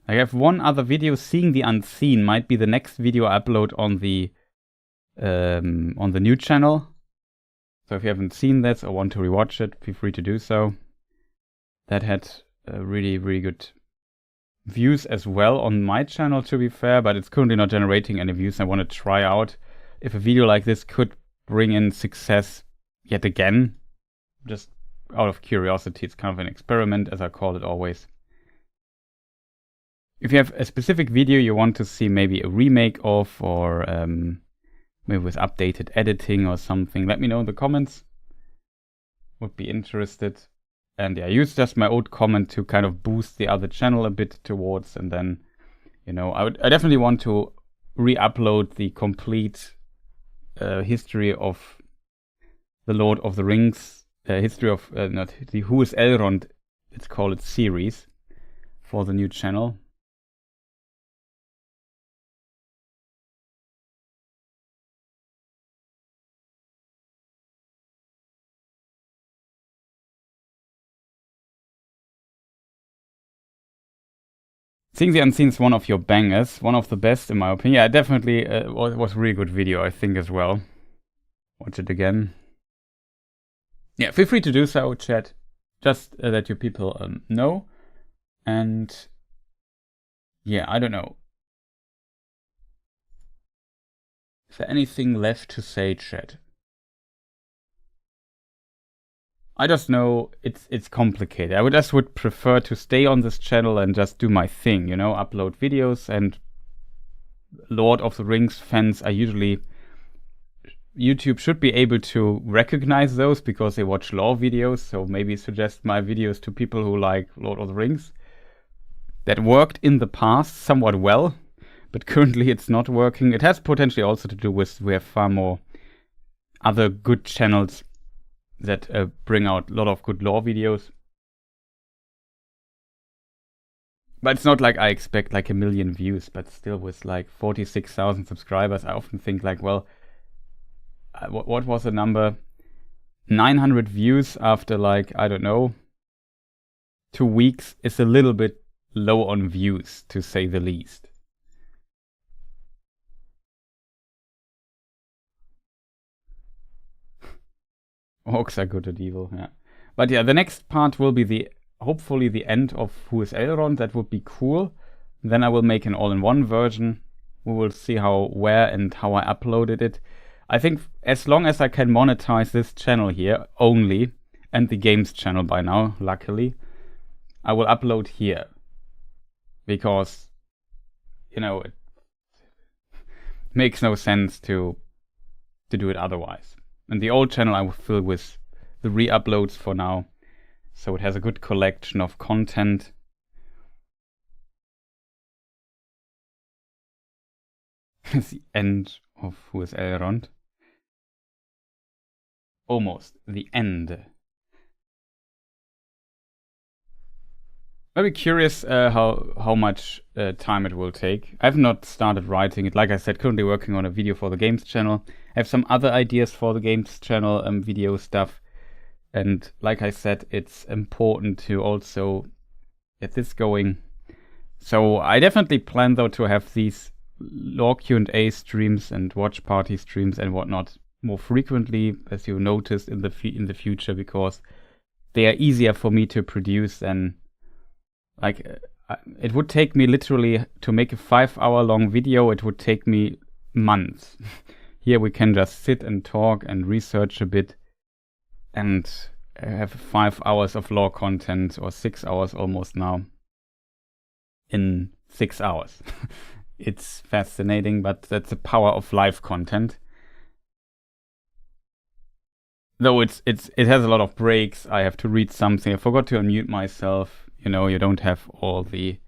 I have one other video, Seeing the Unseen, might be the next video I upload on the new channel. So if you haven't seen this or want to rewatch it, feel free to do so. That had really, really good views as well on my channel, to be fair, but it's currently not generating any views. I want to try out if a video like this could bring in success yet again, just out of curiosity. It's kind of an experiment, as I call it always. If you have a specific video you want to see maybe a remake of, or maybe with updated editing or something, let me know in the comments. Would be interested. And yeah, I use just my old comment to kind of boost the other channel a bit towards, and then, you know, I definitely want to re-upload the complete history of the Lord of the Rings, history of, not the Who is Elrond, let's call it, series for the new channel. Seeing the Unseen is one of your bangers, one of the best in my opinion. Yeah, definitely was a really good video, I think, as well. Watch it again. Yeah, feel free to do so, chat. Just that you people know. And yeah, I don't know. Is there anything left to say, chat? I just know it's complicated. I would prefer to stay on this channel and just do my thing, you know, upload videos. And Lord of the Rings fans are usually, YouTube should be able to recognize those because they watch lore videos. So maybe suggest my videos to people who like Lord of the Rings. That worked in the past somewhat well, but currently it's not working. It has potentially also to do with we have far more other good channels that bring out a lot of good lore videos. But it's not like I expect like 1 million views, but still with like 46,000 subscribers, I often think like, well, what was the number? 900 views after like, I don't know, 2 weeks is a little bit low on views, to say the least. Orcs are good at evil, yeah. But yeah, the next part will be hopefully the end of Who is Elrond. That would be cool. Then I will make an all-in-one version. We will see where and how I uploaded it. I think as long as I can monetize this channel here only, and the games channel by now, luckily, I will upload here. Because, you know, it makes no sense to do it otherwise. And the old channel I will fill with the re-uploads for now. So it has a good collection of content. It's the end of Who is Elrond. Almost the end. Very curious how much time it will take. I've not started writing it. Like I said, currently working on a video for the games channel. I have some other ideas for the games channel video stuff. And like I said, it's important to also get this going. So I definitely plan though to have these lore Q&A streams and watch party streams and whatnot more frequently, as you noticed in the future, because they are easier for me to produce than like it would take me literally to make a 5-hour long video. It would take me months. Here we can just sit and talk and research a bit and have 5 hours of lore content, or 6 hours almost now, in 6 hours. It's fascinating, but that's the power of live content. Though it has a lot of breaks. I have to read something. I forgot to unmute myself. You know, you don't have all the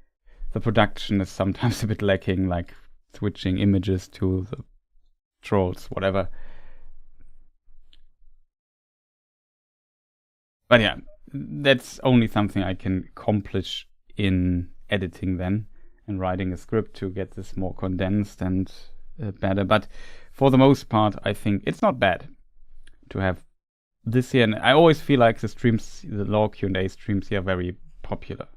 production is sometimes a bit lacking, like switching images to the trolls, whatever. But yeah, that's only something I can accomplish in editing then, and writing a script to get this more condensed and better. But for the most part, I think it's not bad to have this here. And I always feel like the streams, the lore Q&A streams here, are very popular.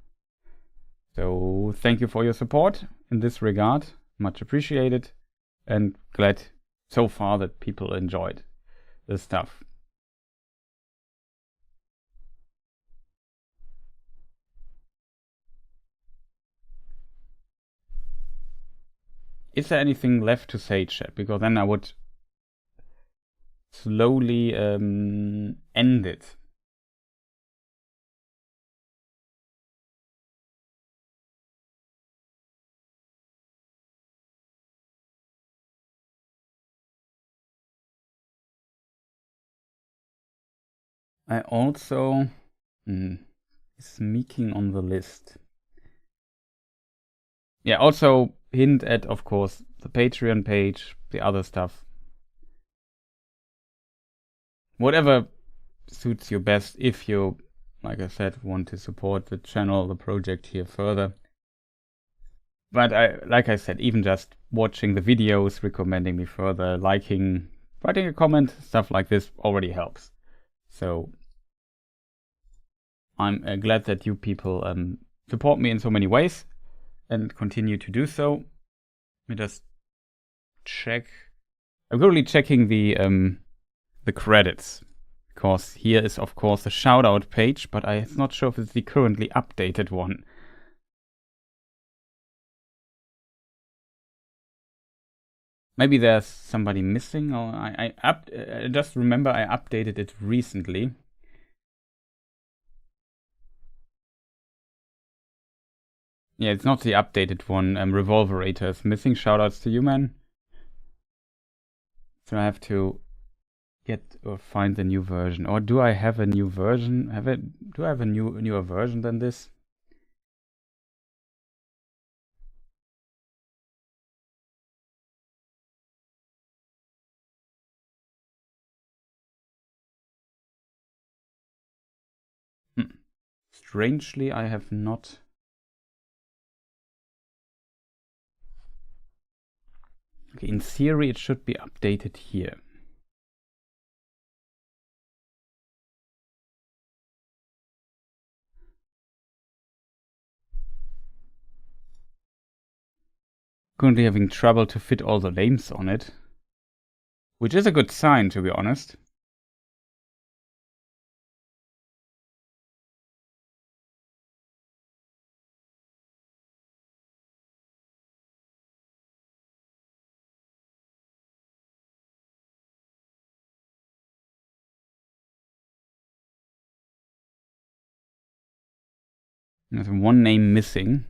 So thank you for your support in this regard. Much appreciated, and glad so far that people enjoyed this stuff. is there anything left to say, chat? Because then I would slowly end it. I also sneaking on the list. Yeah, also hint at, of course, the Patreon page, the other stuff. Whatever suits you best if you, like I said, want to support the channel, the project here further. But like I said, even just watching the videos, recommending me further, liking, writing a comment, stuff like this already helps. So I'm glad that you people support me in so many ways and continue to do so. Let me just check. I'm currently checking the credits, because here is of course the shoutout page, but I'm not sure if it's the currently updated one. Maybe there's somebody missing, or I just remember I updated it recently. Yeah, it's not the updated one. Revolverator is missing. Shoutouts to you, man. So I have to get or find the new version. Or do I have a new version? Do I have a newer version than this? Strangely, I have not. Okay, in theory, it should be updated here. Currently having trouble to fit all the names on it, which is a good sign, to be honest. There's one name missing.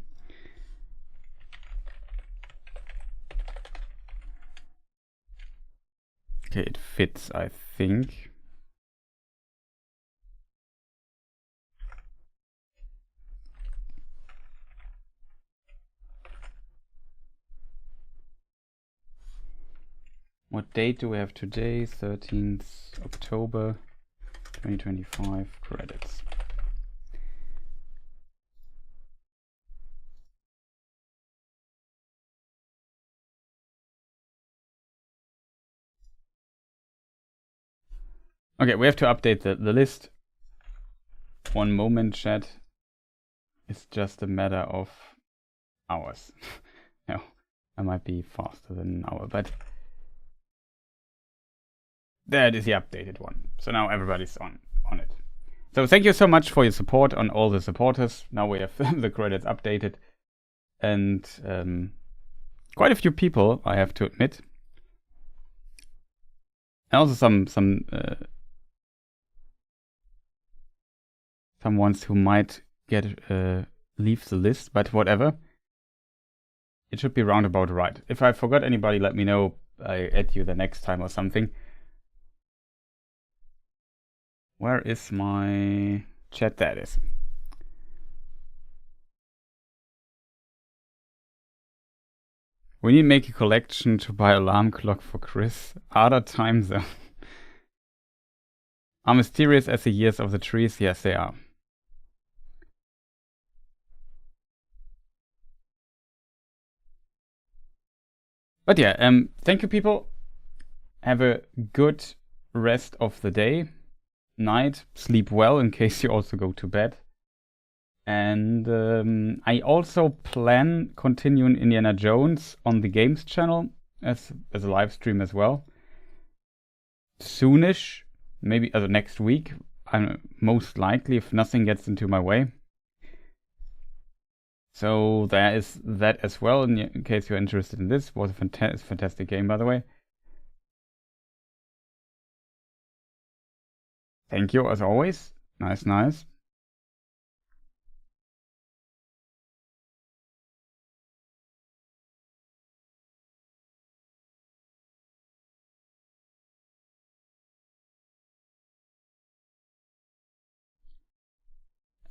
Okay, it fits, I think. What date do we have today? 13th October 2025 credits. Okay, we have to update the list. One moment, chat. It's just a matter of hours. No, I might be faster than an hour, but that is the updated one. So now everybody's on it. So thank you so much for your support on all the supporters. Now we have the credits updated. And quite a few people, I have to admit. And also some ones who might get leave the list, but whatever. It should be roundabout right. If I forgot anybody, let me know. I add you the next time or something. Where is my chat? That is. We need to make a collection to buy alarm clock for Chris. Other time zone. Are mysterious as the years of the trees? Yes, they are. But yeah, thank you, people. Have a good rest of the day, night. Sleep well in case you also go to bed. And I also plan continuing Indiana Jones on the games channel as a live stream as well. Soonish, maybe next week. Most likely, if nothing gets into my way. So there is that as well, in case you're interested in this. Was a fantastic game, by the way. Thank you, as always. Nice.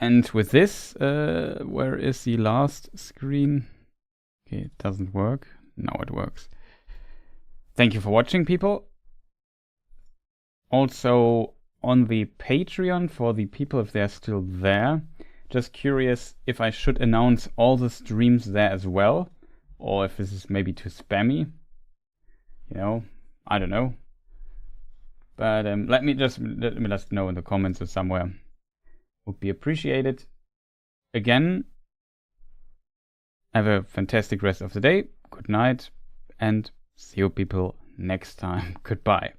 And with this, where is the last screen? Okay, it doesn't work. Now it works. Thank you for watching, people. Also, on the Patreon, for the people if they're still there, just curious if I should announce all the streams there as well, or if this is maybe too spammy. You know, I don't know. But let me just know in the comments or somewhere. Would be appreciated. Again, have a fantastic rest of the day. Good night, and see you people next time. Goodbye.